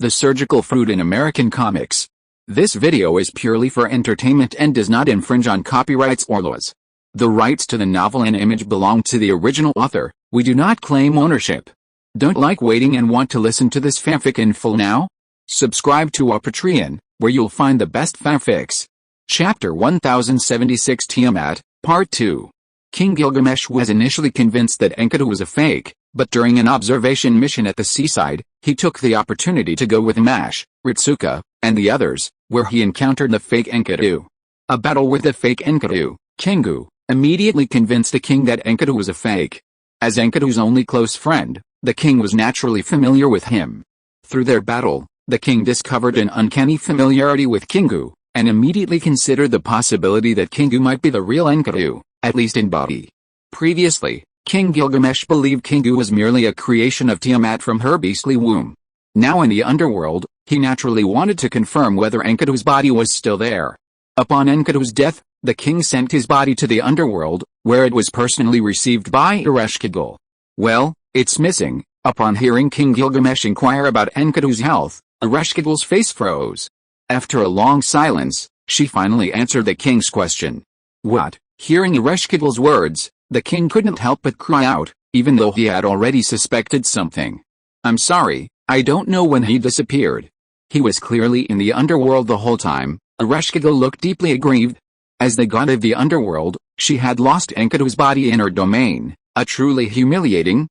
the surgical fruit in American comics. This video is purely for entertainment and does not infringe on copyrights or laws. The rights to the novel and image belong to the original author. We do not claim ownership. Don't like waiting and want to listen to this fanfic in full now? Subscribe to our Patreon, where you'll find the best fanfics. Chapter 1076 Tiamat, Part 2. King Gilgamesh was initially convinced that Enkidu was a fake, but during an observation mission at the seaside, he took the opportunity to go with Mash, Ritsuka, and the others, where he encountered the fake Enkidu. A battle with the fake Enkidu, Kingu, immediately convinced the king that Enkidu was a fake. As Enkidu's only close friend, the king was naturally familiar with him. Through their battle, the king discovered an uncanny familiarity with Kingu, and immediately considered the possibility that Kingu might be the real Enkidu, at least in body. Previously, King Gilgamesh believed Kingu was merely a creation of Tiamat from her beastly womb. Now in the underworld, he naturally wanted to confirm whether Enkidu's body was still there. Upon Enkidu's death, the king sent his body to the underworld, where it was personally received by S.H.I.E.L.D. Well, it's missing. Upon hearing King Gilgamesh inquire about Enkidu's health, S.H.I.E.L.D's face froze. After a long silence, she finally answered the king's question. What? Hearing S.H.I.E.L.D's words, the king couldn't help but cry out, even though he had already suspected something. I'm sorry, I don't know when he disappeared. He was clearly in the underworld the whole time. S.H.I.E.L.D looked deeply aggrieved. As the god of the underworld, she had lost Enkidu's body in her domain, a truly humiliating,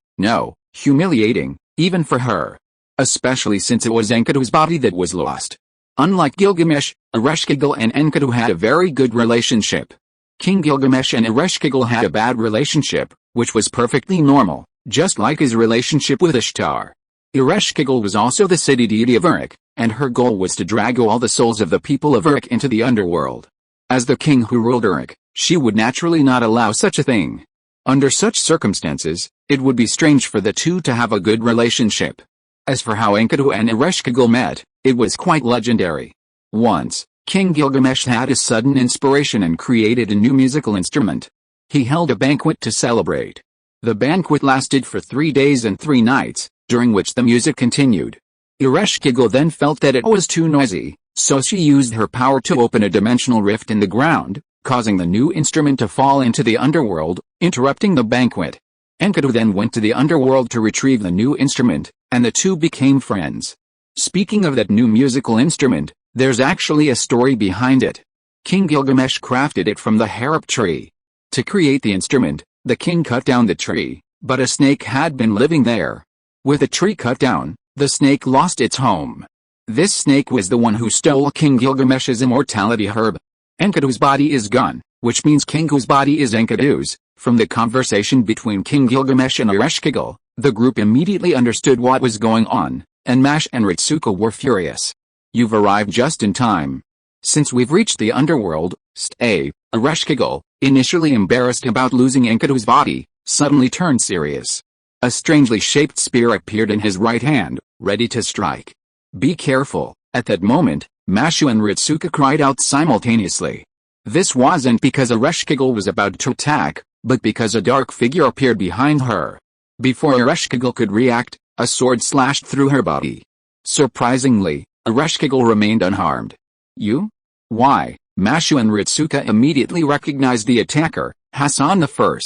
even for her. Especially since it was Enkidu's body that was lost. Unlike Gilgamesh, S.H.I.E.L.D and Enkidu had a very good relationship. King Gilgamesh and S.H.I.E.L.D had a bad relationship, which was perfectly normal, just like his relationship with Ishtar. S.H.I.E.L.D was also the city deity of Uruk, and her goal was to drag all the souls of the people of Uruk into the underworld. As the king who ruled Uruk, she would naturally not allow such a thing. Under such circumstances, it would be strange for the two to have a good relationship. As for how Enkidu and S.H.I.E.L.D met, it was quite legendary. Once, King Gilgamesh had a sudden inspiration and created a new musical instrument. He held a banquet to celebrate. The banquet lasted for 3 days and 3 nights, during which the music continued. S.H.I.E.L.D then felt that it was too noisy, so she used her power to open a dimensional rift in the ground, causing the new instrument to fall into the underworld, interrupting the banquet. Enkidu then went to the underworld to retrieve the new instrument, and the two became friends. Speaking of that new musical instrument, there's actually a story behind it. King Gilgamesh crafted it from the harp tree. To create the instrument, the king cut down the tree, but a snake had been living there. With the tree cut down, the snake lost its home. This snake was the one who stole King Gilgamesh's immortality herb. Enkidu's body is gone, which means Kingu's body is Enkidu's. From the conversation between King Gilgamesh and S.H.I.E.L.D, the group immediately understood what was going on, and Mash and Ritsuka were furious. You've arrived just in time. Since we've reached the underworld, S.H.I.E.L.D, initially embarrassed about losing Enkidu's body, suddenly turned serious. A strangely shaped spear appeared in his right hand, ready to strike. Be careful. At that moment, Mashu and Ritsuka cried out simultaneously. This wasn't because S.H.I.E.L.D was about to attack, but because a dark figure appeared behind her. Before S.H.I.E.L.D could react, a sword slashed through her body. Surprisingly, S.H.I.E.L.D remained unharmed. You? Why? Mashu and Ritsuka immediately recognized the attacker, Hassan I.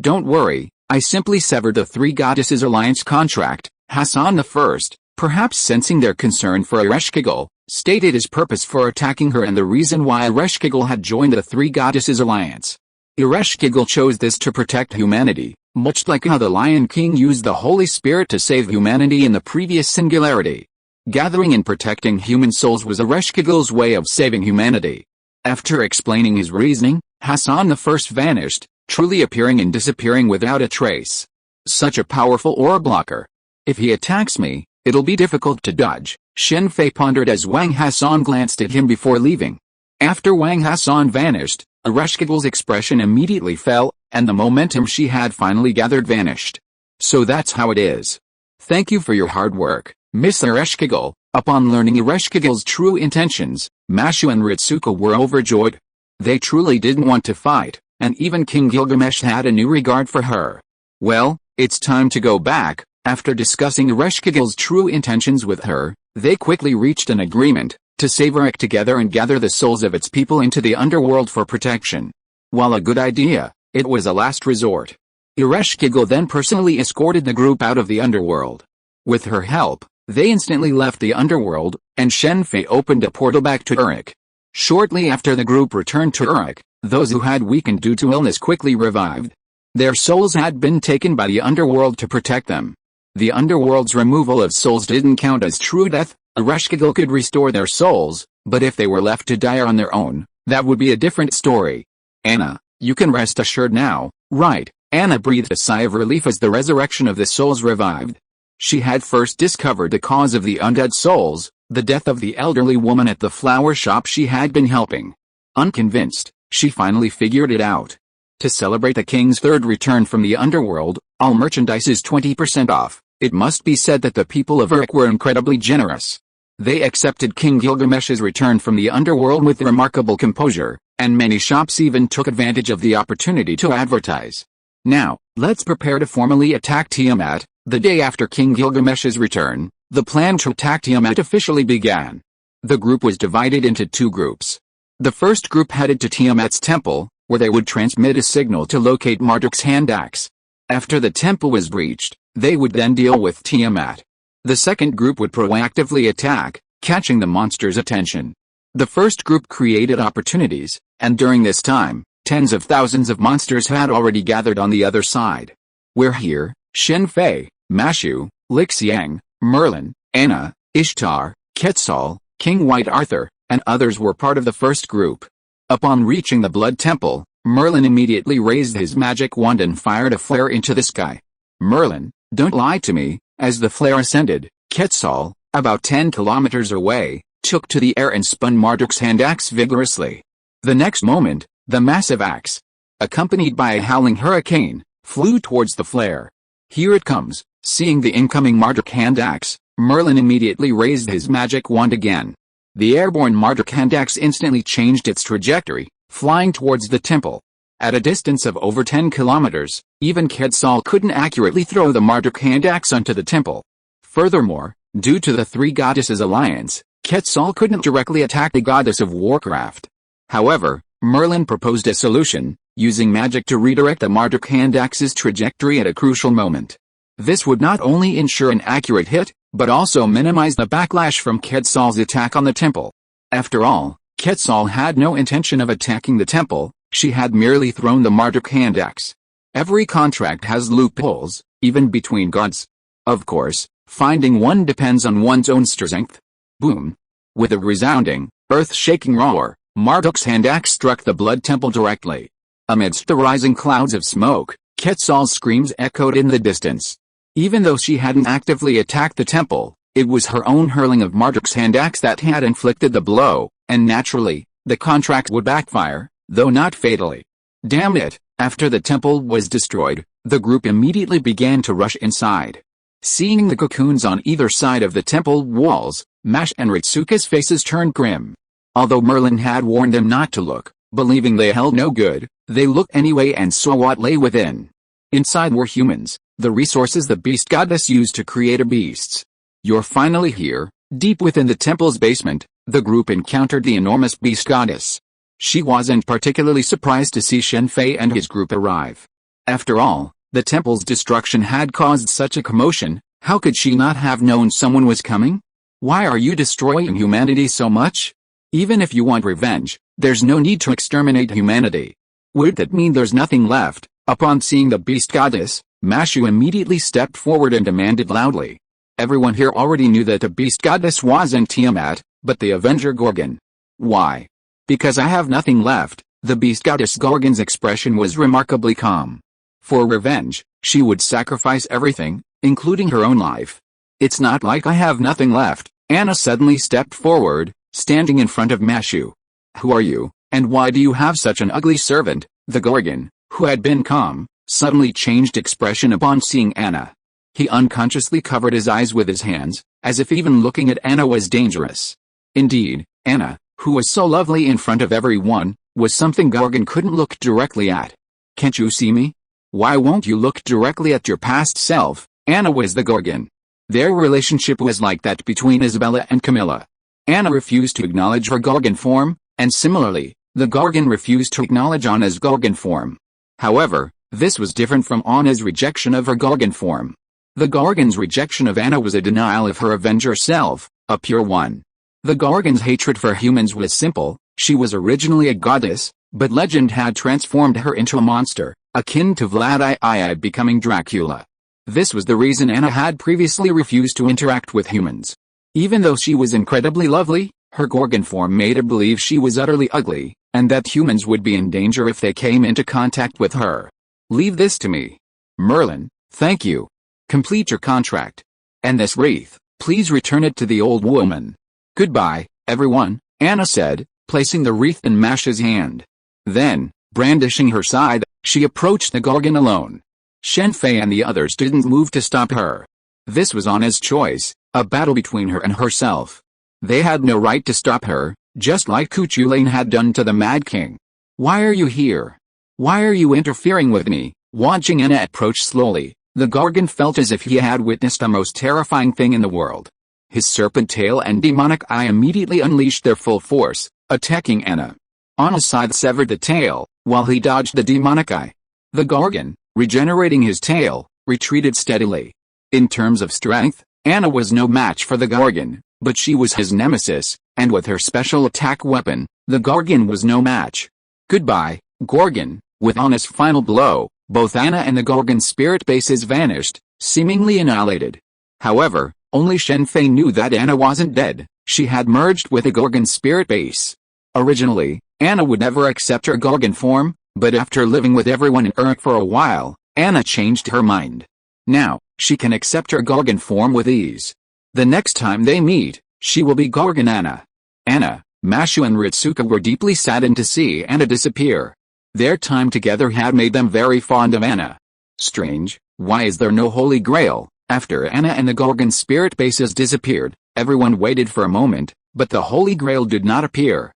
Don't worry, I simply severed the Three Goddesses Alliance contract. Hassan I, perhaps sensing their concern for S.H.I.E.L.D, stated his purpose for attacking her and the reason why S.H.I.E.L.D had joined the Three Goddesses Alliance. S.H.I.E.L.D chose this to protect humanity, much like how the Lion King used the Holy Spirit to save humanity in the previous singularity. Gathering and protecting human souls was S.H.I.E.L.D's way of saving humanity. After explaining his reasoning, Hassan I vanished, truly appearing and disappearing without a trace. Such a powerful aura blocker. If he attacks me, it'll be difficult to dodge, Shen Fei pondered as Wang Hassan glanced at him before leaving. After Wang Hassan vanished, S.H.I.E.L.D's expression immediately fell, and the momentum she had finally gathered vanished. So that's how it is. Thank you for your hard work, Miss S.H.I.E.L.D. Upon learning S.H.I.E.L.D's true intentions, Mashu and Ritsuka were overjoyed. They truly didn't want to fight, and even King Gilgamesh had a new regard for her. Well, it's time to go back. After discussing Ereshkigal's true intentions with her, they quickly reached an agreement to save Uruk together and gather the souls of its people into the underworld for protection. While a good idea, it was a last resort. Ereshkigal then personally escorted the group out of the underworld. With her help, they instantly left the underworld, and Shen Fei opened a portal back to Uruk. Shortly after the group returned to Uruk, those who had weakened due to illness quickly revived. Their souls had been taken by the underworld to protect them. The underworld's removal of souls didn't count as true death. Ereshkigal could restore their souls, but if they were left to die on their own, that would be a different story. Anna, you can rest assured now, right? Anna breathed a sigh of relief as the resurrection of the souls revived. She had first discovered the cause of the undead souls, the death of the elderly woman at the flower shop she had been helping. Unconvinced, she finally figured it out. To celebrate the king's third return from the underworld, all merchandise is 20% off. It must be said that the people of Uruk were incredibly generous. They accepted King Gilgamesh's return from the underworld with remarkable composure, and many shops even took advantage of the opportunity to advertise. Now, let's prepare to formally attack Tiamat. The day after King Gilgamesh's return, the plan to attack Tiamat officially began. The group was divided into two groups. The first group headed to Tiamat's temple, where they would transmit a signal to locate Marduk's hand axe. After the temple was breached, they would then deal with Tiamat. The second group would proactively attack, catching the monster's attention. The first group created opportunities, and during this time, tens of thousands of monsters had already gathered on the other side. We're here, Shen Fei, Mashu, Lixiang, Merlin, Anna, Ishtar, Quetzal, King White Arthur, and others were part of the first group. Upon reaching the Blood Temple, Merlin immediately raised his magic wand and fired a flare into the sky. Merlin, don't lie to me. As the flare ascended, Quetzal, about 10 kilometers away, took to the air and spun Marduk's hand axe vigorously. The next moment, the massive axe, accompanied by a howling hurricane, flew towards the flare. Here it comes. Seeing the incoming Marduk hand axe, Merlin immediately raised his magic wand again. The airborne Marduk hand axe instantly changed its trajectory, flying towards the temple. At a distance of over 10 kilometers, even Quetzal couldn't accurately throw the Marduk hand axe onto the temple. Furthermore, due to the three goddesses' alliance, Quetzal couldn't directly attack the goddess of Warcraft. However, Merlin proposed a solution, using magic to redirect the Marduk hand axe's trajectory at a crucial moment. This would not only ensure an accurate hit, but also minimize the backlash from Quetzal's attack on the temple. After all, Quetzal had no intention of attacking the temple. She had merely thrown the Marduk hand axe. Every contract has loopholes, even between gods. Of course, finding one depends on one's own strength. Boom! With a resounding, earth-shaking roar, Marduk's hand axe struck the Blood Temple directly. Amidst the rising clouds of smoke, Quetzal's screams echoed in the distance. Even though she hadn't actively attacked the temple, it was her own hurling of Marduk's hand axe that had inflicted the blow, and naturally, the contract would backfire, though not fatally. Damn it! After the temple was destroyed, the group immediately began to rush inside. Seeing the cocoons on either side of the temple walls, Mash and Ritsuka's faces turned grim. Although Merlin had warned them not to look, believing they held no good, they looked anyway and saw what lay within. Inside were humans, the resources the beast goddess used to create her beasts. You're finally here. Deep within the temple's basement, the group encountered the enormous beast goddess. She wasn't particularly surprised to see Shen Fei and his group arrive. After all, the temple's destruction had caused such a commotion. How could she not have known someone was coming? Why are you destroying humanity so much? Even if you want revenge, there's no need to exterminate humanity. Would that mean there's nothing left? Upon seeing the beast goddess, Mashu immediately stepped forward and demanded loudly. Everyone here already knew that the beast goddess wasn't Tiamat, but the Avenger Gorgon. Why? Because I have nothing left. The beast goddess Gorgon's expression was remarkably calm. For revenge, she would sacrifice everything, including her own life. It's not like I have nothing left. Anna suddenly stepped forward, standing in front of Mashu. Who are you, and why do you have such an ugly servant? The Gorgon, who had been calm, suddenly changed expression upon seeing Anna. He unconsciously covered his eyes with his hands, as if even looking at Anna was dangerous. Indeed, Anna, who was so lovely in front of everyone, was something Gorgon couldn't look directly at. Can't you see me? Why won't you look directly at your past self? Anna was the Gorgon. Their relationship was like that between Isabella and Camilla. Anna refused to acknowledge her Gorgon form, and similarly, the Gorgon refused to acknowledge Anna's Gorgon form. However, this was different from Anna's rejection of her Gorgon form. The Gorgon's rejection of Anna was a denial of her Avenger self, a pure one. The Gorgon's hatred for humans was simple. She was originally a goddess, but legend had transformed her into a monster, akin to Vlad II becoming Dracula. This was the reason Anna had previously refused to interact with humans. Even though she was incredibly lovely, her Gorgon form made her believe she was utterly ugly, and that humans would be in danger if they came into contact with her. Leave this to me. Merlin, thank you. Complete your contract. And this wreath, please return it to the old woman. Goodbye, everyone, Anna said, placing the wreath in Masha's hand. Then, brandishing her scythe, she approached the Gorgon alone. Shen Fei and the others didn't move to stop her. This was Anna's choice, a battle between her and herself. They had no right to stop her, just like Cuchulain had done to the Mad King. Why are you here? Why are you interfering with me? Watching Anna approach slowly, the Gorgon felt as if he had witnessed the most terrifying thing in the world. His serpent tail and demonic eye immediately unleashed their full force, attacking Anna. Anna's scythe severed the tail, while he dodged the demonic eye. The Gorgon, regenerating his tail, retreated steadily. In terms of strength, Anna was no match for the Gorgon, but she was his nemesis, and with her special attack weapon, the Gorgon was no match. Goodbye, Gorgon. With Anna's final blow, both Anna and the Gorgon's spirit bases vanished, seemingly annihilated. However, only Shen Fei knew that Anna wasn't dead. She had merged with the Gorgon's spirit base. Originally, Anna would never accept her Gorgon form, but after living with everyone in Earth for a while, Anna changed her mind. Now, she can accept her Gorgon form with ease. The next time they meet, she will be Gorgon Anna. Anna, Mashu and Ritsuka were deeply saddened to see Anna disappear. Their time together had made them very fond of Anna. Strange, why is there no Holy Grail? After Anna and the Gorgon spirit bases disappeared, everyone waited for a moment, but the Holy Grail did not appear.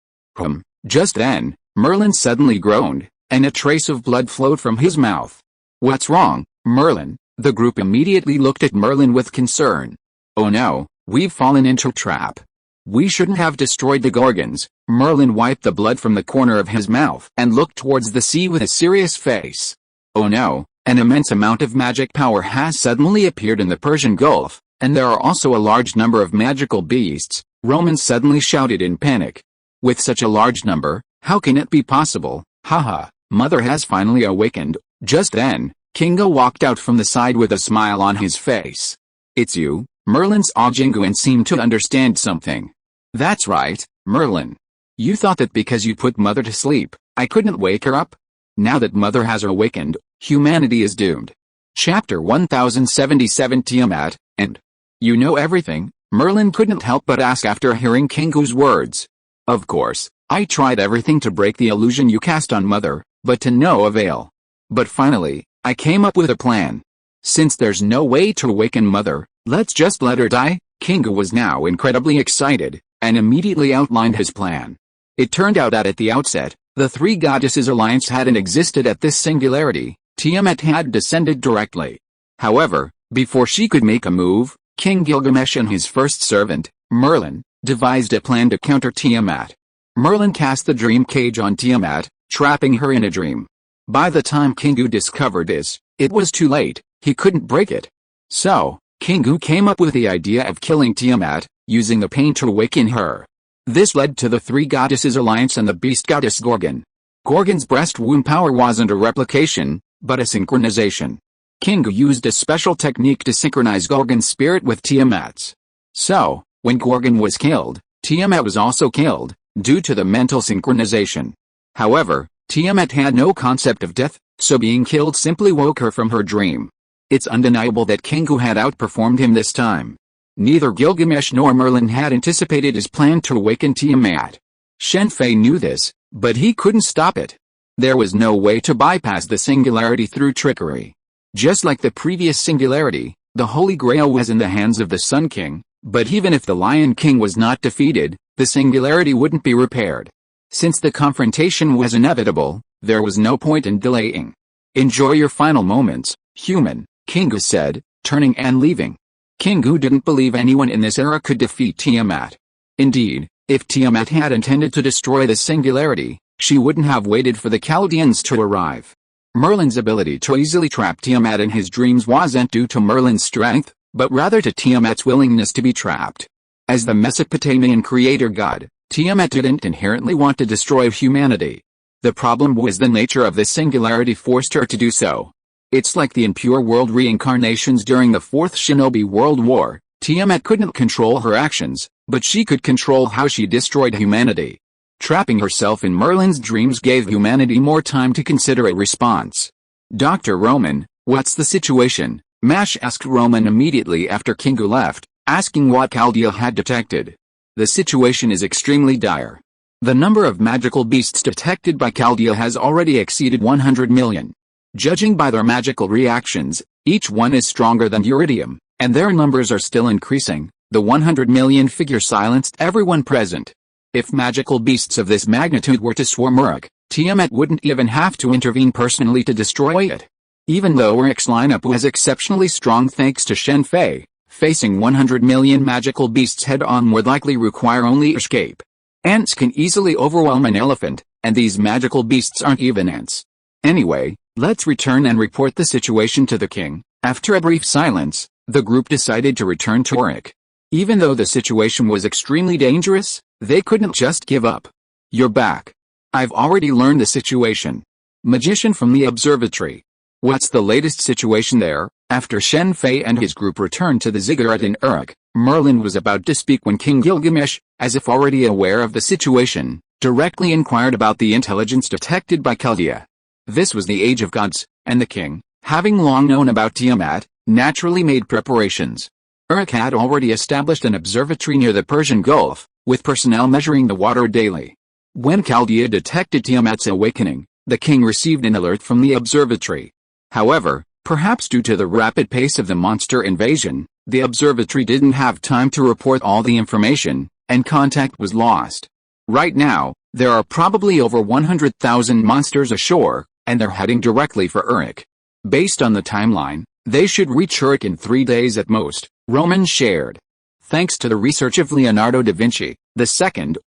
Just then, Merlin suddenly groaned, and a trace of blood flowed from his mouth. What's wrong, Merlin? The group immediately looked at Merlin with concern. Oh no, we've fallen into a trap. We shouldn't have destroyed the Gorgons. Merlin wiped the blood from the corner of his mouth and looked towards the sea with a serious face. Oh no, an immense amount of magic power has suddenly appeared in the Persian Gulf, and there are also a large number of magical beasts. Roman suddenly shouted in panic. With such a large number, how can it be possible? Haha, Mother has finally awakened. Just then, Kingo walked out from the side with a smile on his face. It's you, Merlin's Ojinguin seemed to understand something. That's right, Merlin. You thought that because you put Mother to sleep, I couldn't wake her up? Now that Mother has awakened, humanity is doomed. Chapter 1077 Tiamat, and you know everything, Merlin couldn't help but ask after hearing Kingo's words. Of course, I tried everything to break the illusion you cast on Mother, but to no avail. But finally, I came up with a plan. Since there's no way to awaken Mother, let's just let her die. Kingo was now incredibly excited, and immediately outlined his plan. It turned out that at the outset, the three goddesses' alliance hadn't existed at this singularity. Tiamat had descended directly. However, before she could make a move, King Gilgamesh and his first servant, Merlin, devised a plan to counter Tiamat. Merlin cast the dream cage on Tiamat, trapping her in a dream. By the time Kingu discovered this, it was too late. He couldn't break it. So, Kingu came up with the idea of killing Tiamat, using the pain to awaken her. This led to the three goddesses' alliance and the beast goddess Gorgon. Gorgon's breast wound power wasn't a replication, but a synchronization. Kingu used a special technique to synchronize Gorgon's spirit with Tiamat's. So, when Gorgon was killed, Tiamat was also killed, due to the mental synchronization. However, Tiamat had no concept of death, so being killed simply woke her from her dream. It's undeniable that Kingu had outperformed him this time. Neither Gilgamesh nor Merlin had anticipated his plan to awaken Tiamat. Shen Fei knew this, but he couldn't stop it. There was no way to bypass the singularity through trickery. Just like the previous singularity, the Holy Grail was in the hands of the Sun King, but even if the Lion King was not defeated, the singularity wouldn't be repaired. Since the confrontation was inevitable, there was no point in delaying. Enjoy your final moments, human, Kingu said, turning and leaving. King Gu didn't believe anyone in this era could defeat Tiamat. Indeed, if Tiamat had intended to destroy the singularity, she wouldn't have waited for the Chaldeans to arrive. Merlin's ability to easily trap Tiamat in his dreams wasn't due to Merlin's strength, but rather to Tiamat's willingness to be trapped. As the Mesopotamian creator god, Tiamat didn't inherently want to destroy humanity. The problem was the nature of the singularity forced her to do so. It's like the impure world reincarnations during the Fourth Shinobi World War. Tiamat couldn't control her actions, but she could control how she destroyed humanity. Trapping herself in Merlin's dreams gave humanity more time to consider a response. Dr. Roman, what's the situation? Mash asked Roman immediately after King Gu left, asking what Chaldea had detected. The situation is extremely dire. The number of magical beasts detected by Chaldea has already exceeded 100 million. Judging by their magical reactions, each one is stronger than Uridium, and their numbers are still increasing. The 100 million figure silenced everyone present. If magical beasts of this magnitude were to swarm Uruk, Tiamat wouldn't even have to intervene personally to destroy it. Even though Uruk's lineup was exceptionally strong thanks to Shen Fei, facing 100 million magical beasts head-on would likely require only escape. Ants can easily overwhelm an elephant, and these magical beasts aren't even ants. Anyway, let's return and report the situation to the king. After a brief silence, the group decided to return to Uruk. Even though the situation was extremely dangerous, they couldn't just give up. You're back. I've already learned the situation. Magician from the observatory. What's the latest situation there? After Shen Fei and his group returned to the ziggurat in Uruk, Merlin was about to speak when King Gilgamesh, as if already aware of the situation, directly inquired about the intelligence detected by Chaldea. This was the age of gods, and the king, having long known about Tiamat, naturally made preparations. Uruk had already established an observatory near the Persian Gulf, with personnel measuring the water daily. When Chaldea detected Tiamat's awakening, the king received an alert from the observatory. However, perhaps due to the rapid pace of the monster invasion, the observatory didn't have time to report all the information, and contact was lost. Right now, there are probably over 100,000 monsters ashore, and they're heading directly for Uruk. Based on the timeline, they should reach Uruk in 3 days at most, Roman shared. Thanks to the research of Leonardo da Vinci, II,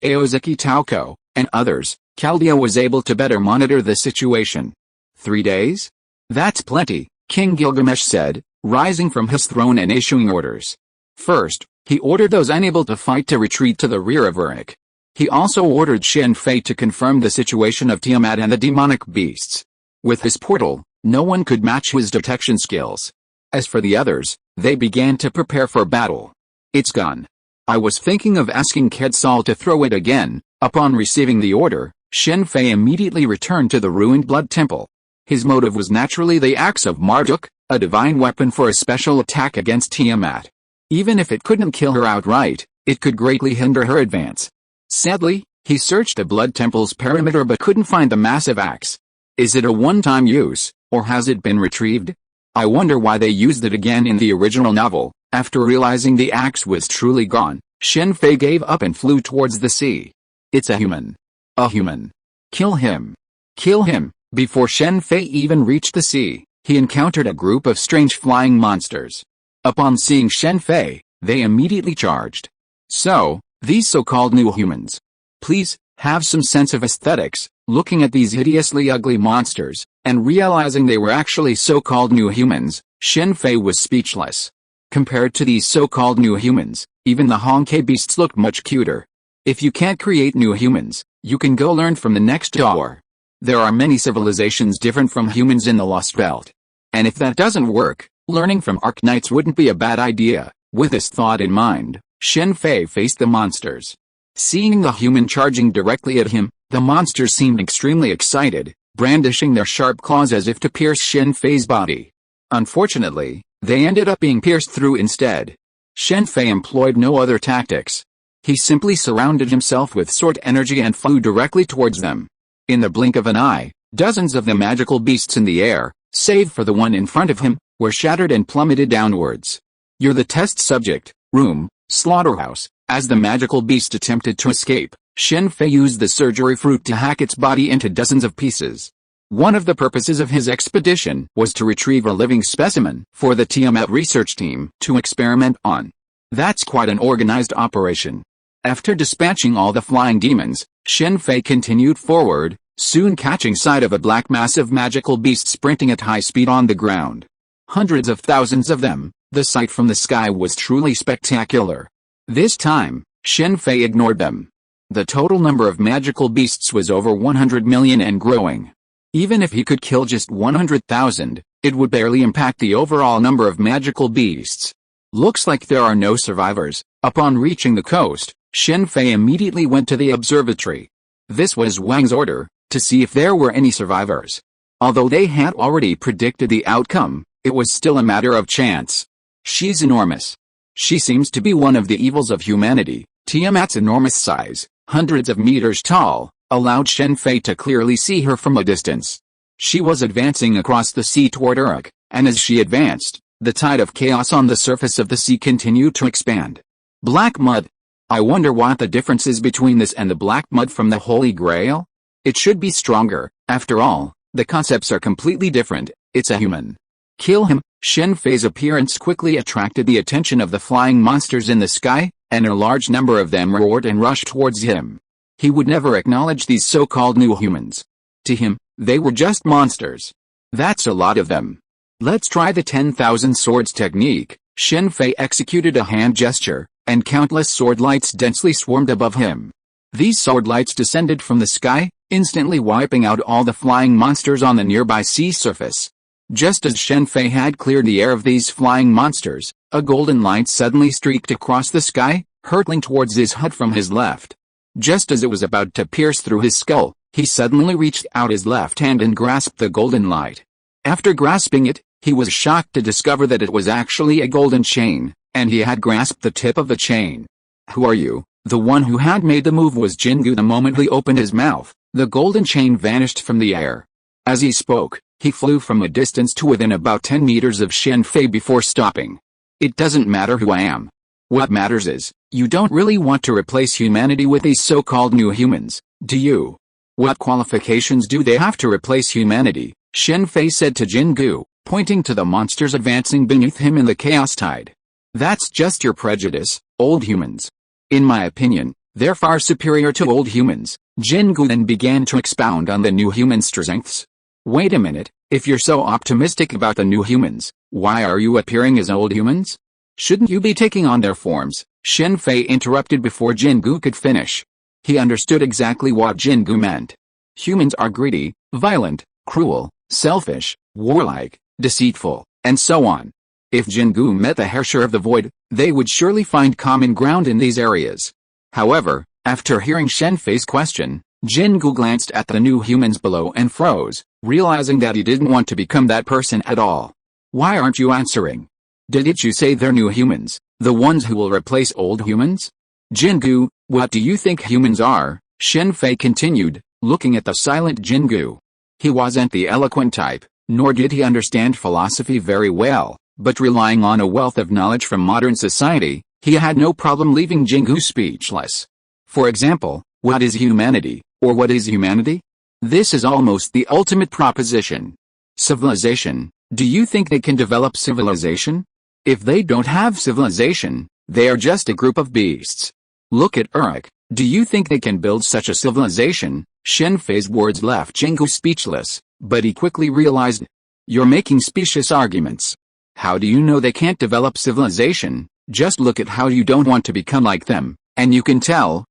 Aozuki Tauko, and others, Chaldea was able to better monitor the situation. 3 days? That's plenty, King Gilgamesh said, rising from his throne and issuing orders. First, he ordered those unable to fight to retreat to the rear of Uruk. He also ordered Shen Fei to confirm the situation of Tiamat and the demonic beasts. With his portal, no one could match his detection skills. As for the others, they began to prepare for battle. It's gone. I was thinking of asking Quetzal to throw it again. Upon receiving the order, Shen Fei immediately returned to the ruined blood temple. His motive was naturally the axe of Marduk, a divine weapon for a special attack against Tiamat. Even if it couldn't kill her outright, it could greatly hinder her advance. Sadly, he searched the blood temple's perimeter but couldn't find the massive axe. Is it a one-time use, or has it been retrieved? I wonder why they used it again in the original novel. After realizing the axe was truly gone, Shen Fei gave up and flew towards the sea. It's a human. A human. Kill him. Kill him. Before Shen Fei even reached the sea, he encountered a group of strange flying monsters. Upon seeing Shen Fei, they immediately charged. So, these so-called new humans. Please, have some sense of aesthetics, looking at these hideously ugly monsters, and realizing they were actually so-called new humans, Shen Fei was speechless. Compared to these so-called new humans, even the Honkai beasts looked much cuter. If you can't create new humans, you can go learn from the next door. There are many civilizations different from humans in the Lost Belt. And if that doesn't work, learning from Arknights wouldn't be a bad idea. With this thought in mind, Shen Fei faced the monsters. Seeing the human charging directly at him, the monsters seemed extremely excited, brandishing their sharp claws as if to pierce Shen Fei's body. Unfortunately, they ended up being pierced through instead. Shen Fei employed no other tactics. He simply surrounded himself with sword energy and flew directly towards them. In the blink of an eye, dozens of the magical beasts in the air, save for the one in front of him, were shattered and plummeted downwards. You're the test subject, room, slaughterhouse. As the magical beast attempted to escape, Shen Fei used the surgery fruit to hack its body into dozens of pieces. One of the purposes of his expedition was to retrieve a living specimen for the Tiamat research team to experiment on. That's quite an organized operation. After dispatching all the flying demons, Shen Fei continued forward, soon catching sight of a black mass of magical beasts sprinting at high speed on the ground. Hundreds of thousands of them, the sight from the sky was truly spectacular. This time, Shen Fei ignored them. The total number of magical beasts was over 100 million and growing. Even if he could kill just 100,000, it would barely impact the overall number of magical beasts. Looks like there are no survivors. Upon reaching the coast, Shen Fei immediately went to the observatory. This was Wang's order, to see if there were any survivors. Although they had already predicted the outcome, it was still a matter of chance. She's enormous. She seems to be one of the evils of humanity. Tiamat's enormous size, hundreds of meters tall, allowed Shen Fei to clearly see her from a distance. She was advancing across the sea toward Uruk, and as she advanced, the tide of chaos on the surface of the sea continued to expand. Black mud. I wonder what the difference is between this and the black mud from the Holy Grail? It should be stronger. After all, the concepts are completely different. It's a human. Kill him. Shen Fei's appearance quickly attracted the attention of the flying monsters in the sky, and a large number of them roared and rushed towards him. He would never acknowledge these so-called new humans. To him, they were just monsters. That's a lot of them. Let's try the 10,000 swords technique. Shen Fei executed a hand gesture, and countless sword lights densely swarmed above him. These sword lights descended from the sky, instantly wiping out all the flying monsters on the nearby sea surface. Just as Shen Fei had cleared the air of these flying monsters, a golden light suddenly streaked across the sky, hurtling towards his hut from his left. Just as it was about to pierce through his skull, he suddenly reached out his left hand and grasped the golden light. After grasping it, he was shocked to discover that it was actually a golden chain, and he had grasped the tip of the chain. Who are you? The one who had made the move was Jingu. The moment he opened his mouth, the golden chain vanished from the air. As he spoke, he flew from a distance to within about 10 meters of Shen Fei before stopping. It doesn't matter who I am. What matters is, you don't really want to replace humanity with these so-called new humans, do you? What qualifications do they have to replace humanity? Shen Fei said to Jingu, pointing to the monsters advancing beneath him in the chaos tide. That's just your prejudice, old humans. In my opinion, they're far superior to old humans. Jingu then began to expound on the new human strengths. Wait a minute, if you're so optimistic about the new humans, why are you appearing as old humans? Shouldn't you be taking on their forms? Shen Fei interrupted before Jingu could finish. He understood exactly what Jingu meant. Humans are greedy, violent, cruel, selfish, warlike, deceitful, and so on. If Jingu met the Herrscher of the Void, they would surely find common ground in these areas. However, after hearing Shen Fei's question, Jingu glanced at the new humans below and froze, realizing that he didn't want to become that person at all. Why aren't you answering? Didn't you say they're new humans, the ones who will replace old humans? Jingu, what do you think humans are? Shen Fei continued, looking at the silent Jingu. He wasn't the eloquent type, nor did he understand philosophy very well, but relying on a wealth of knowledge from modern society, he had no problem leaving Jingu speechless. For example, what is humanity, or what is humanity? This is almost the ultimate proposition. Civilization, do you think they can develop civilization? If they don't have civilization, they are just a group of beasts. Look at Uruk, do you think they can build such a civilization? Shen Fei's words left Jingu speechless, but he quickly realized. You're making specious arguments. How do you know they can't develop civilization? Just look at how you don't want to become like them, and you can tell.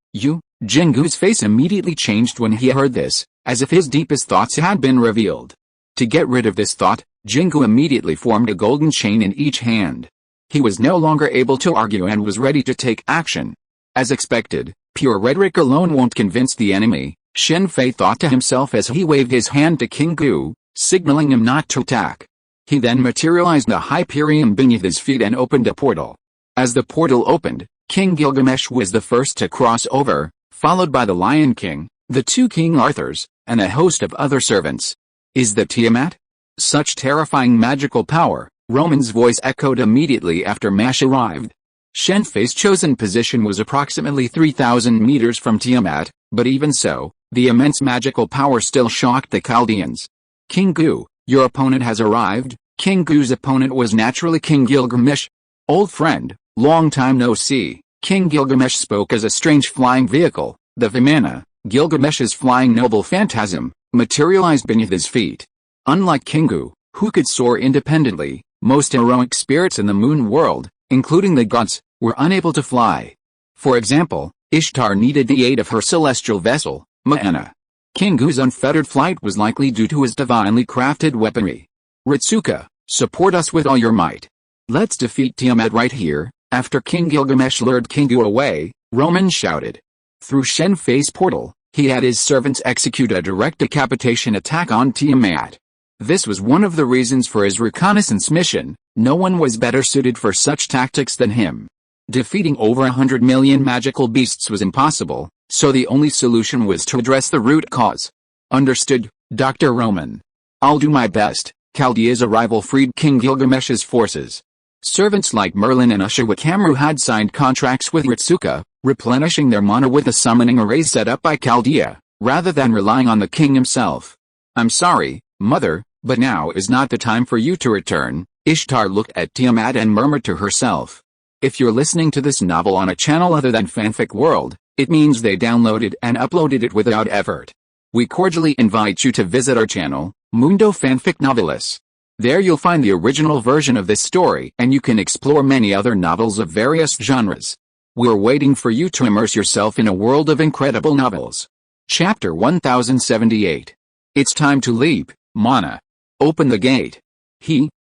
Jingu's face immediately changed when he heard this, as if his deepest thoughts had been revealed. To get rid of this thought, Jingu immediately formed a golden chain in each hand. He was no longer able to argue and was ready to take action. As expected, pure rhetoric alone won't convince the enemy, Shen Fei thought to himself as he waved his hand to King Gu, signaling him not to attack. He then materialized a Hyperion beneath his feet and opened a portal. As the portal opened, King Gilgamesh was the first to cross over, followed by the Lion King, the two King Arthurs, and a host of other servants. Is that Tiamat? Such terrifying magical power, Roman's voice echoed immediately after Mash arrived. Shen Fei's chosen position was approximately 3,000 meters from Tiamat, but even so, the immense magical power still shocked the Chaldeans. King Gu, your opponent has arrived. King Gu's opponent was naturally King Gilgamesh. Old friend, long time no see. King Gilgamesh spoke as a strange flying vehicle. The Vimana, Gilgamesh's flying noble phantasm, materialized beneath his feet. Unlike King Gu, who could soar independently, most heroic spirits in the moon world, including the gods, were unable to fly. For example, Ishtar needed the aid of her celestial vessel, Ma'ana. King Gu's unfettered flight was likely due to his divinely crafted weaponry. Ritsuka, support us with all your might. Let's defeat Tiamat right here. After King Gilgamesh lured King Gu away, Roman shouted. Through Shen Fei's portal, he had his servants execute a direct decapitation attack on Tiamat. This was one of the reasons for his reconnaissance mission. No one was better suited for such tactics than him. Defeating over 100 million magical beasts was impossible, so the only solution was to address the root cause. Understood, Dr. Roman. I'll do my best. Chaldea's arrival freed King Gilgamesh's forces. Servants like Merlin and Ushawakamu had signed contracts with Ritsuka, replenishing their mana with a summoning array set up by Chaldea, rather than relying on the king himself. I'm sorry, mother, but now is not the time for you to return. Ishtar looked at Tiamat and murmured to herself. If you're listening to this novel on a channel other than Fanfic World, it means they downloaded and uploaded it without effort. We cordially invite you to visit our channel, Mundo Fanfic Novelis. There you'll find the original version of this story and you can explore many other novels of various genres. We're waiting for you to immerse yourself in a world of incredible novels. Chapter 1078. It's time to leap, Mana. Open the gate.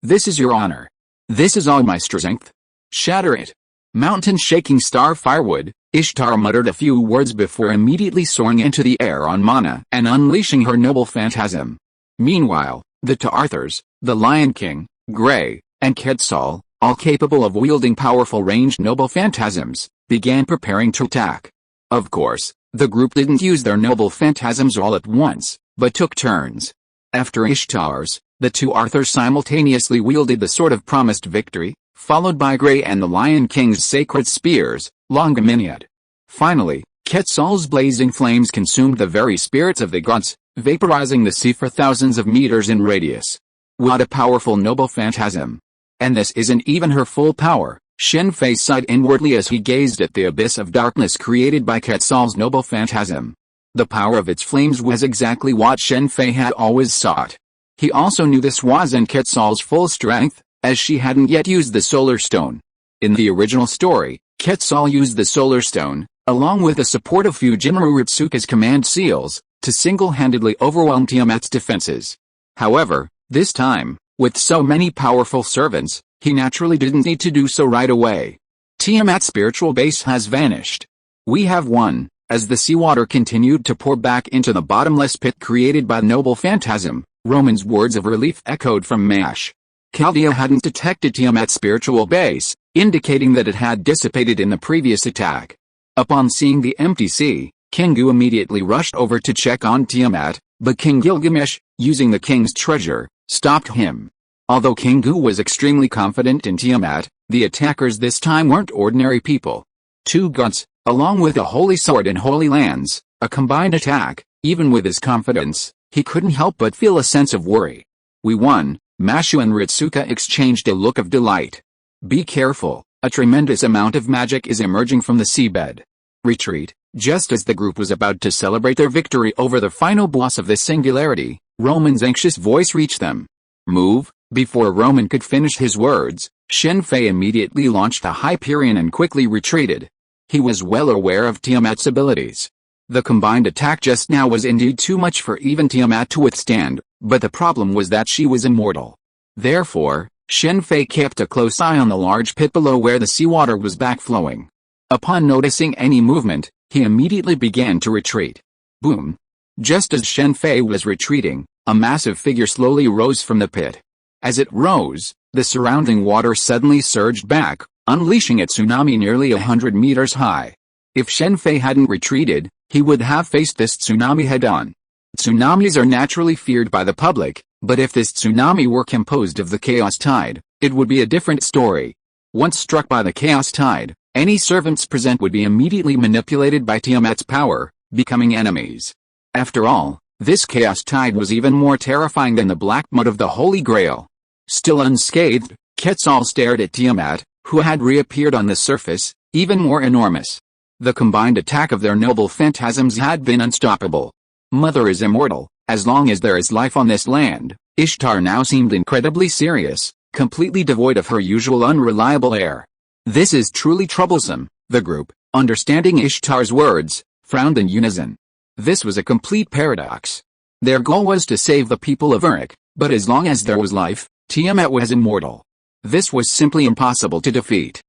This is your honor. This is all my strength. Shatter it. Mountain shaking star firewood, Ishtar muttered a few words before immediately soaring into the air on Mana and unleashing her noble phantasm. Meanwhile, the Tyrants, the Lion King, Grey, and Quetzal, all capable of wielding powerful ranged noble phantasms, began preparing to attack. Of course, the group didn't use their noble phantasms all at once, but took turns. After Ishtar's, the two Arthurs simultaneously wielded the sword of promised victory, followed by Grey and the Lion King's sacred spears, Longaminiad. Finally, Quetzal's blazing flames consumed the very spirits of the gods, vaporizing the sea for thousands of meters in radius. What a powerful noble phantasm. And this isn't even her full power, Shen Fei sighed inwardly as he gazed at the abyss of darkness created by Quetzal's noble phantasm. The power of its flames was exactly what Shen Fei had always sought. He also knew this wasn't Quetzal's full strength, as she hadn't yet used the Solar Stone. In the original story, Quetzal used the Solar Stone, along with the support of Fujimura Ritsuka's command seals, to single-handedly overwhelm Tiamat's defenses. However, this time, with so many powerful servants, he naturally didn't need to do so right away. Tiamat's spiritual base has vanished. We have won, as the seawater continued to pour back into the bottomless pit created by noble phantasm. Roman's words of relief echoed from Mash. Chaldea hadn't detected Tiamat's spiritual base, indicating that it had dissipated in the previous attack. Upon seeing the empty sea, King Gu immediately rushed over to check on Tiamat, but King Gilgamesh, using the king's treasure, stopped him. Although King Gu was extremely confident in Tiamat, the attackers this time weren't ordinary people. Two gods, along with a holy sword and holy lands, a combined attack. Even with his confidence, he couldn't help but feel a sense of worry. We won. Mashu and Ritsuka exchanged a look of delight. Be careful, a tremendous amount of magic is emerging from the seabed. Retreat. Just as the group was about to celebrate their victory over the final boss of the singularity, Roman's anxious voice reached them. Move. Before Roman could finish his words, Shen Fei immediately launched a Hyperion and quickly retreated. He was well aware of Tiamat's abilities. The combined attack just now was indeed too much for even Tiamat to withstand, but the problem was that she was immortal. Therefore, Shen Fei kept a close eye on the large pit below where the seawater was backflowing. Upon noticing any movement, he immediately began to retreat. Boom! Just as Shen Fei was retreating, a massive figure slowly rose from the pit. As it rose, the surrounding water suddenly surged back, unleashing a tsunami nearly 100 meters high. If Shen Fei hadn't retreated, he would have faced this tsunami head-on. Tsunamis are naturally feared by the public, but if this tsunami were composed of the chaos tide, it would be a different story. Once struck by the chaos tide, any servants present would be immediately manipulated by Tiamat's power, becoming enemies. After all, This chaos tide was even more terrifying than the black mud of the Holy Grail. Still unscathed, Quetzal stared at Tiamat, who had reappeared on the surface, even more enormous. The combined attack of their noble phantasms had been unstoppable. Mother is immortal, as long as there is life on this land. Ishtar now seemed incredibly serious, completely devoid of her usual unreliable air. This is truly troublesome, the group, understanding Ishtar's words, frowned in unison. This was a complete paradox. Their goal was to save the people of Uruk, but as long as there was life, Tiamat was immortal. This was simply impossible to defeat.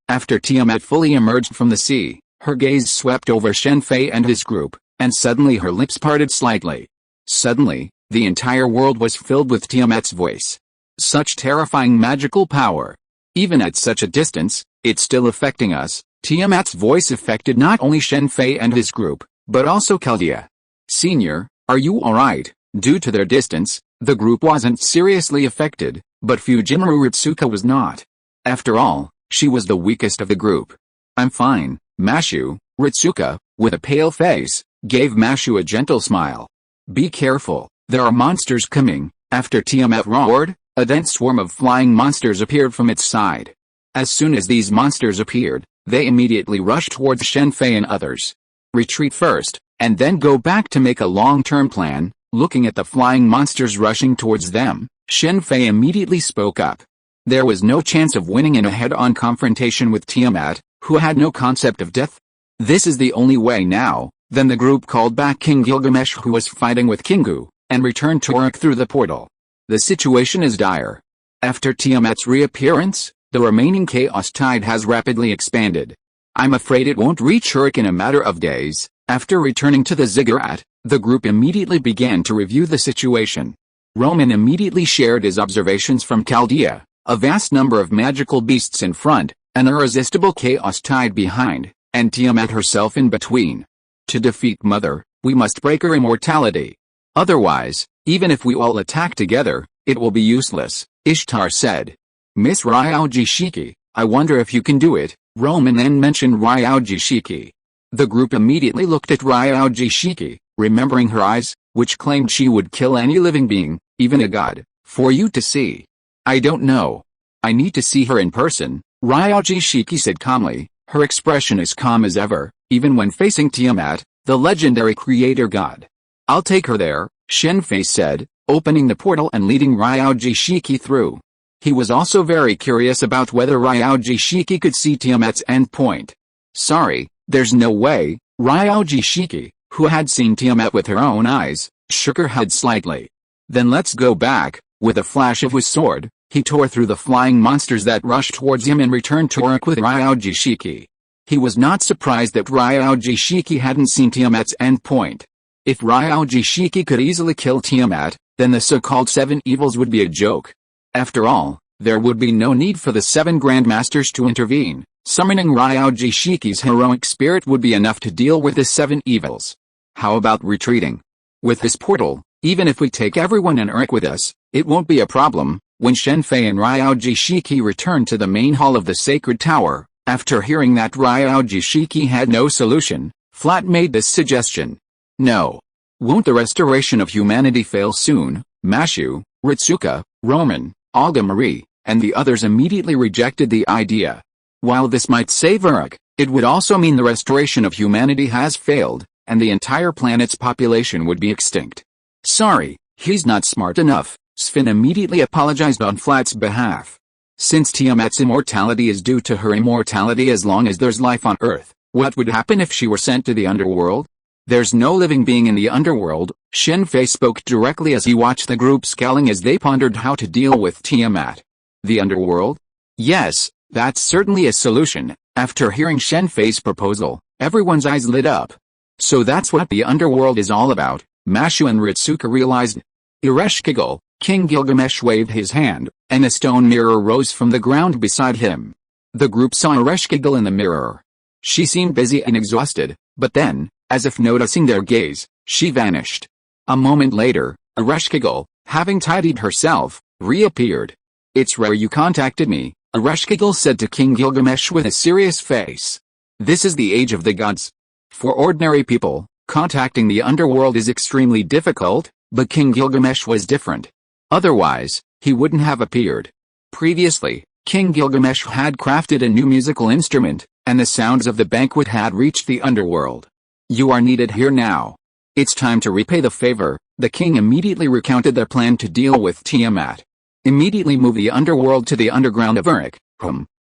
After Tiamat fully emerged from the sea, her gaze swept over Shen Fei and his group, and suddenly her lips parted slightly. Suddenly, the entire world was filled with Tiamat's voice. Such terrifying magical power. Even at such a distance, it's still affecting us. Tiamat's voice affected not only Shen Fei and his group, but also Chaldea. Senior, are you alright? Due to their distance, the group wasn't seriously affected, but Fujimaru Ritsuka was not. After all, she was the weakest of the group. I'm fine, Mashu. Ritsuka, with a pale face, gave Mashu a gentle smile. Be careful, there are monsters coming. After Tiamat roared, a dense swarm of flying monsters appeared from its side. As soon as these monsters appeared, they immediately rushed towards Shen Fei and others. Retreat first, and then go back to make a long-term plan. Looking at the flying monsters rushing towards them, Shen Fei immediately spoke up. There was no chance of winning in a head-on confrontation with Tiamat, who had no concept of death. This is the only way now. Then the group called back King Gilgamesh, who was fighting with Kingu, and returned to Uruk through the portal. The situation is dire. After Tiamat's reappearance, the remaining chaos tide has rapidly expanded. I'm afraid it won't reach Uruk in a matter of days. After returning to the ziggurat, the group immediately began to review the situation. Roman immediately shared his observations from Chaldea, a vast number of magical beasts in front, an irresistible chaos tide behind, and Tiamat herself in between. To defeat Mother, we must break her immortality. Otherwise, even if we all attack together, it will be useless, Ishtar said. Miss Ryuji Shiki, I wonder if you can do it. Roman then mentioned Ryuji Shiki. The group immediately looked at Ryuji Shiki, remembering her eyes, which claimed she would kill any living being, even a god, for you to see. I don't know. I need to see her in person, Ryuji Shiki said calmly. Her expression as calm as ever, even when facing Tiamat, the legendary creator god. I'll take her there, Shen Fei said, opening the portal and leading Ryuji Shiki through. He was also very curious about whether Ryuji Shiki could see Tiamat's endpoint. Sorry, there's no way. Ryuji Shiki, who had seen Tiamat with her own eyes, shook her head slightly. Then let's go back. With a flash of his sword, he tore through the flying monsters that rushed towards him and returned to Uruk with Ryuji Shiki. He was not surprised that Ryuji Shiki hadn't seen Tiamat's endpoint. If Ryuji Shiki could easily kill Tiamat, then the so-called 7 evils would be a joke. After all, there would be no need for the 7 Grandmasters to intervene. Summoning Ryuji Shiki's heroic spirit would be enough to deal with the 7 evils. How about retreating? With this portal, even if we take everyone in Uruk with us, it won't be a problem. When Shen Fei and Ryuji Shiki returned to the main hall of the Sacred Tower, after hearing that Ryuji Shiki had no solution, Flat made this suggestion. No. Won't the restoration of humanity fail soon? Mashu, Ritsuka, Roman, Olga Marie, and the others immediately rejected the idea. While this might save Uruk, it would also mean the restoration of humanity has failed, and the entire planet's population would be extinct. Sorry, he's not smart enough. Sven immediately apologized on Flat's behalf. Since Tiamat's immortality is due to her immortality as long as there's life on Earth, what would happen if she were sent to the underworld? There's no living being in the underworld. Shen Fei spoke directly as he watched the group scowling as they pondered how to deal with Tiamat. The underworld? Yes, that's certainly a solution. After hearing Shen Fei's proposal, everyone's eyes lit up. So that's what the underworld is all about, Mashu and Ritsuka realized. Ereshkigal, King Gilgamesh waved his hand, and a stone mirror rose from the ground beside him. The group saw Ereshkigal in the mirror. She seemed busy and exhausted, but then, as if noticing their gaze, she vanished. A moment later, Ereshkigal, having tidied herself, reappeared. It's rare you contacted me, Ereshkigal said to King Gilgamesh with a serious face. This is the age of the gods. For ordinary people, Contacting the underworld is extremely difficult, but King Gilgamesh was different. Otherwise, he wouldn't have appeared. Previously, King Gilgamesh had crafted a new musical instrument, and the sounds of the banquet had reached the underworld. You are needed here now. It's time to repay the favor. The king immediately recounted their plan to deal with Tiamat. Immediately move the underworld to the underground of Uruk.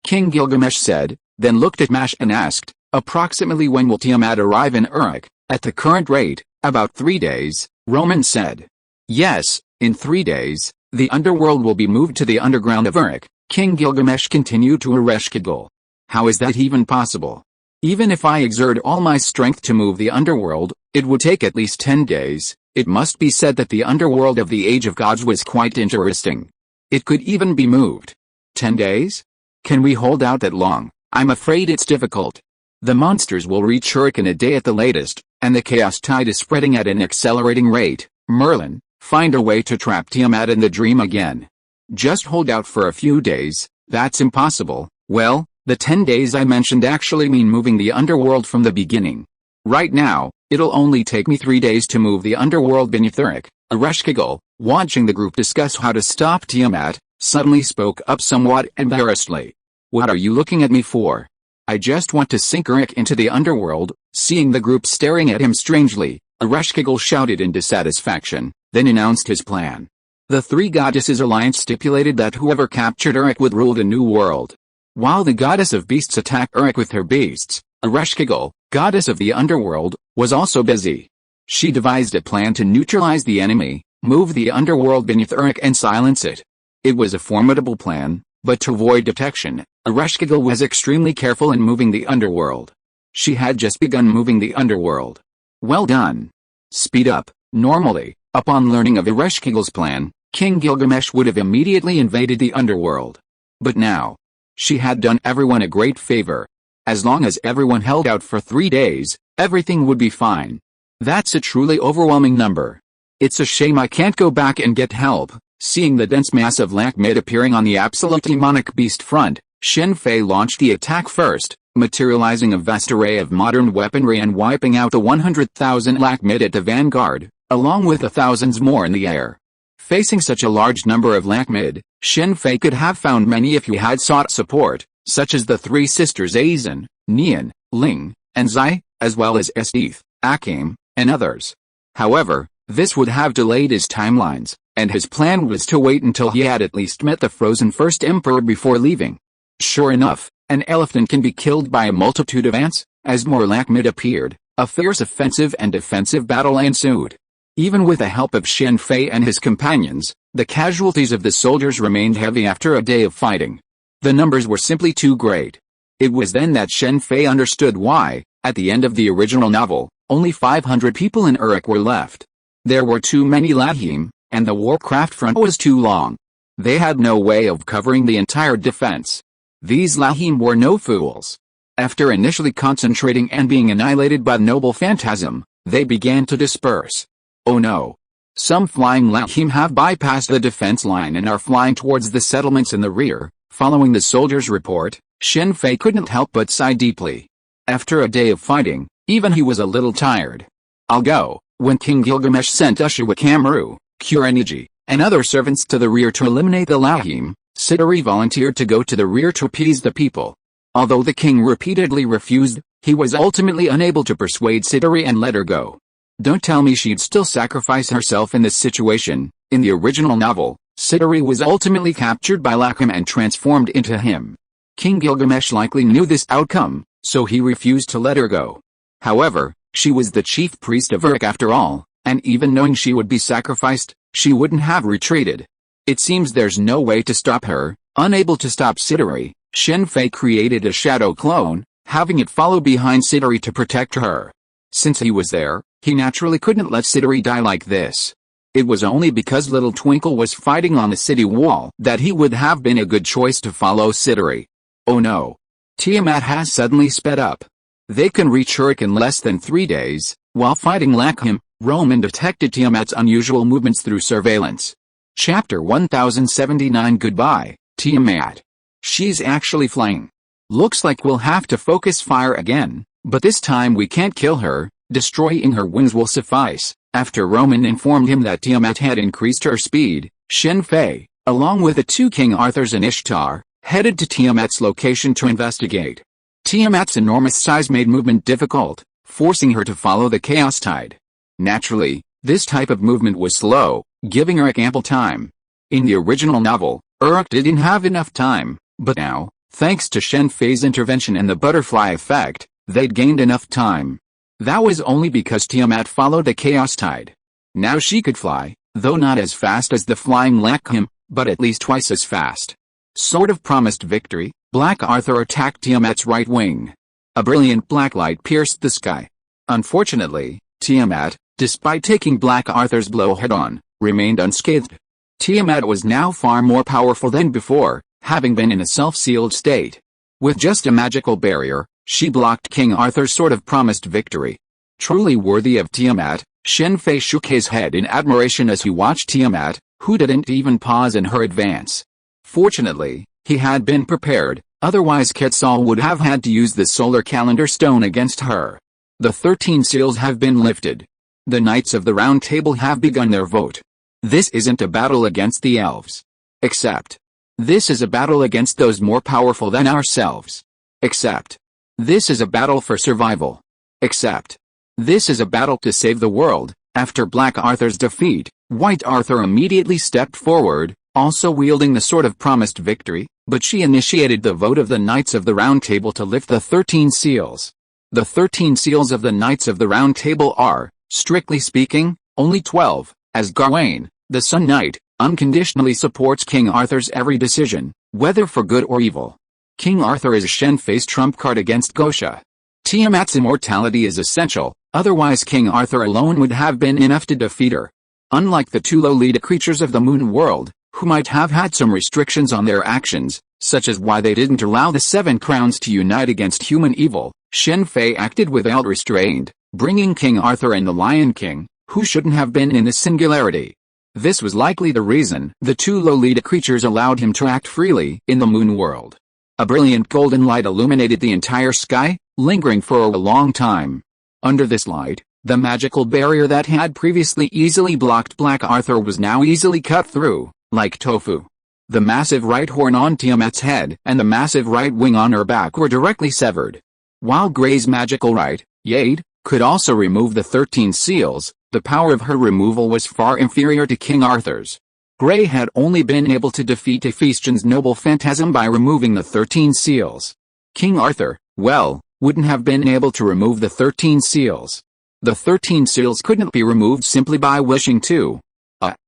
King Gilgamesh said, then looked at Mash and asked, approximately when will Tiamat arrive in Uruk? At the current rate, about 3 days, Roman said. Yes, in 3 days, the underworld will be moved to the underground of Uruk. King Gilgamesh continued to Ereshkigal. How is that even possible? Even if I exert all my strength to move the underworld, it would take at least 10 days. It must be said that the underworld of the Age of Gods was quite interesting. It could even be moved. 10 days? Can we hold out that long? I'm afraid it's difficult. The monsters will reach Uruk in a day at the latest, and the chaos tide is spreading at an accelerating rate. Merlin, find a way to trap Tiamat in the dream again. Just hold out for a few days. That's impossible. Well, the 10 days I mentioned actually mean moving the underworld from the beginning. Right now, it'll only take me 3 days to move the underworld beneath Uruk. Ereshkigal, watching the group discuss how to stop Tiamat, suddenly spoke up somewhat embarrassedly. What are you looking at me for? I just want to sink Uruk into the underworld. Seeing the group staring at him strangely, Ereshkigal shouted in dissatisfaction, then announced his plan. The three goddesses' alliance stipulated that whoever captured Uruk would rule the new world. While the goddess of beasts attacked Uruk with her beasts, Ereshkigal, goddess of the underworld, was also busy. She devised a plan to neutralize the enemy, move the underworld beneath Uruk and silence it. It was a formidable plan, but to avoid detection, Ereshkigal was extremely careful in moving the underworld. She had just begun moving the underworld. Well done. Speed up. Normally, upon learning of Ereshkigal's plan, King Gilgamesh would have immediately invaded the underworld. But now, she had done everyone a great favor. As long as everyone held out for 3 days, everything would be fine. That's a truly overwhelming number. It's a shame I can't go back and get help. Seeing the dense mass of Lakhmid appearing on the absolute demonic beast front, Shen Fei launched the attack first, materializing a vast array of modern weaponry and wiping out the 100,000 Lakhmid at the vanguard, along with the thousands more in the air. Facing such a large number of Lakhmid, Shen Fei could have found many if he had sought support, such as the three sisters Azan, Nian, Ling, and Zai, as well as Eseth, Akim, and others. However, this would have delayed his timelines, and his plan was to wait until he had at least met the frozen first emperor before leaving. Sure enough, an elephant can be killed by a multitude of ants. As more Lakhmid appeared, a fierce offensive and defensive battle ensued. Even with the help of Shen Fei and his companions, the casualties of the soldiers remained heavy after a day of fighting. The numbers were simply too great. It was then that Shen Fei understood why, at the end of the original novel, only 500 people in Uruk were left. There were too many Lahim, and the warcraft front was too long. They had no way of covering the entire defense. These Lahim were no fools. After initially concentrating and being annihilated by the noble phantasm, they began to disperse. Oh no. Some flying Lahim have bypassed the defense line and are flying towards the settlements in the rear. Following the soldiers' report, Shen Fei couldn't help but sigh deeply. After a day of fighting, even he was a little tired. I'll go. When King Gilgamesh sent Ushawakameru, Kureniji, and other servants to the rear to eliminate the Lahim, Siduri volunteered to go to the rear to appease the people. Although the king repeatedly refused, he was ultimately unable to persuade Siduri and let her go. Don't tell me she'd still sacrifice herself in this situation. In the original novel, Siduri was ultimately captured by Lakhim and transformed into him. King Gilgamesh likely knew this outcome, so he refused to let her go. However, she was the chief priest of Uruk after all, and even knowing she would be sacrificed, she wouldn't have retreated. It seems there's no way to stop her. Unable to stop Siduri, Shen Fei created a shadow clone, having it follow behind Siduri to protect her. Since he was there, he naturally couldn't let Siduri die like this. It was only because Little Twinkle was fighting on the city wall that he would have been a good choice to follow Siduri. Oh no. Tiamat has suddenly sped up. They can reach Uruk in less than 3 days. While fighting Lakhim, Roman detected Tiamat's unusual movements through surveillance. Chapter 1079 Goodbye, Tiamat. She's actually flying. Looks like we'll have to focus fire again, but this time we can't kill her. Destroying her wings will suffice. After Roman informed him that Tiamat had increased her speed, Shen Fei, along with the two King Arthurs and Ishtar, headed to Tiamat's location to investigate. Tiamat's enormous size made movement difficult, forcing her to follow the chaos tide. Naturally, this type of movement was slow, giving Uruk ample time. In the original novel, Uruk didn't have enough time, but now, thanks to Shen Fei's intervention and the butterfly effect, they'd gained enough time. That was only because Tiamat followed the chaos tide. Now she could fly, though not as fast as the flying Lakhim, but at least twice as fast. Sort of promised victory, Black Arthur attacked Tiamat's right wing. A brilliant black light pierced the sky. Unfortunately, Tiamat, despite taking Black Arthur's blow head-on, remained unscathed. Tiamat was now far more powerful than before, having been in a self-sealed state. With just a magical barrier, she blocked King Arthur's sort of promised victory. Truly worthy of Tiamat, Shen Fei shook his head in admiration as he watched Tiamat, who didn't even pause in her advance. Fortunately, he had been prepared, otherwise Quetzal would have had to use the solar calendar stone against her. The 13 seals have been lifted. The Knights of the Round Table have begun their vote. This isn't a battle against the elves. Except. This is a battle against those more powerful than ourselves. Except. This is a battle for survival. Except. This is a battle to save the world. After Black Arthur's defeat, White Arthur immediately stepped forward, also wielding the sword of promised victory, but she initiated the vote of the Knights of the Round Table to lift the 13 seals. The 13 seals of the Knights of the Round Table are, strictly speaking, only 12, as Gawain, the Sun Knight, unconditionally supports King Arthur's every decision, whether for good or evil. King Arthur is Shen Fei's trump card against Gosha. Tiamat's immortality is essential, otherwise King Arthur alone would have been enough to defeat her. Unlike the two Lolita creatures of the moon world, who might have had some restrictions on their actions, such as why they didn't allow the Seven Crowns to unite against human evil, Shen Fei acted without restraint, bringing King Arthur and the Lion King, who shouldn't have been in this singularity. This was likely the reason the two Lolita creatures allowed him to act freely in the moon world. A brilliant golden light illuminated the entire sky, lingering for a long time. Under this light, the magical barrier that had previously easily blocked Black Arthur was now easily cut through, like tofu. The massive right horn on Tiamat's head and the massive right wing on her back were directly severed. While Grey's magical right, Yade, could also remove the 13 seals, the power of her removal was far inferior to King Arthur's. Grey had only been able to defeat Ephestion's noble phantasm by removing the 13 seals. King Arthur, well, wouldn't have been able to remove the 13 seals. The 13 seals couldn't be removed simply by wishing to.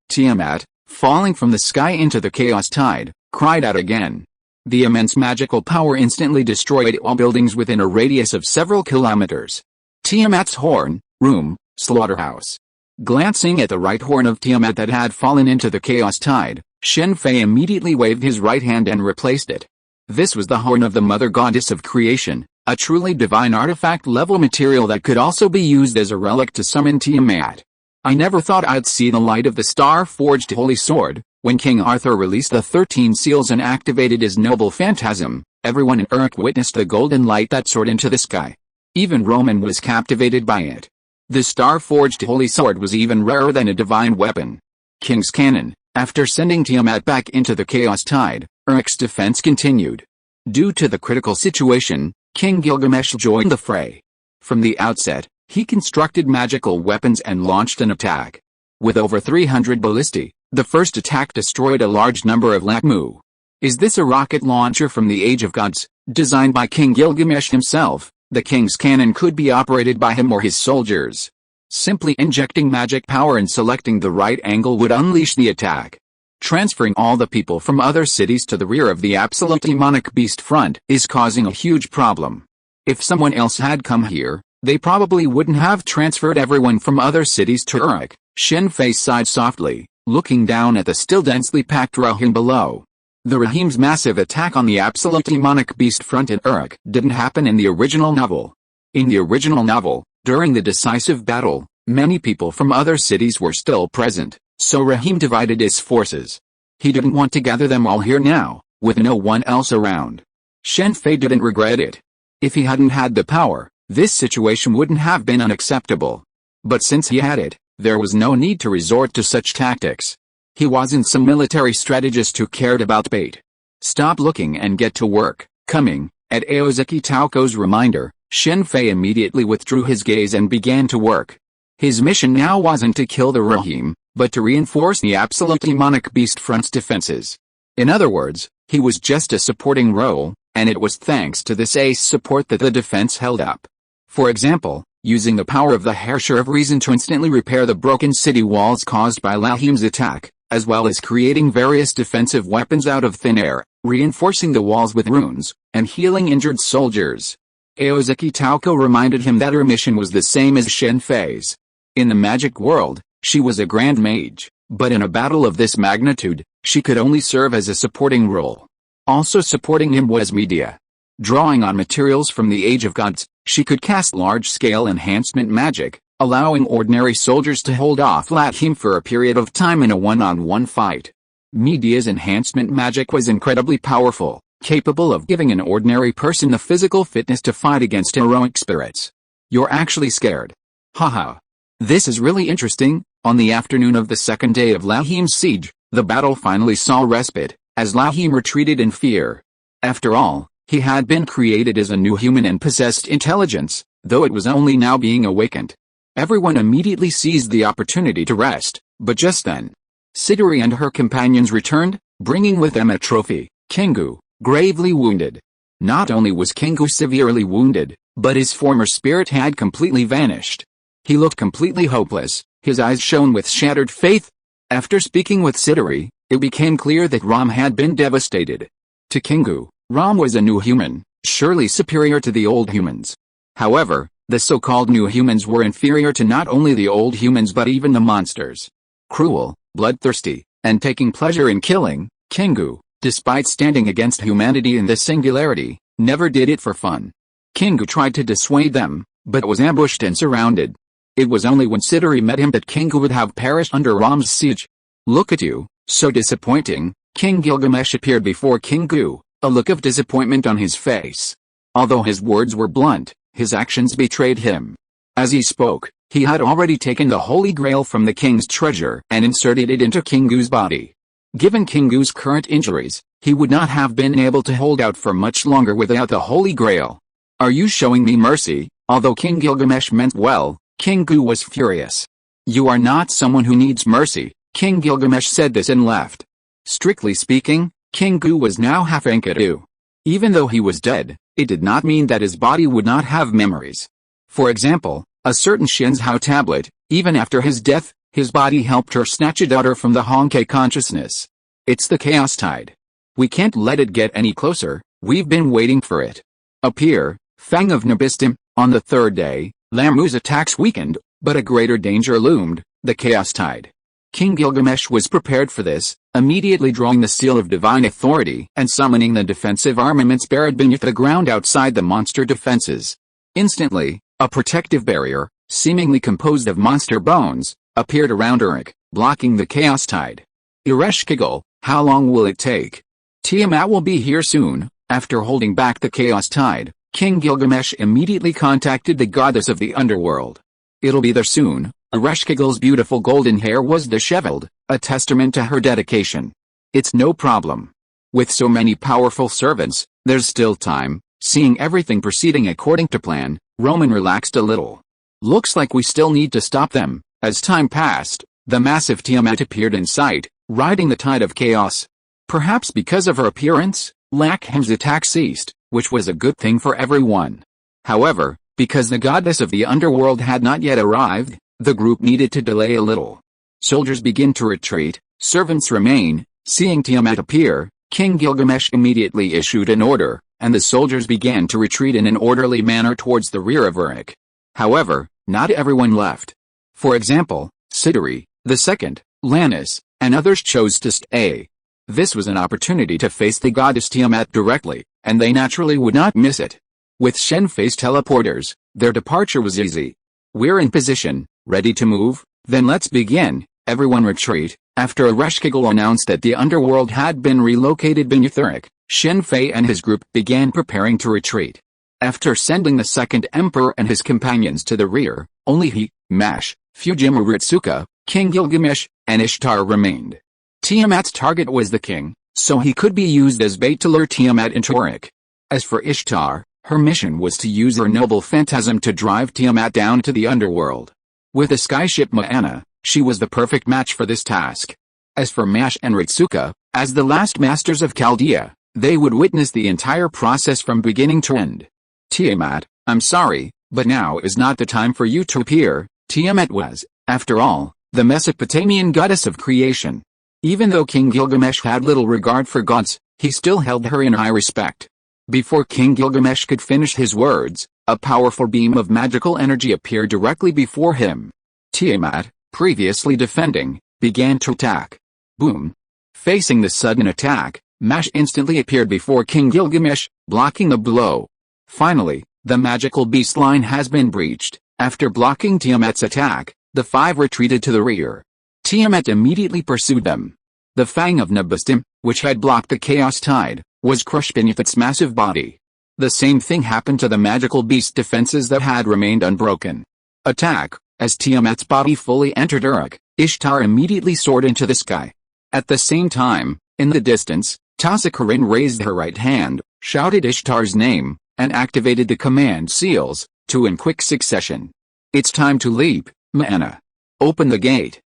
Tiamat, falling from the sky into the chaos tide, cried out again. The immense magical power instantly destroyed all buildings within a radius of several kilometers. Tiamat's horn, room, slaughterhouse. Glancing at the right horn of Tiamat that had fallen into the chaos tide, Shen Fei immediately waved his right hand and replaced it. This was the horn of the mother goddess of creation, a truly divine artifact-level material that could also be used as a relic to summon Tiamat. I never thought I'd see the light of the star-forged holy sword. When King Arthur released the 13 seals and activated his noble phantasm, everyone in Uruk witnessed the golden light that soared into the sky. Even Roman was captivated by it. The star-forged holy sword was even rarer than a divine weapon. King's Cannon. After sending Tiamat back into the chaos tide, Uruk's defense continued. Due to the critical situation, King Gilgamesh joined the fray. From the outset, he constructed magical weapons and launched an attack. With over 300 ballistae, the first attack destroyed a large number of Lakmu. Is this a rocket launcher from the Age of Gods, designed by King Gilgamesh himself? The king's cannon could be operated by him or his soldiers. Simply injecting magic power and selecting the right angle would unleash the attack. Transferring all the people from other cities to the rear of the absolute demonic beast front is causing a huge problem. If someone else had come here, they probably wouldn't have transferred everyone from other cities to Uruk. Shen Fei sighed softly, looking down at the still densely packed Rahim below. The Rahim's massive attack on the absolute demonic beast front in Uruk didn't happen in the original novel. In the original novel, during the decisive battle, many people from other cities were still present, so Rahim divided his forces. He didn't want to gather them all here now, with no one else around. Shen Fei didn't regret it. If he hadn't had the power, This situation wouldn't have been unacceptable. But since he had it, there was no need to resort to such tactics. He wasn't some military strategist who cared about bait. Stop looking and get to work. Coming, at Aozaki Taoko's reminder, Shen Fei immediately withdrew his gaze and began to work. His mission now wasn't to kill the Rohim, but to reinforce the absolute demonic beast front's defenses. In other words, he was just a supporting role, and it was thanks to this ace support that the defense held up. For example, using the power of the Hersher of Reason to instantly repair the broken city walls caused by Lahim's attack, as well as creating various defensive weapons out of thin air, reinforcing the walls with runes, and healing injured soldiers. Aozaki Taoko reminded him that her mission was the same as Shen Fei's. In the magic world, she was a grand mage, but in a battle of this magnitude, she could only serve as a supporting role. Also supporting him was media. Drawing on materials from the Age of Gods, she could cast large-scale enhancement magic, allowing ordinary soldiers to hold off Lahim for a period of time in a one-on-one fight. Media's enhancement magic was incredibly powerful, capable of giving an ordinary person the physical fitness to fight against heroic spirits. You're actually scared. Haha. This is really interesting. On the afternoon of the second day of Lahim's siege, the battle finally saw respite, as Lahim retreated in fear. After all, he had been created as a new human and possessed intelligence, though it was only now being awakened. Everyone immediately seized the opportunity to rest, but just then, Sidori and her companions returned, bringing with them a trophy, Kingu, gravely wounded. Not only was Kingu severely wounded, but his former spirit had completely vanished. He looked completely hopeless, his eyes shone with shattered faith. After speaking with Sidori, it became clear that Ram had been devastated. To Kingu, Ram was a new human, surely superior to the old humans. However, the so-called new humans were inferior to not only the old humans but even the monsters. Cruel, bloodthirsty, and taking pleasure in killing, Kingu, despite standing against humanity in this singularity, never did it for fun. Kingu tried to dissuade them, but was ambushed and surrounded. It was only when Sidori met him that Kingu would have perished under Ram's siege. Look at you, so disappointing. King Gilgamesh appeared before Kingu, a look of disappointment on his face. Although his words were blunt, his actions betrayed him. As he spoke, he had already taken the Holy Grail from the king's treasure and inserted it into Kingu's body. Given Kingu's current injuries, he would not have been able to hold out for much longer without the Holy Grail. Are you showing me mercy? Although King Gilgamesh meant well, Kingu was furious. You are not someone who needs mercy. King Gilgamesh said this and left. Strictly speaking, Kingu was now half Enkidu. Even though he was dead, it did not mean that his body would not have memories. For example, a certain Shen Fei tablet, even after his death, his body helped her snatch a daughter from the Honkai consciousness. It's the chaos tide. We can't let it get any closer, we've been waiting for it. Appear, Fang of Nabistim. On the third day, Lamu's attacks weakened, but a greater danger loomed, the chaos tide. King Gilgamesh was prepared for this, immediately drawing the seal of divine authority and summoning the defensive armaments buried beneath the ground outside the monster defenses. Instantly, a protective barrier, seemingly composed of monster bones, appeared around Uruk, blocking the chaos tide. Ereshkigal, how long will it take? Tiamat will be here soon. After holding back the chaos tide, King Gilgamesh immediately contacted the goddess of the underworld. It'll be there soon. Ereshkigal's beautiful golden hair was disheveled, a testament to her dedication. It's no problem. With so many powerful servants, there's still time. Seeing everything proceeding according to plan, Roman relaxed a little. Looks like we still need to stop them. As time passed, the massive Tiamat appeared in sight, riding the tide of chaos. Perhaps because of her appearance, Lakhem's attack ceased, which was a good thing for everyone. However, because the goddess of the underworld had not yet arrived, the group needed to delay a little. Soldiers begin to retreat, servants remain. Seeing Tiamat appear, King Gilgamesh immediately issued an order, and the soldiers began to retreat in an orderly manner towards the rear of Uruk. However, not everyone left. For example, Sidori, the second, Lannis, and others chose to stay. This was an opportunity to face the goddess Tiamat directly, and they naturally would not miss it. With Shen Fei's teleporters, their departure was easy. We're in position, ready to move, then let's begin. Everyone retreat. After Ereshkigal announced that the underworld had been relocated beneath Uruk, Shen Fei and his group began preparing to retreat. After sending the second emperor and his companions to the rear, only he, Mash, Fujima Ritsuka, King Gilgamesh, and Ishtar remained. Tiamat's target was the king, so he could be used as bait to lure Tiamat into Uruk. As for Ishtar, her mission was to use her noble phantasm to drive Tiamat down to the underworld. With a skyship Ma'ana, she was the perfect match for this task. As for Mash and Ritsuka, as the last masters of Chaldea, they would witness the entire process from beginning to end. Tiamat, I'm sorry, but now is not the time for you to appear. Tiamat was, after all, the Mesopotamian goddess of creation. Even though King Gilgamesh had little regard for gods, he still held her in high respect. Before King Gilgamesh could finish his words, a powerful beam of magical energy appeared directly before him. Tiamat, previously defending, began to attack. Boom! Facing the sudden attack, Mash instantly appeared before King Gilgamesh, blocking the blow. Finally, the magical beast line has been breached. After blocking Tiamat's attack, the five retreated to the rear. Tiamat immediately pursued them. The Fang of Nebustim, which had blocked the Chaos Tide, was crushed beneath its massive body. The same thing happened to the magical beast defenses that had remained unbroken. Attack! As Tiamat's body fully entered Uruk, Ishtar immediately soared into the sky. At the same time, in the distance, Tasicarin raised her right hand, shouted Ishtar's name, and activated the command seals, two in quick succession. It's time to leap, Ma'ana. Open the gate.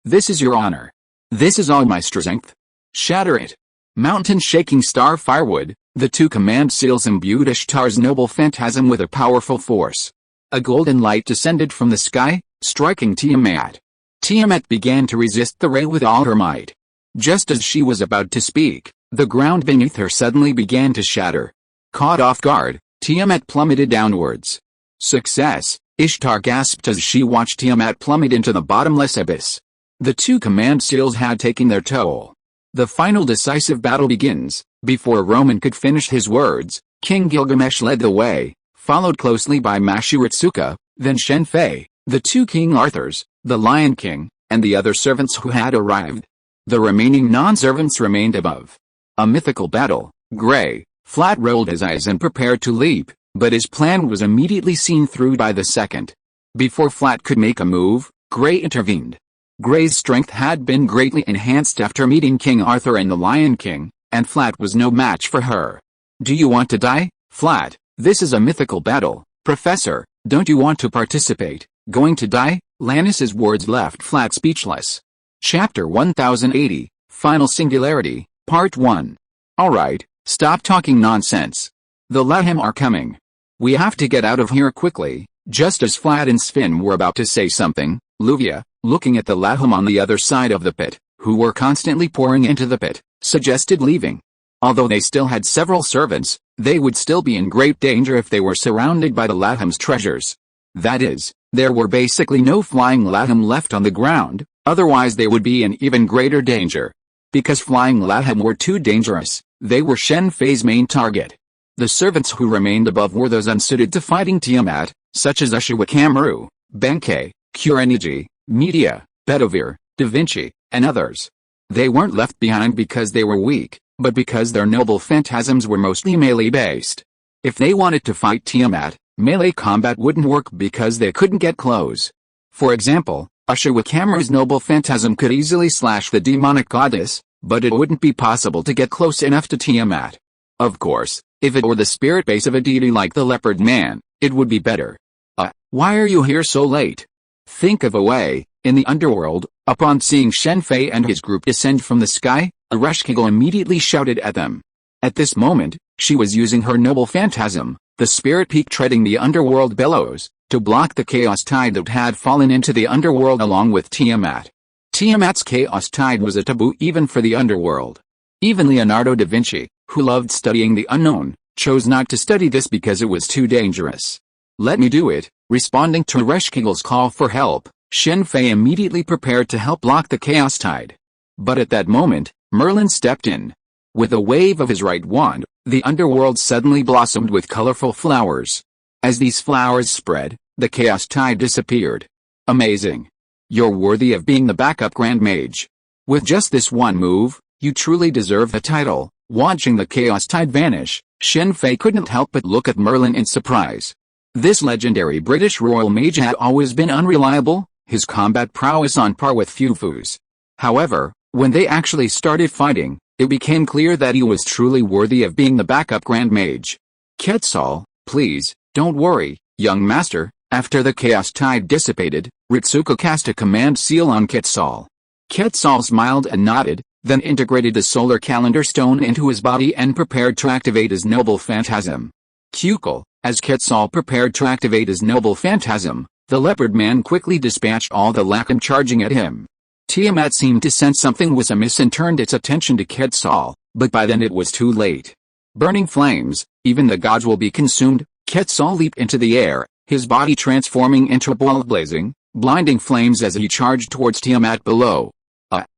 This is your honor. This is all my strength. Shatter it. Mountain-shaking star firewood, the two command seals imbued Ishtar's noble phantasm with a powerful force. A golden light descended from the sky, striking Tiamat. Tiamat began to resist the ray with all her might. Just as she was about to speak, the ground beneath her suddenly began to shatter. Caught off guard, Tiamat plummeted downwards. Success! Ishtar gasped as she watched Tiamat plummet into the bottomless abyss. The two command seals had taken their toll. The final decisive battle begins. Before Roman could finish his words, King Gilgamesh led the way, followed closely by Ritsuka, then Shen Fei, the two King Arthurs, the Lion King, and the other servants who had arrived. The remaining non-servants remained above. A mythical battle. Gray, Flat rolled his eyes and prepared to leap, but his plan was immediately seen through by the second. Before Flat could make a move, Gray intervened. Gray's strength had been greatly enhanced after meeting King Arthur and the Lion King, and Flat was no match for her. Do you want to die, Flat? This is a mythical battle, Professor, don't you want to participate? Going to die? Lannis's words left Flat speechless. Chapter 1080, Final Singularity, Part 1. Alright, stop talking nonsense. The Laham are coming. We have to get out of here quickly. Just as Flat and Sven were about to say something, Luvia, looking at the Laham on the other side of the pit, who were constantly pouring into the pit, suggested leaving. Although they still had several servants, they would still be in great danger if they were surrounded by the Laham's treasures. That is, there were basically no flying Laham left on the ground, otherwise they would be in even greater danger. Because flying Laham were too dangerous, they were Shen Fei's main target. The servants who remained above were those unsuited to fighting Tiamat, such as Ushawakameru, Benkei, Kureniji, Media, Bedivere, Da Vinci, and others. They weren't left behind because they were weak, but because their noble phantasms were mostly melee-based. If they wanted to fight Tiamat, melee combat wouldn't work because they couldn't get close. For example, Ushawakameru's noble phantasm could easily slash the demonic goddess, but it wouldn't be possible to get close enough to Tiamat. Of course, if it were the spirit base of a deity like the Leopard Man, it would be better. Why are you here so late? Think of a way. In the underworld, upon seeing Shen Fei and his group descend from the sky, Ereshkigal immediately shouted at them. At this moment, she was using her noble phantasm, the spirit peak treading the underworld bellows, to block the chaos tide that had fallen into the underworld along with Tiamat. Tiamat's chaos tide was a taboo even for the underworld. Even Leonardo da Vinci, who loved studying the unknown, chose not to study this because it was too dangerous. Let me do it. Responding to Ereshkigal's call for help, Shen Fei immediately prepared to help block the chaos tide. But at that moment, Merlin stepped in. With a wave of his right wand, the underworld suddenly blossomed with colorful flowers. As these flowers spread, the chaos tide disappeared. Amazing. You're worthy of being the backup Grand Mage. With just this one move, you truly deserve the title. Watching the chaos tide vanish, Shen Fei couldn't help but look at Merlin in surprise. This legendary British royal mage had always been unreliable, his combat prowess on par with Fufu's. However, when they actually started fighting, it became clear that he was truly worthy of being the backup Grand Mage. Quetzal, please, don't worry, young master. After the chaos tide dissipated, Ritsuko cast a command seal on Quetzal. Quetzal smiled and nodded, then integrated the solar calendar stone into his body and prepared to activate his noble phantasm. Cuckle, as Quetzal prepared to activate his noble phantasm, the leopard man quickly dispatched all the Lachem charging at him. Tiamat seemed to sense something was amiss and turned its attention to Quetzal, but by then it was too late. Burning flames, even the gods will be consumed. Quetzal leaped into the air, his body transforming into a ball of blinding flames as he charged towards Tiamat below.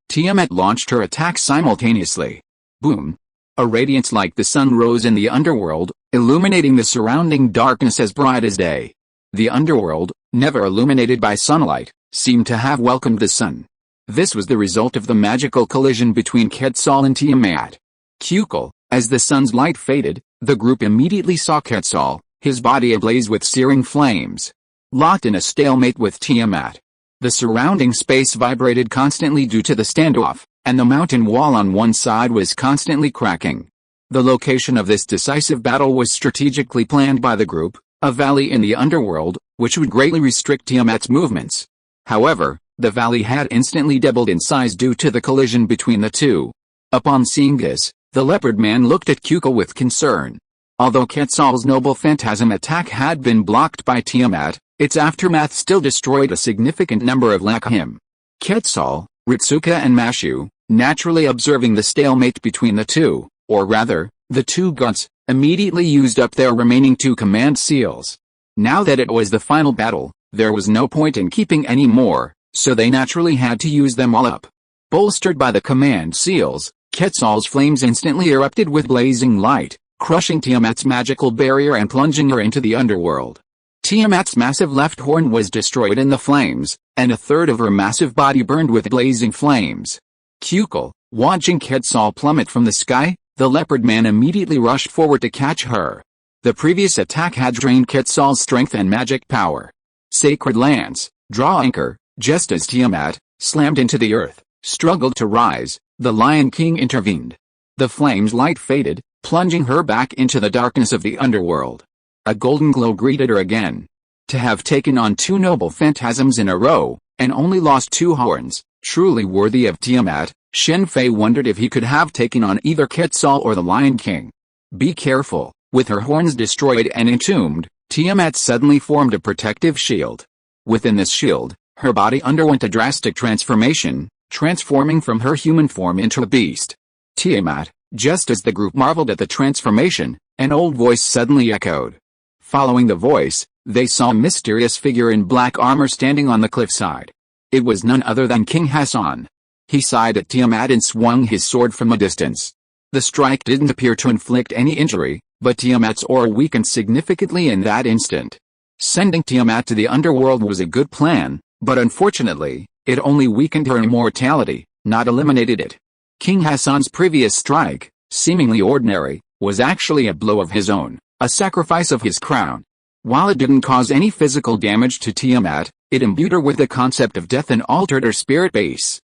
Tiamat launched her attack simultaneously. Boom! A radiance like the sun rose in the underworld, illuminating the surrounding darkness as bright as day. The underworld, never illuminated by sunlight, seemed to have welcomed the sun. This was the result of the magical collision between Quetzal and Tiamat. Cuckle, as the sun's light faded, the group immediately saw Quetzal, his body ablaze with searing flames. Locked in a stalemate with Tiamat. The surrounding space vibrated constantly due to the standoff, and the mountain wall on one side was constantly cracking. The location of this decisive battle was strategically planned by the group, a valley in the underworld, which would greatly restrict Tiamat's movements. However, the valley had instantly doubled in size due to the collision between the two. Upon seeing this, the leopard man looked at Cuckle with concern. Although Quetzal's noble phantasm attack had been blocked by Tiamat, its aftermath still destroyed a significant number of Lachem. Quetzal, Ritsuka and Mashu, naturally observing the stalemate between the two, or rather, the two gods, immediately used up their remaining 2 command seals. Now that it was the final battle, there was no point in keeping any more, so they naturally had to use them all up. Bolstered by the command seals, Quetzal's flames instantly erupted with blazing light, crushing Tiamat's magical barrier and plunging her into the underworld. Tiamat's massive left horn was destroyed in the flames, and a third of her massive body burned with blazing flames. Cuckle, watching Quetzal plummet from the sky, the leopard man immediately rushed forward to catch her. The previous attack had drained Quetzal's strength and magic power. Sacred Lance, draw anchor. Just as Tiamat, slammed into the earth, struggled to rise, the Lion King intervened. The flame's light faded, plunging her back into the darkness of the underworld. A golden glow greeted her again. To have taken on 2 noble phantasms in a row, and only lost 2 horns, truly worthy of Tiamat, Shen Fei wondered if he could have taken on either Quetzal or the Lion King. Be careful, with her horns destroyed and entombed, Tiamat suddenly formed a protective shield. Within this shield, her body underwent a drastic transformation, transforming from her human form into a beast. Tiamat, just as the group marveled at the transformation, an old voice suddenly echoed. Following the voice, they saw a mysterious figure in black armor standing on the cliffside. It was none other than King Hassan. He sighed at Tiamat and swung his sword from a distance. The strike didn't appear to inflict any injury, but Tiamat's aura weakened significantly in that instant. Sending Tiamat to the underworld was a good plan, but unfortunately, it only weakened her immortality, not eliminated it. King Hassan's previous strike, seemingly ordinary, was actually a blow of his own, a sacrifice of his crown. While it didn't cause any physical damage to Tiamat, it imbued her with the concept of death and altered her spirit base.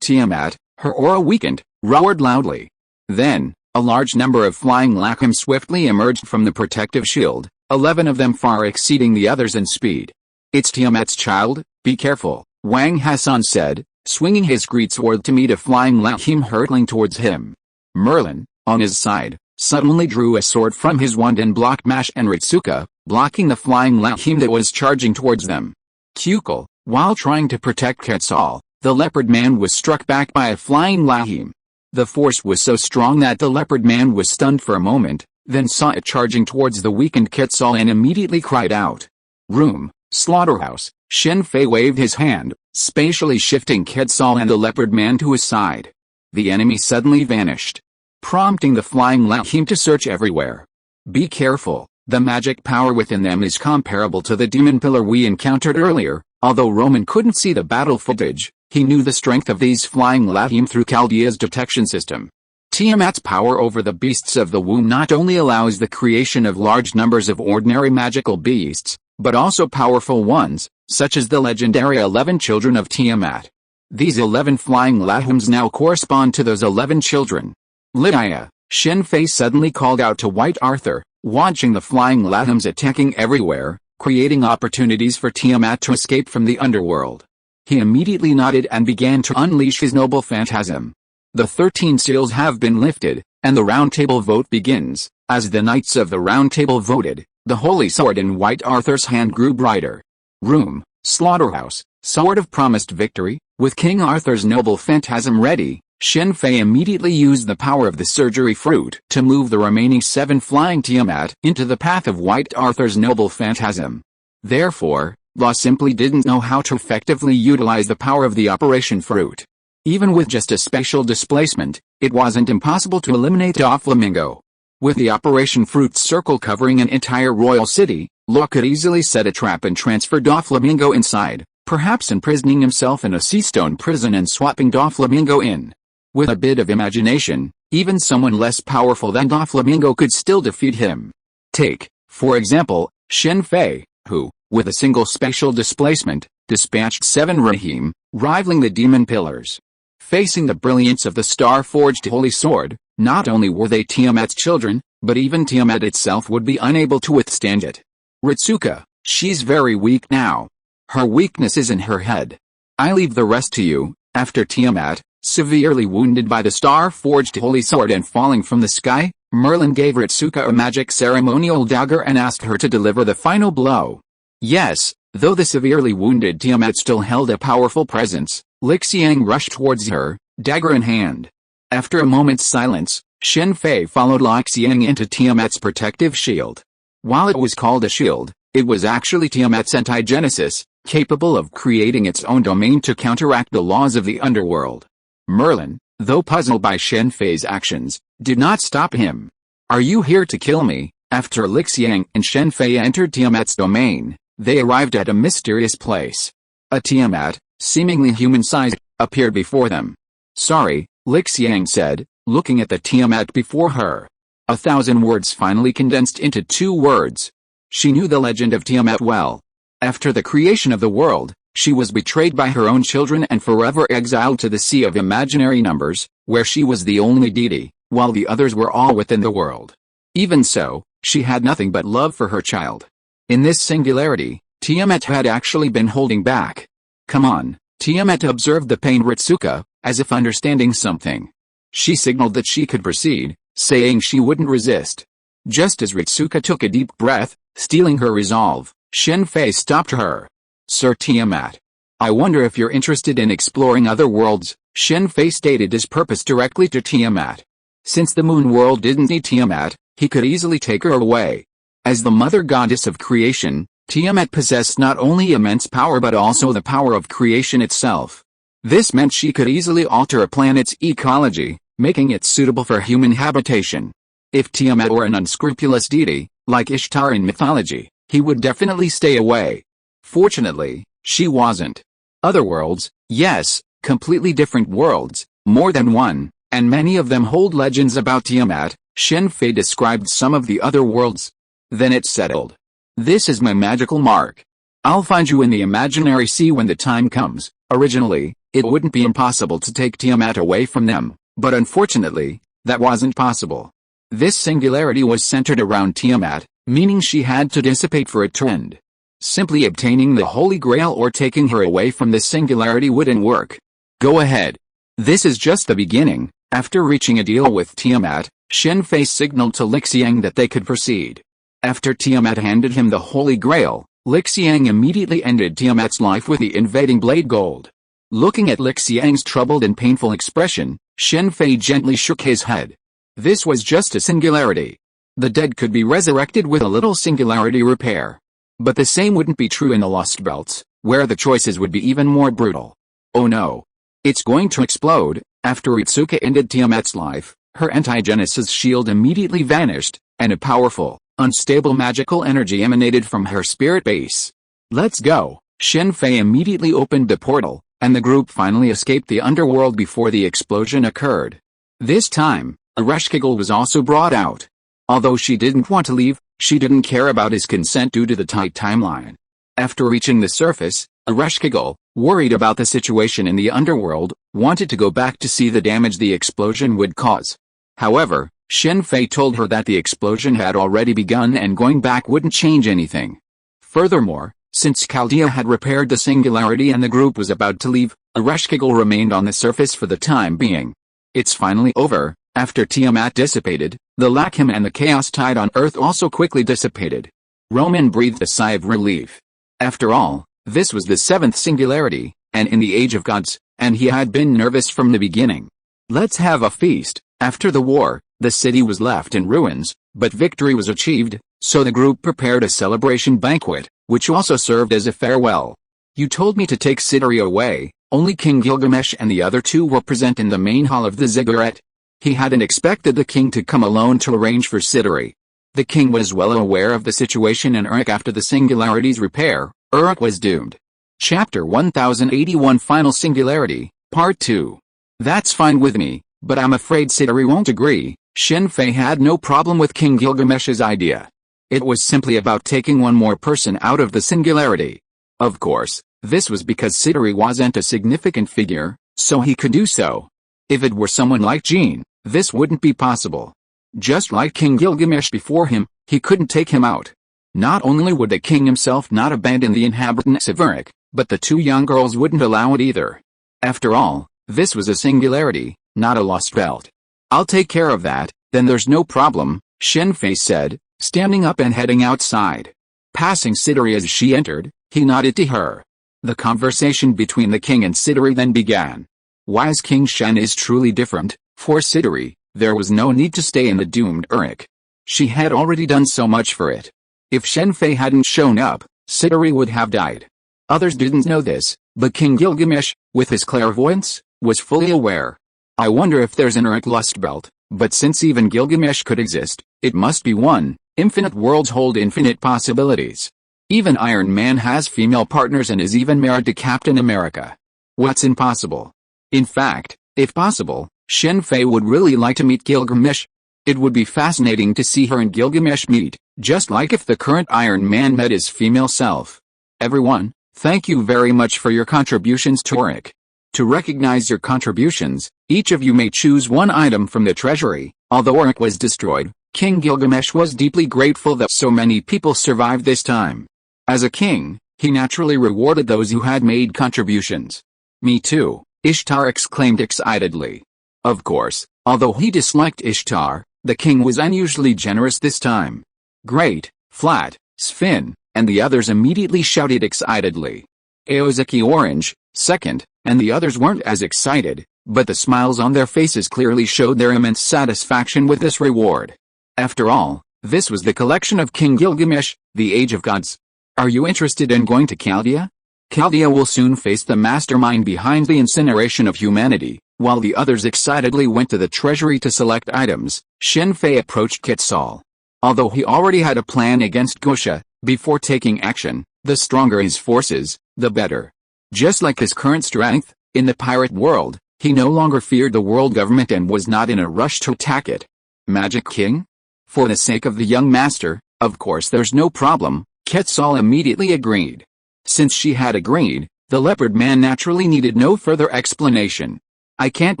Tiamat, her aura weakened, roared loudly. Then, a large number of flying Lachem swiftly emerged from the protective shield, 11 of them far exceeding the others in speed. It's Tiamat's child, be careful, Wang Hassan said, swinging his greatsword to meet a flying Lachem hurtling towards him. Merlin, on his side, suddenly drew a sword from his wand and blocked Mash and Ritsuka, blocking the flying Lachem that was charging towards them. Cuckle, while trying to protect Quetzal, the leopard man was struck back by a flying Lachem. The force was so strong that the leopard man was stunned for a moment, then saw it charging towards the weakened Quetzal and immediately cried out. Room, slaughterhouse. Shen Fei waved his hand, spatially shifting Quetzal and the leopard man to his side. The enemy suddenly vanished, prompting the flying Lachem to search everywhere. Be careful, the magic power within them is comparable to the demon pillar we encountered earlier. Although Roman couldn't see the battle footage, he knew the strength of these flying Lachem through Chaldea's detection system. Tiamat's power over the beasts of the womb not only allows the creation of large numbers of ordinary magical beasts, but also powerful ones, such as the legendary 11 children of Tiamat. These 11 flying lahums now correspond to those 11 children. Lydia, Shen Fei suddenly called out to White Arthur, watching the flying lahums attacking everywhere, creating opportunities for Tiamat to escape from the underworld. He immediately nodded and began to unleash his noble phantasm. The 13 seals have been lifted, and the Round Table vote begins. As the Knights of the Round Table voted, the holy sword in White Arthur's hand grew brighter. Room, slaughterhouse, sword of promised victory. With King Arthur's noble phantasm ready, Shen Fei immediately used the power of the surgery fruit to move the remaining 7 flying Tiamat into the path of White Arthur's noble phantasm. Therefore, Law simply didn't know how to effectively utilize the power of the operation fruit. Even with just a spatial displacement, it wasn't impossible to eliminate Doflamingo. With the Operation Fruit circle covering an entire royal city, Law could easily set a trap and transfer Doflamingo inside, perhaps imprisoning himself in a sea stone prison and swapping Doflamingo in. With a bit of imagination, even someone less powerful than Doflamingo could still defeat him. Take, for example, Shen Fei, who, with a single spatial displacement, dispatched 7 Rahim, rivaling the demon pillars. Facing the brilliance of the star-forged holy sword, not only were they Tiamat's children, but even Tiamat itself would be unable to withstand it. Ritsuka, she's very weak now. Her weakness is in her head. I leave the rest to you. After Tiamat, severely wounded by the star-forged holy sword and falling from the sky, Merlin gave Ritsuka a magic ceremonial dagger and asked her to deliver the final blow. Yes, though the severely wounded Tiamat still held a powerful presence, Lixiang rushed towards her, dagger in hand. After a moment's silence, Shen Fei followed Lixiang into Tiamat's protective shield. While it was called a shield, it was actually Tiamat's antigenesis, capable of creating its own domain to counteract the laws of the underworld. Merlin, though puzzled by Shen Fei's actions, did not stop him. Are you here to kill me? After Lixiang and Shen Fei entered Tiamat's domain, they arrived at a mysterious place. A Tiamat, seemingly human-sized, appeared before them. Sorry, Lixiang said, looking at the Tiamat before her. 1,000 words finally condensed into 2 words. She knew the legend of Tiamat well. After the creation of the world, she was betrayed by her own children and forever exiled to the sea of imaginary numbers, where she was the only deity, while the others were all within the world. Even so, she had nothing but love for her child. In this singularity, Tiamat had actually been holding back. Come on, Tiamat observed the pain Ritsuka, as if understanding something. She signaled that she could proceed, saying she wouldn't resist. Just as Ritsuka took a deep breath, stealing her resolve, Shen Fei stopped her. Sir Tiamat, I wonder if you're interested in exploring other worlds, Shen Fei stated his purpose directly to Tiamat. Since the moon world didn't need Tiamat, he could easily take her away. As the mother goddess of creation, Tiamat possessed not only immense power but also the power of creation itself. This meant she could easily alter a planet's ecology, making it suitable for human habitation. If Tiamat were an unscrupulous deity, like Ishtar in mythology, he would definitely stay away. Fortunately, she wasn't. Other worlds, yes, completely different worlds, more than one, and many of them hold legends about Tiamat. Shen Fei described some of the other worlds. Then it's settled. This is my magical mark. I'll find you in the imaginary sea when the time comes. Originally, it wouldn't be impossible to take Tiamat away from them, but unfortunately, that wasn't possible. This singularity was centered around Tiamat, meaning she had to dissipate for it to end. Simply obtaining the Holy Grail or taking her away from this singularity wouldn't work. Go ahead. This is just the beginning. After reaching a deal with Tiamat, Shen Fei signaled to Lixiang that they could proceed. After Tiamat handed him the Holy Grail, Lixiang immediately ended Tiamat's life with the invading blade gold. Looking at Lixiang's troubled and painful expression, Shen Fei gently shook his head. This was just a singularity. The dead could be resurrected with a little singularity repair. But the same wouldn't be true in the Lost Belts, where the choices would be even more brutal. Oh no. It's going to explode. After Ritsuka ended Tiamat's life, her antigenesis shield immediately vanished, and a powerful, unstable magical energy emanated from her spirit base. Let's go. Shen Fei immediately opened the portal, and the group finally escaped the underworld before the explosion occurred. This time, Ereshkigal was also brought out. Although she didn't want to leave, she didn't care about his consent due to the tight timeline. After reaching the surface, Ereshkigal, worried about the situation in the underworld, wanted to go back to see the damage the explosion would cause. However, Shen Fei told her that the explosion had already begun and going back wouldn't change anything. Furthermore, since Chaldea had repaired the singularity and the group was about to leave, Ereshkigal remained on the surface for the time being. It's finally over. After Tiamat dissipated, the Lakim and the chaos tide on Earth also quickly dissipated. Roman breathed a sigh of relief. After all, this was the seventh singularity, and in the Age of Gods, and he had been nervous from the beginning. Let's have a feast. After the war, the city was left in ruins, but victory was achieved, so the group prepared a celebration banquet, which also served as a farewell. You told me to take Siduri away. Only King Gilgamesh and the other two were present in the main hall of the ziggurat. He hadn't expected the king to come alone to arrange for Siduri. The king was well aware of the situation in Uruk after the singularity's repair. Uruk was doomed. Chapter 1081 Final Singularity, Part 2. That's fine with me, but I'm afraid Siduri won't agree. Shen Fei had no problem with King Gilgamesh's idea. It was simply about taking one more person out of the singularity. Of course, this was because Siduri wasn't a significant figure, so he could do so. If it were someone like Jean, this wouldn't be possible. Just like King Gilgamesh before him, he couldn't take him out. Not only would the king himself not abandon the inhabitants of Uruk, but the two young girls wouldn't allow it either. After all, this was a singularity, not a lost belt. I'll take care of that, then there's no problem, Shen Fei said, standing up and heading outside. Passing Siduri as she entered, he nodded to her. The conversation between the king and Siduri then began. Wise King Shen is truly different. For Siduri, there was no need to stay in the doomed Uruk. She had already done so much for it. If Shen Fei hadn't shown up, Siduri would have died. Others didn't know this, but King Gilgamesh, with his clairvoyance, was fully aware. I wonder if there's an Uruk lust belt, but since even Gilgamesh could exist, it must be one. Infinite worlds hold infinite possibilities. Even Iron Man has female partners and is even married to Captain America. What's impossible? In fact, if possible, Shen Fei would really like to meet Gilgamesh. It would be fascinating to see her and Gilgamesh meet, just like if the current Iron Man met his female self. Everyone, thank you very much for your contributions to Uruk. To recognize your contributions, each of you may choose one item from the treasury. Although Uruk was destroyed, King Gilgamesh was deeply grateful that so many people survived this time. As a king, he naturally rewarded those who had made contributions. Me too, Ishtar exclaimed excitedly. Of course, although he disliked Ishtar, the king was unusually generous this time. Great, Flat, Sven, and the others immediately shouted excitedly. Aozaki Orange, second, and the others weren't as excited, but the smiles on their faces clearly showed their immense satisfaction with this reward. After all, this was the collection of King Gilgamesh, the Age of Gods. Are you interested in going to Chaldea? Chaldea will soon face the mastermind behind the incineration of humanity. While the others excitedly went to the treasury to select items, Shen Fei approached Quetzal. Although he already had a plan against Gosha, before taking action, the stronger his forces, the better. Just like his current strength, in the pirate world, he no longer feared the world government and was not in a rush to attack it. Magic King? For the sake of the young master, of course there's no problem, Quetzal immediately agreed. Since she had agreed, the leopard man naturally needed no further explanation. I can't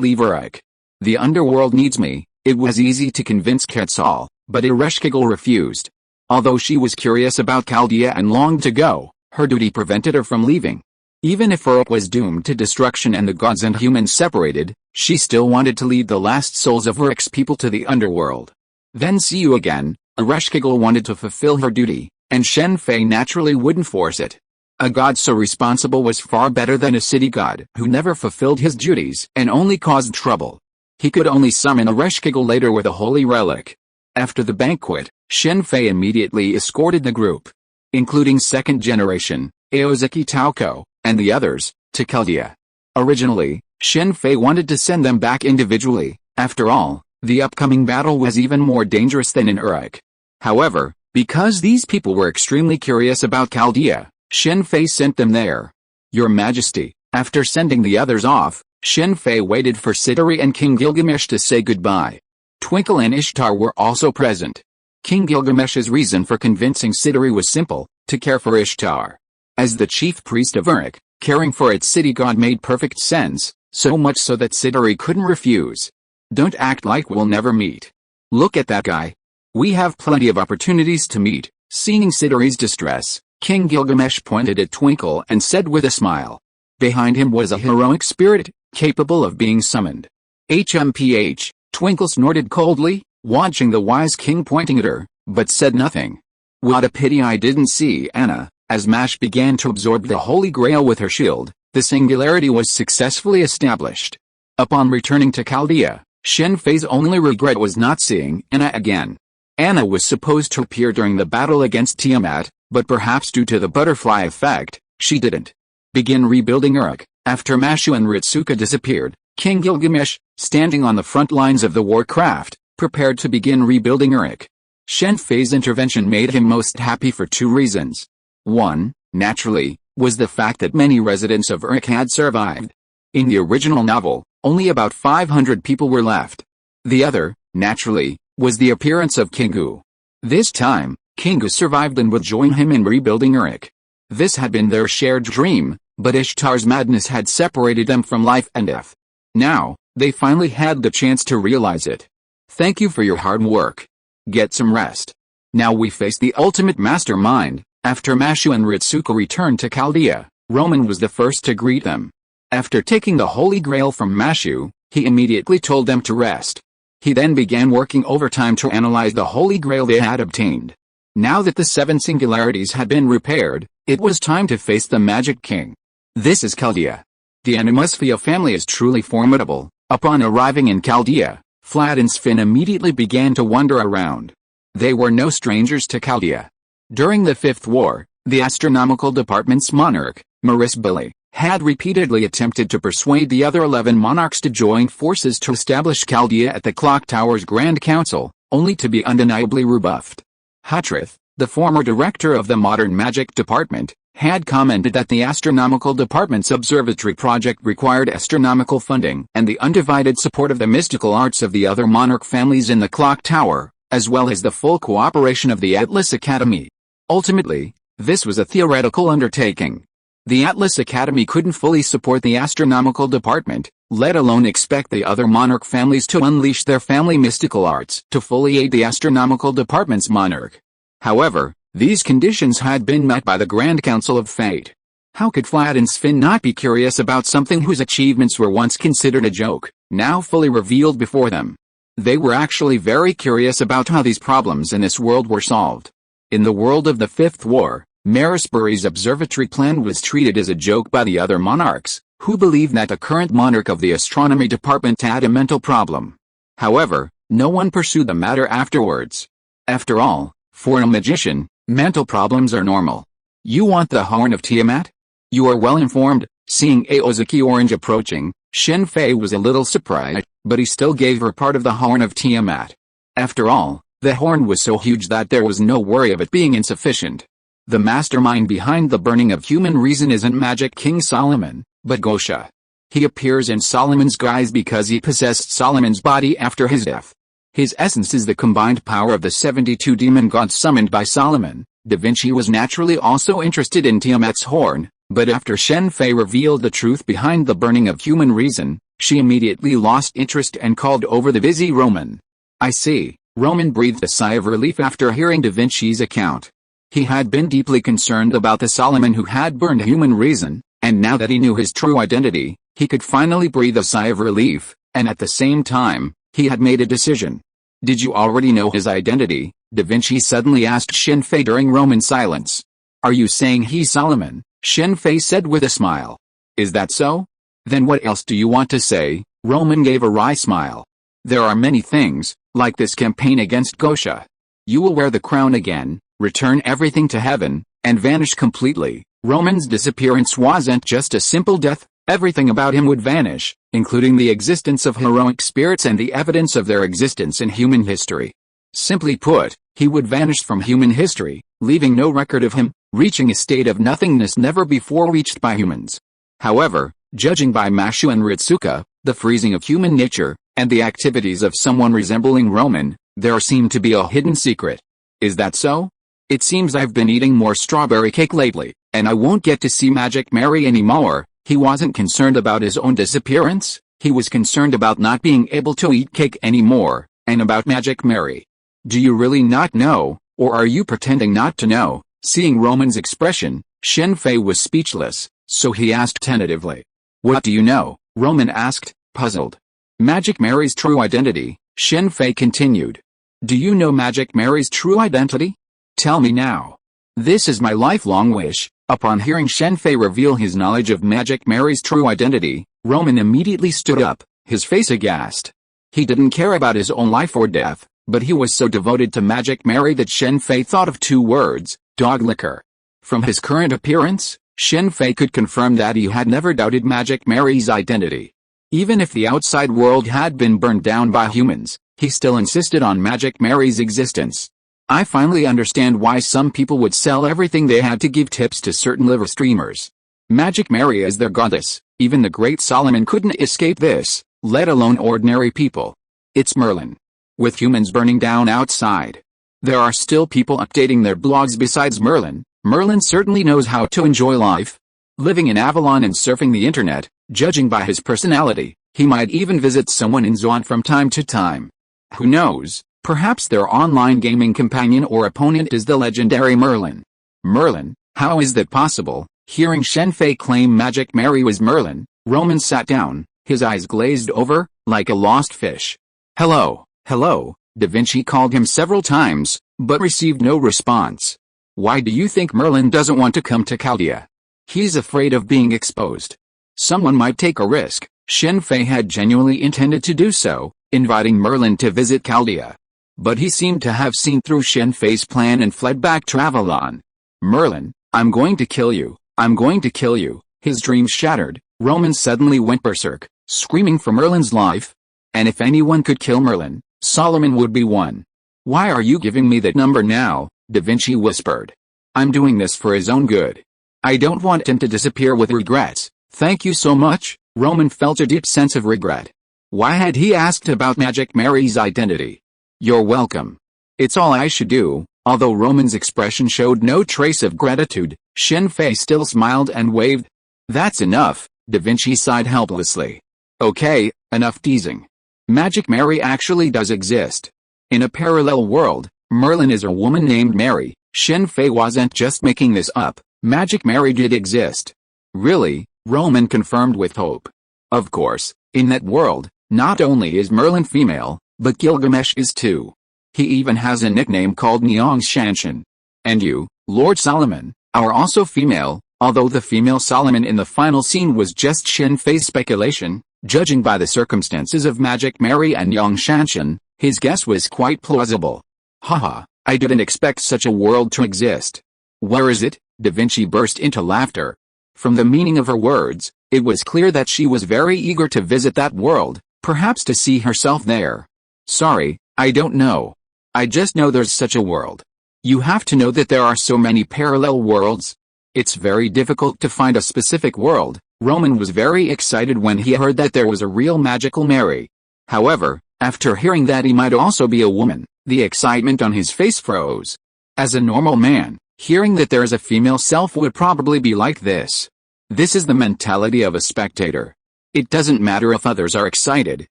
leave Uruk. The underworld needs me. It was easy to convince Quetzal, but Ereshkigal refused. Although she was curious about Chaldea and longed to go, her duty prevented her from leaving. Even if Uruk was doomed to destruction and the gods and humans separated, she still wanted to lead the last souls of Uruk's people to the underworld. Then see you again. Ereshkigal wanted to fulfill her duty, and Shen Fei naturally wouldn't force it. A god so responsible was far better than a city god who never fulfilled his duties and only caused trouble. He could only summon Ereshkigal later with a holy relic. After the banquet, Shen Fei immediately escorted the group, including second generation, Aozaki Tauko, and the others, to Chaldea. Originally, Shen Fei wanted to send them back individually. After all, the upcoming battle was even more dangerous than in Uruk. However, because these people were extremely curious about Chaldea, Shen Fei sent them there. Your Majesty, after sending the others off, Shen Fei waited for Siduri and King Gilgamesh to say goodbye. Twinkle and Ishtar were also present. King Gilgamesh's reason for convincing S.H.I.E.L.D was simple: to care for Ishtar. As the chief priest of Uruk, caring for its city god made perfect sense, so much so that S.H.I.E.L.D couldn't refuse. Don't act like we'll never meet. Look at that guy. We have plenty of opportunities to meet. Seeing S.H.I.E.L.D's distress, King Gilgamesh pointed at Twinkle and said with a smile. Behind him was a heroic spirit, capable of being summoned. HMPH, Twinkle snorted coldly, watching the wise king pointing at her, but said nothing. What a pity I didn't see Anna. As Mash began to absorb the Holy Grail with her shield, the singularity was successfully established. Upon returning to Chaldea, Shen Fei's only regret was not seeing Anna again. Anna was supposed to appear during the battle against Tiamat, but perhaps due to the butterfly effect, she didn't. Begin rebuilding Uruk. After Mashu and Ritsuka disappeared, King Gilgamesh, standing on the front lines of the warcraft, prepared to begin rebuilding Uruk. Shen Fei's intervention made him most happy for two reasons. One, naturally, was the fact that many residents of Uruk had survived. In the original novel, only about 500 people were left. The other, naturally, was the appearance of Kingu. This time, Kingu survived and would join him in rebuilding Uruk. This had been their shared dream, but Ishtar's madness had separated them from life and death. Now, they finally had the chance to realize it. Thank you for your hard work. Get some rest. Now we face the ultimate mastermind. After Mashu and Ritsuka returned to Chaldea, Roman was the first to greet them. After taking the Holy Grail from Mashu, he immediately told them to rest. He then began working overtime to analyze the Holy Grail they had obtained. Now that the 7 singularities had been repaired, it was time to face the Magic King. This is Chaldea. The Animusphia family is truly formidable. Upon arriving in Chaldea, Flad and Sven immediately began to wander around. They were no strangers to Chaldea. During the Fifth War, the Astronomical Department's monarch, Maris Billy, had repeatedly attempted to persuade the other 11 monarchs to join forces to establish Chaldea at the Clock Tower's Grand Council, only to be undeniably rebuffed. Hatrith, the former director of the Modern Magic Department, had commented that the Astronomical Department's observatory project required astronomical funding and the undivided support of the mystical arts of the other monarch families in the Clock Tower, as well as the full cooperation of the Atlas Academy. Ultimately, this was a theoretical undertaking. The Atlas Academy couldn't fully support the Astronomical Department, let alone expect the other monarch families to unleash their family mystical arts to fully aid the Astronomical Department's monarch. However, these conditions had been met by the Grand Council of Fate. How could Flad and Sven not be curious about something whose achievements were once considered a joke, now fully revealed before them? They were actually very curious about how these problems in this world were solved. In the world of the Fifth War, Marisbury's observatory plan was treated as a joke by the other monarchs, who believed that the current monarch of the astronomy department had a mental problem. However, no one pursued the matter afterwards. After all, for a magician, mental problems are normal. You want the Horn of Tiamat? You are well informed. Seeing Aozaki Orange approaching, Shen Fei was a little surprised, but he still gave her part of the Horn of Tiamat. After all, the horn was so huge that there was no worry of it being insufficient. The mastermind behind the burning of human reason isn't Magic King Solomon, but Gosha. He appears in Solomon's guise because he possessed Solomon's body after his death. His essence is the combined power of the 72 demon gods summoned by Solomon. Da Vinci was naturally also interested in Tiamat's horn, but after Shen Fei revealed the truth behind the burning of human reason, she immediately lost interest and called over the busy Roman. I see. Roman breathed a sigh of relief after hearing Da Vinci's account. He had been deeply concerned about the Solomon who had burned human reason, and now that he knew his true identity, he could finally breathe a sigh of relief, and at the same time, he had made a decision. Did you already know his identity? Da Vinci suddenly asked Shen Fei during Roman's silence. Are you saying he's Solomon? Shen Fei said with a smile. Is that so? Then what else do you want to say? Roman gave a wry smile. There are many things, like this campaign against Gosha. You will wear the crown again, return everything to heaven, and vanish completely. Roman's disappearance wasn't just a simple death, everything about him would vanish, including the existence of heroic spirits and the evidence of their existence in human history. Simply put, he would vanish from human history, leaving no record of him, reaching a state of nothingness never before reached by humans. However, judging by Mashu and Ritsuka, the freezing of human nature, and the activities of someone resembling Roman, there seemed to be a hidden secret. Is that so? It seems I've been eating more strawberry cake lately, and I won't get to see Magic Mary anymore. He wasn't concerned about his own disappearance, he was concerned about not being able to eat cake anymore, and about Magic Mary. Do you really not know, or are you pretending not to know? Seeing Roman's expression, Shen Fei was speechless, so he asked tentatively. What do you know? Roman asked, puzzled. Magic Mary's true identity, Shen Fei continued. Do you know Magic Mary's true identity? Tell me now. This is my lifelong wish. Upon hearing Shen Fei reveal his knowledge of Magic Mary's true identity, Roman immediately stood up, his face aghast. He didn't care about his own life or death, but he was so devoted to Magic Mary that Shen Fei thought of two words, dog liquor. From his current appearance, Shen Fei could confirm that he had never doubted Magic Mary's identity. Even if the outside world had been burned down by humans, he still insisted on Magic Mary's existence. I finally understand why some people would sell everything they had to give tips to certain liver streamers. Magic Mary is their goddess, even the great Solomon couldn't escape this, let alone ordinary people. It's Merlin. With humans burning down outside, there are still people updating their blogs besides Merlin. Merlin certainly knows how to enjoy life. Living in Avalon and surfing the internet, judging by his personality, he might even visit someone in Zwan from time to time. Who knows? Perhaps their online gaming companion or opponent is the legendary Merlin. Merlin? How is that possible? Hearing Shen Fei claim Magic Mary was Merlin, Roman sat down, his eyes glazed over, like a lost fish. Hello, hello, Da Vinci called him several times, but received no response. Why do you think Merlin doesn't want to come to Chaldea? He's afraid of being exposed. Someone might take a risk. Shen Fei had genuinely intended to do so, inviting Merlin to visit Chaldea. But he seemed to have seen through Shen Fei's plan and fled back to Avalon. Merlin, I'm going to kill you, I'm going to kill you. His dreams shattered, Roman suddenly went berserk, screaming for Merlin's life. And if anyone could kill Merlin, Solomon would be one. Why are you giving me that number now? Da Vinci whispered. I'm doing this for his own good. I don't want him to disappear with regrets. Thank you so much. Roman felt a deep sense of regret. Why had he asked about Magic Mary's identity? You're welcome. It's all I should do. Although Roman's expression showed no trace of gratitude, Shen Fei still smiled and waved. That's enough, Da Vinci sighed helplessly. Okay, enough teasing. Magic Mary actually does exist. In a parallel world, Merlin is a woman named Mary. Shen Fei wasn't just making this up, Magic Mary did exist. Really? Roman confirmed with hope. Of course, in that world, not only is Merlin female, but Gilgamesh is too. He even has a nickname called Shanshan. And you, Lord Solomon, are also female, although the female Solomon in the final scene was just Shen Fei's speculation, judging by the circumstances of Magic Mary and Shanshan, his guess was quite plausible. Haha, I didn't expect such a world to exist. Where is it? Da Vinci burst into laughter. From the meaning of her words, it was clear that she was very eager to visit that world, perhaps to see herself there. Sorry, I don't know. I just know there's such a world. You have to know that there are so many parallel worlds. It's very difficult to find a specific world. Roman was very excited when he heard that there was a real magical Mary. However, after hearing that he might also be a woman, the excitement on his face froze. As a normal man, hearing that there is a female self would probably be like this. This is the mentality of a spectator. It doesn't matter if others are excited,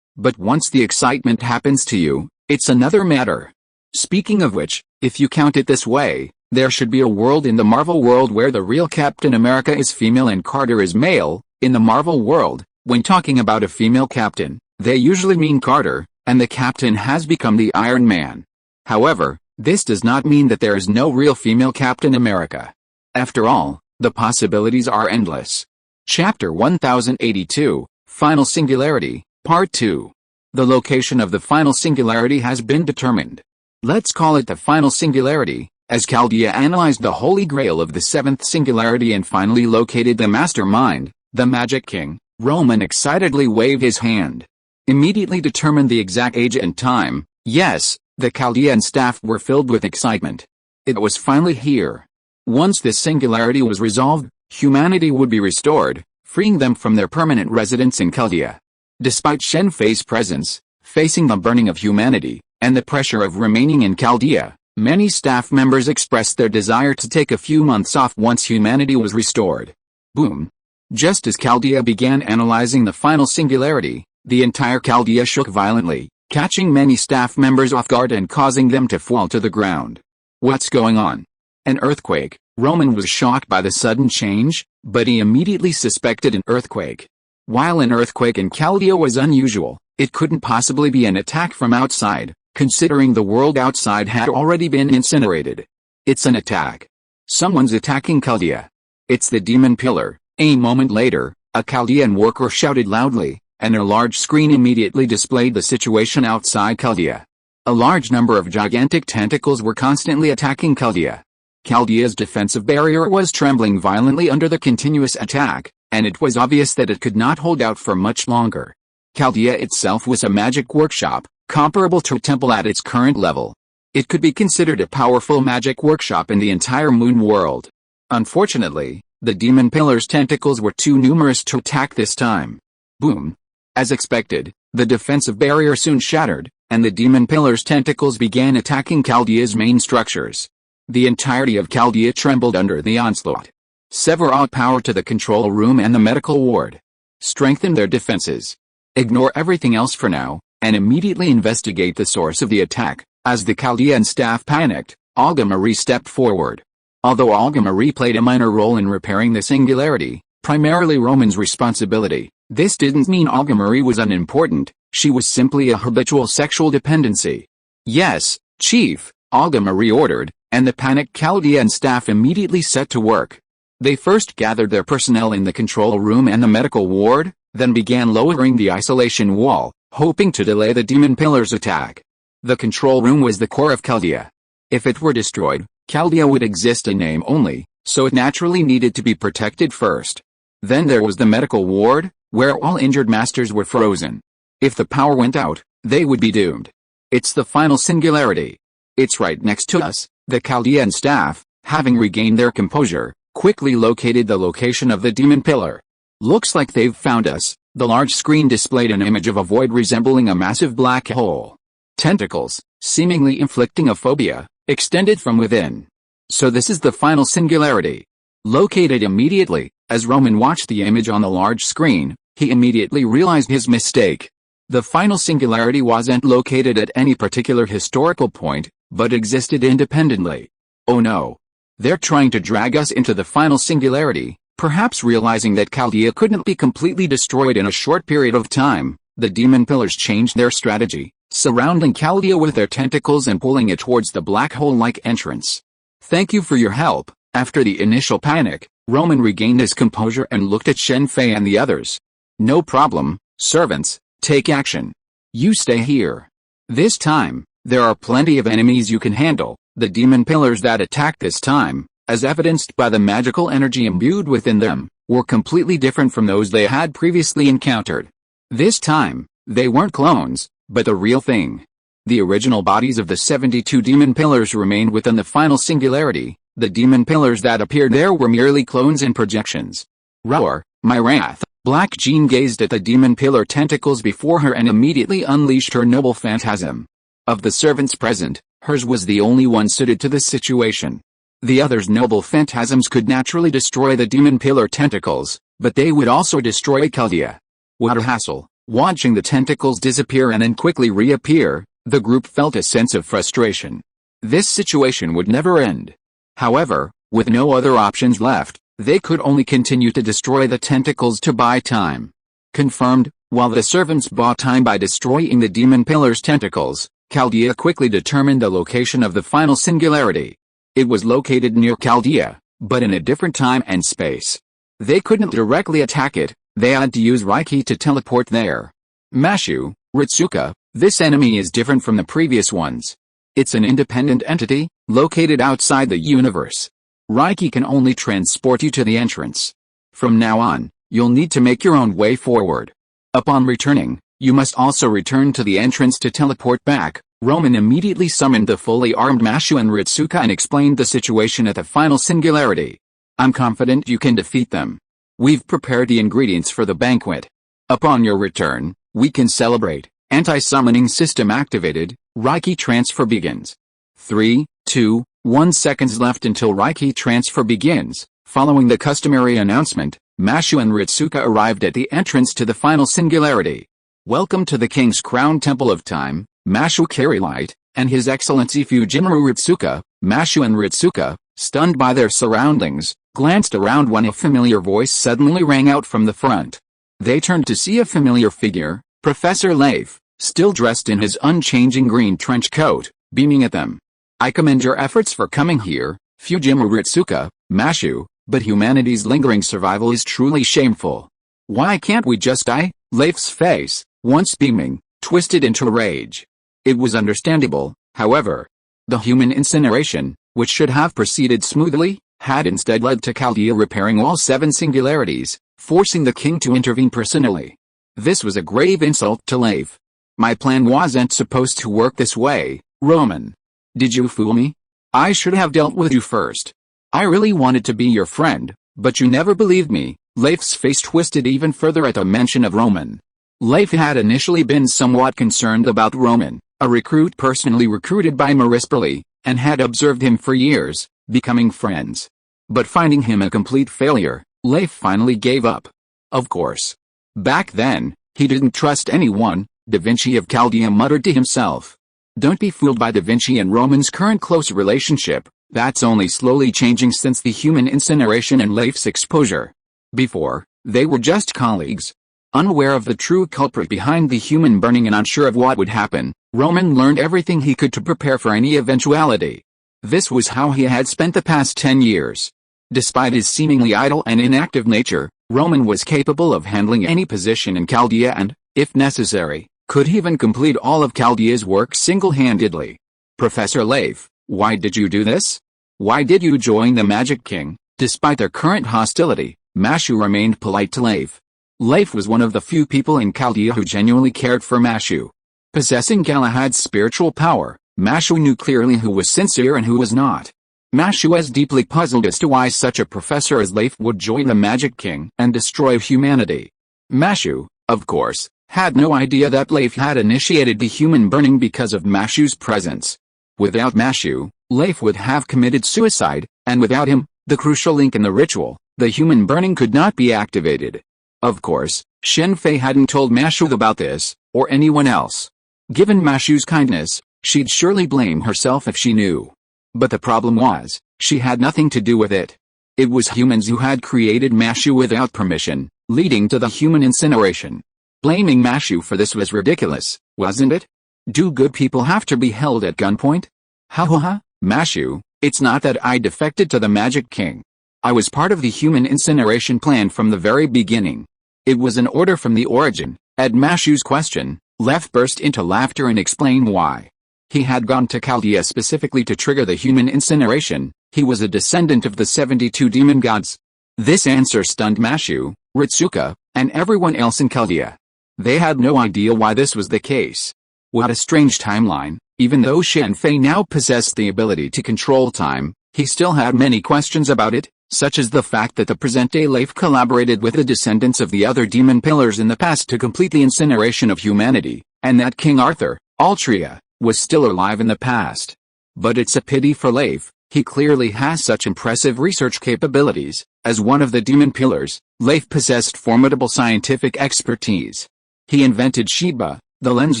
but once the excitement happens to you, it's another matter. Speaking of which, if you count it this way, there should be a world in the Marvel world where the real Captain America is female and Carter is male. In the Marvel world, when talking about a female captain, they usually mean Carter, and the captain has become the Iron Man. However, this does not mean that there is no real female Captain America. After all, the possibilities are endless. Chapter 1082, Final Singularity, Part 2. The location of the final singularity has been determined. Let's call it the final singularity, as Chaldea analyzed the Holy Grail of the seventh singularity and finally located the mastermind, the Magic King. Roman excitedly waved his hand. Immediately determined the exact age and time. Yes, the Chaldean staff were filled with excitement. It was finally here. Once this singularity was resolved, humanity would be restored, freeing them from their permanent residence in Chaldea. Despite Shen Fei's presence, Facing the burning of humanity, and the pressure of remaining in Chaldea, many staff members expressed their desire to take a few months off once humanity was restored. Boom. Just as Chaldea began analyzing the final singularity, the entire Chaldea shook violently, catching many staff members off guard and causing them to fall to the ground. What's going on? An earthquake. Roman was shocked by the sudden change, but he immediately suspected an earthquake. While an earthquake in Chaldea was unusual, it couldn't possibly be an attack from outside, considering the world outside had already been incinerated. It's an attack. Someone's attacking Chaldea. It's the demon pillar. A moment later, a Chaldean worker shouted loudly, and a large screen immediately displayed the situation outside Chaldea. A large number of gigantic tentacles were constantly attacking Chaldea. Chaldea's defensive barrier was trembling violently under the continuous attack, and it was obvious that it could not hold out for much longer. Chaldea itself was a magic workshop, comparable to a temple at its current level. It could be considered a powerful magic workshop in the entire moon world. Unfortunately, the demon pillar's tentacles were too numerous to attack this time. Boom. As expected, the defensive barrier soon shattered, and the demon pillar's tentacles began attacking Chaldea's main structures. The entirety of Chaldea trembled under the onslaught. Sever all power to the control room and the medical ward. Strengthen their defenses. Ignore everything else for now, and immediately investigate the source of the attack. As the Chaldean staff panicked, Olga Marie stepped forward. Although Olga Marie played a minor role in repairing the singularity, primarily Roman's responsibility, this didn't mean Olga Marie was unimportant. She was simply a habitual sexual dependency. Yes, Chief, Olga Marie ordered, and the panicked Chaldean staff immediately set to work. They first gathered their personnel in the control room and the medical ward, then began lowering the isolation wall, hoping to delay the demon pillar's attack. The control room was the core of Chaldea. If it were destroyed, Chaldea would exist in name only, so it naturally needed to be protected first. Then there was the medical ward, where all injured masters were frozen. If the power went out, they would be doomed. It's the final singularity. It's right next to us. The Chaldean staff, having regained their composure, quickly located the location of the demon pillar. Looks like they've found us. The large screen displayed an image of a void resembling a massive black hole. Tentacles, seemingly inflicting a phobia, extended from within. So this is the final singularity. Located immediately, as Roman watched the image on the large screen, he immediately realized his mistake. The final singularity wasn't located at any particular historical point, but existed independently. Oh no. They're trying to drag us into the final singularity, perhaps realizing that Chaldea couldn't be completely destroyed in a short period of time. The demon pillars changed their strategy, surrounding Chaldea with their tentacles and pulling it towards the black hole-like entrance. Thank you for your help. After the initial panic, Roman regained his composure and looked at Shen Fei and the others. No problem, servants, take action. You stay here. This time, there are plenty of enemies you can handle. The demon pillars that attacked this time, as evidenced by the magical energy imbued within them, were completely different from those they had previously encountered. This time, they weren't clones, but the real thing. The original bodies of the 72 demon pillars remained within the final singularity. The demon pillars that appeared there were merely clones and projections. Roar, my wrath! Black Jean gazed at the demon pillar tentacles before her and immediately unleashed her noble phantasm. Of the servants present, hers was the only one suited to this situation. The others' noble phantasms could naturally destroy the demon pillar tentacles, but they would also destroy Chaldea. What a hassle! Watching the tentacles disappear and then quickly reappear, the group felt a sense of frustration. This situation would never end. However, with no other options left, they could only continue to destroy the tentacles to buy time. Confirmed, while the servants bought time by destroying the demon pillar's tentacles, Chaldea quickly determined the location of the final singularity. It was located near Chaldea, but in a different time and space. They couldn't directly attack it, they had to use Reiki to teleport there. Mashu, Ritsuka, this enemy is different from the previous ones. It's an independent entity, located outside the universe. Reiki can only transport you to the entrance. From now on, you'll need to make your own way forward. Upon returning, you must also return to the entrance to teleport back. Roman immediately summoned the fully armed Mashu and Ritsuka and explained the situation at the final singularity. I'm confident you can defeat them. We've prepared the ingredients for the banquet. Upon your return, we can celebrate, Anti-summoning system activated, Reiki transfer begins. 3, 2, 1 seconds left until Reiki transfer begins. Following the customary announcement, Mashu and Ritsuka arrived at the entrance to the final singularity. Welcome to the King's Crown Temple of Time, Mashu Carrylight, and His Excellency Fujimura Ritsuka. Mashu and Ritsuka, stunned by their surroundings, glanced around when a familiar voice suddenly rang out from the front. They turned to see a familiar figure, Professor Leif, still dressed in his unchanging green trench coat, beaming at them. I commend your efforts for coming here, Fujimura Ritsuka, Mashu, but humanity's lingering survival is truly shameful. Why can't we just die? Leif's face, once beaming, twisted into rage. It was understandable, however. The human incineration, which should have proceeded smoothly, had instead led to Chaldea repairing all 7 singularities, forcing the king to intervene personally. This was a grave insult to Leif. My plan wasn't supposed to work this way, Roman. Did you fool me? I should have dealt with you first. I really wanted to be your friend, but you never believed me. Leif's face twisted even further at the mention of Roman. Leif had initially been somewhat concerned about Roman, a recruit personally recruited by Marisperly, and had observed him for years, becoming friends. But finding him a complete failure, Leif finally gave up. Of course. Back then, he didn't trust anyone, Da Vinci of Chaldea muttered to himself. Don't be fooled by Da Vinci and Roman's current close relationship, that's only slowly changing since the human incineration and Leif's exposure. Before, they were just colleagues. Unaware of the true culprit behind the human burning and unsure of what would happen, Roman learned everything he could to prepare for any eventuality. This was how he had spent the past 10 years. Despite his seemingly idle and inactive nature, Roman was capable of handling any position in Chaldea and, if necessary, could even complete all of Chaldea's work single-handedly. Professor Leif, why did you do this? Why did you join the Magic King? Despite their current hostility, Mashu remained polite to Leif. Leif was one of the few people in Chaldea who genuinely cared for Mashu. Possessing Galahad's spiritual power, Mashu knew clearly who was sincere and who was not. Mashu was deeply puzzled as to why such a professor as Leif would join the Magic King and destroy humanity. Mashu, of course, had no idea that Leif had initiated the human burning because of Mashu's presence. Without Mashu, Leif would have committed suicide, and without him, the crucial link in the ritual, the human burning could not be activated. Of course, Shen Fei hadn't told Mashu about this, or anyone else. Given Mashu's kindness, she'd surely blame herself if she knew. But the problem was, she had nothing to do with it. It was humans who had created Mashu without permission, leading to the human incineration. Blaming Mashu for this was ridiculous, wasn't it? Do good people have to be held at gunpoint? Ha ha ha, Mashu, it's not that I defected to the Magic King. I was part of the human incineration plan from the very beginning. It was an order from the origin. At Mashu's question, Leif burst into laughter and explained why. He had gone to Chaldea specifically to trigger the human incineration. He was a descendant of the 72 demon gods. This answer stunned Mashu, Ritsuka, and everyone else in Chaldea. They had no idea why this was the case. What a strange timeline. Even though Shen Fei now possessed the ability to control time, he still had many questions about it, such as the fact that the present-day Leif collaborated with the descendants of the other demon pillars in the past to complete the incineration of humanity, and that King Arthur, Altria, was still alive in the past. But it's a pity for Leif. He clearly has such impressive research capabilities. As one of the demon pillars, Leif possessed formidable scientific expertise. He invented Sheba, the lens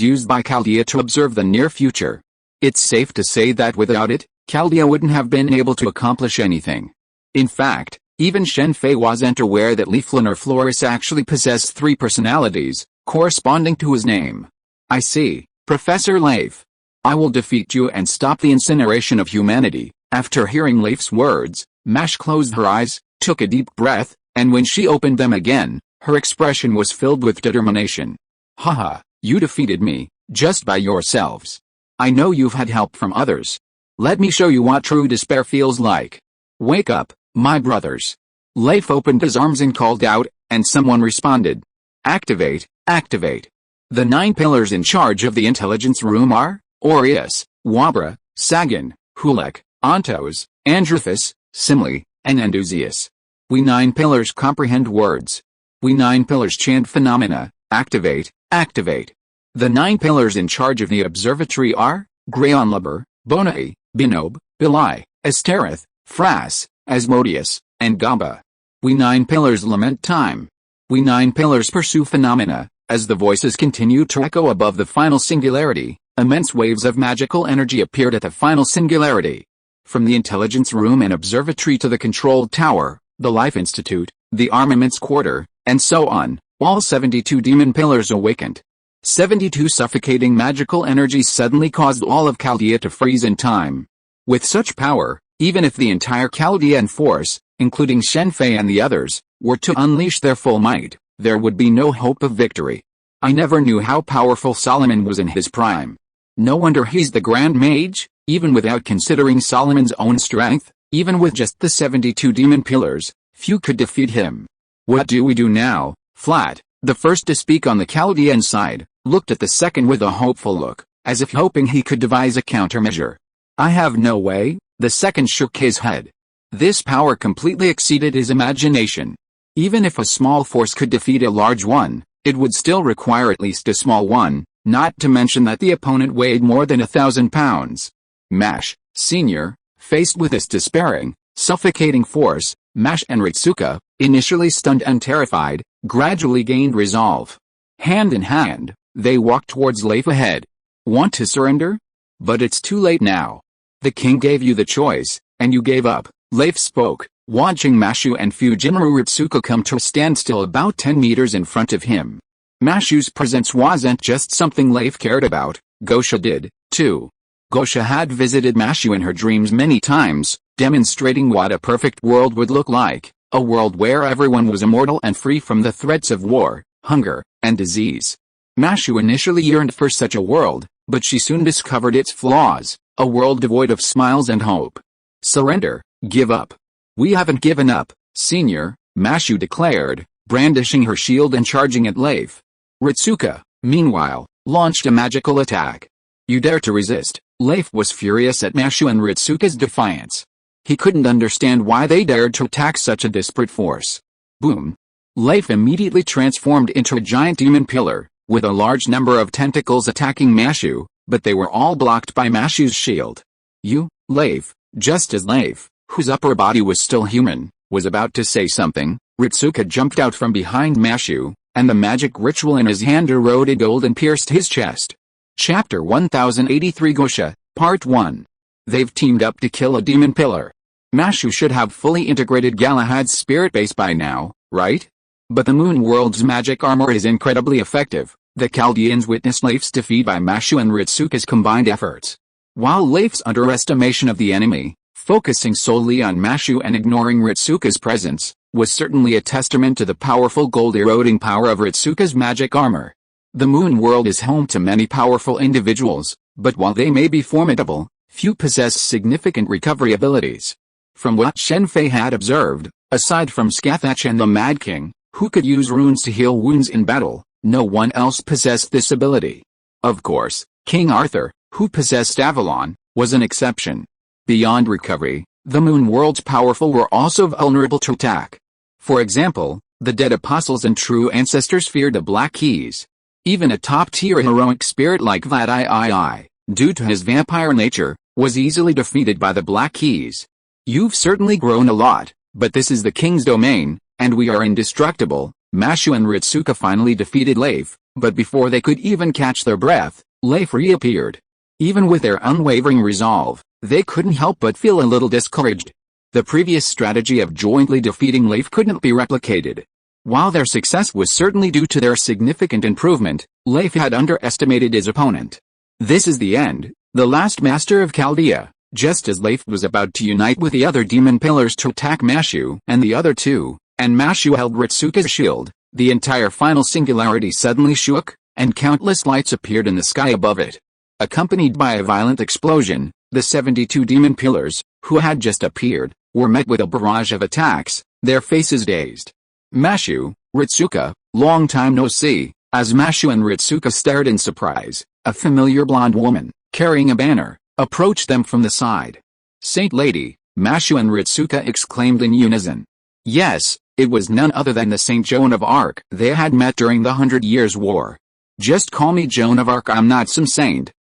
used by Chaldea to observe the near future. It's safe to say that without it, Chaldea wouldn't have been able to accomplish anything. In fact, even Shen Fei wasn't aware that Leiflin or Floris actually possessed 3 personalities, corresponding to his name. I see, Professor Leif. I will defeat you and stop the incineration of humanity. After hearing Leif's words, Mash closed her eyes, took a deep breath, and when she opened them again, her expression was filled with determination. Haha, you defeated me, just by yourselves. I know you've had help from others. Let me show you what true despair feels like. Wake up, my brothers. Leif opened his arms and called out, and someone responded. Activate, activate. The 9 pillars in charge of the intelligence room are Aureus, Wabra, Sagan, Hulek, Antos, Androphus, Simli, and Enduzius. We 9 pillars comprehend words. We 9 pillars chant phenomena. Activate, activate. The 9 pillars in charge of the observatory are Grayon-Luber, Bonai, Binob, Bilai, Astereth, Fras, Asmodeus, and Gamba. We 9 pillars lament time. We 9 pillars pursue phenomena. As the voices continue to echo above the final singularity, immense waves of magical energy appeared at the final singularity. From the intelligence room and observatory to the control tower, the Life Institute, the armaments quarter, and so on, all 72 demon pillars awakened. 72 suffocating magical energies suddenly caused all of Chaldea to freeze in time. With such power, even if the entire Chaldean force, including Shen Fei and the others, were to unleash their full might, there would be no hope of victory. I never knew how powerful Solomon was in his prime. No wonder he's the Grand Mage, even without considering Solomon's own strength, even with just the 72 demon pillars, few could defeat him. What do we do now? Flat, the first to speak on the Chaldean side, looked at the second with a hopeful look, as if hoping he could devise a countermeasure. I have no way, the second shook his head. This power completely exceeded his imagination. Even if a small force could defeat a large one, it would still require at least a small one, not to mention that the opponent weighed more than 1,000 pounds. Mash, Sr., faced with this despairing, suffocating force, Mash and Ritsuka, initially stunned and terrified, gradually gained resolve. Hand in hand, they walked towards Leif ahead. Want to surrender? But it's too late now. The king gave you the choice, and you gave up, Leif spoke, watching Mashu and Fujinoru Ritsuka come to a standstill about 10 meters in front of him. Mashu's presence wasn't just something Leif cared about, Gosha did, too. Gosha had visited Mashu in her dreams many times, demonstrating what a perfect world would look like, a world where everyone was immortal and free from the threats of war, hunger, and disease. Mashu initially yearned for such a world, but she soon discovered its flaws, a world devoid of smiles and hope. Surrender, give up. We haven't given up, Senior, Mashu declared, brandishing her shield and charging at Leif. Ritsuka, meanwhile, launched a magical attack. You dare to resist? Leif was furious at Mashu and Ritsuka's defiance. He couldn't understand why they dared to attack such a disparate force. Boom. Leif immediately transformed into a giant demon pillar, with a large number of tentacles attacking Mashu, but they were all blocked by Mashu's shield. You, Leif, just as Leif, whose upper body was still human, was about to say something, Ritsuka jumped out from behind Mashu, and the magic ritual in his hand eroded gold and pierced his chest. Chapter 1083 Gosha, Part 1. They've teamed up to kill a demon pillar. Mashu should have fully integrated Galahad's spirit base by now, right? But the Moon World's magic armor is incredibly effective. The Chaldeans witnessed Leif's defeat by Mashu and Ritsuka's combined efforts. While Leif's underestimation of the enemy, focusing solely on Mashu and ignoring Ritsuka's presence, was certainly a testament to the powerful gold-eroding power of Ritsuka's magic armor. The Moon World is home to many powerful individuals, but while they may be formidable, few possess significant recovery abilities. From what Shen Fei had observed, aside from Scathach and the Mad King, who could use runes to heal wounds in battle, no one else possessed this ability. Of course, King Arthur, who possessed Avalon, was an exception. Beyond recovery, the Moon World's powerful were also vulnerable to attack. For example, the dead apostles and true ancestors feared the Black Keys. Even a top-tier heroic spirit like Vlad II, due to his vampire nature, was easily defeated by the Black Keys. You've certainly grown a lot, but this is the king's domain, and we are indestructible. Mashu and Ritsuka finally defeated Leif, but before they could even catch their breath, Leif reappeared. Even with their unwavering resolve, they couldn't help but feel a little discouraged. The previous strategy of jointly defeating Leif couldn't be replicated. While their success was certainly due to their significant improvement, Leif had underestimated his opponent. This is the end, the last master of Chaldea. Just as Leif was about to unite with the other demon pillars to attack Mashu and the other two, and Mashu held Ritsuka's shield, the entire final singularity suddenly shook, and countless lights appeared in the sky above it. Accompanied by a violent explosion, the 72 demon pillars, who had just appeared, were met with a barrage of attacks, their faces dazed. Mashu, Ritsuka, long time no see. As Mashu and Ritsuka stared in surprise, a familiar blonde woman, carrying a banner, approached them from the side. Saint Lady, Mashu and Ritsuka exclaimed in unison. Yes, it was none other than the Saint Joan of Arc they had met during the 100 Years' War. Just call me Joan of Arc, I'm not some saint.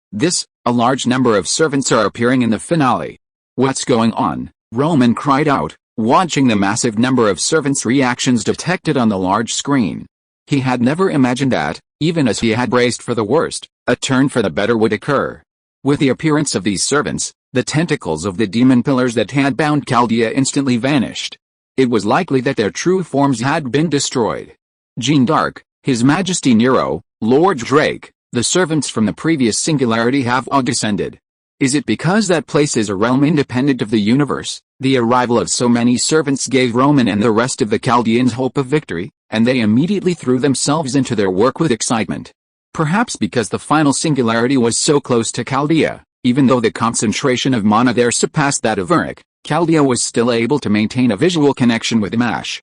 A large number of servants are appearing in the finale. What's going on? Roman cried out, watching the massive number of servants' reactions detected on the large screen. He had never imagined that, even as he had braced for the worst, a turn for the better would occur. With the appearance of these servants, the tentacles of the demon pillars that had bound Chaldea instantly vanished. It was likely that their true forms had been destroyed. Jeanne d'Arc, His Majesty Nero, Lord Drake, the servants from the previous singularity have all descended. Is it because that place is a realm independent of the universe? The arrival of so many servants gave Roman and the rest of the Chaldeans hope of victory, and they immediately threw themselves into their work with excitement. Perhaps because the final singularity was so close to Chaldea, even though the concentration of mana there surpassed that of Uruk, Chaldea was still able to maintain a visual connection with Imash.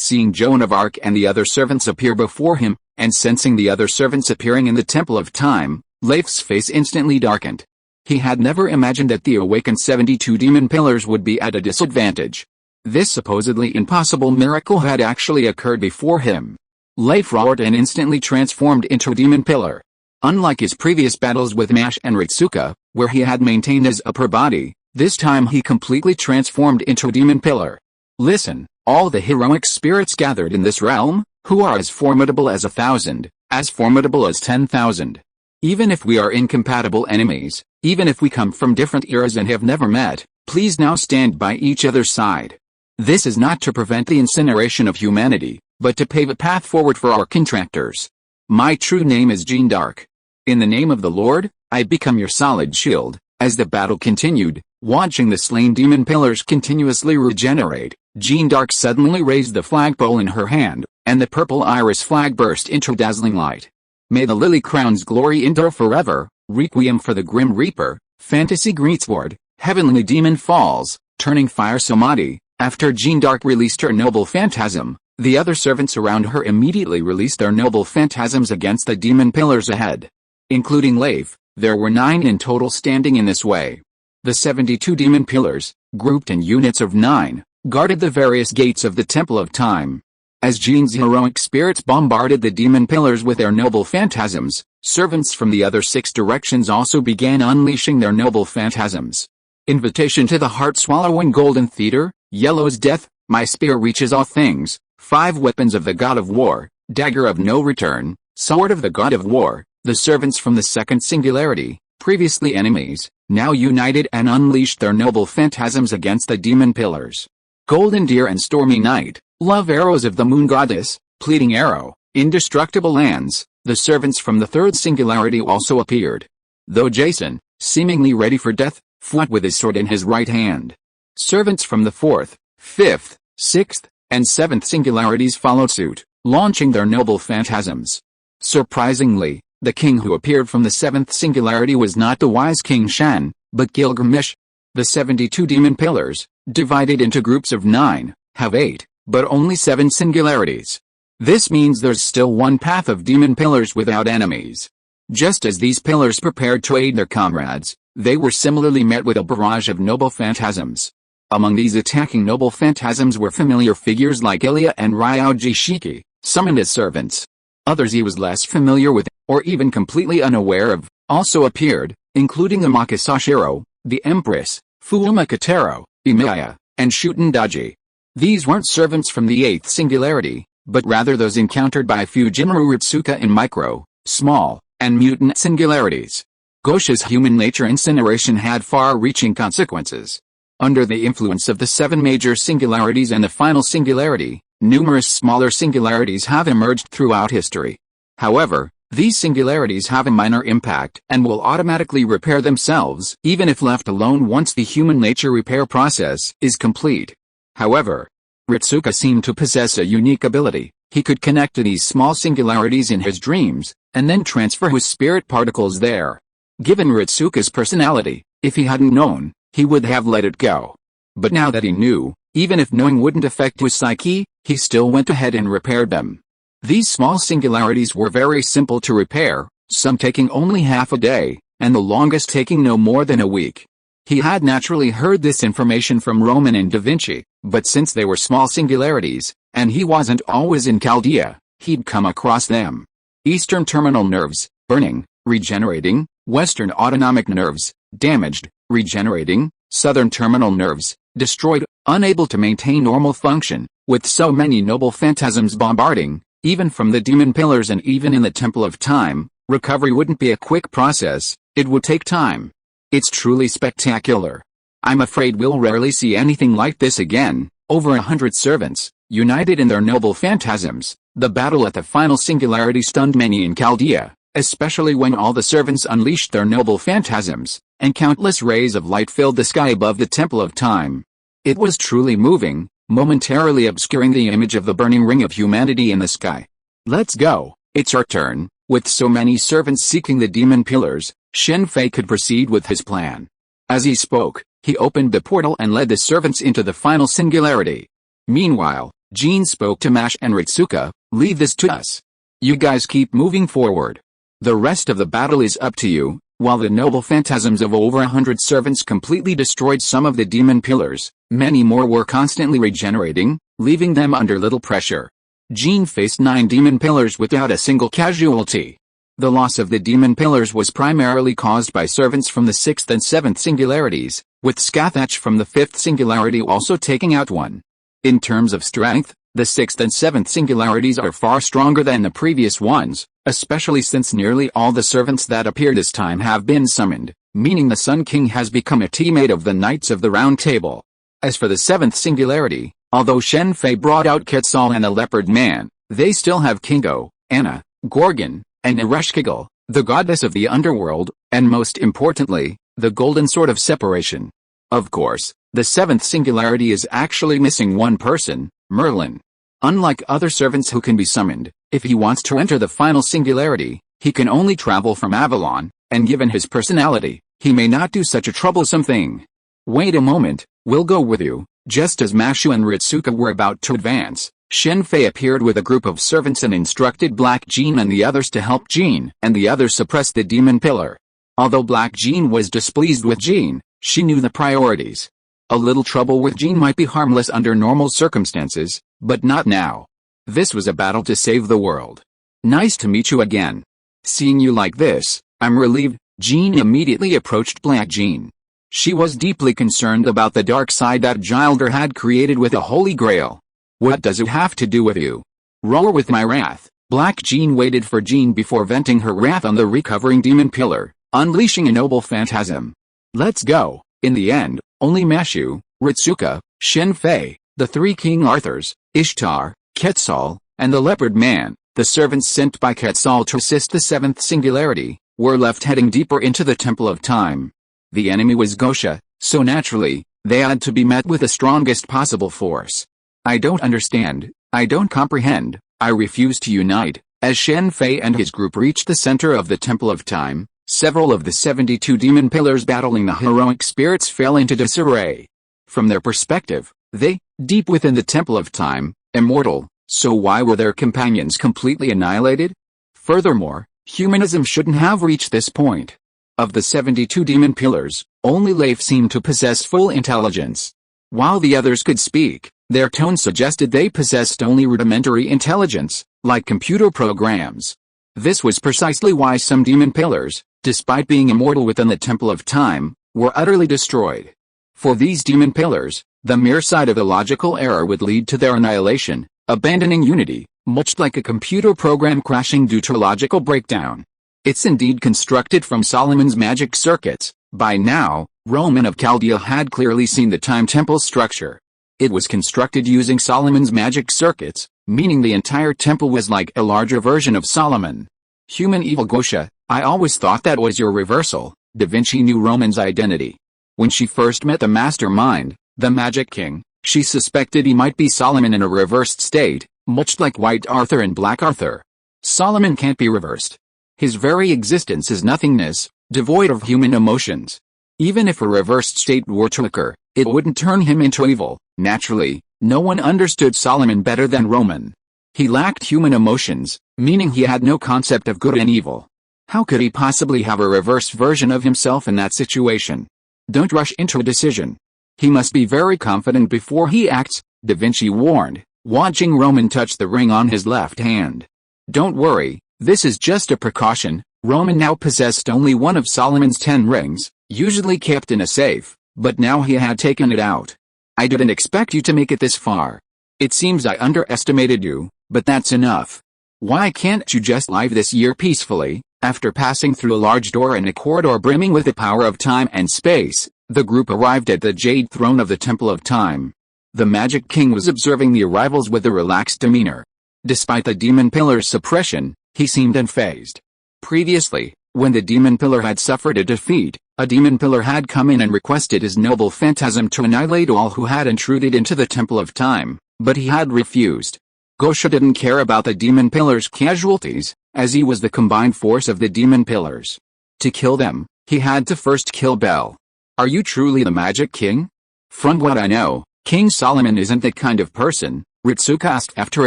Seeing Joan of Arc and the other servants appear before him, and sensing the other servants appearing in the Temple of Time, Leif's face instantly darkened. He had never imagined that the awakened 72 demon pillars would be at a disadvantage. This supposedly impossible miracle had actually occurred before him. Leif roared and instantly transformed into a demon pillar. Unlike his previous battles with Mash and Ritsuka, where he had maintained his upper body, this time he completely transformed into a demon pillar. Listen, all the heroic spirits gathered in this realm, who are as formidable as 1,000, as formidable as 10,000. Even if we are incompatible enemies, even if we come from different eras and have never met, please now stand by each other's side. This is not to prevent the incineration of humanity, but to pave a path forward for our contractors. My true name is Jeanne d'Arc. In the name of the Lord, I become your solid shield. As the battle continued, watching the slain demon pillars continuously regenerate, Jeanne d'Arc suddenly raised the flagpole in her hand, and the purple iris flag burst into dazzling light. May the lily crown's glory endure forever, requiem for the grim reaper, fantasy greetsword, heavenly demon falls, turning fire samadhi. After Jeanne d'Arc released her noble phantasm, the other servants around her immediately released their noble phantasms against the demon pillars ahead. Including Leif, there were 9 in total standing in this way. The 72 demon pillars, grouped in units of 9, guarded the various gates of the Temple of Time. As Jeanne's heroic spirits bombarded the demon pillars with their noble phantasms, servants from the other 6 directions also began unleashing their noble phantasms. Invitation to the heart-swallowing golden theater, Yellow's death, my spear reaches all things, 5 weapons of the god of war, dagger of no return, sword of the god of war. The servants from the second singularity, previously enemies, now united and unleashed their noble phantasms against the demon pillars. Golden deer and stormy night, love arrows of the moon goddess, pleading arrow, indestructible lands. The servants from the third singularity also appeared. Though Jason, seemingly ready for death, fought with his sword in his right hand. Servants from the fourth, fifth, sixth, and seventh singularities followed suit, launching their noble phantasms. Surprisingly, the king who appeared from the seventh singularity was not the wise King Shen, but Gilgamesh. The 72 demon pillars, divided into groups of 9, have 8, but only 7 singularities. This means there's still one path of demon pillars without enemies. Just as these pillars prepared to aid their comrades, they were similarly met with a barrage of noble phantasms. Among these attacking noble phantasms were familiar figures like Ilya and Ryoji Shiki, summoned as servants. Others he was less familiar with, or even completely unaware of, also appeared, including the Makasashiro, the Empress, Fuma Katero, Imiya, and Shuten Daji. These weren't servants from the 8th singularity, but rather those encountered by Fujimaru Ritsuka in micro, small, and mutant singularities. Gosha's human nature incineration had far-reaching consequences. Under the influence of the 7 major singularities and the final singularity, numerous smaller singularities have emerged throughout history. However, these singularities have a minor impact and will automatically repair themselves even if left alone once the human nature repair process is complete. However, Ritsuka seemed to possess a unique ability. He could connect to these small singularities in his dreams, and then transfer his spirit particles there. Given Ritsuka's personality, if he hadn't known, he would have let it go. But now that he knew, even if knowing wouldn't affect his psyche, he still went ahead and repaired them. These small singularities were very simple to repair, some taking only half a day, and the longest taking no more than a week. He had naturally heard this information from Roman and Da Vinci, but since they were small singularities, and he wasn't always in Chaldea, he'd come across them. Eastern terminal nerves, burning, regenerating, Western autonomic nerves, damaged, regenerating, Southern terminal nerves, destroyed, unable to maintain normal function, with so many noble phantasms bombarding, even from the demon pillars and even in the Temple of Time, recovery wouldn't be a quick process, it would take time. It's truly spectacular. I'm afraid we'll rarely see anything like this again. Over 100 servants, united in their noble phantasms. The battle at the final singularity stunned many in Chaldea, especially when all the servants unleashed their noble phantasms, and countless rays of light filled the sky above the Temple of Time. It was truly moving, momentarily obscuring the image of the burning ring of humanity in the sky. Let's go, it's our turn. With so many servants seeking the demon pillars, Shen Fei could proceed with his plan. As he spoke, he opened the portal and led the servants into the final singularity. Meanwhile, Jean spoke to Mash and Ritsuka, leave this to us. You guys keep moving forward. The rest of the battle is up to you. While the noble phantasms of over 100 servants completely destroyed some of the demon pillars, many more were constantly regenerating, leaving them under little pressure. Jean faced 9 demon pillars without a single casualty. The loss of the demon pillars was primarily caused by servants from the 6th and 7th singularities, with Scathach from the 5th singularity also taking out one. In terms of strength, the 6th and 7th singularities are far stronger than the previous ones, especially since nearly all the servants that appear this time have been summoned, meaning the Sun King has become a teammate of the Knights of the Round Table. As for the 7th singularity, although Shen Fei brought out Quetzal and the Leopard Man, they still have Kingo, Anna, Gorgon, and Ereshkigal, the goddess of the underworld, and most importantly, the golden sword of separation. Of course, the 7th singularity is actually missing one person, Merlin. Unlike other servants who can be summoned, if he wants to enter the final singularity, he can only travel from Avalon, and given his personality, he may not do such a troublesome thing. Wait a moment, we'll go with you. Just as Mashu and Ritsuka were about to advance, Shen Fei appeared with a group of servants and instructed Black Jean and the others to help Jean and the others suppress the demon pillar. Although Black Jean was displeased with Jean, she knew the priorities. A little trouble with Jean might be harmless under normal circumstances, but not now. This was a battle to save the world. Nice to meet you again. Seeing you like this, I'm relieved. Jean immediately approached Black Jean. She was deeply concerned about the dark side that G-Virus had created with a holy grail. What does it have to do with you? Roar with my wrath. Black Jean waited for Jean before venting her wrath on the recovering demon pillar, unleashing a noble phantasm. Let's go. In the end, only Mashu, Ritsuka, Shen Fei, the 3 King Arthurs, Ishtar, Quetzal, and the Leopard Man, the servants sent by Quetzal to assist the 7th singularity, were left heading deeper into the Temple of Time. The enemy was Gosha, so naturally, they had to be met with the strongest possible force. I don't understand, I don't comprehend, I refuse to unite. As Shen Fei and his group reached the center of the Temple of Time, several of the 72 demon pillars battling the heroic spirits fell into disarray. From their perspective, they, deep within the Temple of Time, immortal, so why were their companions completely annihilated? Furthermore, humanism shouldn't have reached this point. Of the 72 demon pillars, only Leif seemed to possess full intelligence. While the others could speak, their tone suggested they possessed only rudimentary intelligence, like computer programs. This was precisely why some demon pillars, despite being immortal within the Temple of Time, were utterly destroyed. For these demon pillars, the mere sight of a logical error would lead to their annihilation, abandoning unity, much like a computer program crashing due to logical breakdown. It's indeed constructed from Solomon's magic circuits. By now, Roman of Chaldea had clearly seen the Time Temple structure. It was constructed using Solomon's magic circuits, meaning the entire temple was like a larger version of Solomon. Human evil Gosha, I always thought that was your reversal. Da Vinci knew Roman's identity. When she first met the mastermind, the Magic King, she suspected he might be Solomon in a reversed state, much like White Arthur and Black Arthur. Solomon can't be reversed. His very existence is nothingness, devoid of human emotions. Even if a reversed state were to occur, it wouldn't turn him into evil. Naturally, no one understood Solomon better than Roman. He lacked human emotions, meaning he had no concept of good and evil. How could he possibly have a reversed version of himself in that situation? Don't rush into a decision. He must be very confident before he acts, Da Vinci warned, watching Roman touch the ring on his left hand. Don't worry, This is just a precaution. Roman now possessed only one of Solomon's 10 rings, usually kept in a safe, but now he had taken it out. I didn't expect you to make it this far. It seems I underestimated you, but that's enough. Why can't you just live this year peacefully? After passing through a large door in a corridor brimming with the power of time and space, the group arrived at the Jade Throne of the Temple of Time. The Magic King was observing the arrivals with a relaxed demeanor. Despite the Demon Pillar's suppression, he seemed unfazed. Previously, when the Demon Pillar had suffered a defeat, a Demon Pillar had come in and requested his noble phantasm to annihilate all who had intruded into the Temple of Time, but he had refused. Gosha didn't care about the Demon Pillar's casualties, as he was the combined force of the Demon Pillars. To kill them, he had to first kill Bel. Are you truly the Magic King? From what I know, King Solomon isn't that kind of person, Ritsuka asked after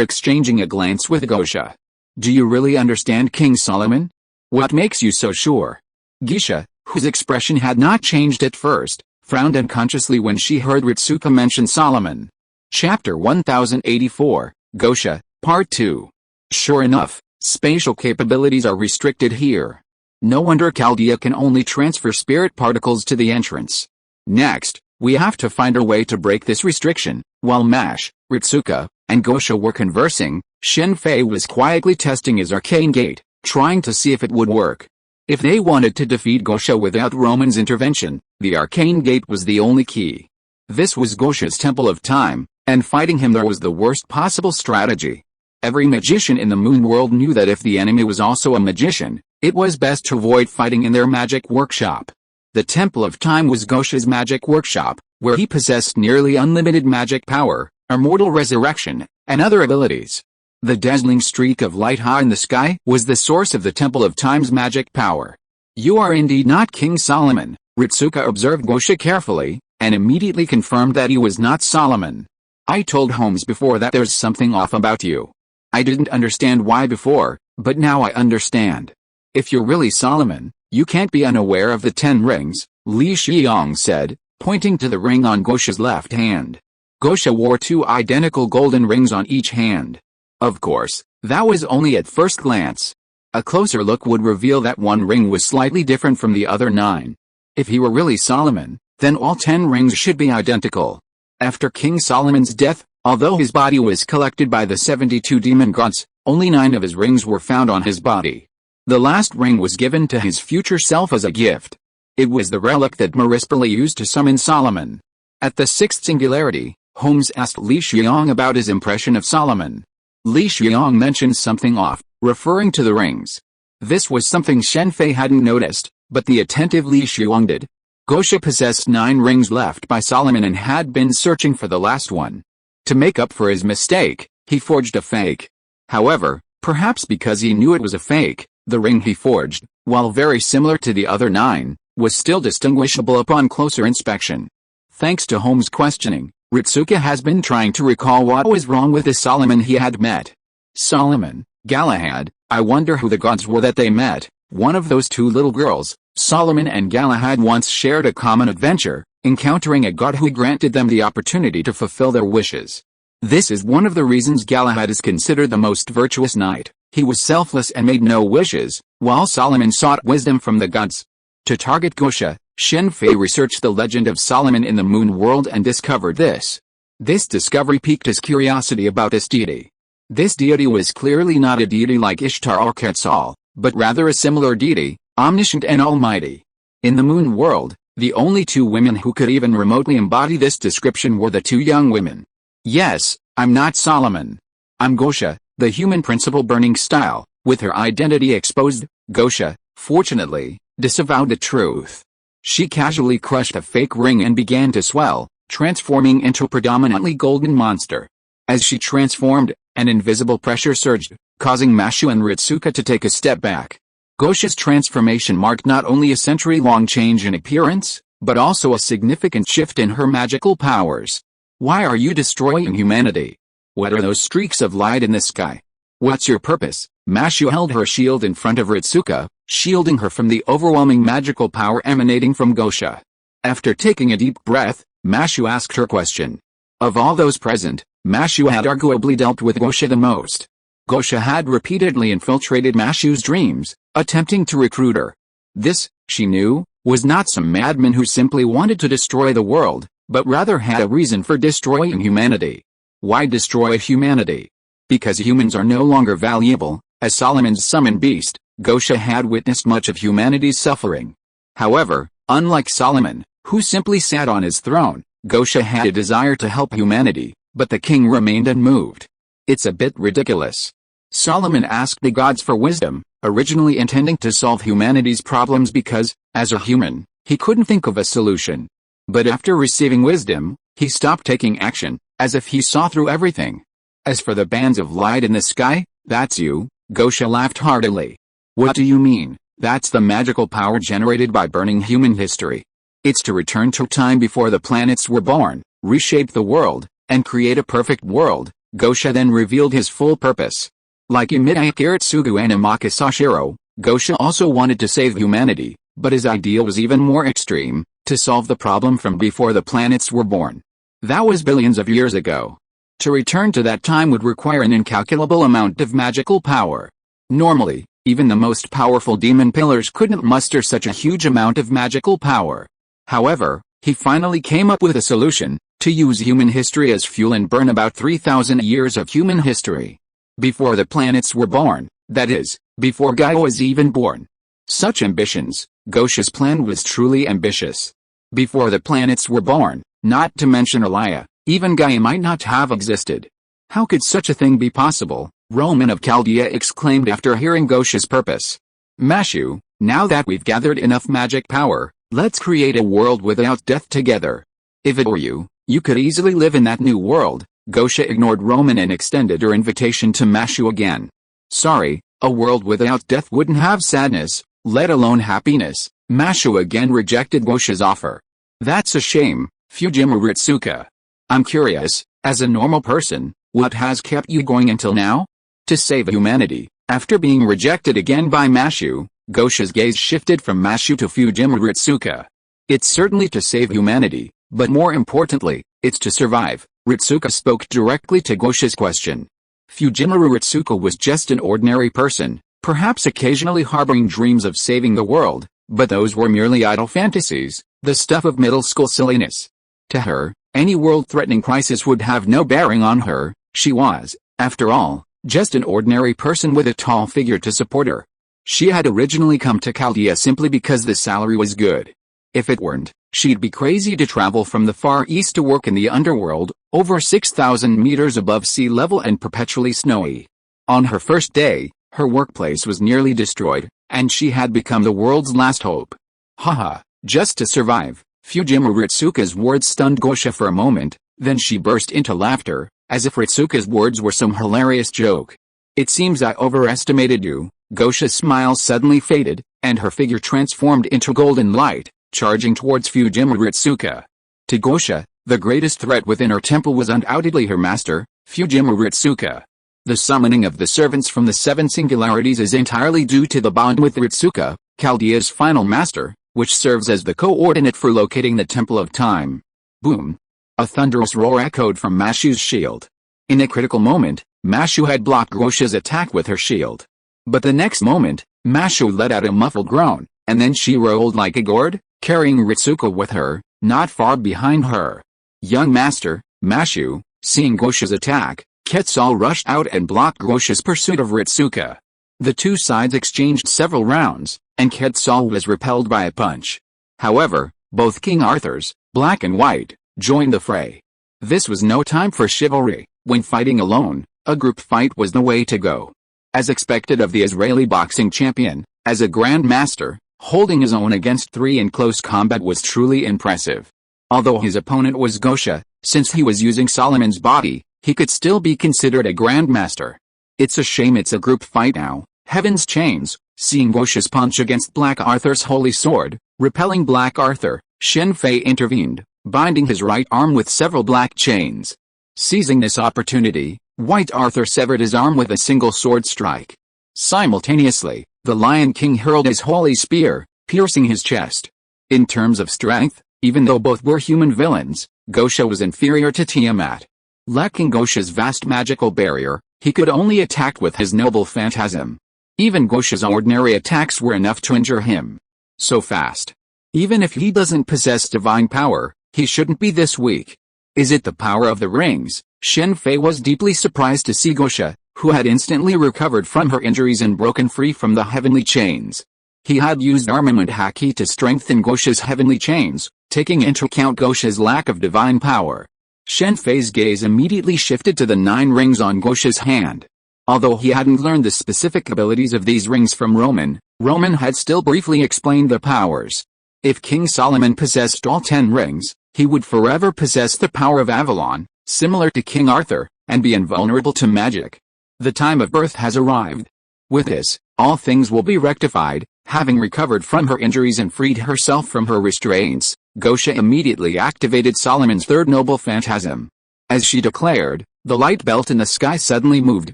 exchanging a glance with Gosha. Do you really understand King Solomon? What makes you so sure? Gisha, whose expression had not changed at first, frowned unconsciously when she heard Ritsuka mention Solomon. Chapter 1084, Gosha, Part 2. Sure enough, spatial capabilities are restricted here. No wonder Chaldea can only transfer spirit particles to the entrance. Next, we have to find a way to break this restriction. While Mash, Ritsuka, and Gosha were conversing, Shen Fei was quietly testing his arcane gate, trying to see if it would work. If they wanted to defeat Gosha without Roman's intervention, the arcane gate was the only key. This was Gosha's Temple of Time, and fighting him there was the worst possible strategy. Every magician in the moon world knew that if the enemy was also a magician, it was best to avoid fighting in their magic workshop. The Temple of Time was Gosha's magic workshop, where he possessed nearly unlimited magic power, immortal resurrection, and other abilities. The dazzling streak of light high in the sky was the source of the Temple of Time's magic power. You are indeed not King Solomon, Ritsuka observed Gosha carefully, and immediately confirmed that he was not Solomon. I told Holmes before that there's something off about you. I didn't understand why before, but now I understand. If you're really Solomon, you can't be unaware of the 10 rings, Li Xiong said, pointing to the ring on Gosha's left hand. Gosha wore 2 identical golden rings on each hand. Of course, that was only at first glance. A closer look would reveal that one ring was slightly different from the other 9. If he were really Solomon, then all 10 rings should be identical. After King Solomon's death, although his body was collected by the 72 demon gods, only 9 of his rings were found on his body. The last ring was given to his future self as a gift. It was the relic that Marispali used to summon Solomon. At the 6th singularity, Holmes asked Li Xiong about his impression of Solomon. Li Xiong mentioned something off, referring to the rings. This was something Shen Fei hadn't noticed, but the attentive Li Xiong did. Gosha possessed 9 rings left by Solomon and had been searching for the last one. To make up for his mistake, he forged a fake. However, perhaps because he knew it was a fake, the ring he forged, while very similar to the other 9, was still distinguishable upon closer inspection. Thanks to Holmes' questioning, Ritsuka has been trying to recall what was wrong with the Solomon he had met. Solomon, Galahad, I wonder who the gods were that they met. One of those 2 little girls, Solomon and Galahad once shared a common adventure, encountering a god who granted them the opportunity to fulfill their wishes. This is one of the reasons Galahad is considered the most virtuous knight. He was selfless and made no wishes, while Solomon sought wisdom from the gods. To target Gosha, Shen Fei researched the legend of Solomon in the moon world and discovered this. This discovery piqued his curiosity about this deity. This deity was clearly not a deity like Ishtar or Quetzal, but rather a similar deity, omniscient and almighty. In the moon world, the only 2 women who could even remotely embody this description were the 2 young women. Yes, I'm not Solomon. I'm Gosha, the human principle burning style. With her identity exposed, Gosha, fortunately, disavowed the truth. She casually crushed a fake ring and began to swell, transforming into a predominantly golden monster. As she transformed, an invisible pressure surged, causing Mashu and Ritsuka to take a step back. Gosha's transformation marked not only a century-long change in appearance, but also a significant shift in her magical powers. Why are you destroying humanity? What are those streaks of light in the sky? What's your purpose? Mashu held her shield in front of Ritsuka, shielding her from the overwhelming magical power emanating from Gosha. After taking a deep breath, Mashu asked her question. Of all those present, Mashu had arguably dealt with Gosha the most. Gosha had repeatedly infiltrated Mashu's dreams, attempting to recruit her. This, she knew, was not some madman who simply wanted to destroy the world, but rather had a reason for destroying humanity. Why destroy humanity? Because humans are no longer valuable. As Solomon's summoned beast, Gosha had witnessed much of humanity's suffering. However, unlike Solomon, who simply sat on his throne, Gosha had a desire to help humanity, but the king remained unmoved. It's a bit ridiculous. Solomon asked the gods for wisdom, originally intending to solve humanity's problems because, as a human, he couldn't think of a solution. But after receiving wisdom, he stopped taking action, as if he saw through everything. As for the bands of light in the sky, that's you, Gosha laughed heartily. What do you mean? That's the magical power generated by burning human history. It's to return to time before the planets were born, reshape the world, and create a perfect world. Gosha then revealed his full purpose. Like Imida Kiritsugu and Amaka Sashiro, Gosha also wanted to save humanity, but his ideal was even more extreme, to solve the problem from before the planets were born. That was billions of years ago. To return to that time would require an incalculable amount of magical power. Normally, even the most powerful demon pillars couldn't muster such a huge amount of magical power. However, he finally came up with a solution, to use human history as fuel and burn about 3,000 years of human history. Before the planets were born, that is, before Gaia was even born. Such ambitions, Gosha's plan was truly ambitious. Before the planets were born, not to mention Elia, even Gaia might not have existed. How could such a thing be possible? Roman of Chaldea exclaimed after hearing Gosha's purpose. Mashu, now that we've gathered enough magic power, let's create a world without death together. If it were you, you could easily live in that new world. Gosha ignored Roman and extended her invitation to Mashu again. Sorry, a world without death wouldn't have sadness, let alone happiness. Mashu again rejected Gosha's offer. That's a shame, Fujima Ritsuka. I'm curious, as a normal person, what has kept you going until now? To save humanity. After being rejected again by Mashu, Gosha's gaze shifted from Mashu to Fujima Ritsuka. It's certainly to save humanity, but more importantly, it's to survive. Ritsuka spoke directly to Gosha's question. Fujima Ritsuka was just an ordinary person, perhaps occasionally harboring dreams of saving the world, but those were merely idle fantasies, the stuff of middle school silliness. To her, any world-threatening crisis would have no bearing on her. She was, after all, just an ordinary person with a tall figure to support her. She had originally come to Chaldea simply because the salary was good. If it weren't, she'd be crazy to travel from the Far East to work in the underworld, over 6,000 meters above sea level and perpetually snowy. On her first day, her workplace was nearly destroyed, and she had become the world's last hope. Haha, just to survive. Fujima Ritsuka's words stunned Gosha for a moment, then she burst into laughter, as if Ritsuka's words were some hilarious joke. It seems I overestimated you. Gosha's smile suddenly faded, and her figure transformed into golden light, charging towards Fujima Ritsuka. To Gosha, the greatest threat within her temple was undoubtedly her master, Fujima Ritsuka. The summoning of the servants from the Seven Singularities is entirely due to the bond with Ritsuka, Chaldea's final master, which serves as the coordinate for locating the Temple of Time. Boom! A thunderous roar echoed from Mashu's shield. In a critical moment, Mashu had blocked Gosha's attack with her shield. But the next moment, Mashu let out a muffled groan, and then she rolled like a gourd, carrying Ritsuka with her, not far behind her. Young master, Mashu, seeing Gosha's attack, Quetzal rushed out and blocked Gosha's pursuit of Ritsuka. The two sides exchanged several rounds, and Quetzal was repelled by a punch. However, both King Arthurs, black and white, joined the fray. This was no time for chivalry. When fighting alone, a group fight was the way to go. As expected of the Israeli boxing champion, as a Grand Master, holding his own against three in close combat was truly impressive. Although his opponent was Gosha, since he was using Solomon's body, he could still be considered a Grand Master. It's a shame it's a group fight now. Heaven's chains, seeing Gosha's punch against Black Arthur's holy sword, repelling Black Arthur, Shen Fei intervened, binding his right arm with several black chains. Seizing this opportunity, White Arthur severed his arm with a single sword strike. Simultaneously, the Lion King hurled his holy spear, piercing his chest. In terms of strength, even though both were human villains, Gosha was inferior to Tiamat. Lacking Gosha's vast magical barrier, He could only attack with his noble phantasm. Even Gosha's ordinary attacks were enough to injure him. So fast. Even if he doesn't possess divine power, he shouldn't be this weak. Is it the power of the rings? Shen Fei was deeply surprised to see Gosha, who had instantly recovered from her injuries and broken free from the heavenly chains. He had used armament haki to strengthen Gosha's heavenly chains, taking into account Gosha's lack of divine power. Shen Fei's gaze immediately shifted to the 9 rings on Gosha's hand. Although he hadn't learned the specific abilities of these rings from Roman had still briefly explained the powers. If King Solomon possessed all 10 rings, he would forever possess the power of Avalon, similar to King Arthur, and be invulnerable to magic. The time of birth has arrived. With this, all things will be rectified. Having recovered from her injuries and freed herself from her restraints, Gosha immediately activated Solomon's third noble phantasm. As she declared, the light belt in the sky suddenly moved,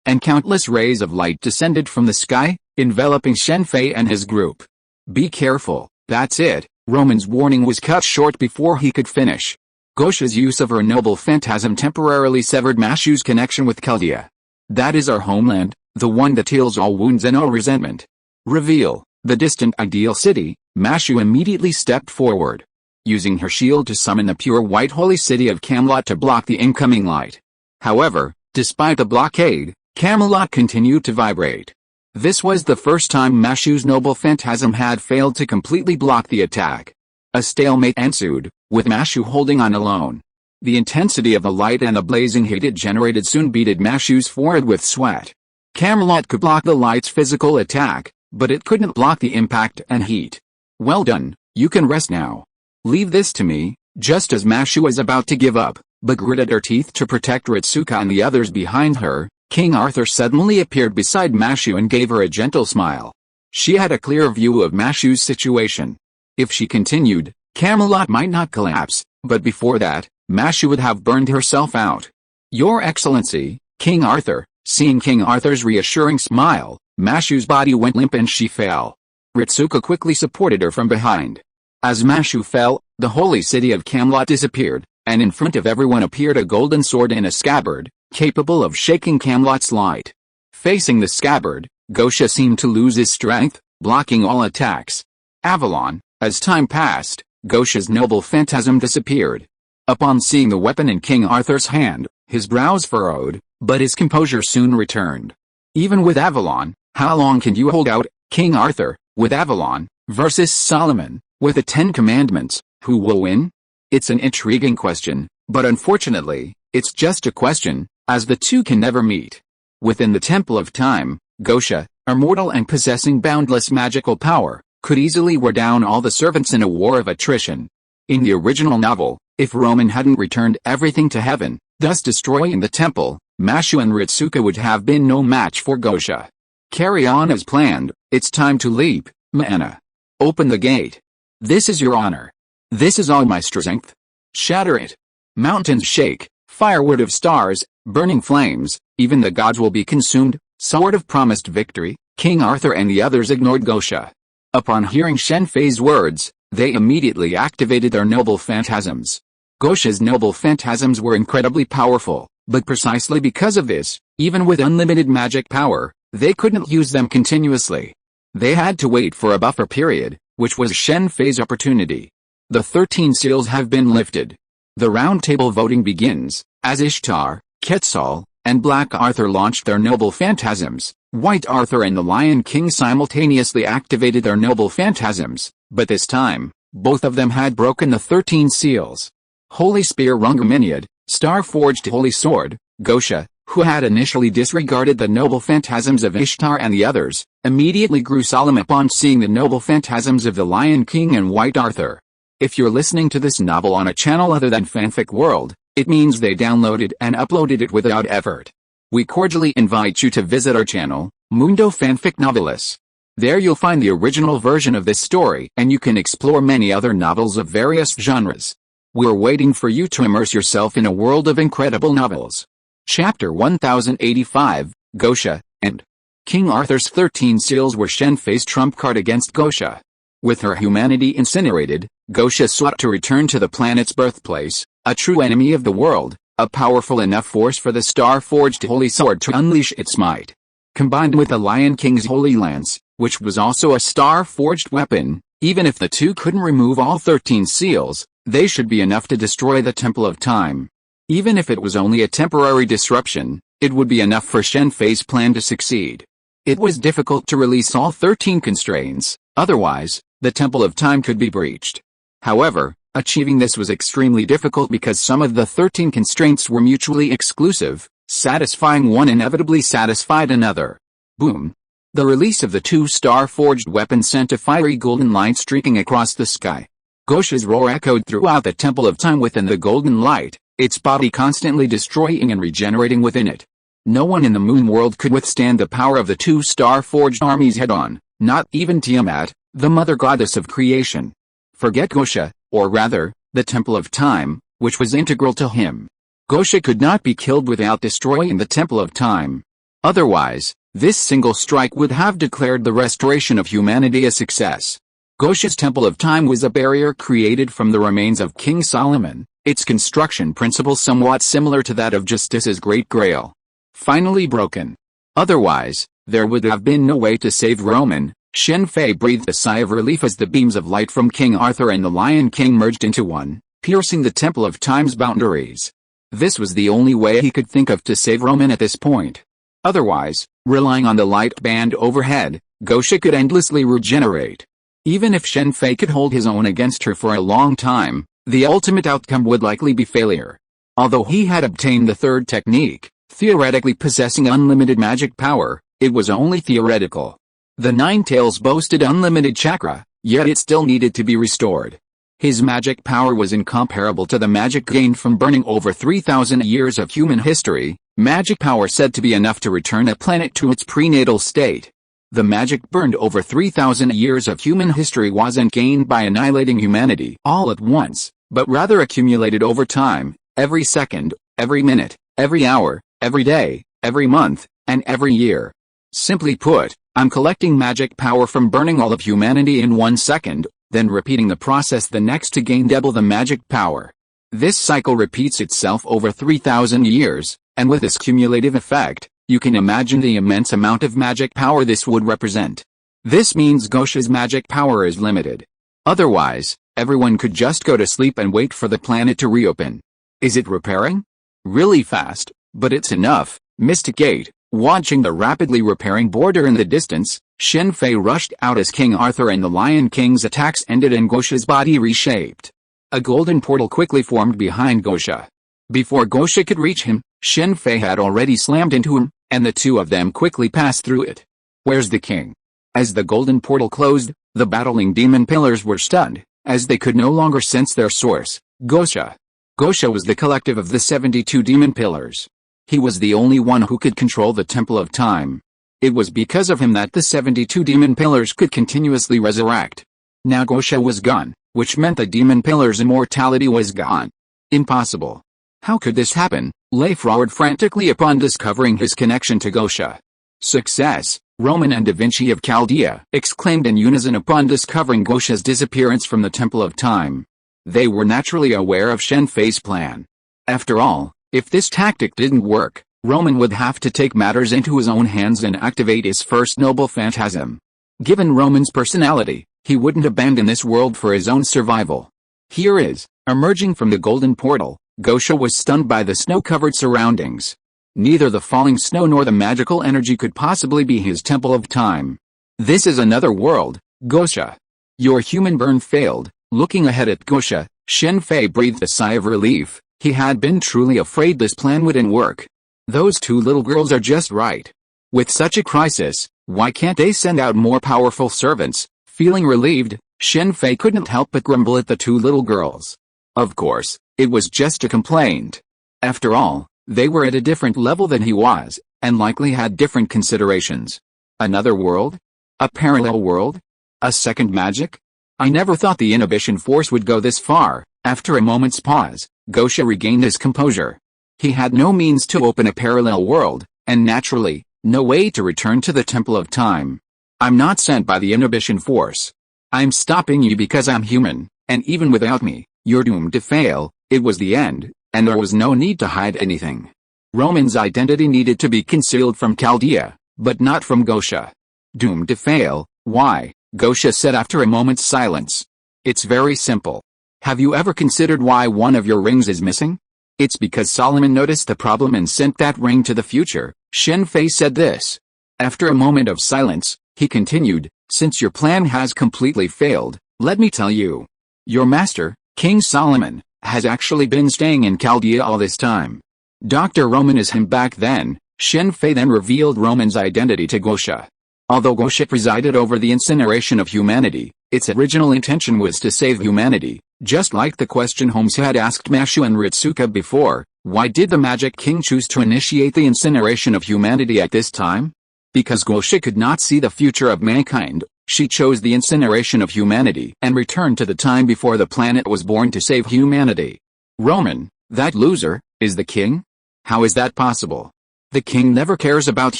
and countless rays of light descended from the sky, enveloping Shen Fei and his group. Be careful, that's it. Roman's warning was cut short before he could finish. Gosha's use of her noble phantasm temporarily severed Mashu's connection with Chaldea. That is our homeland, the one that heals all wounds and all resentment. Reveal. The distant ideal city. Mashu immediately stepped forward, using her shield to summon the pure white holy city of Camelot to block the incoming light. However, despite the blockade, Camelot continued to vibrate. This was the first time Mashu's noble phantasm had failed to completely block the attack. A stalemate ensued, with Mashu holding on alone. The intensity of the light and the blazing heat it generated soon beaded Mashu's forehead with sweat. Camelot could block the light's physical attack, but it couldn't block the impact and heat. Well done, you can rest now. Leave this to me. Just as Mashu was about to give up, but gritted her teeth to protect Ritsuka and the others behind her, King Arthur suddenly appeared beside Mashu and gave her a gentle smile. She had a clear view of Mashu's situation. If she continued, Camelot might not collapse, but before that, Mashu would have burned herself out. Your Excellency, King Arthur. Seeing King Arthur's reassuring smile, Mashu's body went limp and she fell. Ritsuka quickly supported her from behind. As Mashu fell, the holy city of Camelot disappeared, and in front of everyone appeared a golden sword in a scabbard, capable of shaking Camelot's light. Facing the scabbard, Gosha seemed to lose his strength, blocking all attacks. Avalon. As time passed, Gosha's noble phantasm disappeared. Upon seeing the weapon in King Arthur's hand, his brows furrowed, but his composure soon returned. Even with Avalon, how long can you hold out, King Arthur? With Avalon versus Solomon, with the 10 Commandments, who will win? It's an intriguing question, but unfortunately, it's just a question, as the two can never meet. Within the Temple of Time, Gosha, immortal and possessing boundless magical power, could easily wear down all the servants in a war of attrition. In the original novel, if Roman hadn't returned everything to heaven, thus destroying the temple, Mashu and Ritsuka would have been no match for Gosha. Carry on as planned. It's time to leap, Maana. Open the gate. This is your honor. This is all my strength. Shatter it. Mountains shake, firewood of stars, burning flames, even the gods will be consumed. Sword of promised victory. King Arthur and the others ignored Gosha. Upon hearing Shen Fei's words, they immediately activated their noble phantasms. Gosha's noble phantasms were incredibly powerful, but precisely because of this, even with unlimited magic power, they couldn't use them continuously. They had to wait for a buffer period, which was Shen Fei's opportunity. The 13 seals have been lifted. The roundtable voting begins, as Ishtar, Quetzal, and Black Arthur launched their noble phantasms. White Arthur and the Lion King simultaneously activated their noble phantasms, but this time, both of them had broken the 13 seals. Holy Spear Rungaminiad, Star-Forged Holy Sword. Gosha, who had initially disregarded the noble phantasms of Ishtar and the others, immediately grew solemn upon seeing the noble phantasms of the Lion King and White Arthur. If you're listening to this novel on a channel other than Fanfic World, it means they downloaded and uploaded it without effort. We cordially invite you to visit our channel, Mundo Fanfic Novelis. There you'll find the original version of this story and you can explore many other novels of various genres. We're waiting for you to immerse yourself in a world of incredible novels. Chapter 1085, Gosha, and King Arthur's 13 seals were Shen Fei's trump card against Gosha. With her humanity incinerated, Gosha sought to return to the planet's birthplace, a true enemy of the world, a powerful enough force for the star-forged holy sword to unleash its might. Combined with the Lion King's holy lance, which was also a star-forged weapon, even if the two couldn't remove all 13 seals, they should be enough to destroy the Temple of Time. Even if it was only a temporary disruption, it would be enough for Shen Fei's plan to succeed. It was difficult to release all 13 constraints, otherwise, the Temple of Time could be breached. However, achieving this was extremely difficult because some of the 13 constraints were mutually exclusive, satisfying one inevitably satisfied another. Boom! The release of the two star-forged weapons sent a fiery golden light streaking across the sky. Gosha's roar echoed throughout the Temple of Time within the golden light, its body constantly destroying and regenerating within it. No one in the moon world could withstand the power of the two star-forged armies head-on, not even Tiamat, the mother goddess of creation. Forget Gosha, or rather, the Temple of Time, which was integral to him. Gosha could not be killed without destroying the Temple of Time. Otherwise, this single strike would have declared the restoration of humanity a success. Gosha's Temple of Time was a barrier created from the remains of King Solomon, its construction principle somewhat similar to that of Justice's Great Grail. Finally broken. Otherwise, there would have been no way to save Roman. Shen Fei breathed a sigh of relief as the beams of light from King Arthur and the Lion King merged into one, piercing the Temple of Time's boundaries. This was the only way he could think of to save Roman at this point. Otherwise, relying on the light band overhead, Gosha could endlessly regenerate. Even if Shen Fei could hold his own against her for a long time, the ultimate outcome would likely be failure. Although he had obtained the third technique, theoretically possessing unlimited magic power, it was only theoretical. The Nine Tails boasted unlimited chakra, yet it still needed to be restored. His magic power was incomparable to the magic gained from burning over 3,000 years of human history, magic power said to be enough to return a planet to its prenatal state. The magic burned over 3,000 years of human history wasn't gained by annihilating humanity all at once, but rather accumulated over time, every second, every minute, every hour, every day, every month, and every year. Simply put, I'm collecting magic power from burning all of humanity in 1 second, then repeating the process the next to gain double the magic power. This cycle repeats itself over 3,000 years, and with this cumulative effect, you can imagine the immense amount of magic power this would represent. This means Gosha's magic power is limited. Otherwise, everyone could just go to sleep and wait for the planet to reopen. Is it repairing? Really fast, but it's enough. Mystic Gate. Watching the rapidly repairing border in the distance, Shen Fei rushed out as King Arthur and the Lion King's attacks ended and Gosha's body reshaped. A golden portal quickly formed behind Gosha. Before Gosha could reach him, Shen Fei had already slammed into him, and the two of them quickly passed through it. Where's the king? As the golden portal closed, the battling demon pillars were stunned, as they could no longer sense their source, Gosha. Gosha was the collective of the 72 demon pillars. He was the only one who could control the Temple of Time. It was because of him that the 72 demon pillars could continuously resurrect. Now Gosha was gone, which meant the demon pillars' immortality was gone. Impossible. How could this happen? Lei roared frantically upon discovering his connection to Gosha. Success! Roman and Da Vinci of Chaldea exclaimed in unison upon discovering Gosha's disappearance from the Temple of Time. They were naturally aware of Shen Fei's plan. After all, if this tactic didn't work, Roman would have to take matters into his own hands and activate his first noble phantasm. Given Roman's personality, he wouldn't abandon this world for his own survival. Here is, emerging from the golden portal, Gosha was stunned by the snow-covered surroundings. Neither the falling snow nor the magical energy could possibly be his Temple of Time. This is another world, Gosha. Your human burn failed. Looking ahead at Gosha, Shen Fei breathed a sigh of relief. He had been truly afraid this plan wouldn't work. Those two little girls are just right. With such a crisis, why can't they send out more powerful servants? Feeling relieved, Shen Fei couldn't help but grumble at the two little girls. Of course, it was just a complaint. After all, they were at a different level than he was, and likely had different considerations. Another world? A parallel world? A second magic? I never thought the inhibition force would go this far. After a moment's pause, Gosha regained his composure. He had no means to open a parallel world, and naturally, no way to return to the Temple of Time. I'm not sent by the inhibition force. I'm stopping you because I'm human, and even without me, you're doomed to fail. It was the end. and there was no need to hide anything. Roman's identity needed to be concealed from Chaldea, but not from Gosha. Doomed to fail, why? Gosha said after a moment's silence. It's very simple. Have you ever considered why one of your rings is missing? It's because Solomon noticed the problem and sent that ring to the future. Shen Fei said this. After a moment of silence, he continued, since your plan has completely failed, let me tell you. Your master, King Solomon, has actually been staying in Chaldea all this time. Dr. Roman is him back then. Shen Fei then revealed Roman's identity to Gosha. Although Gosha presided over the incineration of humanity, its original intention was to save humanity, just like the question Holmes had asked Mashu and Ritsuka before, why did the Magic King choose to initiate the incineration of humanity at this time? Because Gosha could not see the future of mankind, she chose the incineration of humanity and returned to the time before the planet was born to save humanity. Roman, that loser, is the king? How is that possible? The king never cares about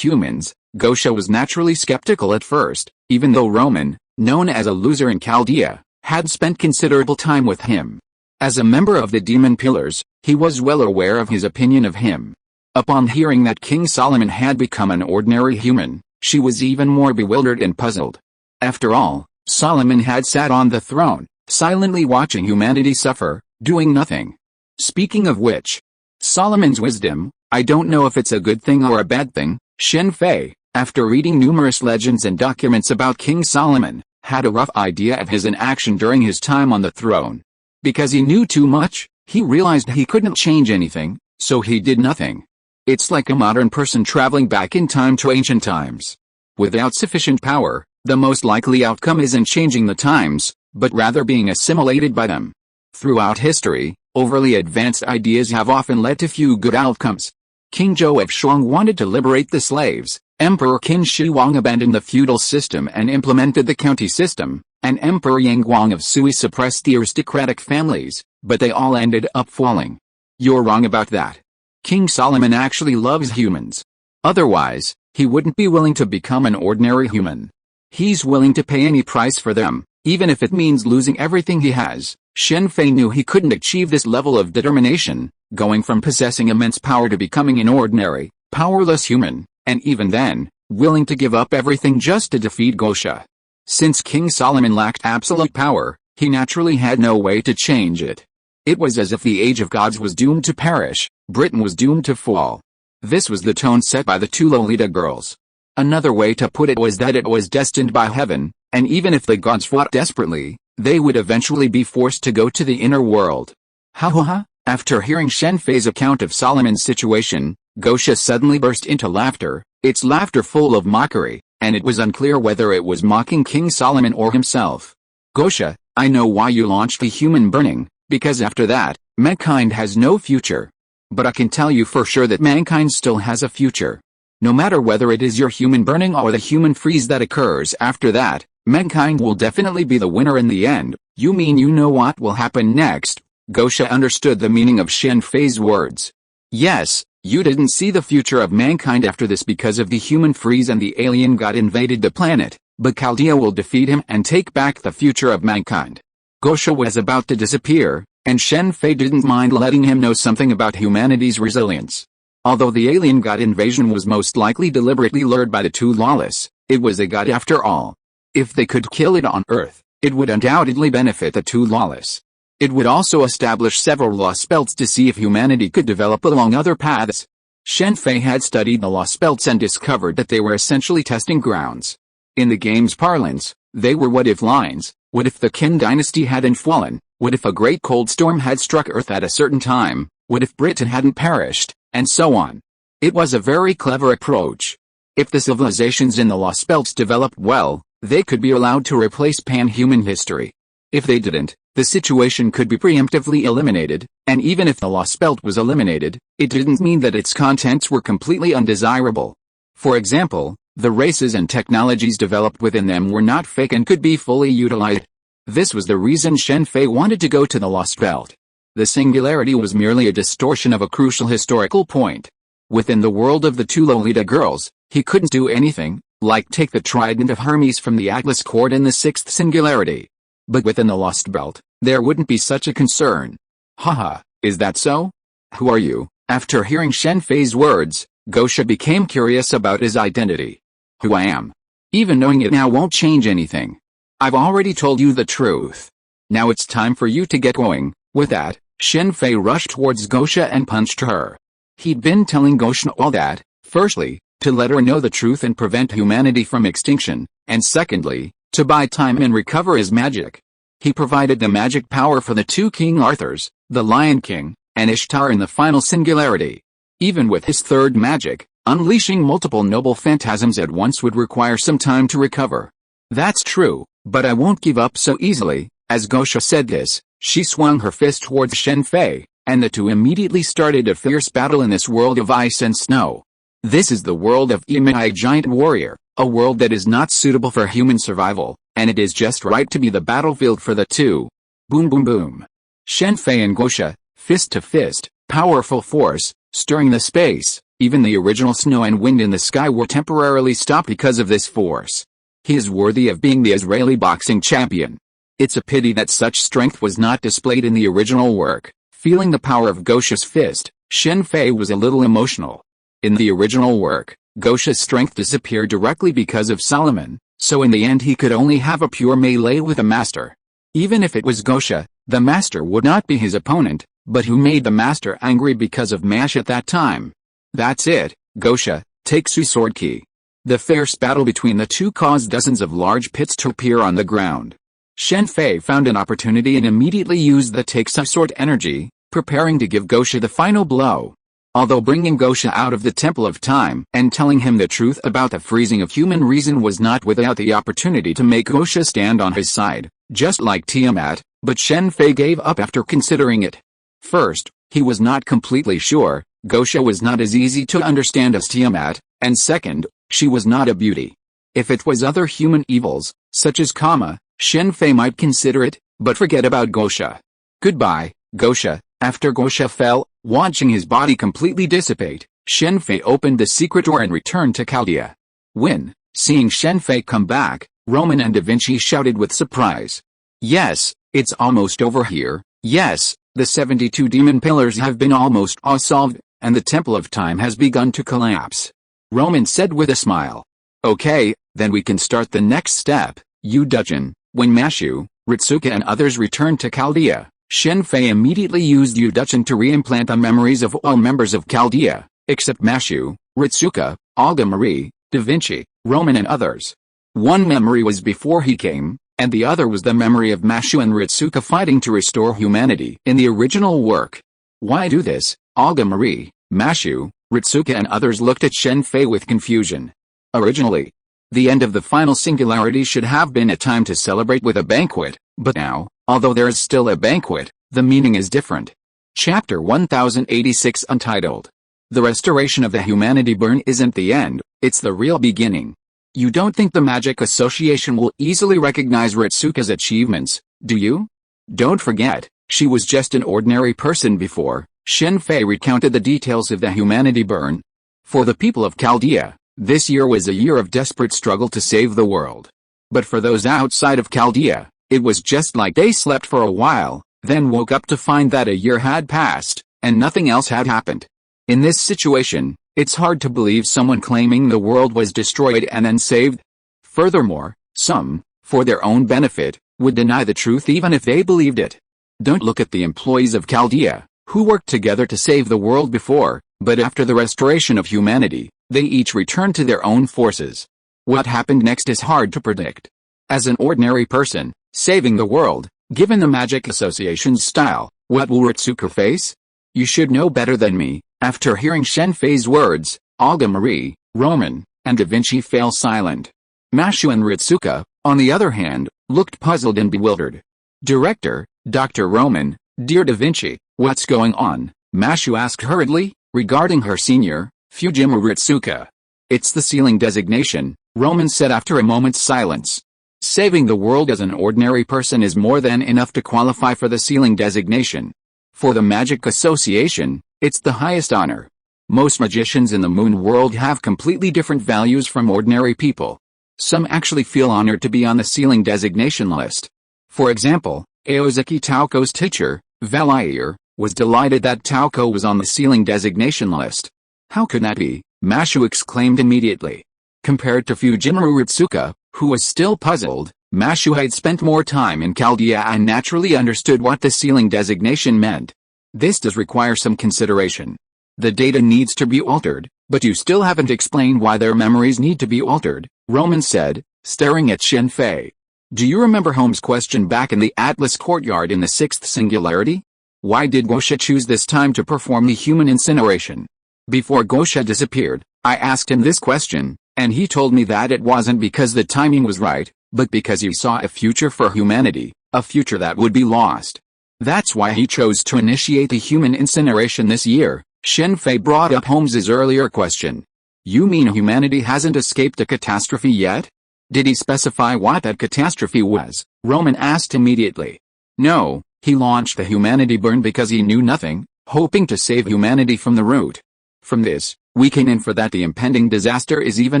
humans. Gosha was naturally skeptical at first, even though Roman, known as a loser in Chaldea, had spent considerable time with him. As a member of the Demon Pillars, he was well aware of his opinion of him. Upon hearing that King Solomon had become an ordinary human, she was even more bewildered and puzzled. After all, Solomon had sat on the throne, silently watching humanity suffer, doing nothing. Speaking of which, Solomon's wisdom, I don't know if it's a good thing or a bad thing. Shen Fei, after reading numerous legends and documents about King Solomon, had a rough idea of his inaction during his time on the throne. Because he knew too much, he realized he couldn't change anything, so he did nothing. It's like a modern person traveling back in time to ancient times. Without sufficient power, the most likely outcome isn't changing the times, but rather being assimilated by them. Throughout history, overly advanced ideas have often led to few good outcomes. King Zhou of Shuang wanted to liberate the slaves, Emperor Qin Shi Huang abandoned the feudal system and implemented the county system, and Emperor Yang Guang of Sui suppressed the aristocratic families, but they all ended up falling. You're wrong about that. King Solomon actually loves humans. Otherwise, he wouldn't be willing to become an ordinary human. He's willing to pay any price for them, even if it means losing everything he has. Shen Fei knew he couldn't achieve this level of determination, going from possessing immense power to becoming an ordinary, powerless human, and even then, willing to give up everything just to defeat Gosha. Since King Solomon lacked absolute power, he naturally had no way to change it. It was as if the age of gods was doomed to perish, Britain was doomed to fall. This was the tone set by the two Lolita girls. Another way to put it was that it was destined by heaven, and even if the gods fought desperately, they would eventually be forced to go to the inner world. Ha ha ha! After hearing Shen Fei's account of Solomon's situation, Gosha suddenly burst into laughter, its laughter full of mockery, and it was unclear whether it was mocking King Solomon or himself. Gosha, I know why you launched the human burning, because after that, mankind has no future. But I can tell you for sure that mankind still has a future. No matter whether it is your human burning or the human freeze that occurs after that, mankind will definitely be the winner in the end. You mean you know what will happen next? Gosha understood the meaning of Shen Fei's words. Yes, you didn't see the future of mankind after this because of the human freeze and the alien god invaded the planet, but Chaldea will defeat him and take back the future of mankind. Gosha was about to disappear, and Shen Fei didn't mind letting him know something about humanity's resilience. Although the alien god invasion was most likely deliberately lured by the two lawless, it was a god after all. If they could kill it on Earth, it would undoubtedly benefit the two lawless. It would also establish several lost belts to see if humanity could develop along other paths. Shen Fei had studied the lost belts and discovered that they were essentially testing grounds. In the game's parlance, they were what-if lines. What if the Qin dynasty hadn't fallen? What if a great cold storm had struck Earth at a certain time? What if Britain hadn't perished? And so on. It was a very clever approach. If the civilizations in the lost belts developed well, they could be allowed to replace pan-human history. If they didn't, the situation could be preemptively eliminated, and even if the lost belt was eliminated, it didn't mean that its contents were completely undesirable. For example, the races and technologies developed within them were not fake and could be fully utilized. This was the reason Shen Fei wanted to go to the lost belt. The singularity was merely a distortion of a crucial historical point. Within the world of the two Lolita girls, he couldn't do anything, like take the trident of Hermes from the Atlas cord in the sixth singularity. But within the lost belt, there wouldn't be such a concern. Haha, is that so? Who are you? After hearing Shen Fei's words, Gosha became curious about his identity. Who I am? Even knowing it now won't change anything. I've already told you the truth. Now it's time for you to get going. With that, Shen Fei rushed towards Gosha and punched her. He'd been telling Gosha all that, firstly, to let her know the truth and prevent humanity from extinction, and secondly, to buy time and recover his magic. He provided the magic power for the two King Arthurs, the Lion King, and Ishtar in the final singularity. Even with his third magic, unleashing multiple noble phantasms at once would require some time to recover. That's true, but I won't give up so easily. As Gosha said this, she swung her fist towards Shen Fei, and the two immediately started a fierce battle in this world of ice and snow. This is the world of Imai Giant Warrior, a world that is not suitable for human survival, and it is just right to be the battlefield for the two. Boom boom boom. Shen Fei and Gosha, fist to fist, powerful force, stirring the space. Even the original snow and wind in the sky were temporarily stopped because of this force. He is worthy of being the Israeli boxing champion. It's a pity that such strength was not displayed in the original work. Feeling the power of Gosha's fist, Shen Fei was a little emotional. In the original work, Gosha's strength disappeared directly because of Solomon, so in the end he could only have a pure melee with a master. Even if it was Gosha, the master would not be his opponent, but who made the master angry because of Mash at that time? That's it, Gosha, takes your sword key. The fierce battle between the two caused dozens of large pits to appear on the ground. Shen Fei found an opportunity and immediately used the Takes Sword energy, preparing to give Gosha the final blow. Although bringing Gosha out of the Temple of Time and telling him the truth about the freezing of human reason was not without the opportunity to make Gosha stand on his side, just like Tiamat, but Shen Fei gave up after considering it. First, he was not completely sure. Gosha was not as easy to understand as Tiamat, and second, she was not a beauty. If it was other human evils, such as Kama, Shen Fei might consider it, but forget about Gosha. Goodbye, Gosha. After Gosha fell, watching his body completely dissipate, Shen Fei opened the secret door and returned to Chaldea. When, seeing Shen Fei come back, Roman and Da Vinci shouted with surprise. Yes, it's almost over here. Yes, the 72 demon pillars have been almost all solved, and the Temple of Time has begun to collapse. Roman said with a smile. Okay, then we can start the next step, Udujin. When Mashu, Ritsuka and others returned to Chaldea, Shen Fei immediately used Udujin to reimplant the memories of all members of Chaldea, except Mashu, Ritsuka, Olga Marie, Da Vinci, Roman and others. One memory was before he came, and the other was the memory of Mashu and Ritsuka fighting to restore humanity in the original work. Why do this? Olga Marie, Mashu, Ritsuka and others looked at Shen Fei with confusion. Originally, the end of the final singularity should have been a time to celebrate with a banquet, but now, although there is still a banquet, the meaning is different. Chapter 1086 Untitled. The restoration of the humanity burn isn't the end, it's the real beginning. You don't think the Magic Association will easily recognize Ritsuka's achievements, do you? Don't forget, she was just an ordinary person before. Shen Fei recounted the details of the humanity burn. For the people of Chaldea, this year was a year of desperate struggle to save the world. But for those outside of Chaldea, it was just like they slept for a while, then woke up to find that a year had passed, and nothing else had happened. In this situation, it's hard to believe someone claiming the world was destroyed and then saved. Furthermore, some, for their own benefit, would deny the truth even if they believed it. Don't look at the employees of Chaldea, who worked together to save the world before, but after the restoration of humanity, they each returned to their own forces. What happened next is hard to predict. As an ordinary person, saving the world, given the Magic Association's style, what will Ritsuka face? You should know better than me. After hearing Shen Fei's words, Olga Marie, Roman, and Da Vinci fell silent. Mashu and Ritsuka, on the other hand, looked puzzled and bewildered. Director, Dr. Roman, dear Da Vinci, what's going on? Mashu asked hurriedly, regarding her senior, Fujima Ritsuka. It's the sealing designation, Roman said after a moment's silence. Saving the world as an ordinary person is more than enough to qualify for the sealing designation. For the Magic Association, it's the highest honor. Most magicians in the moon world have completely different values from ordinary people. Some actually feel honored to be on the sealing designation list. For example, Aozaki Taoko's teacher, Valire, was delighted that Tauco was on the sealing designation list. How could that be? Mashu exclaimed immediately. Compared to Fujimura Ritsuka, who was still puzzled, Mashu had spent more time in Chaldea and naturally understood what the sealing designation meant. This does require some consideration. The data needs to be altered, but you still haven't explained why their memories need to be altered, Roman said, staring at Shen Fei. Do you remember Holmes' question back in the Atlas courtyard in the sixth singularity? Why did Gosha choose this time to perform the human incineration? Before Gosha disappeared, I asked him this question, and he told me that it wasn't because the timing was right, but because he saw a future for humanity, a future that would be lost. That's why he chose to initiate the human incineration this year. Shen Fei brought up Holmes's earlier question. You mean humanity hasn't escaped a catastrophe yet? Did he specify what that catastrophe was? Roman asked immediately. No, he launched the humanity burn because he knew nothing, hoping to save humanity from the root. From this, we can infer that the impending disaster is even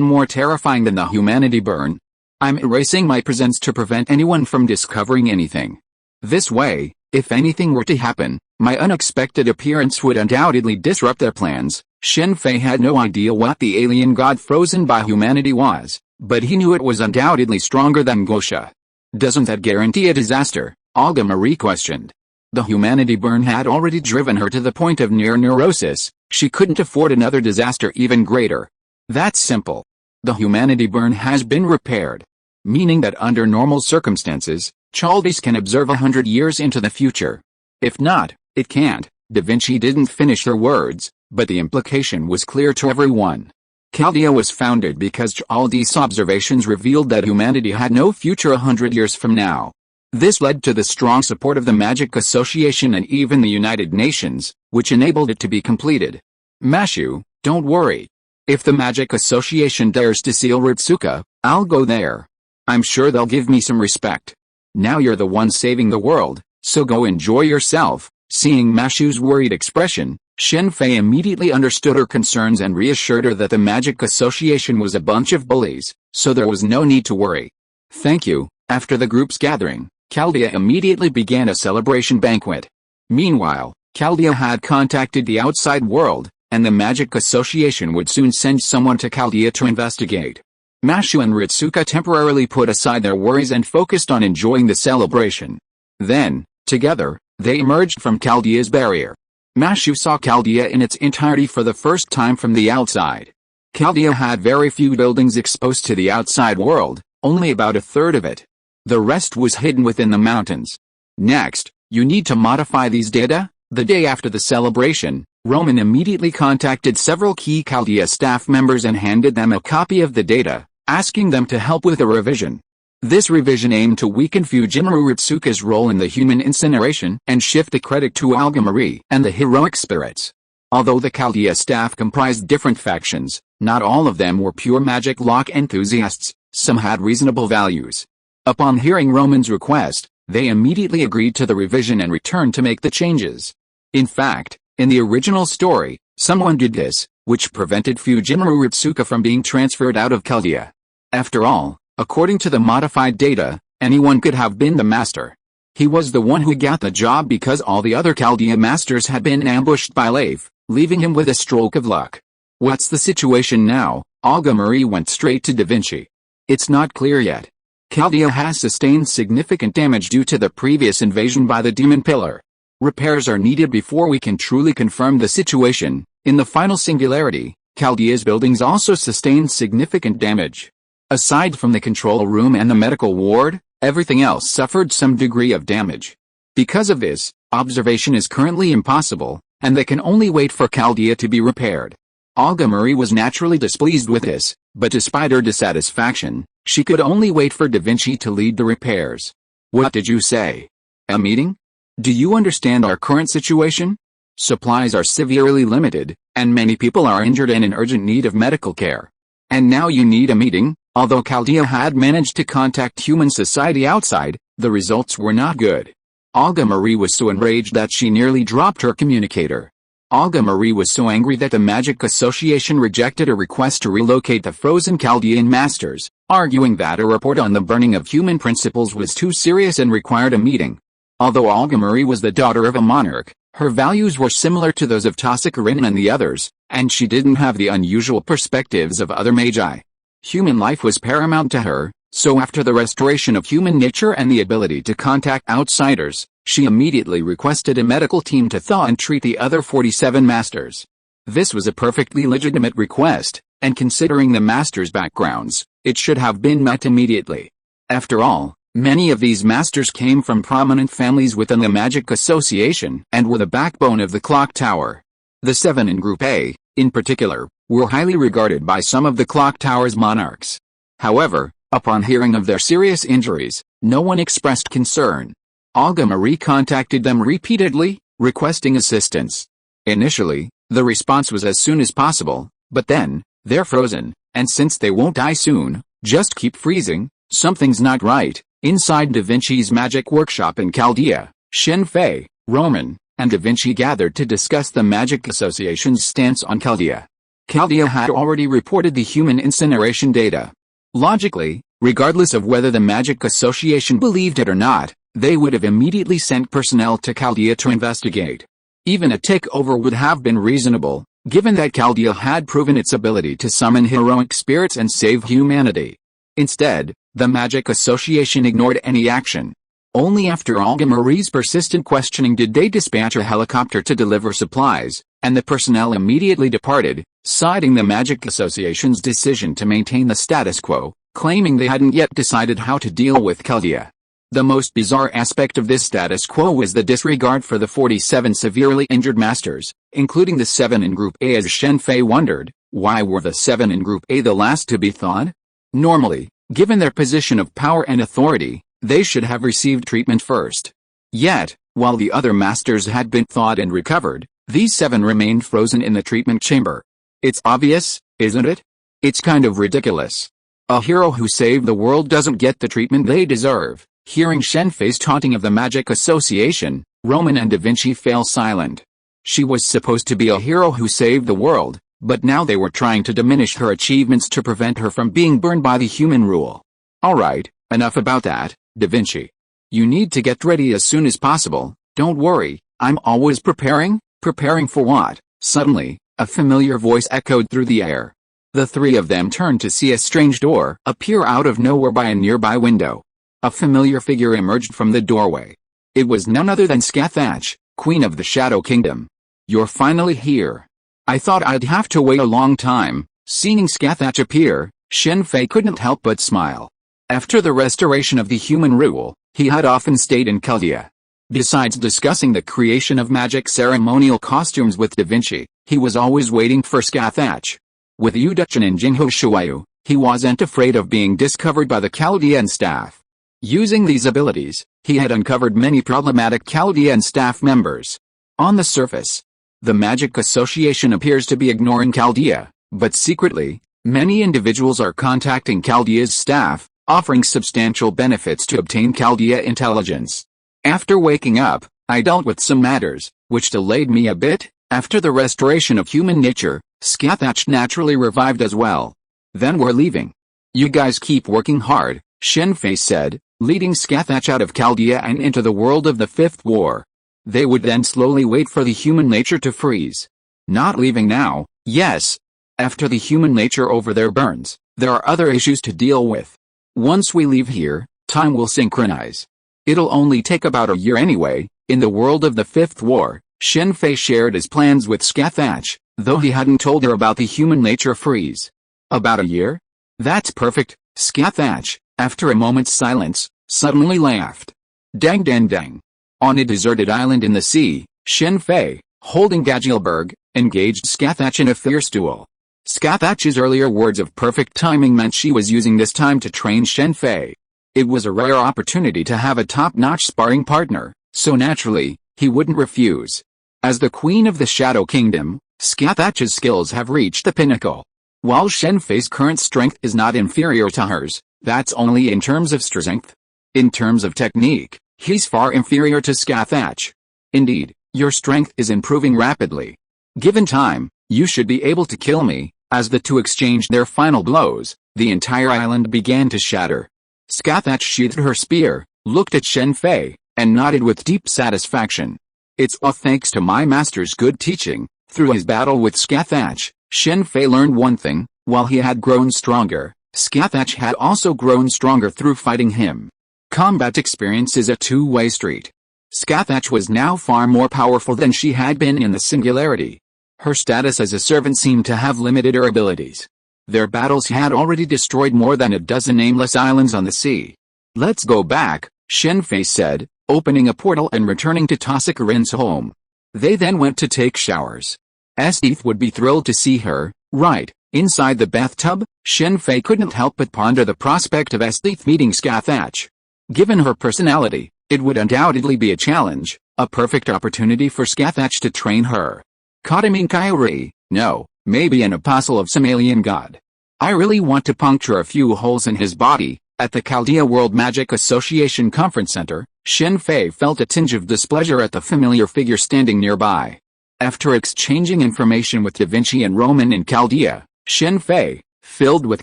more terrifying than the humanity burn. I'm erasing my presence to prevent anyone from discovering anything. This way, if anything were to happen, my unexpected appearance would undoubtedly disrupt their plans. Shen Fei had no idea what the alien god frozen by humanity was, but he knew it was undoubtedly stronger than Gosha. Doesn't that guarantee a disaster? Olga Marie questioned. The humanity burn had already driven her to the point of near neurosis. She couldn't afford another disaster even greater. That's simple. The humanity burn has been repaired. Meaning that under normal circumstances, Chaldis can observe 100 years into the future. If not, it can't. Da Vinci didn't finish her words, but the implication was clear to everyone. Chaldea was founded because Chaldis' observations revealed that humanity had no future 100 years from now. This led to the strong support of the Magic Association and even the United Nations, which enabled it to be completed. Mashu, don't worry. If the Magic Association dares to seal Ritsuka, I'll go there. I'm sure they'll give me some respect. Now you're the one saving the world, so go enjoy yourself. Seeing Mashu's worried expression, Shen Fei immediately understood her concerns and reassured her that the Magic Association was a bunch of bullies, so there was no need to worry. Thank you. After the group's gathering, Chaldea immediately began a celebration banquet. Meanwhile, Chaldea had contacted the outside world, and the Magic Association would soon send someone to Chaldea to investigate. Mashu and Ritsuka temporarily put aside their worries and focused on enjoying the celebration. Then, together, they emerged from Chaldea's barrier. Mashu saw Chaldea in its entirety for the first time from the outside. Chaldea had very few buildings exposed to the outside world, only about a third of it. The rest was hidden within the mountains. Next, you need to modify these data. The day after the celebration, Roman immediately contacted several key Chaldea staff members and handed them a copy of the data, asking them to help with a revision. This revision aimed to weaken Fujimura Ritsuka's role in the human incineration and shift the credit to Olga Marie and the heroic spirits. Although the Chaldea staff comprised different factions, not all of them were pure magic lock enthusiasts, some had reasonable values. Upon hearing Roman's request, they immediately agreed to the revision and returned to make the changes. In fact, in the original story, someone did this, which prevented Fujimura Ritsuka from being transferred out of Chaldea. After all, according to the modified data, anyone could have been the master. He was the one who got the job because all the other Chaldea masters had been ambushed by Leif, leaving him with a stroke of luck. What's the situation now? Olga Marie went straight to Da Vinci. It's not clear yet. Chaldea has sustained significant damage due to the previous invasion by the Demon Pillar. Repairs are needed before we can truly confirm the situation. In the final singularity, Chaldea's buildings also sustained significant damage. Aside from the control room and the medical ward, everything else suffered some degree of damage. Because of this, observation is currently impossible, and they can only wait for Chaldea to be repaired. Olga Marie was naturally displeased with this, but despite her dissatisfaction, she could only wait for Da Vinci to lead the repairs. What did you say? A meeting? Do you understand our current situation? Supplies are severely limited, and many people are injured and in urgent need of medical care. And now you need a meeting? Although Chaldea had managed to contact human society outside, the results were not good. Olga Marie was so enraged that she nearly dropped her communicator. Olga Marie was so angry that the Magic Association rejected a request to relocate the frozen Chaldean masters, arguing that a report on the burning of human principles was too serious and required a meeting. Although Olga Marie was the daughter of a monarch, her values were similar to those of Tosakarina and the others, and she didn't have the unusual perspectives of other magi. Human life was paramount to her, so after the restoration of human nature and the ability to contact outsiders, she immediately requested a medical team to thaw and treat the other 47 masters. This was a perfectly legitimate request, and considering the masters' backgrounds, it should have been met immediately. After all, many of these masters came from prominent families within the Magic Association and were the backbone of the Clock Tower. The 7 in Group A, in particular, were highly regarded by some of the Clock Tower's monarchs. However, upon hearing of their serious injuries, no one expressed concern. Olga Marie contacted them repeatedly, requesting assistance. Initially, the response was as soon as possible, but then, they're frozen, and since they won't die soon, just keep freezing, something's not right. Inside Da Vinci's magic workshop in Chaldea, Shen Fei, Roman, and Da Vinci gathered to discuss the Magic Association's stance on Chaldea. Chaldea had already reported the human incineration data. Logically, regardless of whether the Magic Association believed it or not, they would have immediately sent personnel to Chaldea to investigate. Even a takeover would have been reasonable, given that Chaldea had proven its ability to summon heroic spirits and save humanity. Instead, the Magic Association ignored any action. Only after Olga Marie's persistent questioning did they dispatch a helicopter to deliver supplies, and the personnel immediately departed, citing the Magic Association's decision to maintain the status quo, claiming they hadn't yet decided how to deal with Chaldea. The most bizarre aspect of this status quo was the disregard for the 47 severely injured masters, including the 7 in Group A, as Shen Fei wondered, why were the 7 in Group A the last to be thawed? Normally, given their position of power and authority, they should have received treatment first. Yet, while the other masters had been thawed and recovered, these 7 remained frozen in the treatment chamber. It's obvious, isn't it? It's kind of ridiculous. A hero who saved the world doesn't get the treatment they deserve. Hearing Shen Fei's taunting of the Magic Association, Roman and Da Vinci fell silent. She was supposed to be a hero who saved the world, but now they were trying to diminish her achievements to prevent her from being burned by the human rule. Alright, enough about that, Da Vinci. You need to get ready as soon as possible. Don't worry, I'm always preparing. Preparing for what? Suddenly, a familiar voice echoed through the air. The three of them turned to see a strange door appear out of nowhere by a nearby window. A familiar figure emerged from the doorway. It was none other than Scathach, Queen of the Shadow Kingdom. You're finally here. I thought I'd have to wait a long time. Seeing Scathach appear, Shen Fei couldn't help but smile. After the restoration of the human rule, he had often stayed in Chaldea. Besides discussing the creation of magic ceremonial costumes with Da Vinci, he was always waiting for Scathach. With Yuduchin and Jingho Shuayu, he wasn't afraid of being discovered by the Chaldean staff. Using these abilities, he had uncovered many problematic Chaldean staff members. On the surface, the Magic Association appears to be ignoring Chaldea, but secretly, many individuals are contacting Chaldea's staff, offering substantial benefits to obtain Chaldea intelligence. After waking up, I dealt with some matters, which delayed me a bit. After the restoration of human nature, Scathach naturally revived as well. Then we're leaving. You guys keep working hard, Shen Fei said, leading Scathach out of Chaldea and into the world of the Fifth War. They would then slowly wait for the human nature to freeze. Not leaving now, yes. After the human nature over there burns, there are other issues to deal with. Once we leave here, time will synchronize. It'll only take about a year anyway. In the world of the Fifth War, Shen Fei shared his plans with Scathach, though he hadn't told her about the human nature freeze. About a year? That's perfect, Scathach, after a moment's silence, suddenly laughed. Dang dang dang. On a deserted island in the sea, Shen Fei, holding Gagilberg, engaged Scathach in a fierce duel. Scathach's earlier words of perfect timing meant she was using this time to train Shen Fei. It was a rare opportunity to have a top-notch sparring partner, so naturally, he wouldn't refuse. As the Queen of the Shadow Kingdom, Scathach's skills have reached the pinnacle. While Shen Fei's current strength is not inferior to hers, that's only in terms of strength. In terms of technique, he's far inferior to Scathach. Indeed, your strength is improving rapidly. Given time, you should be able to kill me. As the two exchanged their final blows, the entire island began to shatter. Scathach sheathed her spear, looked at Shen Fei, and nodded with deep satisfaction. It's all thanks to my master's good teaching. Through his battle with S.H.I.E.L.D, Shen Fei learned one thing: while he had grown stronger, S.H.I.E.L.D had also grown stronger through fighting him. Combat experience is a two-way street. S.H.I.E.L.D was now far more powerful than she had been in the Singularity. Her status as a servant seemed to have limited her abilities. Their battles had already destroyed more than a dozen nameless islands on the sea. "Let's go back," Shen Fei said, opening a portal and returning to Tosakarin's home. They then went to take showers. S.H.I.E.L.D would be thrilled to see her, right? Inside the bathtub, Shen Fei couldn't help but ponder the prospect of S.H.I.E.L.D meeting S.H.I.E.L.D. Given her personality, it would undoubtedly be a challenge, a perfect opportunity for S.H.I.E.L.D to train her. Katamin Kyrie, no, maybe an apostle of some alien god. I really want to puncture a few holes in his body. At the Chaldea World Magic Association Conference Center, Shen Fei felt a tinge of displeasure at the familiar figure standing nearby. After exchanging information with Da Vinci and Roman in Chaldea, Shen Fei, filled with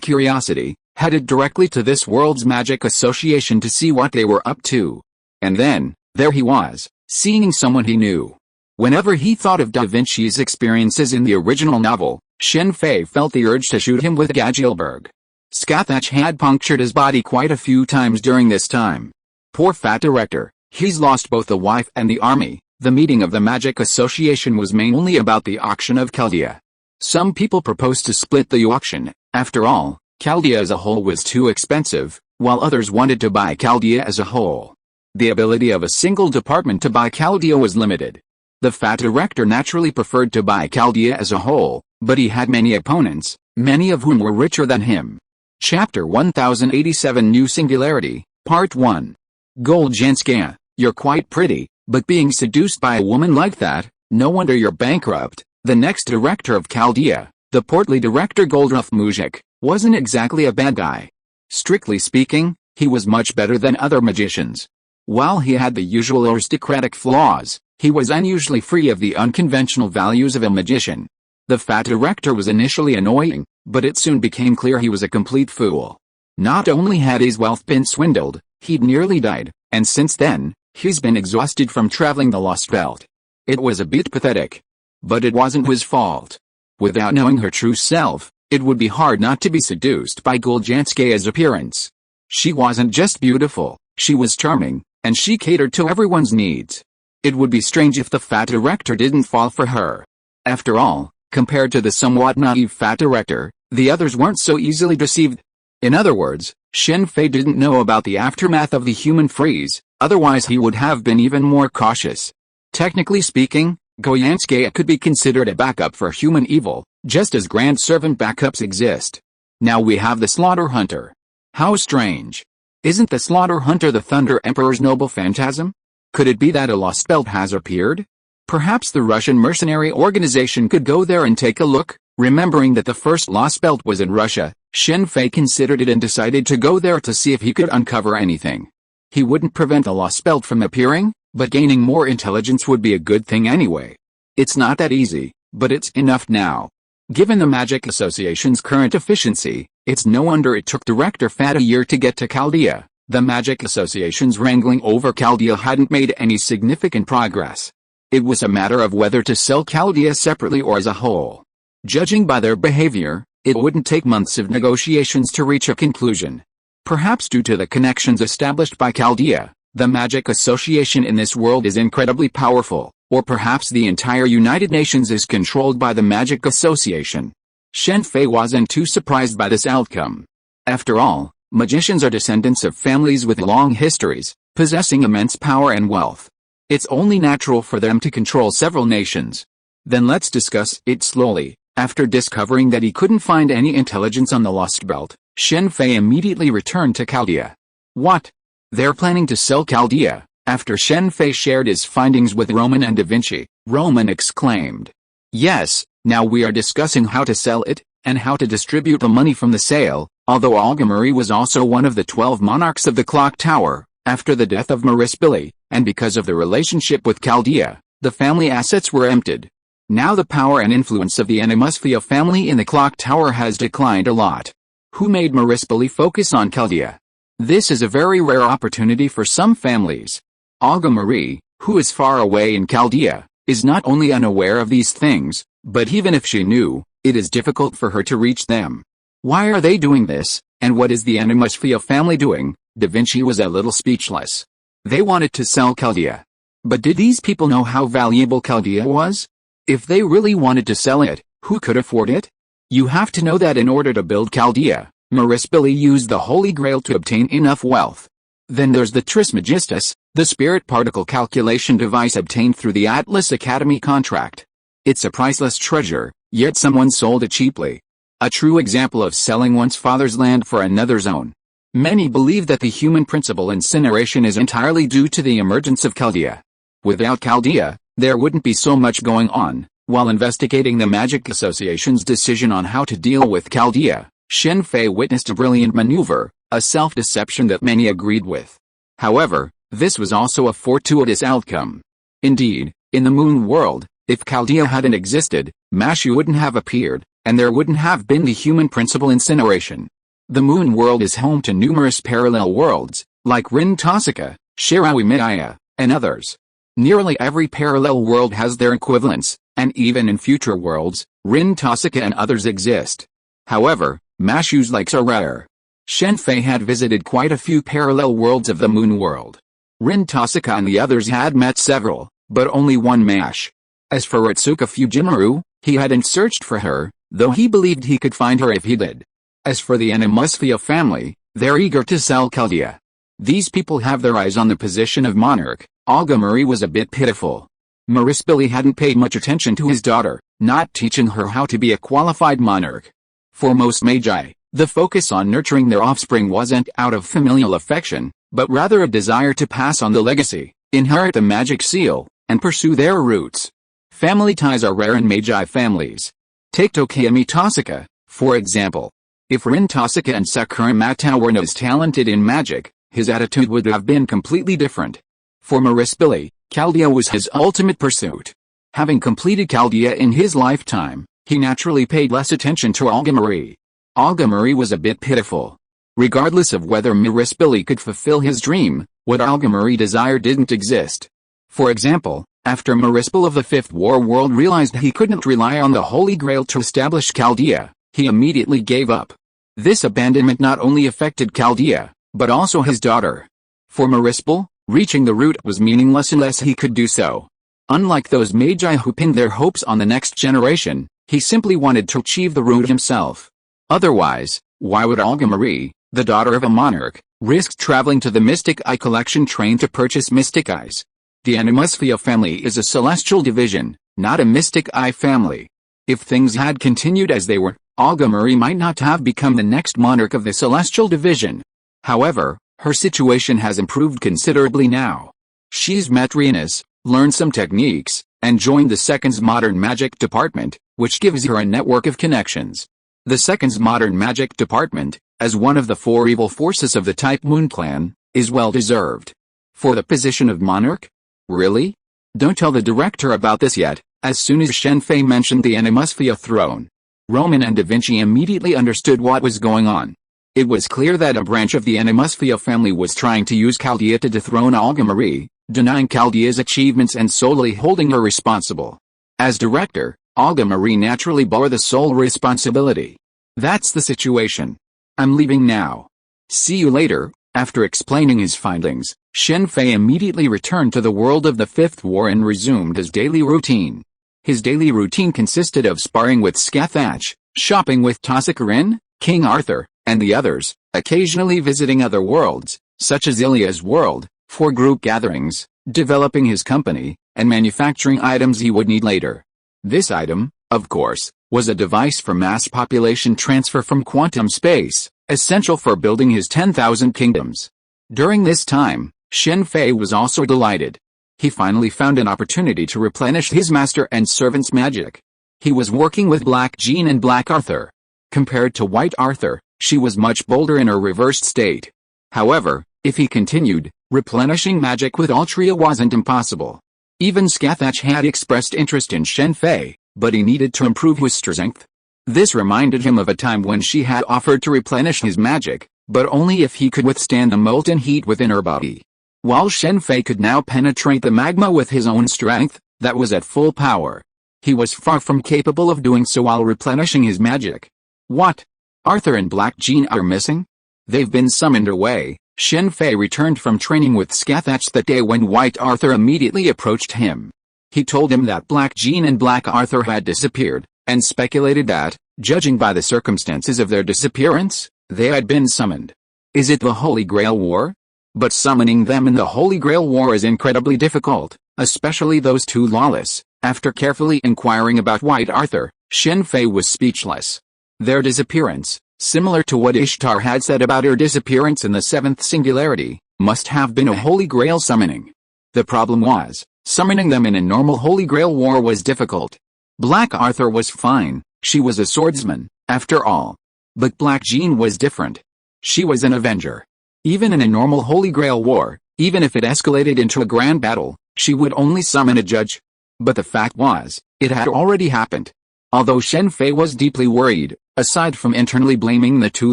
curiosity, headed directly to this world's magic association to see what they were up to. And then, there he was, seeing someone he knew. Whenever he thought of Da Vinci's experiences in the original novel, Shen Fei felt the urge to shoot him with a Gagilberg. S.H.I.E.L.D had punctured his body quite a few times during this time. Poor fat director, he's lost both the wife and the army. The meeting of the Magic Association was mainly about the auction of Chaldea. Some people proposed to split the auction. After all, Chaldea as a whole was too expensive, while others wanted to buy Chaldea as a whole. The ability of a single department to buy Chaldea was limited. The fat director naturally preferred to buy Chaldea as a whole, but he had many opponents, many of whom were richer than him. Chapter 1087 New Singularity, Part 1. Goljanskaya, you're quite pretty, but being seduced by a woman like that, no wonder you're bankrupt. The next director of Chaldea, the portly director Goldruff Mujik, wasn't exactly a bad guy. Strictly speaking, he was much better than other magicians. While he had the usual aristocratic flaws, he was unusually free of the unconventional values of a magician. The fat director was initially annoying, but it soon became clear he was a complete fool. Not only had his wealth been swindled, he'd nearly died, and since then, he's been exhausted from traveling the Lost Belt. It was a bit pathetic. But it wasn't his fault. Without knowing her true self, it would be hard not to be seduced by Goljanskaya's appearance. She wasn't just beautiful, she was charming, and she catered to everyone's needs. It would be strange if the fat director didn't fall for her. After all, compared to the somewhat naive fat director, the others weren't so easily deceived. In other words, Shen Fei didn't know about the aftermath of the human freeze, otherwise he would have been even more cautious. Technically speaking, Goljanskaya could be considered a backup for human evil, just as Grand Servant backups exist. Now we have the Slaughter Hunter. How strange. Isn't the Slaughter Hunter the Thunder Emperor's noble phantasm? Could it be that a Lost Belt has appeared? Perhaps the Russian mercenary organization could go there and take a look. Remembering that the first Lost Belt was in Russia, Shen Fei considered it and decided to go there to see if he could uncover anything. He wouldn't prevent the Lost Belt from appearing, but gaining more intelligence would be a good thing anyway. It's not that easy, but it's enough now. Given the Magic Association's current efficiency, it's no wonder it took Director Fat a year to get to Chaldea. The Magic Association's wrangling over Chaldea hadn't made any significant progress. It was a matter of whether to sell Chaldea separately or as a whole. Judging by their behavior, it wouldn't take months of negotiations to reach a conclusion. Perhaps due to the connections established by Chaldea, the Magic Association in this world is incredibly powerful, or perhaps the entire United Nations is controlled by the Magic Association. Shen Fei wasn't too surprised by this outcome. After all, magicians are descendants of families with long histories, possessing immense power and wealth. It's only natural for them to control several nations. Then let's discuss it slowly. After discovering that he couldn't find any intelligence on the Lost Belt, Shen Fei immediately returned to Chaldea. What? They're planning to sell Chaldea? After Shen Fei shared his findings with Roman and Da Vinci, Roman exclaimed. Yes, now we are discussing how to sell it, and how to distribute the money from the sale. Although Algamari was also one of the 12 monarchs of the Clock Tower, after the death of Marispili, and because of the relationship with Chaldea, the family assets were emptied. Now the power and influence of the Animusfia family in the Clock Tower has declined a lot. Who made Marispili focus on Chaldea? This is a very rare opportunity for some families. Olga Marie, who is far away in Chaldea, is not only unaware of these things, but even if she knew, it is difficult for her to reach them. Why are they doing this, and what is the S.H.I.E.L.D family doing? Da Vinci was a little speechless. They wanted to sell Chaldea. But did these people know how valuable Chaldea was? If they really wanted to sell it, who could afford it? You have to know that in order to build Chaldea, Morispili used the Holy Grail to obtain enough wealth. Then there's the Trismegistus, the spirit particle calculation device obtained through the Atlas Academy contract. It's a priceless treasure, yet someone sold it cheaply. A true example of selling one's father's land for another's own. Many believe that the human principle incineration is entirely due to the emergence of Chaldea. Without Chaldea, there wouldn't be so much going on. While investigating the Magic Association's decision on how to deal with Chaldea, Shen Fei witnessed a brilliant maneuver, a self-deception that many agreed with. However, this was also a fortuitous outcome. Indeed, in the moon world, if Chaldea hadn't existed, Mashu wouldn't have appeared, and there wouldn't have been the human principle incineration. The moon world is home to numerous parallel worlds, like Rin Tosika, Shirawi Midaya, and others. Nearly every parallel world has their equivalents, and even in future worlds, Rin Tosika and others exist. However, Mashu's likes are rare. Shen Fei had visited quite a few parallel worlds of the moon world. Rin Tosika and the others had met several, but only one Mash. As for Ritsuka Fujimaru, he hadn't searched for her, though he believed he could find her if he did. As for the S.H.I.E.L.D family, they're eager to sell Chaldea. These people have their eyes on the position of monarch. Olga Marie was a bit pitiful. Morispili hadn't paid much attention to his daughter, not teaching her how to be a qualified monarch. For most magi, the focus on nurturing their offspring wasn't out of familial affection, but rather a desire to pass on the legacy, inherit the magic seal, and pursue their roots. Family ties are rare in magi families. Take Tokiyami Tosika, for example. If Rin Tosika and Sakura Matau weren't as talented in magic, his attitude would have been completely different. For Morispili, Chaldea was his ultimate pursuit. Having completed Chaldea in his lifetime, he naturally paid less attention to Olga Marie. Olga Marie was a bit pitiful. Regardless of whether Morispili could fulfill his dream, what Olga Marie desired didn't exist. For example, after Morispil of the Fifth War World realized he couldn't rely on the Holy Grail to establish Chaldea, he immediately gave up. This abandonment not only affected Chaldea, but also his daughter. For Morispil, reaching the root was meaningless unless he could do so. Unlike those magi who pinned their hopes on the next generation, he simply wanted to achieve the root himself. Otherwise, why would Olga Marie, the daughter of a monarch, risk traveling to the Mystic Eye collection train to purchase Mystic Eyes? The S.H.I.E.L.D family is a celestial division, not a Mystic Eye family. If things had continued as they were, Olga Marie might not have become the next monarch of the celestial division. However, her situation has improved considerably now. She's met Renus, learned some techniques, and joined the Second's Modern Magic Department, which gives her a network of connections. The Second's Modern Magic Department, as one of the four evil forces of the Type Moon clan, is well deserved. For the position of monarch? Really? Don't tell the director about this yet. As soon as Shen Fei mentioned the S.H.I.E.L.D throne, Roman and Da Vinci immediately understood what was going on. It was clear that a branch of the S.H.I.E.L.D family was trying to use Chaldea to dethrone Olga Marie, denying Chaldea's achievements and solely holding her responsible. As director, Olga Marie naturally bore the sole responsibility. That's the situation. I'm leaving now. See you later. After explaining his findings, Shen Fei immediately returned to the world of the Fifth War and resumed his daily routine. His daily routine consisted of sparring with Scathach, shopping with Tosikarin, King Arthur, and the others, occasionally visiting other worlds, such as Ilya's world, for group gatherings, developing his company, and manufacturing items he would need later. This item, of course, was a device for mass population transfer from quantum space, essential for building his 10,000 kingdoms. During this time, Shen Fei was also delighted. He finally found an opportunity to replenish his master and servant's magic. He was working with Black Jean and Black Arthur. Compared to White Arthur, she was much bolder in her reversed state. However, if he continued, replenishing magic with Altria wasn't impossible. Even Scathach had expressed interest in Shen Fei, but he needed to improve his strength. This reminded him of a time when she had offered to replenish his magic, but only if he could withstand the molten heat within her body. While Shen Fei could now penetrate the magma with his own strength, that was at full power. He was far from capable of doing so while replenishing his magic. What? Arthur and Black Jean are missing? They've been summoned away. Shen Fei returned from training with Scathach that day when White Arthur immediately approached him. He told him that Black Jean and Black Arthur had disappeared, and speculated that, judging by the circumstances of their disappearance, they had been summoned. Is it the Holy Grail War? But summoning them in the Holy Grail War is incredibly difficult, especially those two lawless. After carefully inquiring about White Arthur, Shen Fei was speechless. Their disappearance, similar to what Ishtar had said about her disappearance in the seventh singularity, must have been a Holy Grail summoning. The problem was, summoning them in a normal Holy Grail War was difficult. Black Arthur was fine, she was a swordsman, after all. But Black Jean was different. She was an avenger. Even in a normal Holy Grail War, even if it escalated into a grand battle, she would only summon a judge. But the fact was, it had already happened. Although Shen Fei was deeply worried, aside from internally blaming the two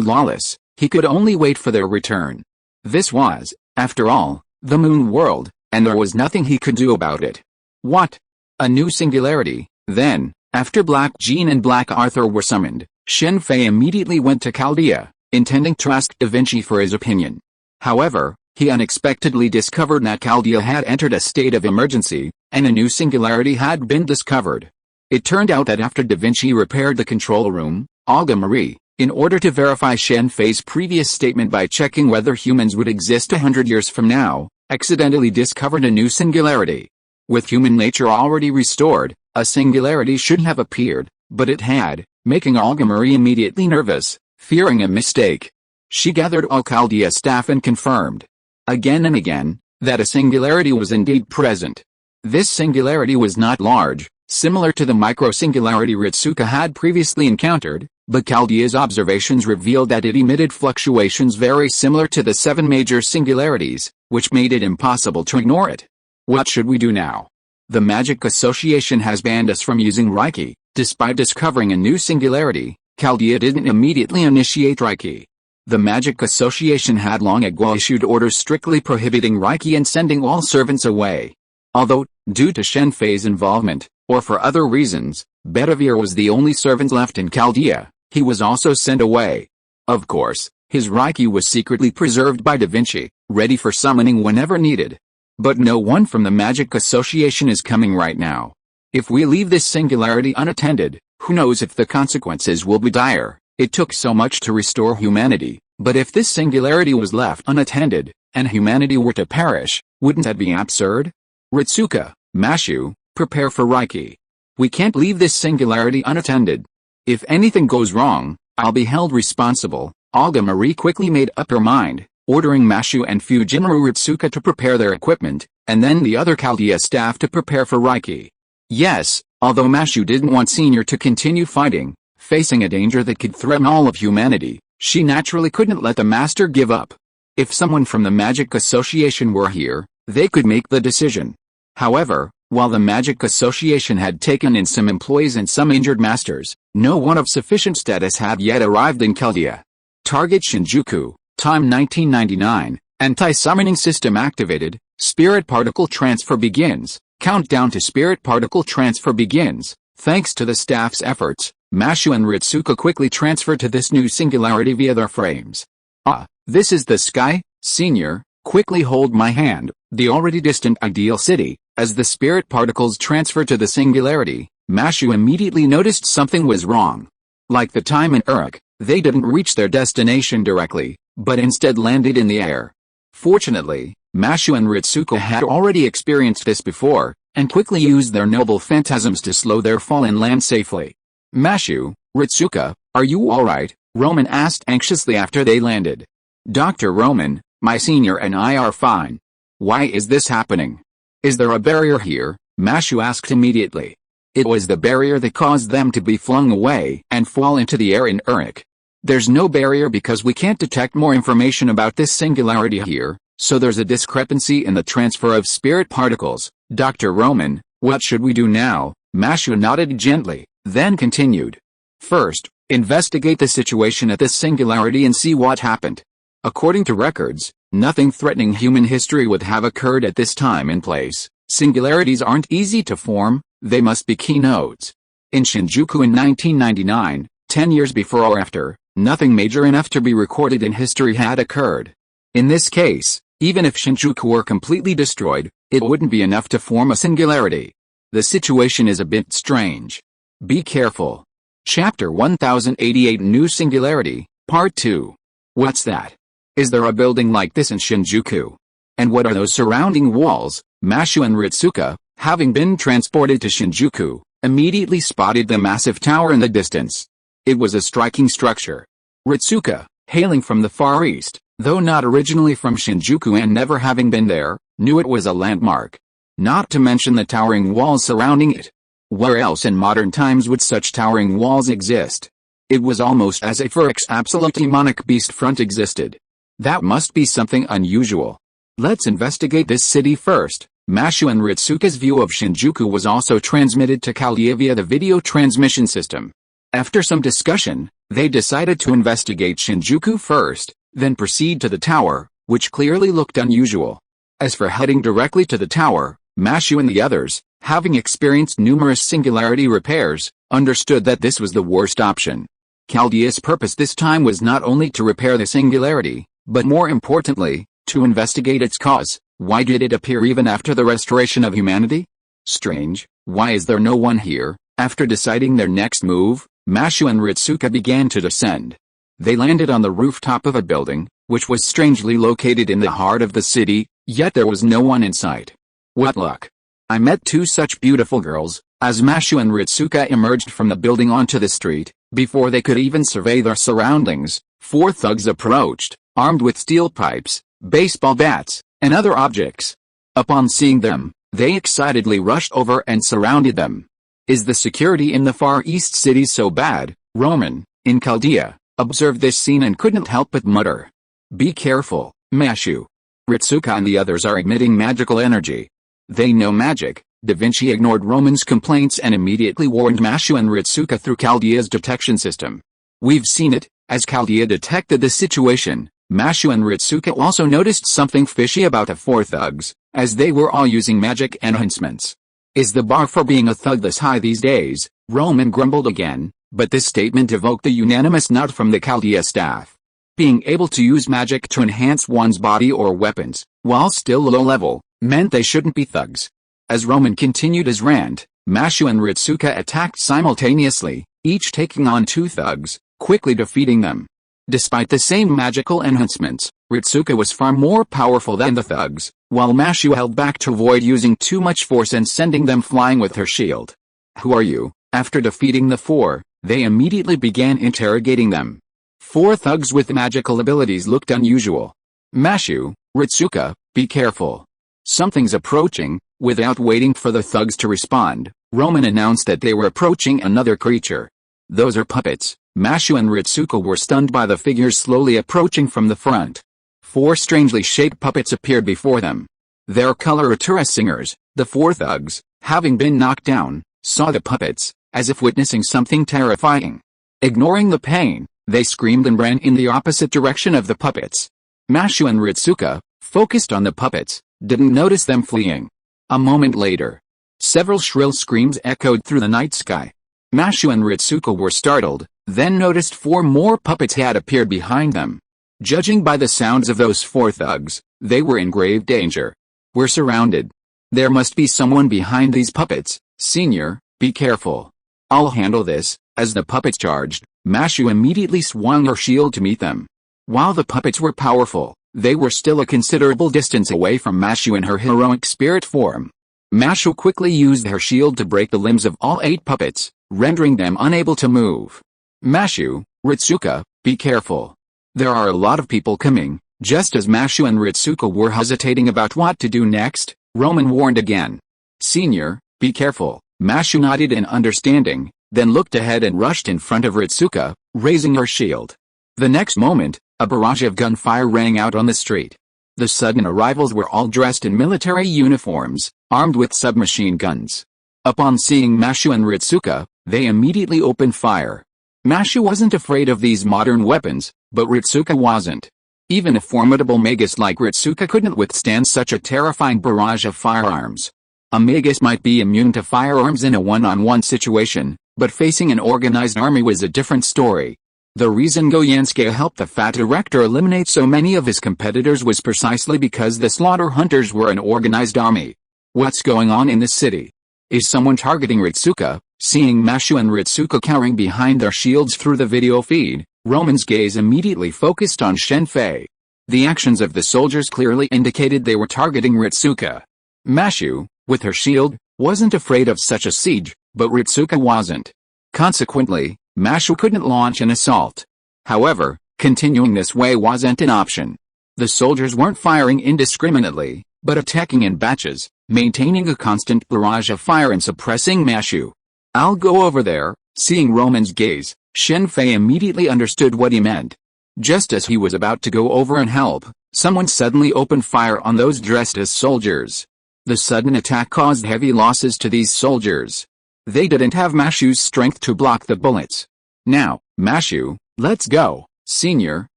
lawless, he could only wait for their return. This was, after all, the moon world, and there was nothing he could do about it. What? A new singularity? Then, after Black Jean and Black Arthur were summoned, Shen Fei immediately went to Chaldea, intending to ask Da Vinci for his opinion. However, he unexpectedly discovered that Chaldea had entered a state of emergency, and a new singularity had been discovered. It turned out that after Da Vinci repaired the control room, Olga Marie, in order to verify Shen Fei's previous statement by checking whether humans would exist 100 years from now, accidentally discovered a new singularity. With human nature already restored, a singularity shouldn't have appeared, but it had, making Olga Marie immediately nervous, fearing a mistake. She gathered all Chaldea staff and confirmed, again and again, that a singularity was indeed present. This singularity was not large, similar to the micro-singularity Ritsuka had previously encountered, but Chaldea's observations revealed that it emitted fluctuations very similar to the 7 major singularities, which made it impossible to ignore it. What should we do now? The Magic Association has banned us from using Reiki. Despite discovering a new singularity, Chaldea didn't immediately initiate Reiki. The Magic Association had long ago issued orders strictly prohibiting Reiki and sending all servants away. Although, due to Shen Fei's involvement, or for other reasons, Bedivere was the only servant left in Chaldea, he was also sent away. Of course, his Reiki was secretly preserved by Da Vinci, ready for summoning whenever needed. But no one from the Magic Association is coming right now. If we leave this singularity unattended, who knows if the consequences will be dire. It took so much to restore humanity, but if this singularity was left unattended, and humanity were to perish, wouldn't that be absurd? Ritsuka, Mashu, prepare for Reiki. We can't leave this singularity unattended. If anything goes wrong, I'll be held responsible. Olga Marie quickly made up her mind, ordering Mashu and Fujimura Ritsuka to prepare their equipment, and then the other Chaldea staff to prepare for Reiki. Yes, although Mashu didn't want Senior to continue fighting, facing a danger that could threaten all of humanity, she naturally couldn't let the Master give up. If someone from the Magic Association were here, they could make the decision. However, while the Magic Association had taken in some employees and some injured masters, no one of sufficient status had yet arrived in Chaldea. Target Shinjuku, time 1999, anti-summoning system activated, spirit particle transfer begins, countdown to spirit particle transfer begins. Thanks to the staff's efforts, Mashu and Ritsuka quickly transferred to this new singularity via their frames. Ah, this is the sky, Senior, quickly hold my hand, the already distant ideal city. As the spirit particles transferred to the singularity, Mashu immediately noticed something was wrong. Like the time in Uruk, they didn't reach their destination directly, but instead landed in the air. Fortunately, Mashu and Ritsuka had already experienced this before, and quickly used their noble phantasms to slow their fall and land safely. Mashu, Ritsuka, are you alright? Roman asked anxiously after they landed. Dr. Roman, my senior and I are fine. Why is this happening? Is there a barrier here? Mashu asked immediately. It was the barrier that caused them to be flung away and fall into the air in Uruk. There's no barrier because we can't detect more information about this singularity here, so there's a discrepancy in the transfer of spirit particles. Dr. Roman, what should we do now? Mashu nodded gently, then continued. First, investigate the situation at this singularity and see what happened. According to records, nothing threatening human history would have occurred at this time and place. Singularities aren't easy to form, they must be keynotes. In Shinjuku in 1999, 10 years before or after, nothing major enough to be recorded in history had occurred. In this case, even if Shinjuku were completely destroyed, it wouldn't be enough to form a singularity. The situation is a bit strange. Be careful. Chapter 1088 New Singularity, Part 2. What's that? Is there a building like this in Shinjuku? And what are those surrounding walls? Mashu and Ritsuka, having been transported to Shinjuku, immediately spotted the massive tower in the distance. It was a striking structure. Ritsuka, hailing from the Far East, though not originally from Shinjuku and never having been there, knew it was a landmark. Not to mention the towering walls surrounding it. Where else in modern times would such towering walls exist? It was almost as if Uruk's absolute demonic beast front existed. That must be something unusual. Let's investigate this city first. Mashu and Ritsuka's view of Shinjuku was also transmitted to Chaldea via the video transmission system. After some discussion, they decided to investigate Shinjuku first, then proceed to the tower, which clearly looked unusual. As for heading directly to the tower, Mashu and the others, having experienced numerous singularity repairs, understood that this was the worst option. Chaldea's purpose this time was not only to repair the singularity, but more importantly, to investigate its cause. Why did it appear even after the restoration of humanity? Strange, why is there no one here? After deciding their next move, Mashu and Ritsuka began to descend. They landed on the rooftop of a building, which was strangely located in the heart of the city, yet there was no one in sight. What luck! I met two such beautiful girls. As Mashu and Ritsuka emerged from the building onto the street, before they could even survey their surroundings, 4 thugs approached, armed with steel pipes, baseball bats, and other objects. Upon seeing them, they excitedly rushed over and surrounded them. Is the security in the Far East cities so bad? Roman, in Chaldea, observed this scene and couldn't help but mutter. Be careful, Mashu. Ritsuka and the others are emitting magical energy. They know magic. Da Vinci ignored Roman's complaints and immediately warned Mashu and Ritsuka through Chaldea's detection system. We've seen it. As Chaldea detected the situation, Mashu and Ritsuka also noticed something fishy about the 4 thugs, as they were all using magic enhancements. Is the bar for being a thug this high these days? Roman grumbled again, but this statement evoked a unanimous nod from the Chaldea staff. Being able to use magic to enhance one's body or weapons, while still low level, meant they shouldn't be thugs. As Roman continued his rant, Mashu and Ritsuka attacked simultaneously, each taking on 2 thugs, quickly defeating them. Despite the same magical enhancements, Ritsuka was far more powerful than the thugs, while Mashu held back to avoid using too much force and sending them flying with her shield. Who are you? After defeating the 4, they immediately began interrogating them. 4 thugs with magical abilities looked unusual. Mashu, Ritsuka, be careful. Something's approaching. Without waiting for the thugs to respond, Roman announced that they were approaching another creature. Those are puppets. Mashu and Ritsuka were stunned by the figures slowly approaching from the front. 4 strangely shaped puppets appeared before them. Their coloratura singers, the 4 thugs, having been knocked down, saw the puppets, as if witnessing something terrifying. Ignoring the pain, they screamed and ran in the opposite direction of the puppets. Mashu and Ritsuka, focused on the puppets, didn't notice them fleeing. A moment later, several shrill screams echoed through the night sky. Mashu and Ritsuka were startled, then noticed 4 more puppets had appeared behind them. Judging by the sounds of those 4 thugs, they were in grave danger. We're surrounded. There must be someone behind these puppets. Senior, be careful. I'll handle this. As the puppets charged, Mashu immediately swung her shield to meet them. While the puppets were powerful, they were still a considerable distance away from Mashu in her heroic spirit form. Mashu quickly used her shield to break the limbs of all 8 puppets, rendering them unable to move. Mashu, Ritsuka, be careful. There are a lot of people coming. Just as Mashu and Ritsuka were hesitating about what to do next, Roman warned again. Senior, be careful. Mashu nodded in understanding, then looked ahead and rushed in front of Ritsuka, raising her shield. The next moment, a barrage of gunfire rang out on the street. The sudden arrivals were all dressed in military uniforms, armed with submachine guns. Upon seeing Mashu and Ritsuka, they immediately opened fire. Mashu wasn't afraid of these modern weapons, but Ritsuka wasn't. Even a formidable magus like Ritsuka couldn't withstand such a terrifying barrage of firearms. A magus might be immune to firearms in a one-on-one situation, but facing an organized army was a different story. The reason Goyansuke helped the fat director eliminate so many of his competitors was precisely because the slaughter hunters were an organized army. What's going on in this city? Is someone targeting Ritsuka? Seeing Mashu and Ritsuka cowering behind their shields through the video feed, Roman's gaze immediately focused on Shen Fei. The actions of the soldiers clearly indicated they were targeting Ritsuka. Mashu, with her shield, wasn't afraid of such a siege, but Ritsuka wasn't. Consequently, Mashu couldn't launch an assault. However, continuing this way wasn't an option. The soldiers weren't firing indiscriminately, but attacking in batches, maintaining a constant barrage of fire and suppressing Mashu. "I'll go over there." Seeing Roman's gaze, Shen Fei immediately understood what he meant. Just as he was about to go over and help, someone suddenly opened fire on those dressed as soldiers. The sudden attack caused heavy losses to these soldiers. They didn't have Mashu's strength to block the bullets. "Now, Mashu, let's go, senior."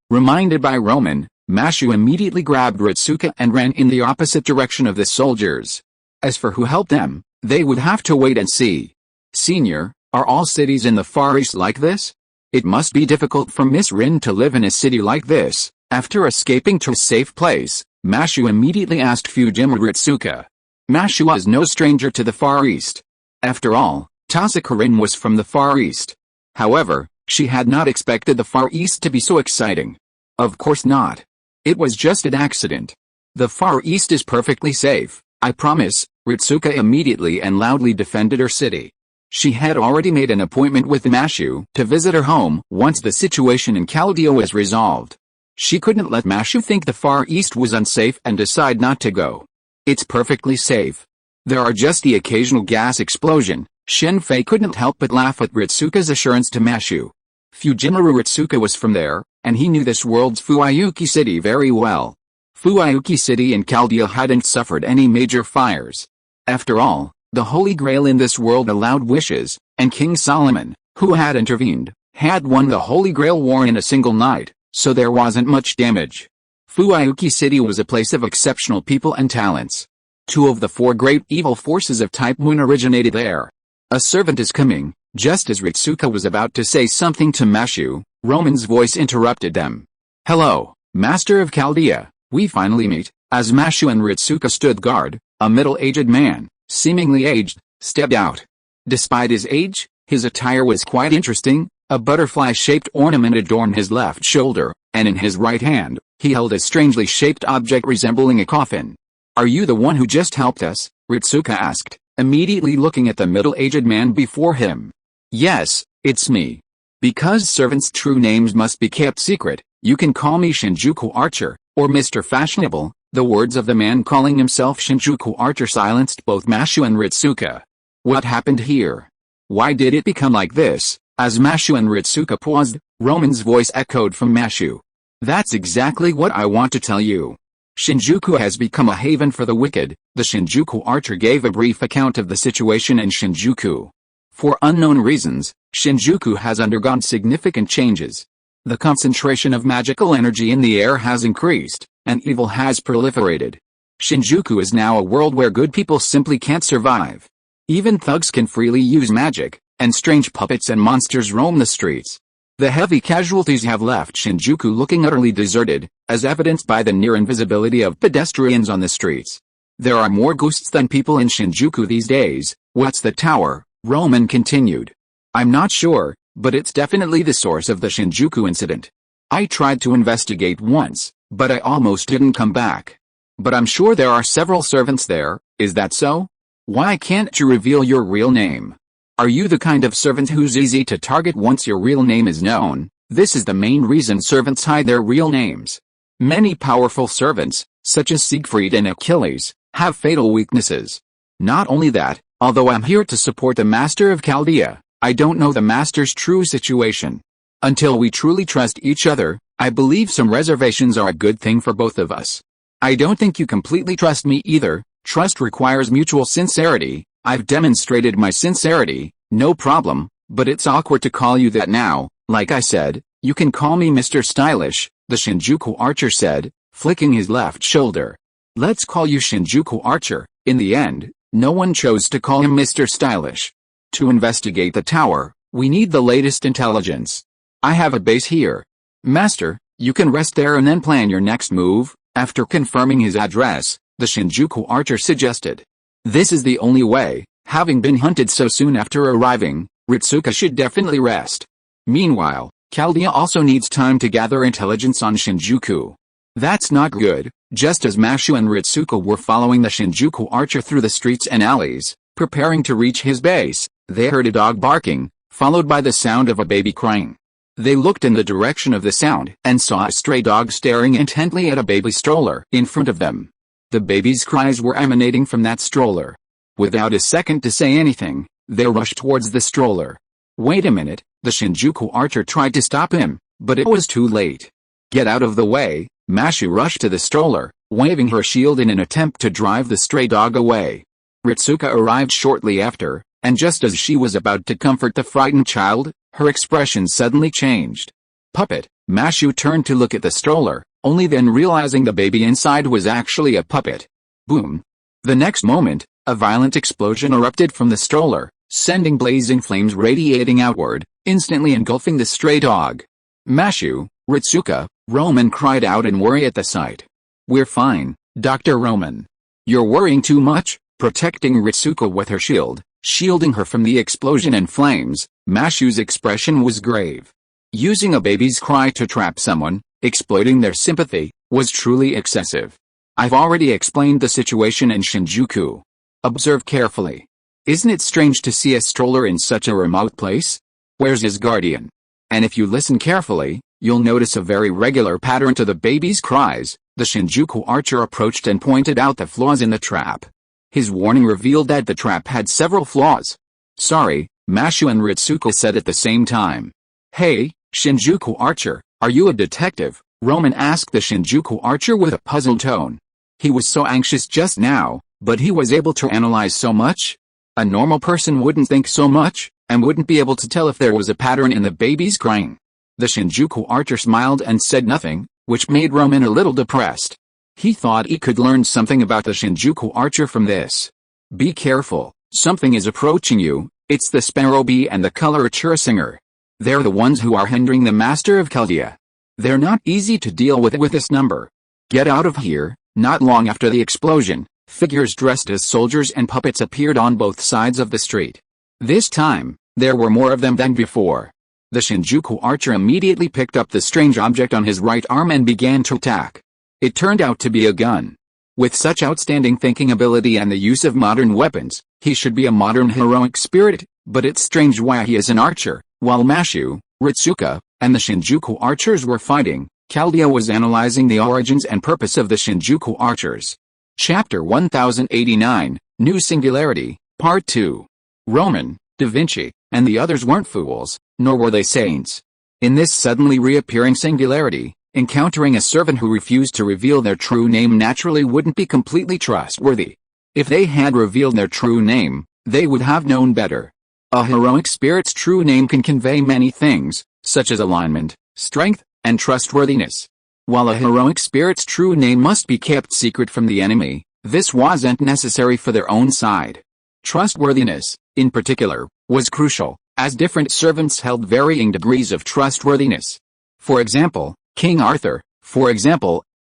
Reminded by Roman, Mashu immediately grabbed Ritsuka and ran in the opposite direction of the soldiers. As for who helped them, they would have to wait and see. "Senior, are all cities in the Far East like this? It must be difficult for Miss Rin to live in a city like this." After escaping to a safe place, Mashu immediately asked Fujima Ritsuka. Mashu was no stranger to the Far East. After all, Tasaka Rin was from the Far East. However, she had not expected the Far East to be so exciting. Of course not. It was just an accident. "The Far East is perfectly safe, I promise." Ritsuka immediately and loudly defended her city. She had already made an appointment with Mashu to visit her home once the situation in Chaldea was resolved. She couldn't let Mashu think the Far East was unsafe and decide not to go. "It's perfectly safe. There are just the occasional gas explosion." Shen Fei couldn't help but laugh at Ritsuka's assurance to Mashu. Fujimaru Ritsuka was from there, and he knew this world's Fuyuki City very well. Fuyuki City in Chaldea hadn't suffered any major fires. After all, the Holy Grail in this world allowed wishes, and King Solomon, who had intervened, had won the Holy Grail War in a single night, so there wasn't much damage. Fuyuki City was a place of exceptional people and talents. Two of the four great evil forces of Type Moon originated there. "A servant is coming." Just as Ritsuka was about to say something to Mashu, Roman's voice interrupted them. "Hello, Master of Chaldea, we finally meet." As Mashu and Ritsuka stood guard, a middle-aged man, seemingly aged, stepped out. Despite his age, his attire was quite interesting. A butterfly-shaped ornament adorned his left shoulder, and in his right hand, he held a strangely shaped object resembling a coffin. "Are you the one who just helped us?" Ritsuka asked, immediately looking at the middle-aged man before him. "Yes, it's me. Because servants' true names must be kept secret, you can call me Shinjuku Archer, or Mr. Fashionable." The words of the man calling himself Shinjuku Archer silenced both Mashu and Ritsuka. What happened here? Why did it become like this? As Mashu and Ritsuka paused, Roman's voice echoed from Mashu. "That's exactly what I want to tell you. Shinjuku has become a haven for the wicked." The Shinjuku Archer gave a brief account of the situation in Shinjuku. For unknown reasons, Shinjuku has undergone significant changes. The concentration of magical energy in the air has increased, and evil has proliferated. Shinjuku is now a world where good people simply can't survive. Even thugs can freely use magic, and strange puppets and monsters roam the streets. The heavy casualties have left Shinjuku looking utterly deserted, as evidenced by the near invisibility of pedestrians on the streets. There are more ghosts than people in Shinjuku these days. What's the tower? Roman continued. "I'm not sure, but it's definitely the source of the Shinjuku incident. I tried to investigate once, but I almost didn't come back. But I'm sure there are several servants there. Is that so? Why can't you reveal your real name? Are you the kind of servant who's easy to target once your real name is known?" This is the main reason servants hide their real names. Many powerful servants, such as Siegfried and Achilles, have fatal weaknesses. Not only that, although I'm here to support the Master of Chaldea, I don't know the Master's true situation. Until we truly trust each other, I believe some reservations are a good thing for both of us. I don't think you completely trust me either. Trust requires mutual sincerity. I've demonstrated my sincerity, no problem, but it's awkward to call you that now. Like I said, you can call me Mr. Stylish. the Shinjuku archer said, flicking his left shoulder. Let's call you Shinjuku Archer. In the end, no one chose to call him Mr. Stylish. To investigate the tower, we need the latest intelligence. I have a base here. Master, you can rest there and then plan your next move. After confirming his address, the Shinjuku Archer suggested. This is the only way. Having been hunted so soon after arriving, Ritsuka should definitely rest. Meanwhile, Chaldea also needs time to gather intelligence on Shinjuku. That's not good. Just as Mashu and Ritsuka were following the Shinjuku Archer through the streets and alleys, preparing to reach his base, they heard a dog barking, followed by the sound of a baby crying. They looked in the direction of the sound and saw a stray dog staring intently at a baby stroller in front of them. The baby's cries were emanating from that stroller. Without a second to say anything, they rushed towards the stroller. Wait a minute, the Shinjuku Archer tried to stop him, but it was too late. Get out of the way. Mashu rushed to the stroller, waving her shield in an attempt to drive the stray dog away. Ritsuka arrived shortly after, and just as she was about to comfort the frightened child, her expression suddenly changed. Puppet, Mashu turned to look at the stroller, only then realizing the baby inside was actually a puppet. Boom. The next moment, a violent explosion erupted from the stroller, sending blazing flames radiating outward, instantly engulfing the stray dog. Mashu, Ritsuka, Roman cried out in worry at the sight. We're fine, Dr. Roman. You're worrying too much. Protecting Ritsuka with her shield, shielding her from the explosion and flames, Mashu's expression was grave. Using a baby's cry to trap someone, exploiting their sympathy, was truly excessive. I've already explained the situation in Shinjuku. Observe carefully. Isn't it strange to see a stroller in such a remote place? Where's his guardian? And if you listen carefully, you'll notice a very regular pattern to the baby's cries. The Shinjuku Archer approached and pointed out the flaws in the trap. His warning revealed that the trap had several flaws. Sorry, Mashu and Ritsuka said at the same time. Hey, Shinjuku Archer, are you a detective? Roman asked the Shinjuku Archer with a puzzled tone. He was so anxious just now, but he was able to analyze so much. A normal person wouldn't think so much, and wouldn't be able to tell if there was a pattern in the baby's crying. The Shinjuku Archer smiled and said nothing, which made Roman a little depressed. He thought he could learn something about the Shinjuku Archer from this. Be careful, something is approaching you. It's the Sparrow Bee and the Coloratura Singer. They're the ones who are hindering the Master of Chaldea. They're not easy to deal with this number. Get out of here. Not long after the explosion, figures dressed as soldiers and puppets appeared on both sides of the street. This time, there were more of them than before. The Shinjuku Archer immediately picked up the strange object on his right arm and began to attack. It turned out to be a gun. With such outstanding thinking ability and the use of modern weapons, he should be a modern heroic spirit, but it's strange why he is an archer. While Mashu, Ritsuka, and the Shinjuku Archers were fighting, Chaldea was analyzing the origins and purpose of the Shinjuku Archers. Chapter 1089, New Singularity, Part 2. Roman, Da Vinci, and the others weren't fools, nor were they saints. In this suddenly reappearing singularity, encountering a servant who refused to reveal their true name naturally wouldn't be completely trustworthy. If they had revealed their true name, they would have known better. A heroic spirit's true name can convey many things, such as alignment, strength, and trustworthiness. While a heroic spirit's true name must be kept secret from the enemy, this wasn't necessary for their own side. Trustworthiness, in particular, was crucial, as different servants held varying degrees of trustworthiness. For example, King Arthur,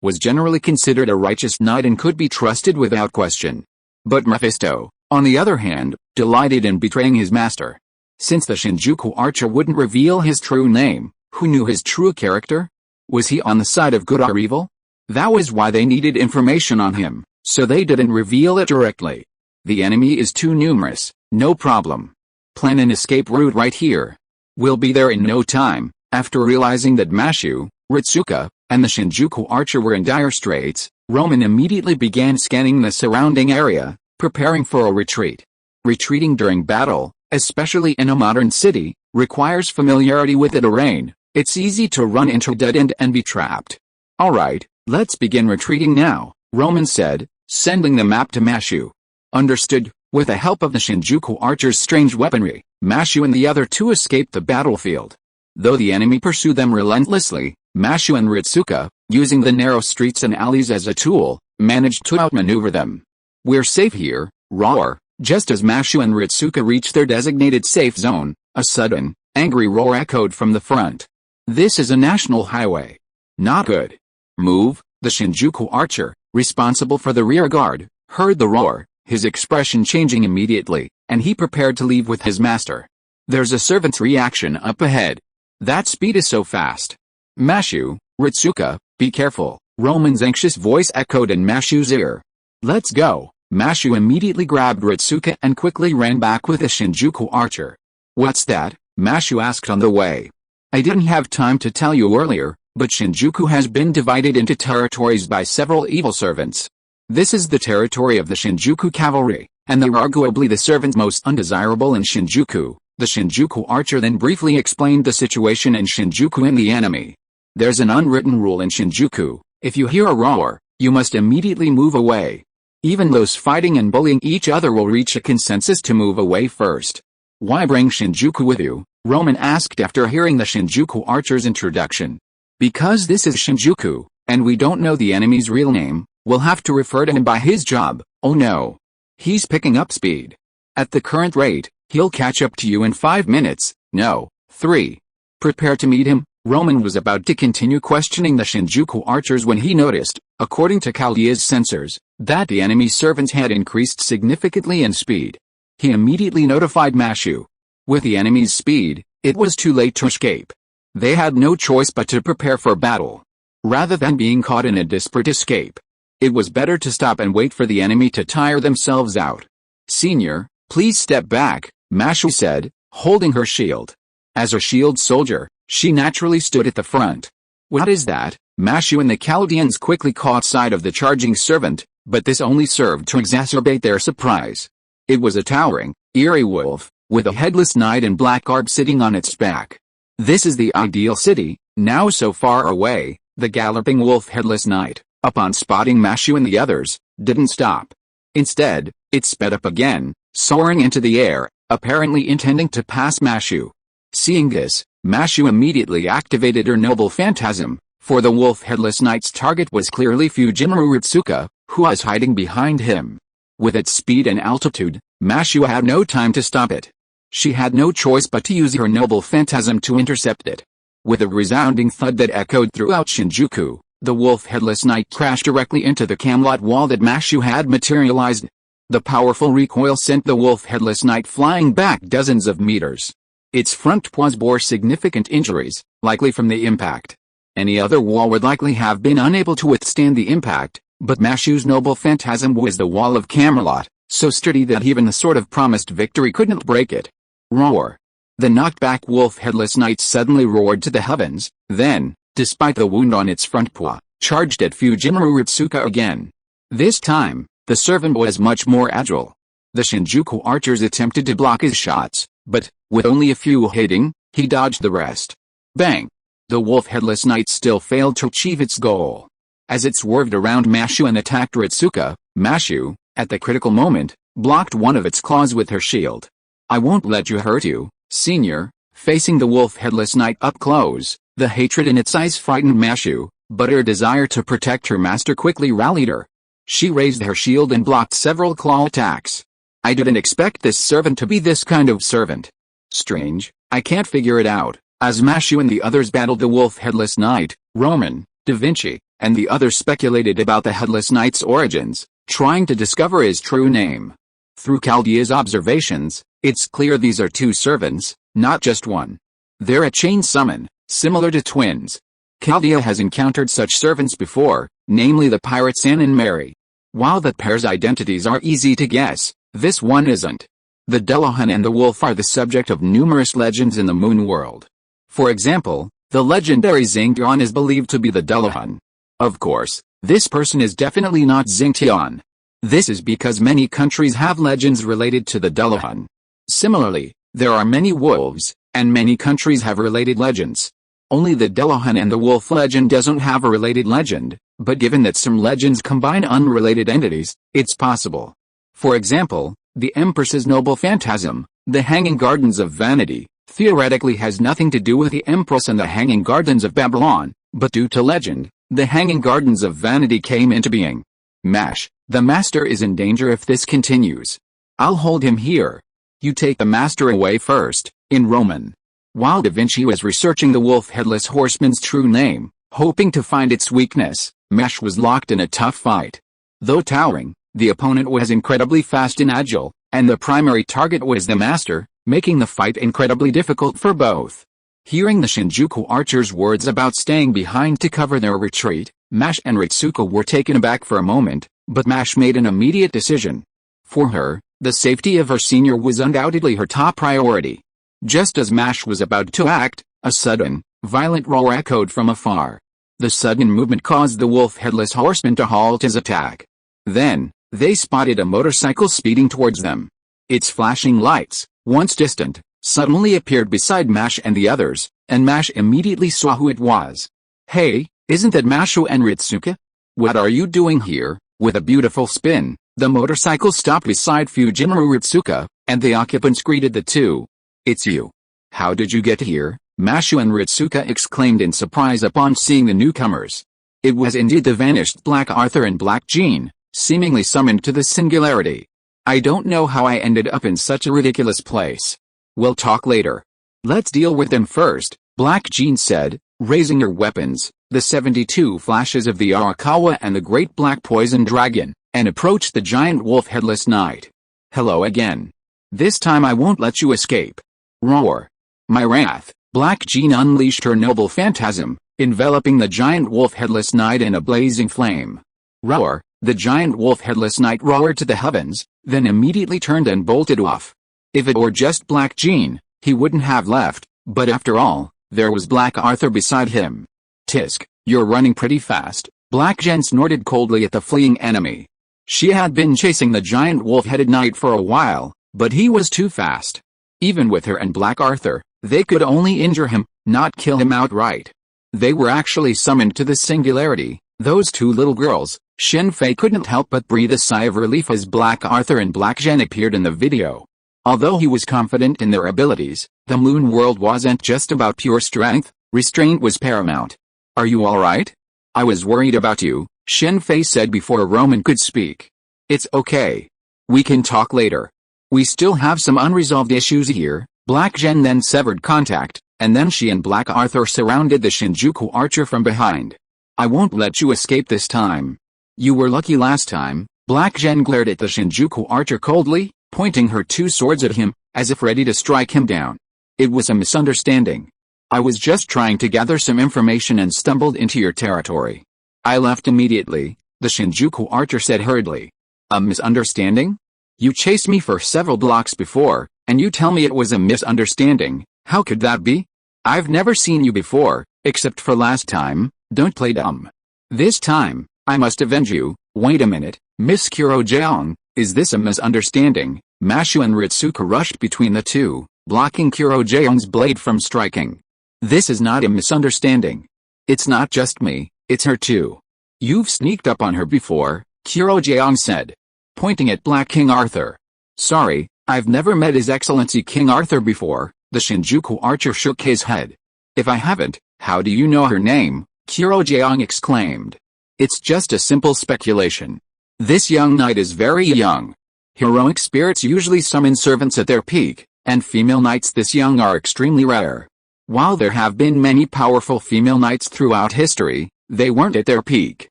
was generally considered a righteous knight and could be trusted without question. But Mephisto, on the other hand, delighted in betraying his master. Since the Shinjuku Archer wouldn't reveal his true name, who knew his true character? Was he on the side of good or evil? That was why they needed information on him, so they didn't reveal it directly. The enemy is too numerous, no problem. Plan an escape route right here. We'll be there in no time. After realizing that Mashu, Ritsuka, and the Shinjuku Archer were in dire straits, Roman immediately began scanning the surrounding area, preparing for a retreat. Retreating during battle, especially in a modern city, requires familiarity with the terrain. It's easy to run into a dead end and be trapped. Alright, let's begin retreating now, Roman said, sending the map to Mashu. Understood. With the help of the Shinjuku Archer's strange weaponry, Mashu and the other two escaped the battlefield. Though the enemy pursue them relentlessly, Mashu and Ritsuka, using the narrow streets and alleys as a tool, managed to outmaneuver them. "We're safe here," roar. Just as Mashu and Ritsuka reached their designated safe zone, a sudden, angry roar echoed from the front. "This is a national highway. Not good. Move." The Shinjuku archer, responsible for the rear guard, heard the roar, his expression changing immediately, and he prepared to leave with his master. "There's a servant's reaction up ahead. That speed is so fast. Mashu, Ritsuka, be careful." Roman's anxious voice echoed in Mashu's ear. "Let's go." Mashu immediately grabbed Ritsuka and quickly ran back with the Shinjuku archer. "What's that?" Mashu asked on the way. "I didn't have time to tell you earlier, but Shinjuku has been divided into territories by several evil servants. This is the territory of the Shinjuku cavalry, and they're arguably the servants most undesirable in Shinjuku." The Shinjuku archer then briefly explained the situation in Shinjuku and the enemy. "There's an unwritten rule in Shinjuku: if you hear a roar, you must immediately move away. Even those fighting and bullying each other will reach a consensus to move away first." "Why bring Shinjuku with you?" Roman asked after hearing the Shinjuku archer's introduction. "Because this is Shinjuku, and we don't know the enemy's real name, we'll have to refer to him by his job." "Oh no. He's picking up speed. At the current rate, he'll catch up to you in 5 minutes, no, 3. Prepare to meet him." Roman was about to continue questioning the Shinjuku archers when he noticed, according to Chaldea's sensors, that the enemy's servants had increased significantly in speed. He immediately notified Mashu. With the enemy's speed, it was too late to escape. They had no choice but to prepare for battle. Rather than being caught in a desperate escape, it was better to stop and wait for the enemy to tire themselves out. "Senior, please step back," Mashu said, holding her shield. As a shield soldier, she naturally stood at the front. "What is that?" Mashu and the Chaldeans quickly caught sight of the charging servant, but this only served to exacerbate their surprise. It was a towering, eerie wolf, with a headless knight in black garb sitting on its back. This is the ideal city, now so far away. The galloping wolf headless knight, upon spotting Mashu and the others, didn't stop. Instead, it sped up again, soaring into the air, apparently intending to pass Mashu. Seeing this, Mashu immediately activated her noble phantasm, for the wolf headless knight's target was clearly Fujimura Ritsuka, who was hiding behind him. With its speed and altitude, Mashu had no time to stop it. She had no choice but to use her noble phantasm to intercept it. With a resounding thud that echoed throughout Shinjuku, the wolf headless knight crashed directly into the Camelot wall that Mashu had materialized. The powerful recoil sent the wolf headless knight flying back dozens of meters. Its front paws bore significant injuries, likely from the impact. Any other wall would likely have been unable to withstand the impact, but Mashu's noble phantasm was the wall of Camelot, so sturdy that even the sword of promised victory couldn't break it. Roar! The knocked-back wolf headless knight suddenly roared to the heavens, then, despite the wound on its front paw, charged at Fujimura Ritsuka again. This time, the servant was much more agile. The Shinjuku archers attempted to block his shots, but, with only a few hitting, he dodged the rest. Bang! The wolf headless knight still failed to achieve its goal. As it swerved around Mashu and attacked Ritsuka, Mashu, at the critical moment, blocked one of its claws with her shield. "I won't let you hurt you, senior." Facing the wolf headless knight up close, the hatred in its eyes frightened Mashu, but her desire to protect her master quickly rallied her. She raised her shield and blocked several claw attacks. "I didn't expect this servant to be this kind of servant. Strange, I can't figure it out." As Mashu and the others battled the wolf headless knight, Roman, Da Vinci, and the others speculated about the headless knight's origins, trying to discover his true name. Through Chaldea's observations, it's clear these are two servants, not just one. They're a chain summon, similar to twins. Chaldea has encountered such servants before, namely the pirates Anne and Mary. While the pair's identities are easy to guess, this one isn't. The Delahan and the wolf are the subject of numerous legends in the moon world. For example, the legendary Xingtian is believed to be the Delahan. Of course, this person is definitely not Xingtian. This is because many countries have legends related to the Delahan. Similarly, there are many wolves, and many countries have related legends. Only the Delahan and the wolf legend doesn't have a related legend, but given that some legends combine unrelated entities, it's possible. For example, the Empress's noble phantasm, the Hanging Gardens of Vanity, theoretically has nothing to do with the Empress and the Hanging Gardens of Babylon, but due to legend, the Hanging Gardens of Vanity came into being. Mash, the master is in danger if this continues. I'll hold him here. You take the master away first, in Roman. While Da Vinci was researching the wolf headless horseman's true name, hoping to find its weakness, Mash was locked in a tough fight. Though towering, the opponent was incredibly fast and agile, and the primary target was the master, making the fight incredibly difficult for both. Hearing the Shinjuku archers' words about staying behind to cover their retreat, Mash and Ritsuko were taken aback for a moment, but Mash made an immediate decision. For her, the safety of her senior was undoubtedly her top priority. Just as Mash was about to act, a sudden, violent roar echoed from afar. The sudden movement caused the wolf headless horseman to halt his attack. Then, they spotted a motorcycle speeding towards them. Its flashing lights, once distant, suddenly appeared beside Mash and the others, and Mash immediately saw who it was. Hey, isn't that Masho and Ritsuka? What are you doing here? With a beautiful spin, the motorcycle stopped beside Fujimura Ritsuka, and the occupants greeted the two. It's you. How did you get here? Masho and Ritsuka exclaimed in surprise upon seeing the newcomers. It was indeed the vanished Black Arthur and Black Jean, seemingly summoned to the singularity. I don't know how I ended up in such a ridiculous place. We'll talk later. Let's deal with them first, Black Jean said, raising her weapons, the 72 flashes of the Arakawa and the great black poison dragon, and approached the giant wolf headless knight. Hello again. This time I won't let you escape. Roar. My wrath. Black Jean unleashed her noble phantasm, enveloping the giant wolf headless knight in a blazing flame. Roar. The giant wolf headless knight roared to the heavens, then immediately turned and bolted off. If it were just Black Jean, he wouldn't have left, but after all, there was Black Arthur beside him. Tisk, you're running pretty fast, Black Jean snorted coldly at the fleeing enemy. She had been chasing the giant wolf-headed knight for a while, but he was too fast. Even with her and Black Arthur, they could only injure him, not kill him outright. They were actually summoned to the singularity, those two little girls. Shen Fei couldn't help but breathe a sigh of relief as Black Arthur and Black Jean appeared in the video. Although he was confident in their abilities, the moon world wasn't just about pure strength, restraint was paramount. Are you alright? I was worried about you, Shen Fei said before Roman could speak. It's okay. We can talk later. We still have some unresolved issues here. Black Jean then severed contact, and then she and Black Arthur surrounded the Shinjuku archer from behind. I won't let you escape this time. You were lucky last time. Black Jean glared at the Shinjuku archer coldly, pointing her two swords at him, as if ready to strike him down. It was a misunderstanding. I was just trying to gather some information and stumbled into your territory. I left immediately, the Shinjuku archer said hurriedly. A misunderstanding? You chased me for several blocks before, and you tell me it was a misunderstanding. How could that be? I've never seen you before, except for last time. Don't play dumb. This time, I must avenge you. Wait a minute, Miss Kurojeong, is this a misunderstanding? Mashu and Ritsuka rushed between the two, blocking Kurojeong's blade from striking. This is not a misunderstanding. It's not just me, it's her too. You've sneaked up on her before, Kurojeong said, pointing at Black King Arthur. Sorry, I've never met His Excellency King Arthur before, the Shinjuku archer shook his head. If I haven't, how do you know her name? Kurojeong exclaimed. It's just a simple speculation. This young knight is very young. Heroic spirits usually summon servants at their peak, and female knights this young are extremely rare. While there have been many powerful female knights throughout history, they weren't at their peak.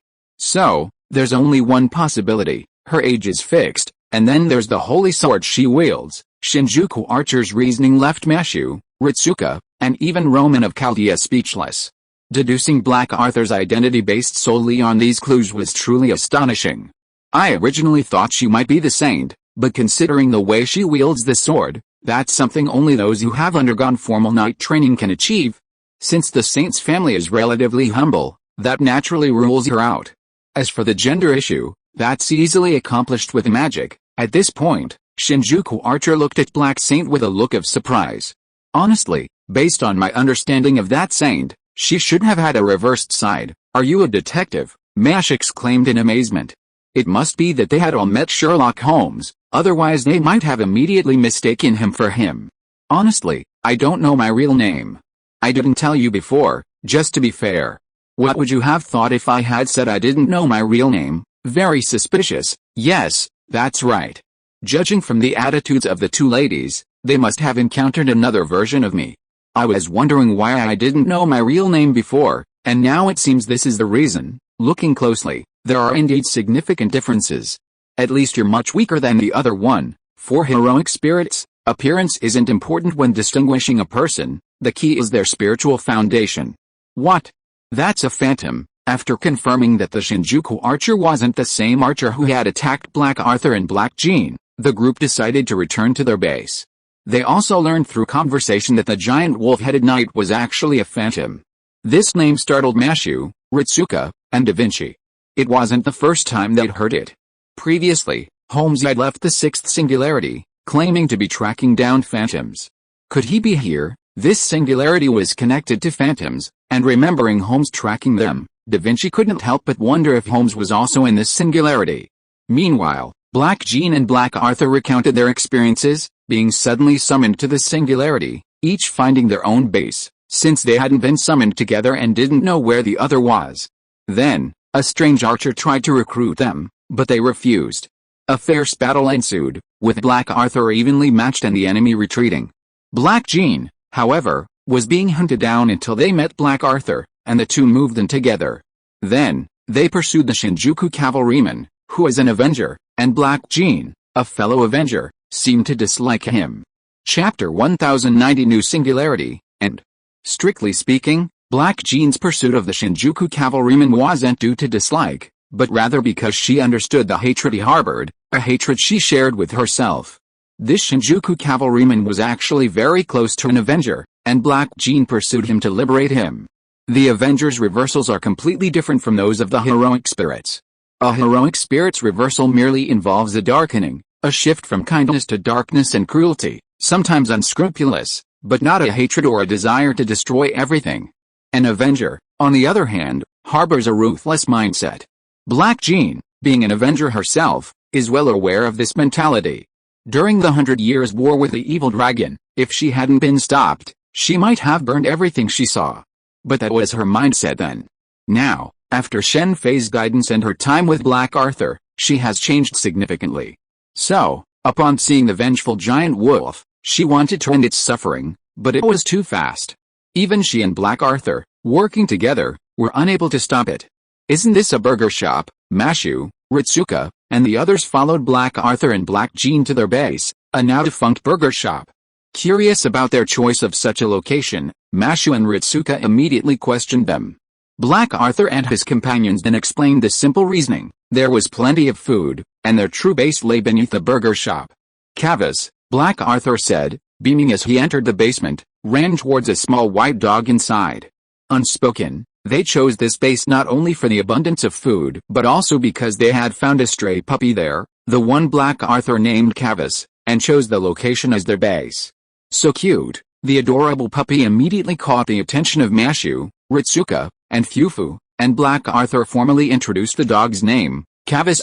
So, there's only one possibility, her age is fixed, and then there's the holy sword she wields. Shinjuku archer's reasoning left Mashu, Ritsuka, and even Roman of Chaldea speechless. Deducing Black Arthur's identity based solely on these clues was truly astonishing. I originally thought she might be the saint, but considering the way she wields the sword, that's something only those who have undergone formal knight training can achieve. Since the saint's family is relatively humble, that naturally rules her out. As for the gender issue, that's easily accomplished with magic. At this point, Shinjuku archer looked at Black Saint with a look of surprise. Honestly, based on my understanding of that saint, she should have had a reversed side. Are you a detective? Mash exclaimed in amazement. It must be that they had all met Sherlock Holmes, otherwise they might have immediately mistaken him for him. Honestly, I don't know my real name. I didn't tell you before, just to be fair. What would you have thought if I had said I didn't know my real name? Very suspicious. Yes, that's right. Judging from the attitudes of the two ladies, they must have encountered another version of me. I was wondering why I didn't know my real name before, and now it seems this is the reason. Looking closely, there are indeed significant differences. At least you're much weaker than the other one. For heroic spirits, appearance isn't important when distinguishing a person, the key is their spiritual foundation. What? That's a phantom. After confirming that the Shinjuku archer wasn't the same archer who had attacked Black Arthur and Black Jean, the group decided to return to their base. They also learned through conversation that the giant wolf-headed knight was actually a phantom. This name startled Mashu, Ritsuka, and Da Vinci. It wasn't the first time they'd heard it. Previously, Holmes had left the Sixth Singularity, claiming to be tracking down phantoms. Could he be here? This singularity was connected to phantoms, and remembering Holmes tracking them, Da Vinci couldn't help but wonder if Holmes was also in this singularity. Meanwhile, Black Jean and Black Arthur recounted their experiences, being suddenly summoned to the singularity, each finding their own base, since they hadn't been summoned together and didn't know where the other was. Then, a strange archer tried to recruit them, but they refused. A fierce battle ensued, with Black Arthur evenly matched and the enemy retreating. Black Jean, however, was being hunted down until they met Black Arthur, and the two moved in together. Then, they pursued the Shinjuku cavalryman, who is an Avenger, and Black Jean, a fellow Avenger, seemed to dislike him. Chapter 1090 New Singularity, End. Strictly speaking, Black Jean's pursuit of the Shinjuku cavalryman wasn't due to dislike, but rather because she understood the hatred he harbored, a hatred she shared with herself. This Shinjuku cavalryman was actually very close to an Avenger, and Black Jean pursued him to liberate him. The Avenger's reversals are completely different from those of the heroic spirits. A heroic spirit's reversal merely involves a darkening, a shift from kindness to darkness and cruelty, sometimes unscrupulous, but not a hatred or a desire to destroy everything. An Avenger, on the other hand, harbors a ruthless mindset. Black Jean, being an Avenger herself, is well aware of this mentality. During the 100 Years' War with the Evil Dragon, if she hadn't been stopped, she might have burned everything she saw. But that was her mindset then. Now, after Shen Fei's guidance and her time with Black Arthur, she has changed significantly. So, upon seeing the vengeful giant wolf, she wanted to end its suffering, but it was too fast. Even she and Black Arthur, working together, were unable to stop it. Isn't this a burger shop? Mashu, Ritsuka, and the others followed Black Arthur and Black Jean to their base, a now-defunct burger shop. Curious about their choice of such a location, Mashu and Ritsuka immediately questioned them. Black Arthur and his companions then explained the simple reasoning: there was plenty of food, and their true base lay beneath the burger shop. Carve, Black Arthur said, beaming as he entered the basement, ran towards a small white dog inside. Unspoken, they chose this base not only for the abundance of food but also because they had found a stray puppy there, the one Black Arthur named Carve, and chose the location as their base. So cute, the adorable puppy immediately caught the attention of Mashu, Ritsuka, and Fufu, and Black Arthur formally introduced the dog's name, Carve.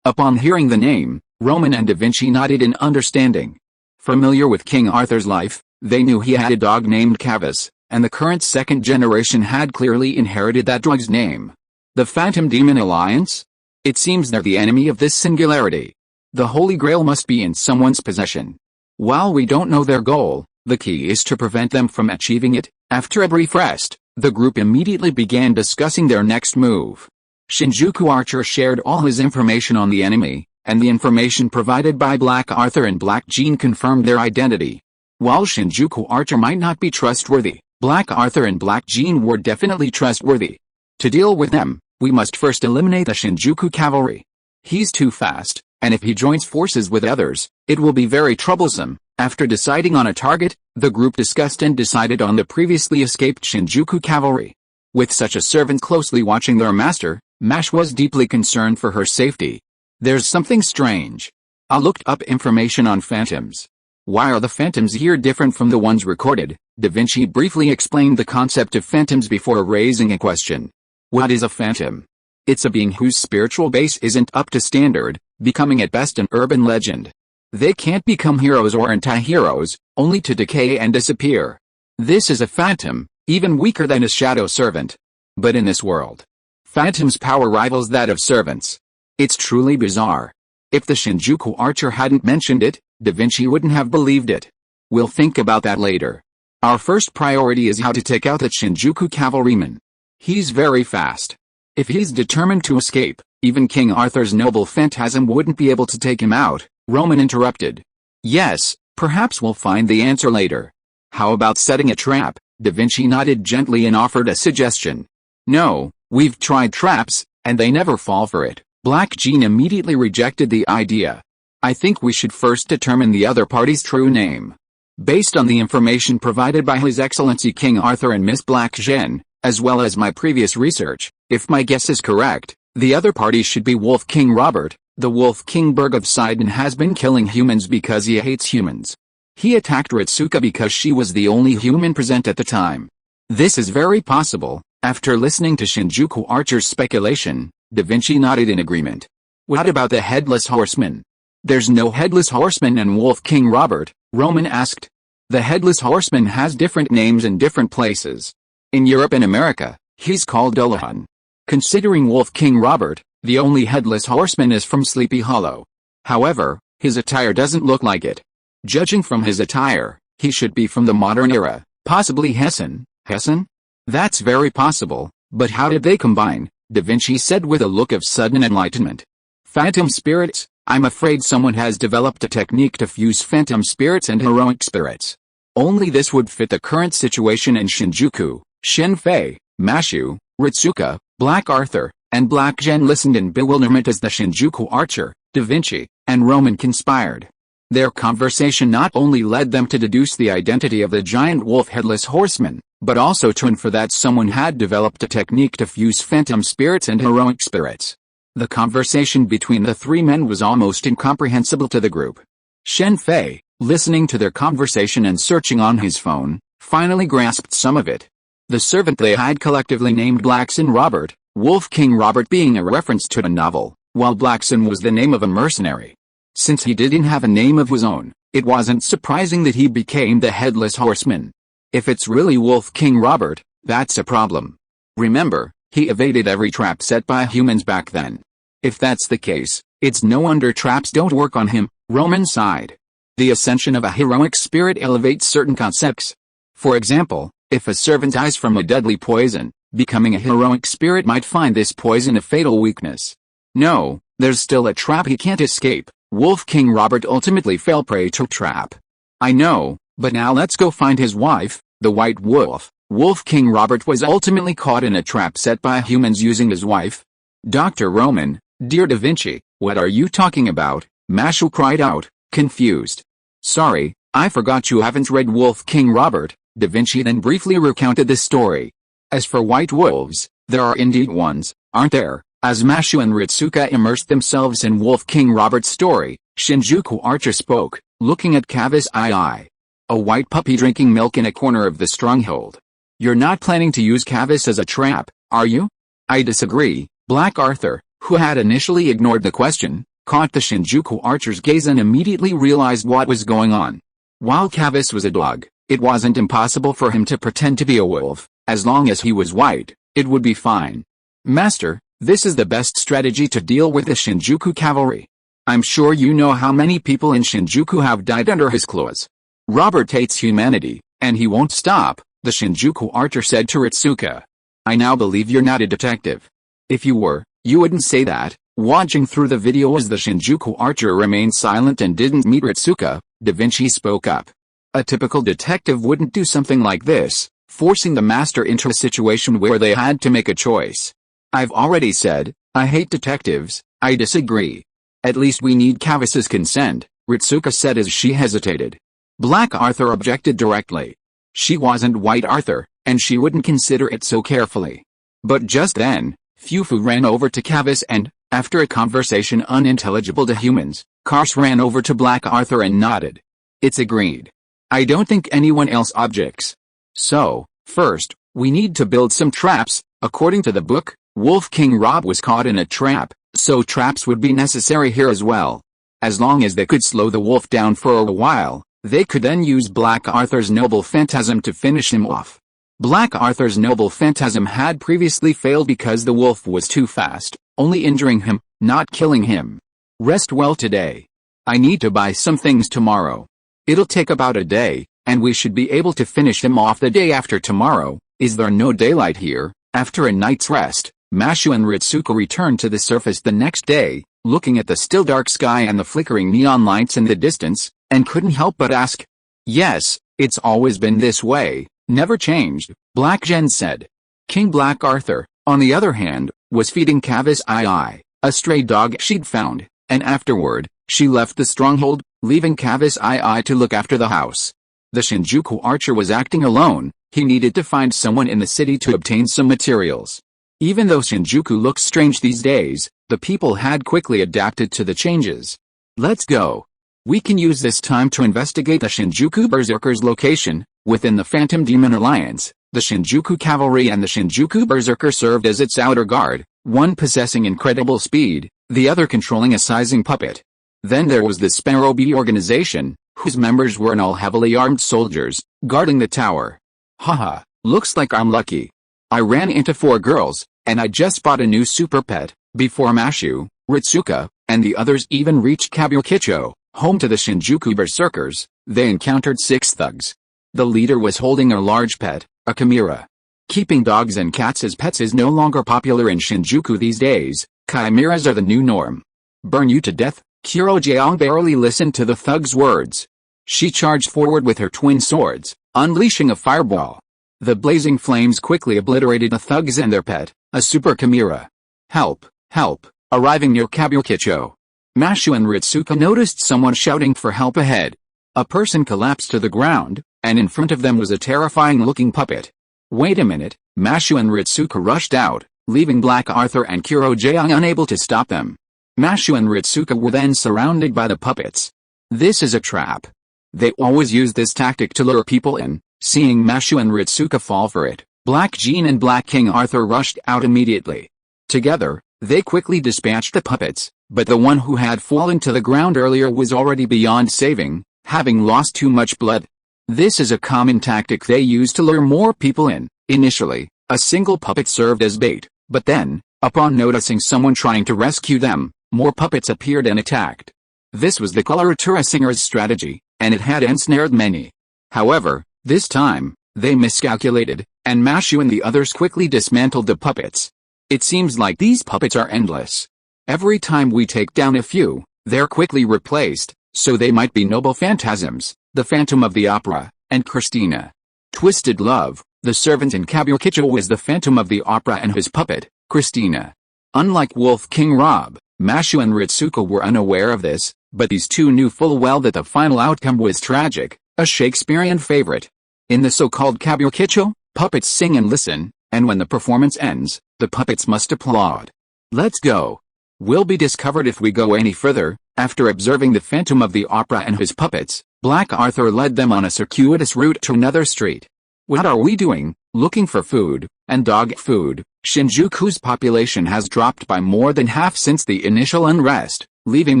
Upon hearing the name, Roman and Da Vinci nodded in understanding. Familiar with King Arthur's life, they knew he had a dog named Carve, and the current second generation had clearly inherited that dog's name. The Phantom Demon Alliance? It seems they're the enemy of this singularity. The Holy Grail must be in someone's possession. While we don't know their goal, the key is to prevent them from achieving it. After a brief rest, the group immediately began discussing their next move. Shinjuku Archer shared all his information on the enemy, and the information provided by Black Arthur and Black Jean confirmed their identity. While Shinjuku Archer might not be trustworthy, Black Arthur and Black Jean were definitely trustworthy. To deal with them, we must first eliminate the Shinjuku cavalry. He's too fast, and if he joins forces with others, it will be very troublesome. After deciding on a target, the group discussed and decided on the previously escaped Shinjuku cavalry. With such a servant closely watching their master, Mash was deeply concerned for her safety. There's something strange. I looked up information on phantoms. Why are the phantoms here different from the ones recorded? Da Vinci briefly explained the concept of phantoms before raising a question. What is a phantom? It's a being whose spiritual base isn't up to standard, becoming at best an urban legend. They can't become heroes or anti-heroes, only to decay and disappear. This is a phantom, even weaker than a shadow servant. But in this world, phantom's power rivals that of servants. It's truly bizarre. If the Shinjuku archer hadn't mentioned it, Da Vinci wouldn't have believed it. We'll think about that later. Our first priority is how to take out the Shinjuku cavalryman. He's very fast. If he's determined to escape, even King Arthur's noble phantasm wouldn't be able to take him out, Roman interrupted. Yes, perhaps we'll find the answer later. How about setting a trap? Da Vinci nodded gently and offered a suggestion. No, we've tried traps, and they never fall for it. Black Jean immediately rejected the idea. I think we should first determine the other party's true name. Based on the information provided by His Excellency King Arthur and Miss Black Jean, as well as my previous research, if my guess is correct, the other party should be Wolf King Robert. The Wolf King Berg of Sidon has been killing humans because he hates humans. He attacked Ritsuka because she was the only human present at the time. This is very possible. After listening to Shinjuku Archer's speculation, Da Vinci nodded in agreement. What about the Headless Horseman? There's no Headless Horseman in Wolf King Robert, Roman asked. The Headless Horseman has different names in different places. In Europe and America, he's called Dullahan. Considering Wolf King Robert, the only Headless Horseman is from Sleepy Hollow. However, his attire doesn't look like it. Judging from his attire, he should be from the modern era, possibly Hessen. Hessen? That's very possible, but how did they combine? Da Vinci said with a look of sudden enlightenment. Phantom spirits? I'm afraid someone has developed a technique to fuse phantom spirits and heroic spirits. Only this would fit the current situation in Shinjuku. Shen Fei, Mashu, Ritsuka, Black Arthur, and Black Jean listened in bewilderment as the Shinjuku archer, Da Vinci, and Roman conspired. Their conversation not only led them to deduce the identity of the giant wolf headless horseman, but also to infer that someone had developed a technique to fuse phantom spirits and heroic spirits. The conversation between the three men was almost incomprehensible to the group. Shen Fei, listening to their conversation and searching on his phone, finally grasped some of it. The servant they had collectively named Blackson Robert, Wolf King Robert being a reference to a novel, while Blackson was the name of a mercenary. Since he didn't have a name of his own, it wasn't surprising that he became the Headless Horseman. If it's really Wolf King Robert, that's a problem. Remember, he evaded every trap set by humans back then. If that's the case, it's no wonder traps don't work on him, Roman sighed. The ascension of a heroic spirit elevates certain concepts. For example, if a servant dies from a deadly poison, becoming a heroic spirit might find this poison a fatal weakness. No, there's still a trap he can't escape. Wolf King Robert ultimately fell prey to a trap. I know, but now let's go find his wife, the White Wolf. Wolf King Robert was ultimately caught in a trap set by humans using his wife. Dr. Roman, dear Da Vinci, what are you talking about? Mashu cried out, confused. Sorry, I forgot you haven't read Wolf King Robert. Da Vinci then briefly recounted the story. As for white wolves, there are indeed ones, aren't there? As Mashu and Ritsuka immersed themselves in Wolf King Robert's story, Shinjuku Archer spoke, looking at Kavis II. A white puppy drinking milk in a corner of the stronghold. You're not planning to use Kavis as a trap, are you? I disagree. Black Arthur, who had initially ignored the question, caught the Shinjuku Archer's gaze and immediately realized what was going on. While Kavis was a dog, it wasn't impossible for him to pretend to be a wolf. As long as he was white, it would be fine. Master, this is the best strategy to deal with the Shinjuku cavalry. I'm sure you know how many people in Shinjuku have died under his claws. Robert hates humanity, and he won't stop, the Shinjuku archer said to Ritsuka. I now believe you're not a detective. If you were, you wouldn't say that. Watching through the video as the Shinjuku archer remained silent and didn't meet Ritsuka, Da Vinci spoke up. A typical detective wouldn't do something like this, forcing the master into a situation where they had to make a choice. I've already said, I hate detectives. I disagree. At least we need Kavis's consent, Ritsuka said as she hesitated. Black Arthur objected directly. She wasn't White Arthur, and she wouldn't consider it so carefully. But just then, Fufu ran over to Kavis and, after a conversation unintelligible to humans, Kars ran over to Black Arthur and nodded. It's agreed. I don't think anyone else objects. So, first, we need to build some traps. According to the book, Wolf King Rob was caught in a trap, so traps would be necessary here as well. As long as they could slow the wolf down for a while, they could then use Black Arthur's noble phantasm to finish him off. Black Arthur's noble phantasm had previously failed because the wolf was too fast, only injuring him, not killing him. Rest well today. I need to buy some things tomorrow. It'll take about a day, and we should be able to finish him off the day after tomorrow. Is there no daylight here? After a night's rest, Mashu and Ritsuko returned to the surface the next day, looking at the still dark sky and the flickering neon lights in the distance, and couldn't help but ask. Yes, it's always been this way, never changed, Black Jen said. King Black Arthur, on the other hand, was feeding Kamar-Taj, a stray dog she'd found, and afterward, she left the stronghold, leaving Kamar-Taj to look after the house. The Shinjuku archer was acting alone. He needed to find someone in the city to obtain some materials. Even though Shinjuku looks strange these days, the people had quickly adapted to the changes. Let's go. We can use this time to investigate the Shinjuku Berserkers' location. Within the Phantom Demon Alliance, the Shinjuku Cavalry and the Shinjuku Berserker served as its outer guard, one possessing incredible speed, the other controlling a sizing puppet. Then there was the Sparrow Bee organization, whose members were all heavily armed soldiers, guarding the tower. Haha, looks like I'm lucky. I ran into 4 girls, and I just bought a new super pet. Before Mashu, Ritsuka, and the others even reached Kabukicho, home to the Shinjuku Berserkers, they encountered 6 thugs. The leader was holding a large pet, a chimera. Keeping dogs and cats as pets is no longer popular in Shinjuku these days. Chimeras are the new norm. Burn you to death? Kurojiang barely listened to the thug's words. She charged forward with her twin swords, unleashing a fireball. The blazing flames quickly obliterated the thugs and their pet, a super chimera. Help, help, arriving near Kabukicho. Mashu and Ritsuka noticed someone shouting for help ahead. A person collapsed to the ground, and in front of them was a terrifying-looking puppet. Wait a minute, Mashu and Ritsuka rushed out, leaving Black Arthur and Kurojiang unable to stop them. Mashu and Ritsuka were then surrounded by the puppets. This is a trap. They always use this tactic to lure people in. Seeing Mashu and Ritsuka fall for it, Black Jean and Black King Arthur rushed out immediately. Together, they quickly dispatched the puppets, but the one who had fallen to the ground earlier was already beyond saving, having lost too much blood. This is a common tactic they use to lure more people in. Initially, a single puppet served as bait, but then, upon noticing someone trying to rescue them, more puppets appeared and attacked. This was the coloratura singer's strategy, and it had ensnared many. However, this time, they miscalculated, and Mashu and the others quickly dismantled the puppets. It seems like these puppets are endless. Every time we take down a few, they're quickly replaced, so they might be noble phantasms, the Phantom of the Opera, and Christina. Twisted Love, the servant in Kabukicho, was the Phantom of the Opera and his puppet, Christina. Unlike Wolf King Rob, Mashu and Ritsuko were unaware of this, but these two knew full well that the final outcome was tragic, a Shakespearean favorite. In the so-called Kabukicho, puppets sing and listen, and when the performance ends, the puppets must applaud. Let's go. We'll be discovered if we go any further. After observing the Phantom of the Opera and his puppets, Black Arthur led them on a circuitous route to another street. What are we doing? Looking for food, and dog food. Shinjuku's population has dropped by more than half since the initial unrest, leaving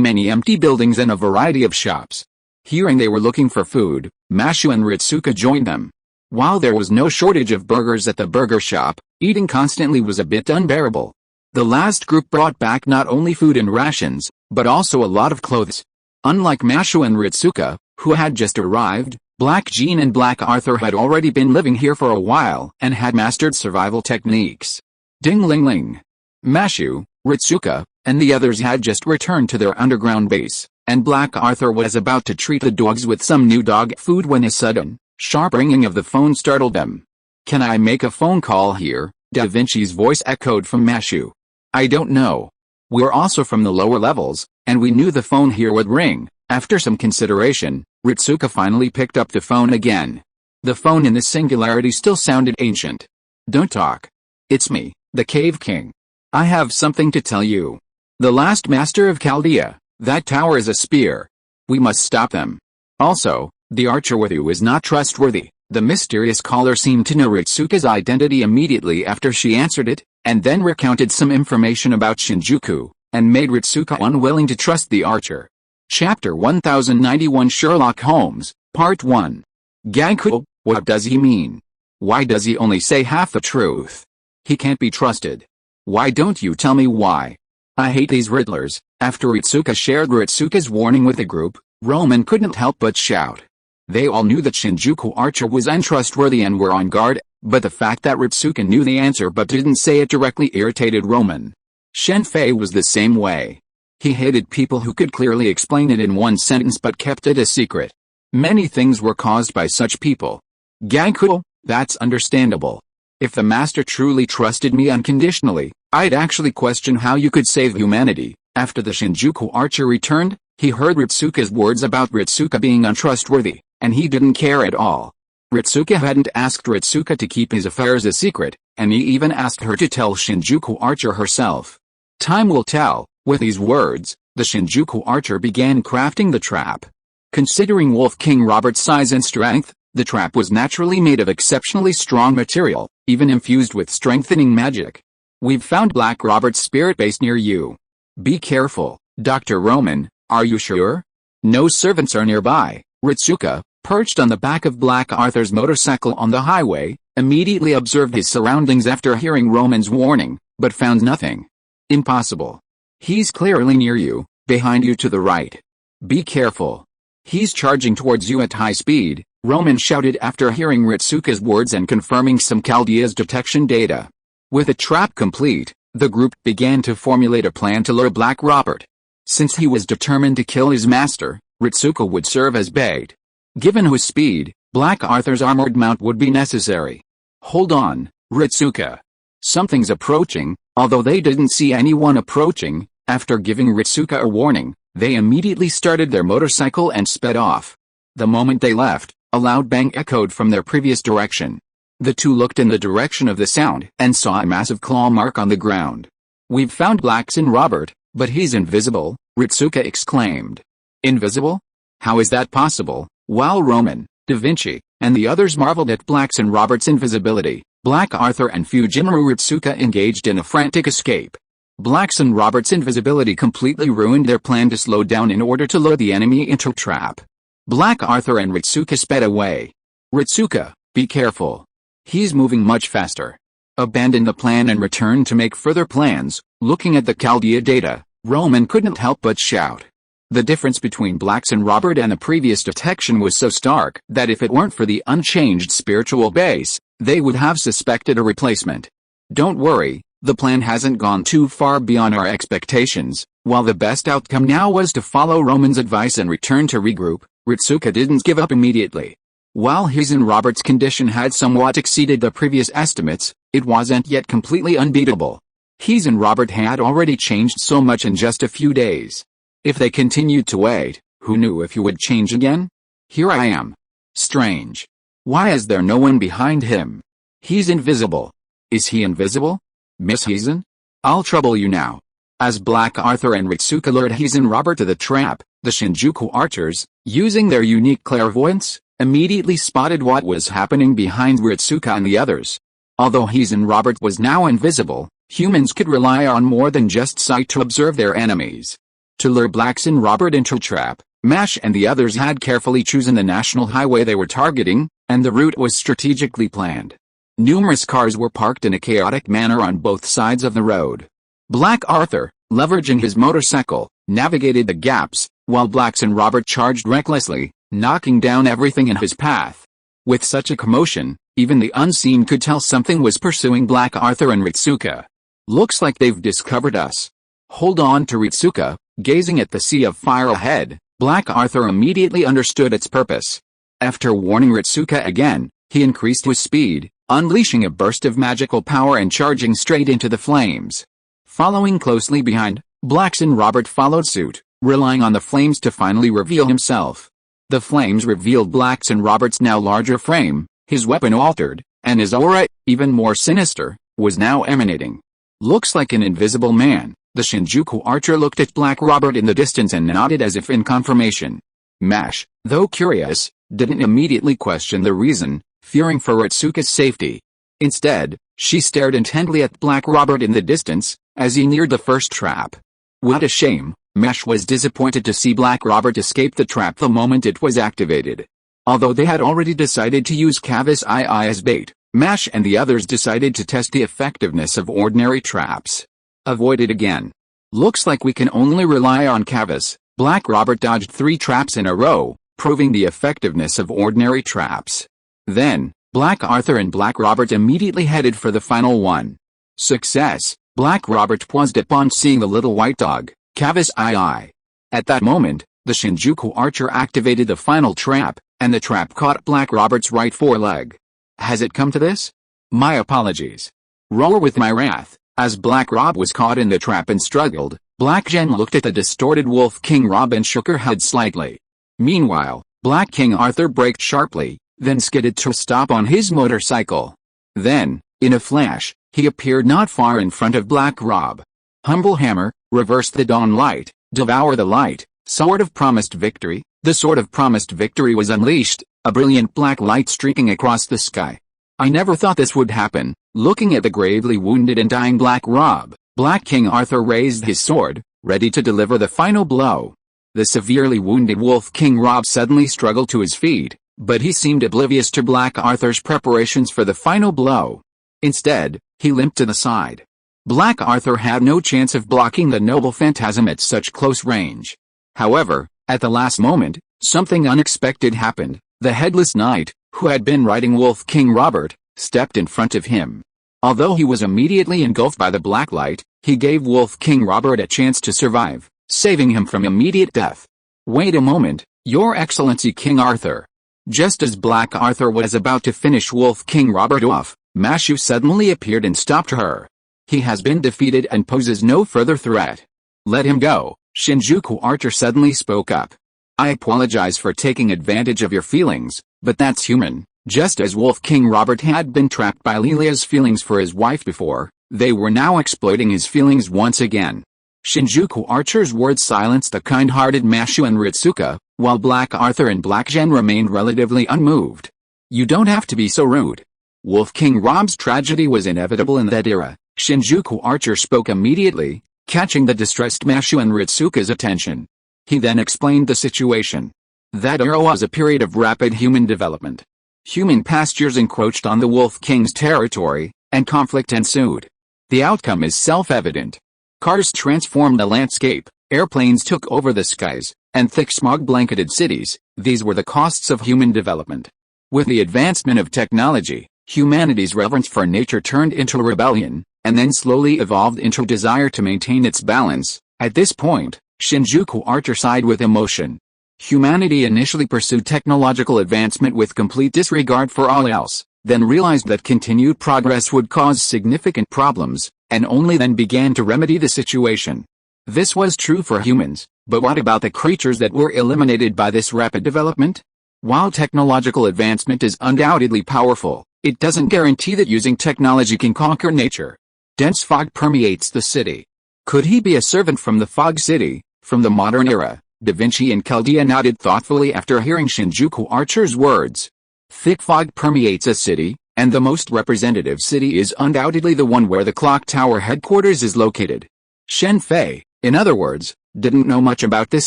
many empty buildings and a variety of shops. Hearing they were looking for food, Mashu and Ritsuka joined them. While there was no shortage of burgers at the burger shop, eating constantly was a bit unbearable. The last group brought back not only food and rations, but also a lot of clothes. Unlike Mashu and Ritsuka, who had just arrived, Black Jean and Black Arthur had already been living here for a while and had mastered survival techniques. Ding-ling-ling. Mashu, Ritsuka, and the others had just returned to their underground base, and Black Arthur was about to treat the dogs with some new dog food when a sudden, sharp ringing of the phone startled them. Can I make a phone call here? Da Vinci's voice echoed from Mashu. I don't know. We're also from the lower levels, and we knew the phone here would ring. After some consideration, Ritsuka finally picked up the phone again. The phone in the singularity still sounded ancient. Don't talk. It's me, the Cave King. I have something to tell you. The last master of Chaldea, that tower is a spear. We must stop them. Also, the archer with you is not trustworthy. The mysterious caller seemed to know Ritsuka's identity immediately after she answered it, and then recounted some information about Shinjuku, and made Ritsuka unwilling to trust the archer. Chapter 1091 Sherlock Holmes, Part 1. Gaggle, what does he mean? Why does he only say half the truth? He can't be trusted. Why don't you tell me why? I hate these riddlers. After Ritsuka shared Ritsuka's warning with the group, Roman couldn't help but shout. They all knew that Shinjuku Archer was untrustworthy and were on guard, but the fact that Ritsuka knew the answer but didn't say it directly irritated Roman. Shen Fei was the same way. He hated people who could clearly explain it in one sentence but kept it a secret. Many things were caused by such people. Gaggle, that's understandable. If the master truly trusted me unconditionally, I'd actually question how you could save humanity. After the Shinjuku Archer returned, he heard Ritsuka's words about Ritsuka being untrustworthy, and he didn't care at all. Ritsuka hadn't asked Ritsuka to keep his affairs a secret, and he even asked her to tell Shinjuku Archer herself. Time will tell. With these words, the Shinjuku Archer began crafting the trap. Considering Wolf King Robert's size and strength, the trap was naturally made of exceptionally strong material, even infused with strengthening magic. We've found Black Robert's spirit base near you. Be careful, Dr. Roman, are you sure? No servants are nearby. Ritsuka, perched on the back of Black Arthur's motorcycle on the highway, immediately observed his surroundings after hearing Roman's warning, but found nothing. Impossible. He's clearly near you, behind you to the right. Be careful. He's charging towards you at high speed, Roman shouted after hearing Ritsuka's words and confirming some Chaldea's detection data. With the trap complete, the group began to formulate a plan to lure Black Robert. Since he was determined to kill his master, Ritsuka would serve as bait. Given his speed, Black Arthur's armored mount would be necessary. Hold on, Ritsuka. Something's approaching. Although they didn't see anyone approaching, after giving Ritsuka a warning, they immediately started their motorcycle and sped off. The moment they left, a loud bang echoed from their previous direction. The two looked in the direction of the sound and saw a massive claw mark on the ground. We've found Blackson Robert, but he's invisible, Ritsuka exclaimed. Invisible? How is that possible? While Roman, Da Vinci, and the others marveled at Blackson Robert's invisibility, Black Arthur and Fujimura Ritsuka engaged in a frantic escape. Blackson Robert's invisibility completely ruined their plan to slow down in order to lure the enemy into a trap. Black Arthur and Ritsuka sped away. Ritsuka, be careful. He's moving much faster. Abandon the plan and return to make further plans. Looking at the Chaldea data, Roman couldn't help but shout. The difference between Blackson Robert and the previous detection was so stark that if it weren't for the unchanged spiritual base, they would have suspected a replacement. Don't worry, the plan hasn't gone too far beyond our expectations. While the best outcome now was to follow Roman's advice and return to regroup, Ritsuka didn't give up immediately. While his and Robert's condition had somewhat exceeded the previous estimates, it wasn't yet completely unbeatable. His and Robert had already changed so much in just a few days. If they continued to wait, who knew if he would change again? Here I am. Strange. Why is there no one behind him? He's invisible. Is he invisible? Miss Heisen? I'll trouble you now. As Black Arthur and Ritsuka lured Heisen Robert to the trap, the Shinjuku archers, using their unique clairvoyance, immediately spotted what was happening behind Ritsuka and the others. Although Heisen Robert was now invisible, humans could rely on more than just sight to observe their enemies. To lure Blackson Robert into a trap, Mash and the others had carefully chosen the national highway they were targeting, and the route was strategically planned. Numerous cars were parked in a chaotic manner on both sides of the road. Black Arthur, leveraging his motorcycle, navigated the gaps, while Blackson Robert charged recklessly, knocking down everything in his path. With such a commotion, even the unseen could tell something was pursuing Black Arthur and Ritsuka. Looks like they've discovered us. Hold on to Ritsuka, gazing at the sea of fire ahead. Black Arthur immediately understood its purpose. After warning Ritsuka again, he increased his speed, unleashing a burst of magical power and charging straight into the flames. Following closely behind, Blackson Robert followed suit, relying on the flames to finally reveal himself. The flames revealed Blackson Robert's now larger frame, his weapon altered, and his aura, even more sinister, was now emanating. Looks like an invisible man. The Shinjuku archer looked at Black Robert in the distance and nodded as if in confirmation. Mash, though curious, didn't immediately question the reason, fearing for Ritsuka's safety. Instead, she stared intently at Black Robert in the distance, as he neared the first trap. What a shame, Mesh was disappointed to see Black Robert escape the trap the moment it was activated. Although they had already decided to use Cavis II as bait, Mesh and the others decided to test the effectiveness of ordinary traps. Avoided again. Looks like we can only rely on Cavis. Black Robert dodged 3 traps in a row, proving the effectiveness of ordinary traps. Then, Black Arthur and Black Robert immediately headed for the final one. Success! Black Robert paused upon seeing the little white dog, Cavis II. At that moment, the Shinjuku archer activated the final trap, and the trap caught Black Robert's right foreleg. Has it come to this? My apologies. Roar with my wrath. As Black Rob was caught in the trap and struggled, Black Jen looked at the distorted Wolf King Rob and shook her head slightly. Meanwhile, Black King Arthur braked sharply, then skidded to a stop on his motorcycle. Then, in a flash, he appeared not far in front of Black Rob. Humble hammer, reverse the dawn light, devour the light, sword of promised victory. The sword of promised victory was unleashed, a brilliant black light streaking across the sky. I never thought this would happen. Looking at the gravely wounded and dying Black Rob, Black King Arthur raised his sword, ready to deliver the final blow. The severely wounded Wolf King Rob suddenly struggled to his feet, but he seemed oblivious to Black Arthur's preparations for the final blow. Instead, he limped to the side. Black Arthur had no chance of blocking the noble phantasm at such close range. However, at the last moment, something unexpected happened. The headless knight, who had been riding Wolf King Robert, stepped in front of him. Although he was immediately engulfed by the black light, he gave Wolf King Robert a chance to survive, saving him from immediate death. Wait a moment, Your Excellency King Arthur. Just as Black Arthur was about to finish Wolf King Robert off, Mashu suddenly appeared and stopped her. He has been defeated and poses no further threat. Let him go, Shinjuku Archer suddenly spoke up. I apologize for taking advantage of your feelings, but that's human. Just as Wolf King Robert had been trapped by Lilia's feelings for his wife before, they were now exploiting his feelings once again. Shinjuku Archer's words silenced the kind-hearted Mashu and Ritsuka, while Black Arthur and Black Jen remained relatively unmoved. You don't have to be so rude. Wolf King Rob's tragedy was inevitable in that era. Shinjuku Archer spoke immediately, catching the distressed Mashu and Ritsuka's attention. He then explained the situation. That era was a period of rapid human development. Human pastures encroached on the Wolf King's territory, and conflict ensued. The outcome is self-evident. Cars transformed the landscape, airplanes took over the skies, and thick smog blanketed cities. These were the costs of human development. With the advancement of technology, humanity's reverence for nature turned into rebellion, and then slowly evolved into desire to maintain its balance. At this point, Shinjuku Archer sighed with emotion. Humanity initially pursued technological advancement with complete disregard for all else, then realized that continued progress would cause significant problems, and only then began to remedy the situation. This was true for humans, but what about the creatures that were eliminated by this rapid development? While technological advancement is undoubtedly powerful, it doesn't guarantee that using technology can conquer nature. Dense fog permeates the city. Could he be a servant from the Fog City, from the modern era? Da Vinci and Chaldea nodded thoughtfully after hearing Shinjuku Archer's words. Thick fog permeates a city, and the most representative city is undoubtedly the one where the clock tower headquarters is located. Shen Fei, in other words, didn't know much about this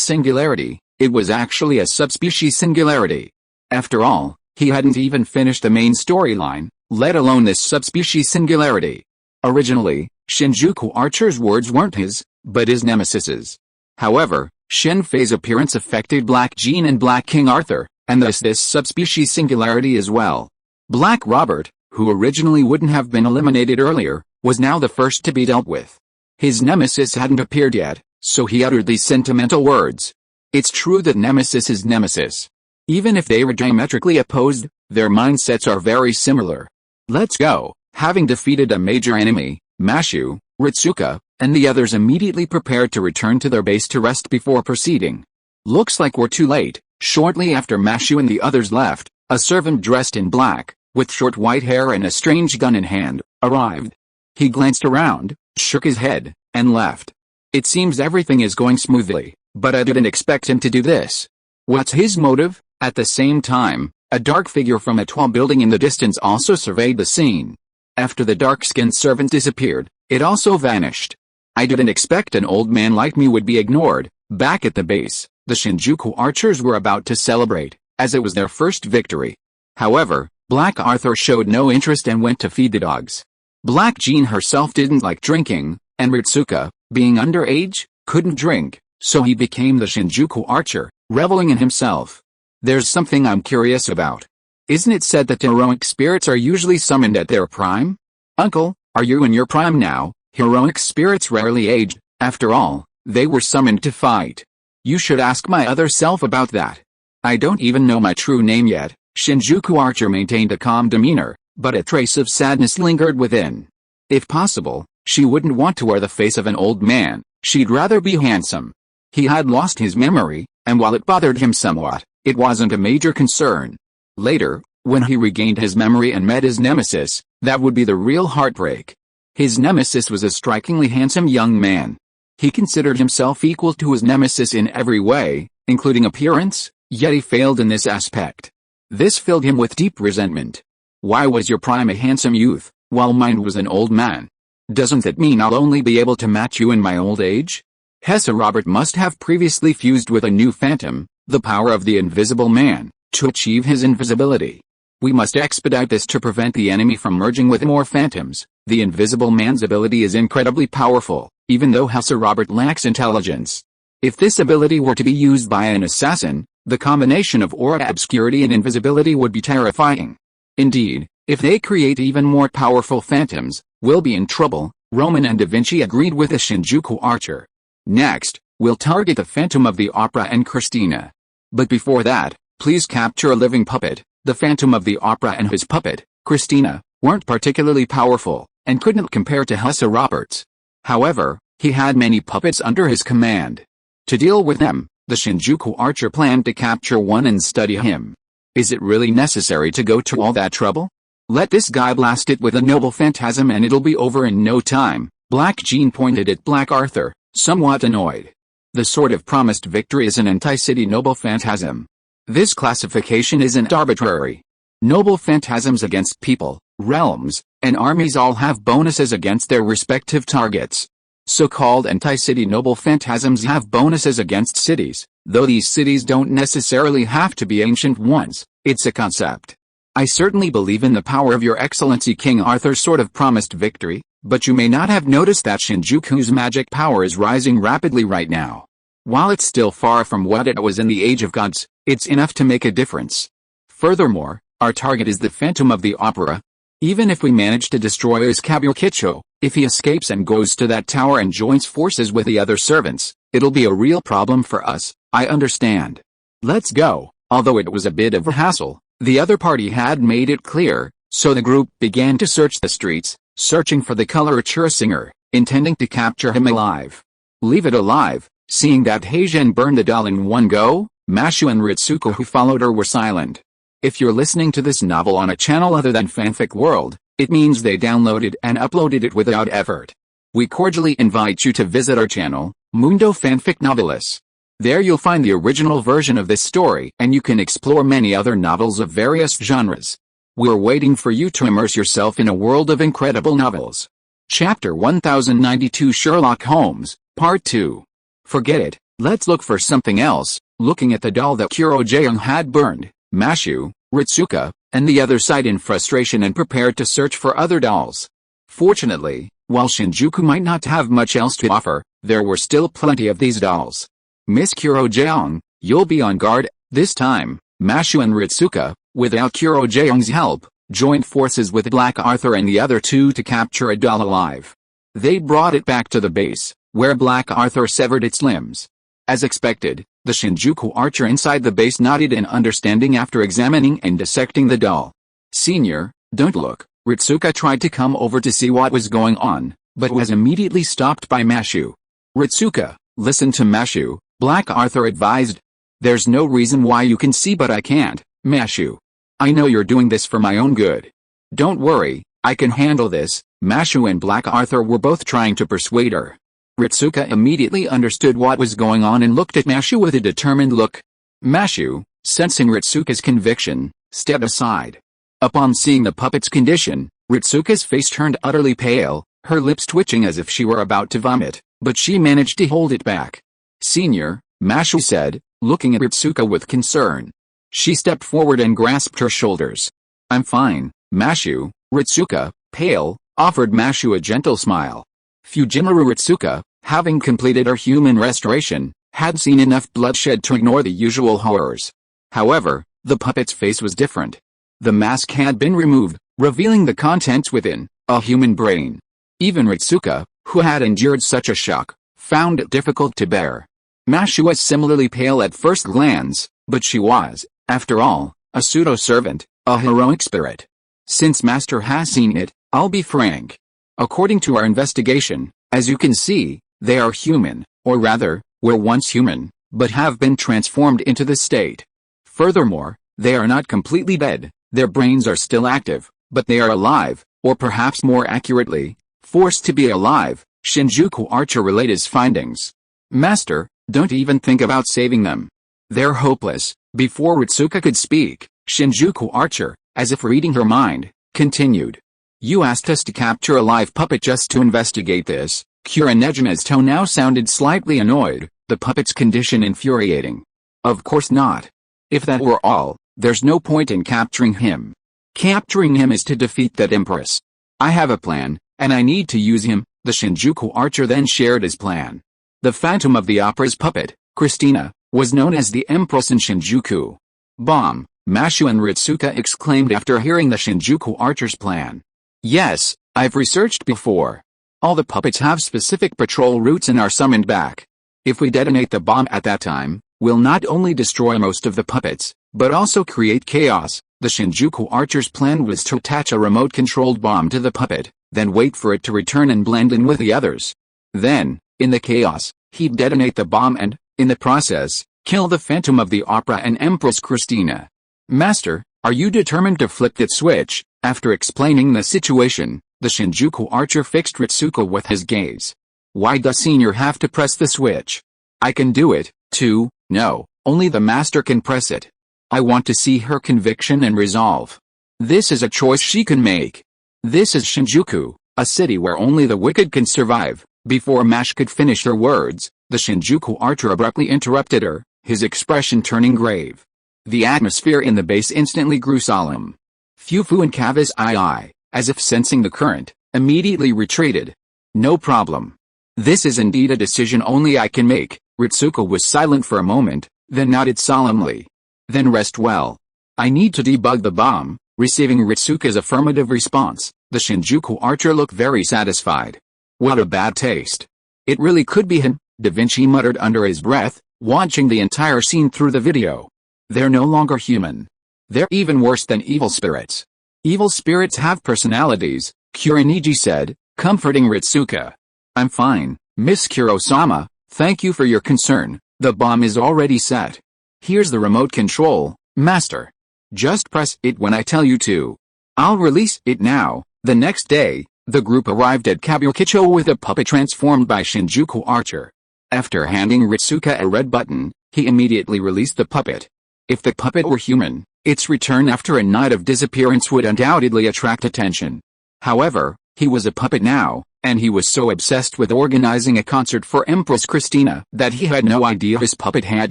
singularity. It was actually a subspecies singularity. After all, he hadn't even finished the main storyline, let alone this subspecies singularity. Originally, Shinjuku Archer's words weren't his, but his nemesis's. However, Shen Fei's appearance affected Black Jean and Black King Arthur, and thus this subspecies singularity as well. Black Robert, who originally wouldn't have been eliminated earlier, was now the first to be dealt with. His nemesis hadn't appeared yet, so he uttered these sentimental words. It's true that nemesis is nemesis. Even if they were diametrically opposed, their mindsets are very similar. Let's go. Having defeated a major enemy, Mashu, Ritsuka, and the others immediately prepared to return to their base to rest before proceeding. Looks like we're too late. Shortly after Mashu and the others left, a servant dressed in black, with short white hair and a strange gun in hand, arrived. He glanced around, shook his head, and left. It seems everything is going smoothly, but I didn't expect him to do this. What's his motive? At the same time, a dark figure from a tall building in the distance also surveyed the scene. After the dark-skinned servant disappeared, it also vanished. I didn't expect an old man like me would be ignored, Back at the base, the Shinjuku archers were about to celebrate, as it was their first victory. However, Black Arthur showed no interest and went to feed the dogs. Black Jean herself didn't like drinking, and Ritsuka, being underage, couldn't drink, so he became the Shinjuku archer, reveling in himself. There's something I'm curious about. Isn't it said that heroic spirits are usually summoned at their prime? Uncle, are you in your prime now? Heroic spirits rarely age, after all, they were summoned to fight. You should ask my other self about that. I don't even know my true name yet. Shinjuku Archer maintained a calm demeanor, but a trace of sadness lingered within. If possible, she wouldn't want to wear the face of an old man, she'd rather be handsome. He had lost his memory, and while it bothered him somewhat, it wasn't a major concern. Later, when he regained his memory and met his nemesis, that would be the real heartbreak. His nemesis was a strikingly handsome young man. He considered himself equal to his nemesis in every way, including appearance, yet he failed in this aspect. This filled him with deep resentment. Why was your prime a handsome youth, while mine was an old man? Doesn't that mean I'll only be able to match you in my old age? S.H.I.E.L.D. Robert must have previously fused with a new phantom, the power of the Invisible Man, to achieve his invisibility. We must expedite this to prevent the enemy from merging with more phantoms. The Invisible Man's ability is incredibly powerful, even though S.H.I.E.L.D. Robert lacks intelligence. If this ability were to be used by an assassin, the combination of aura obscurity and invisibility would be terrifying. Indeed, if they create even more powerful phantoms, we'll be in trouble. Roman and Da Vinci agreed with the Shinjuku archer. Next, we'll target the Phantom of the Opera and Christina. But before that, please capture a living puppet. The Phantom of the Opera and his puppet, Christina, weren't particularly powerful, and couldn't compare to S.H.I.E.L.D. Roberts. However, he had many puppets under his command. To deal with them, the Shinjuku archer planned to capture one and study him. Is it really necessary to go to all that trouble? Let this guy blast it with a noble phantasm and it'll be over in no time. Black Jean pointed at Black Arthur, somewhat annoyed. The sort of promised victory is an anti-city noble phantasm. This classification isn't arbitrary. Noble phantasms against people, realms, and armies all have bonuses against their respective targets. So-called anti-city noble phantasms have bonuses against cities, though these cities don't necessarily have to be ancient ones. It's a concept. I certainly believe in the power of your excellency King Arthur's sort of promised victory, but you may not have noticed that Shinjuku's magic power is rising rapidly right now. While it's still far from what it was in the Age of Gods, it's enough to make a difference. Furthermore, our target is the Phantom of the Opera. Even if we manage to destroy his Kabukicho, if he escapes and goes to that tower and joins forces with the other servants, it'll be a real problem for us. I understand. Let's go. Although it was a bit of a hassle, the other party had made it clear, so the group began to search the streets, searching for the coloratura singer, intending to capture him alive. Leave it alive. Seeing that Heijin burned the doll in one go, Mashu and Ritsuko who followed her were silent. If you're listening to this novel on a channel other than Fanfic World, it means they downloaded and uploaded it without effort. We cordially invite you to visit our channel, Mundo Fanfic Novelis. There you'll find the original version of this story and you can explore many other novels of various genres. We're waiting for you to immerse yourself in a world of incredible novels. Chapter 1092 Sherlock Holmes, Part 2. Forget it, let's look for something else. Looking at the doll that Kuro Jaeyoung had burned, Mashu, Ritsuka, and the other sighed in frustration and prepared to search for other dolls. Fortunately, while Shinjuku might not have much else to offer, there were still plenty of these dolls. Miss Kuro Jaeyoung, you'll be on guard. This time, Mashu and Ritsuka, without Kuro Jaeyoung's help, joined forces with Black Arthur and the other two to capture a doll alive. They brought it back to the base, where Black Arthur severed its limbs. As expected, the Shinjuku archer inside the base nodded in understanding after examining and dissecting the doll. Senior, don't look. Ritsuka tried to come over to see what was going on, but was immediately stopped by Mashu. Ritsuka, listen to Mashu, Black Arthur advised. There's no reason why you can see but I can't, Mashu. I know you're doing this for my own good. Don't worry, I can handle this. Mashu and Black Arthur were both trying to persuade her. Ritsuka immediately understood what was going on and looked at Mashu with a determined look. Mashu, sensing Ritsuka's conviction, stepped aside. Upon seeing the puppet's condition, Ritsuka's face turned utterly pale, her lips twitching as if she were about to vomit, but she managed to hold it back. Senior, Mashu said, looking at Ritsuka with concern. She stepped forward and grasped her shoulders. I'm fine, Mashu. Ritsuka, pale, offered Mashu a gentle smile. Fujimaru Ritsuka, having completed her human restoration, had seen enough bloodshed to ignore the usual horrors. However, the puppet's face was different. The mask had been removed, revealing the contents within, a human brain. Even Ritsuka, who had endured such a shock, found it difficult to bear. Mashu was similarly pale at first glance, but she was, after all, a pseudo-servant, a heroic spirit. Since Master has seen it, I'll be frank. According to our investigation, as you can see, they are human, or rather, were once human, but have been transformed into this state. Furthermore, they are not completely dead, their brains are still active, but they are alive, or perhaps more accurately, forced to be alive, Shinjuku Archer relayed his findings. Master, don't even think about saving them. They're hopeless. Before Ritsuka could speak, Shinjuku Archer, as if reading her mind, continued. You asked us to capture a live puppet just to investigate this. Kuranejima's tone now sounded slightly annoyed, the puppet's condition infuriating. Of course not. If that were all, there's no point in capturing him. Capturing him is to defeat that empress. I have a plan, and I need to use him. The Shinjuku Archer then shared his plan. The Phantom of the Opera's puppet, Christina, was known as the Empress in Shinjuku. Bomb, Mashu and Ritsuka exclaimed after hearing the Shinjuku Archer's plan. Yes, I've researched before. All the puppets have specific patrol routes and are summoned back. If we detonate the bomb at that time, we'll not only destroy most of the puppets, but also create chaos. The Shinjuku Archer's plan was to attach a remote-controlled bomb to the puppet, then wait for it to return and blend in with the others. Then, in the chaos, he'd detonate the bomb and, in the process, kill the Phantom of the Opera and Empress Christina. Master, are you determined to flip that switch? After explaining the situation, the Shinjuku Archer fixed Ritsuka with his gaze. Why does Senior have to press the switch? I can do it, too. No, only the Master can press it. I want to see her conviction and resolve. This is a choice she can make. This is Shinjuku, a city where only the wicked can survive. Before Mash could finish her words, the Shinjuku Archer abruptly interrupted her, his expression turning grave. The atmosphere in the base instantly grew solemn. Fufu and Kavis II, as if sensing the current, immediately retreated. No problem. This is indeed a decision only I can make. Ritsuka was silent for a moment, then nodded solemnly. Then rest well. I need to debug the bomb. Receiving Ritsuka's affirmative response, the Shinjuku Archer looked very satisfied. What a bad taste. It really could be him, Da Vinci muttered under his breath, watching the entire scene through the video. They're no longer human. They're even worse than evil spirits. Evil spirits have personalities, Kuroniji said, comforting Ritsuka. I'm fine, Miss Kuro-sama, thank you for your concern. The bomb is already set. Here's the remote control, Master. Just press it when I tell you to. I'll release it now. The next day, the group arrived at Kabukicho with a puppet transformed by Shinjuku Archer. After handing Ritsuka a red button, he immediately released the puppet. If the puppet were human, its return after a night of disappearance would undoubtedly attract attention. However, he was a puppet now, and he was so obsessed with organizing a concert for Empress Christina that he had no idea his puppet had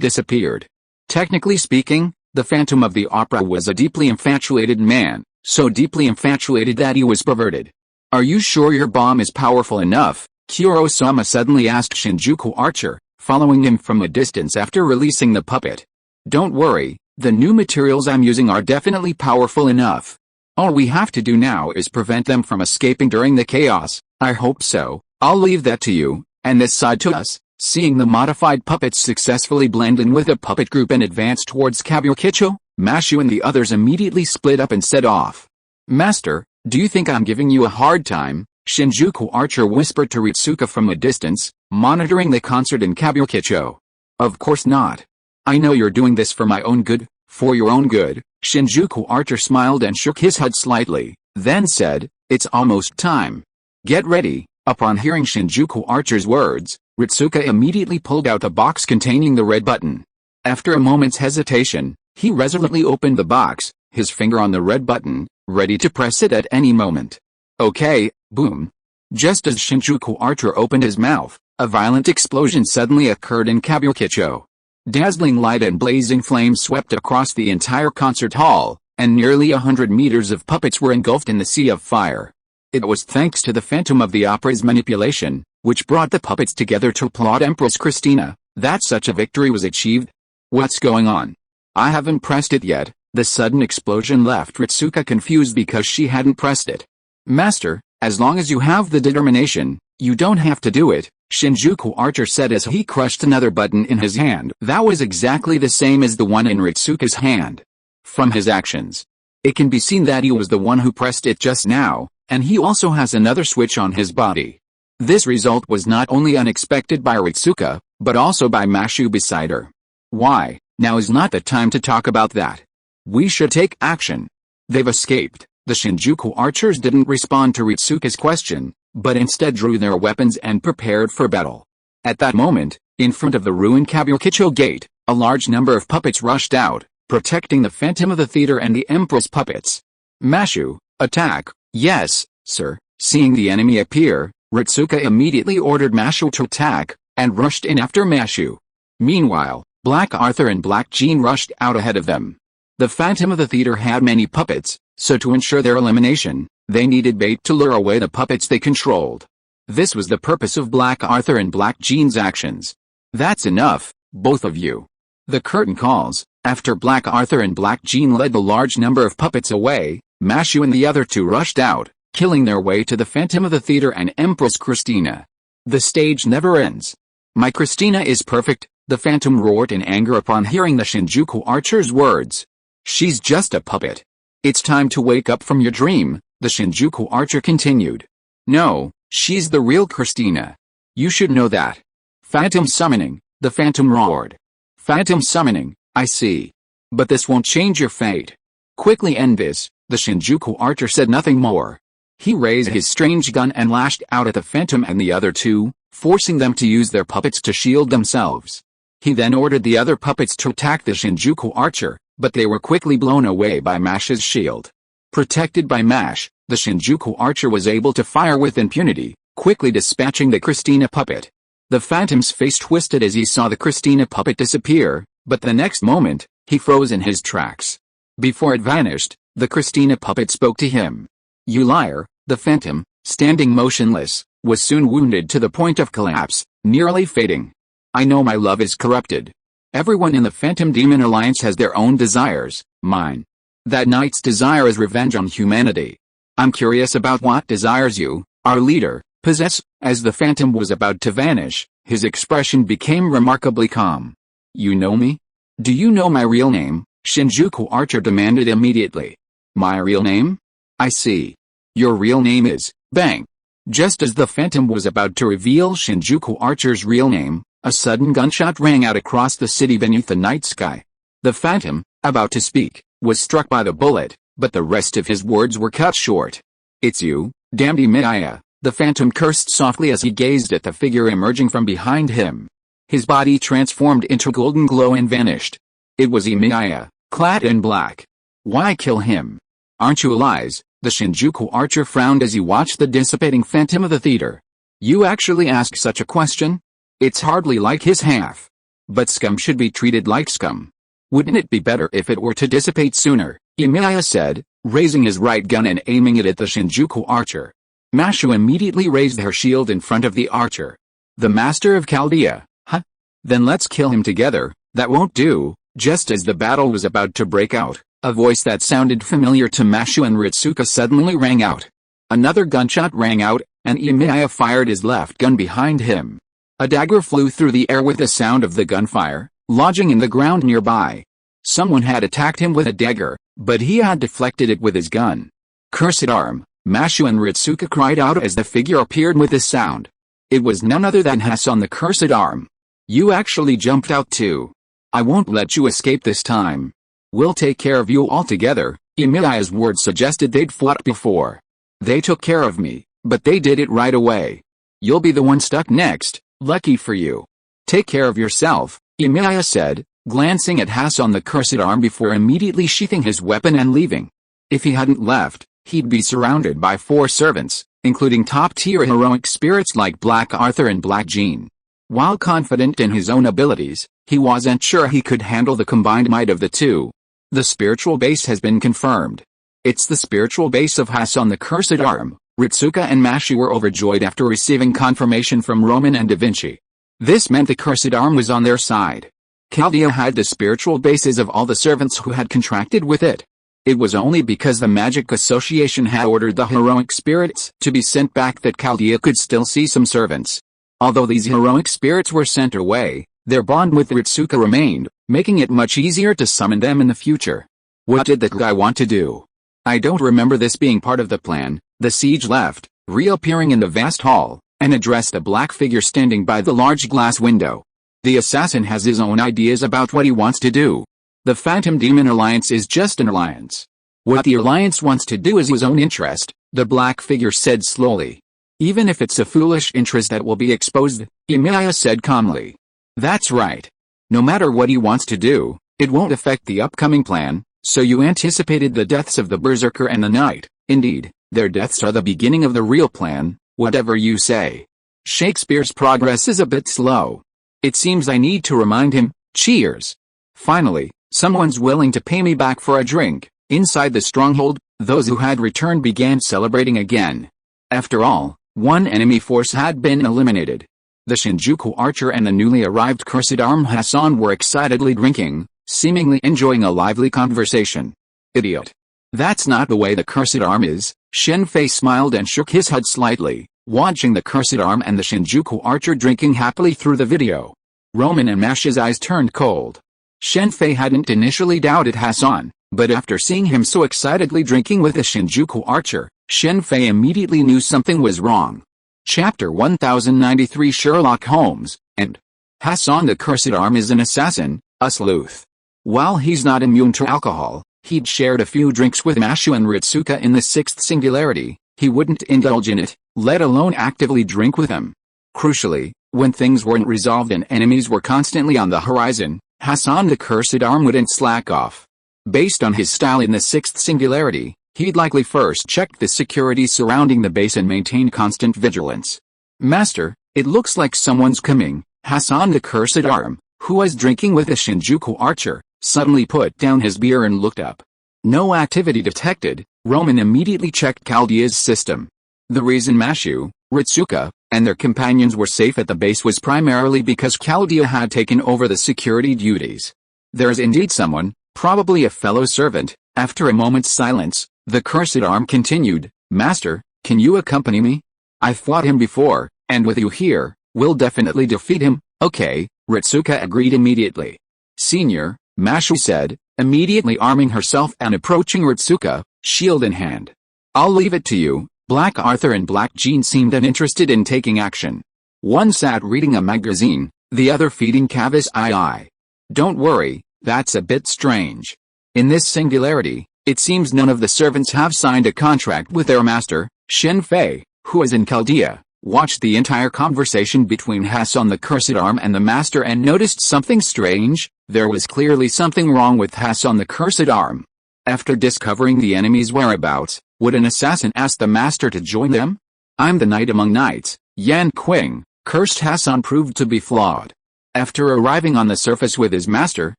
disappeared. Technically speaking, the Phantom of the Opera was a deeply infatuated man, so deeply infatuated that he was perverted. Are you sure your bomb is powerful enough? Kuro-sama suddenly asked Shinjuku Archer, following him from a distance after releasing the puppet. Don't worry, the new materials I'm using are definitely powerful enough. All we have to do now is prevent them from escaping during the chaos. I hope so. I'll leave that to you, and this side to us. Seeing the modified puppets successfully blend in with the puppet group and advance towards Kabukicho, Mashu and the others immediately split up and set off. Master, do you think I'm giving you a hard time? Shinjuku Archer whispered to Ritsuka from a distance, monitoring the concert in Kabukicho. Of course not. I know you're doing this for my own good, for your own good. Shinjuku Archer smiled and shook his head slightly, then said, it's almost time. Get ready. Upon hearing Shinjuku Archer's words, Ritsuka immediately pulled out a box containing the red button. After a moment's hesitation, he resolutely opened the box, his finger on the red button, ready to press it at any moment. Okay, boom. Just as Shinjuku Archer opened his mouth, A violent explosion suddenly occurred in Kabukicho. Dazzling light and blazing flames swept across the entire concert hall, and nearly 100 meters of puppets were engulfed in the sea of fire. It was thanks to the Phantom of the Opera's manipulation, which brought the puppets together to applaud Empress Christina, that such a victory was achieved. What's going on? I haven't pressed it yet. The sudden explosion left Ritsuka confused because she hadn't pressed it. Master, as long as you have the determination, you don't have to do it, Shinjuku Archer said as he crushed another button in his hand. That was exactly the same as the one in Ritsuka's hand. From his actions, it can be seen that he was the one who pressed it just now, and he also has another switch on his body. This result was not only unexpected by Ritsuka, but also by Mashu beside her. Why, now is not the time to talk about that. We should take action. They've escaped. The Shinjuku archers didn't respond to Ritsuka's question, but instead drew their weapons and prepared for battle. At that moment, in front of the ruined Kabukicho gate, a large number of puppets rushed out, protecting the Phantom of the Theater and the Empress puppets. Mashu, attack. Yes, sir. Seeing the enemy appear, Ritsuka immediately ordered Mashu to attack, and rushed in after Mashu. Meanwhile, Black Arthur and Black Jean rushed out ahead of them. The Phantom of the Theater had many puppets, so to ensure their elimination, they needed bait to lure away the puppets they controlled. This was the purpose of Black Arthur and Black Jean's actions. That's enough, both of you. The curtain calls. After Black Arthur and Black Jean led the large number of puppets away, Mashu and the other two rushed out, killing their way to the Phantom of the Theater and Empress Christina. The stage never ends. My Christina is perfect, the Phantom roared in anger upon hearing the Shinjuku archer's words. She's just a puppet. It's time to wake up from your dream, the Shinjuku archer continued. No, she's the real Christina. You should know that. Phantom summoning, the Phantom roared. Phantom summoning, I see. But this won't change your fate. Quickly end this, the Shinjuku archer said nothing more. He raised his strange gun and lashed out at the Phantom and the other two, forcing them to use their puppets to shield themselves. He then ordered the other puppets to attack the Shinjuku archer, but they were quickly blown away by Mash's shield. Protected by Mash, the Shinjuku archer was able to fire with impunity, quickly dispatching the Christina puppet. The Phantom's face twisted as he saw the Christina puppet disappear, but the next moment, he froze in his tracks. Before it vanished, the Christina puppet spoke to him. You liar, the Phantom, standing motionless, was soon wounded to the point of collapse, nearly fading. I know my love is corrupted. Everyone in the Phantom Demon Alliance has their own desires, mine. That knight's desire is revenge on humanity. I'm curious about what desires you, our leader, possess. As the Phantom was about to vanish, his expression became remarkably calm. You know me? Do you know my real name? Shinjuku Archer demanded immediately. My real name? I see. Your real name is, bang. Just as the Phantom was about to reveal Shinjuku Archer's real name, a sudden gunshot rang out across the city beneath the night sky. The Phantom, about to speak, was struck by the bullet, but the rest of his words were cut short. It's you, damned Imaya, the Phantom cursed softly as he gazed at the figure emerging from behind him. His body transformed into golden glow and vanished. It was Imaya, clad in black. Why kill him? Aren't you lies? The Shinjuku Archer frowned as he watched the dissipating Phantom of the Theater. You actually ask such a question? It's hardly like his half. But scum should be treated like scum. Wouldn't it be better if it were to dissipate sooner? Imaya said, raising his right gun and aiming it at the Shinjuku Archer. Mashu immediately raised her shield in front of the archer. The Master of Chaldea, huh? Then let's kill him together. That won't do. Just as the battle was about to break out, a voice that sounded familiar to Mashu and Ritsuka suddenly rang out. Another gunshot rang out, and Imaya fired his left gun behind him. A dagger flew through the air with the sound of the gunfire, lodging in the ground nearby. Someone had attacked him with a dagger, but he had deflected it with his gun. Cursed arm, Mashu and Ritsuka cried out as the figure appeared with a sound. It was none other than Hassan the Cursed Arm. You actually jumped out too. I won't let you escape this time. We'll take care of you all together. Imiya's words suggested they'd fought before. They took care of me, but they did it right away. You'll be the one stuck next. Lucky for you. Take care of yourself, Imiya said, glancing at Hassan the Cursed Arm before immediately sheathing his weapon and leaving. If he hadn't left, he'd be surrounded by 4 servants, including top-tier heroic spirits like Black Arthur and Black Jean. While confident in his own abilities, he wasn't sure he could handle the combined might of the two. The spiritual base has been confirmed. It's the spiritual base of Hassan the Cursed Arm. Ritsuka and Mashi were overjoyed after receiving confirmation from Roman and Da Vinci. This meant the Cursed Arm was on their side. Chaldea had the spiritual bases of all the servants who had contracted with it. It was only because the Magic Association had ordered the heroic spirits to be sent back that Chaldea could still see some servants. Although these heroic spirits were sent away, their bond with Ritsuka remained, making it much easier to summon them in the future. What did that guy want to do? I don't remember this being part of the plan. The siege left, reappearing in the vast hall, and addressed a black figure standing by the large glass window. The assassin has his own ideas about what he wants to do. The Phantom Demon Alliance is just an alliance. What the alliance wants to do is his own interest, the black figure said slowly. Even if it's a foolish interest that will be exposed, Emilia said calmly. That's right. No matter what he wants to do, it won't affect the upcoming plan, so you anticipated the deaths of the Berserker and the Knight. Indeed, their deaths are the beginning of the real plan, whatever you say. Shakespeare's progress is a bit slow. It seems I need to remind him. Cheers. Finally, someone's willing to pay me back for a drink. Inside the stronghold, those who had returned began celebrating again. After all, one enemy force had been eliminated. The Shinjuku archer and the newly arrived Cursed Arm Hassan were excitedly drinking, seemingly enjoying a lively conversation. Idiot. That's not the way the Cursed Arm is. Shen Fei smiled and shook his head slightly, watching the Cursed Arm and the Shinjuku archer drinking happily through the video. Roman and Mashi's eyes turned cold. Shen Fei hadn't initially doubted Hassan, but after seeing him so excitedly drinking with the Shinjuku archer, Shen Fei immediately knew something was wrong. Chapter 1093 Sherlock Holmes, and Hassan the Cursed Arm is an assassin, a sleuth. While he's not immune to alcohol, he'd shared a few drinks with Mashu and Ritsuka in the sixth singularity. He wouldn't indulge in it, let alone actively drink with them. Crucially, when things weren't resolved and enemies were constantly on the horizon, Hassan the Cursed Arm wouldn't slack off. Based on his style in the sixth singularity, he'd likely first check the security surrounding the base and maintain constant vigilance. Master, it looks like someone's coming. Hassan the Cursed Arm, who was drinking with the Shinjuku archer, suddenly put down his beer and looked up. No activity detected. Roman immediately checked Chaldea's system. The reason Mashu, Ritsuka, and their companions were safe at the base was primarily because Chaldea had taken over the security duties. There's indeed someone, probably a fellow servant. After a moment's silence, the Cursed Arm continued, Master, can you accompany me? I've fought him before, and with you here, we'll definitely defeat him. Okay, Ritsuka agreed immediately. Senior, Mashu said, immediately arming herself and approaching Ritsuka, shield in hand. I'll leave it to you. Black Arthur and Black Jean seemed uninterested in taking action. One sat reading a magazine, the other feeding Kavis II. Don't worry, that's a bit strange. In this singularity, it seems none of the servants have signed a contract with their master. Shen Fei, who was in Chaldea, watched the entire conversation between Hassan the Cursed Arm and the master and noticed something strange. There was clearly something wrong with Hassan the Cursed Arm. After discovering the enemy's whereabouts, would an assassin ask the master to join them? I'm the knight among knights, Yan Qing. Cursed Hassan proved to be flawed. After arriving on the surface with his master,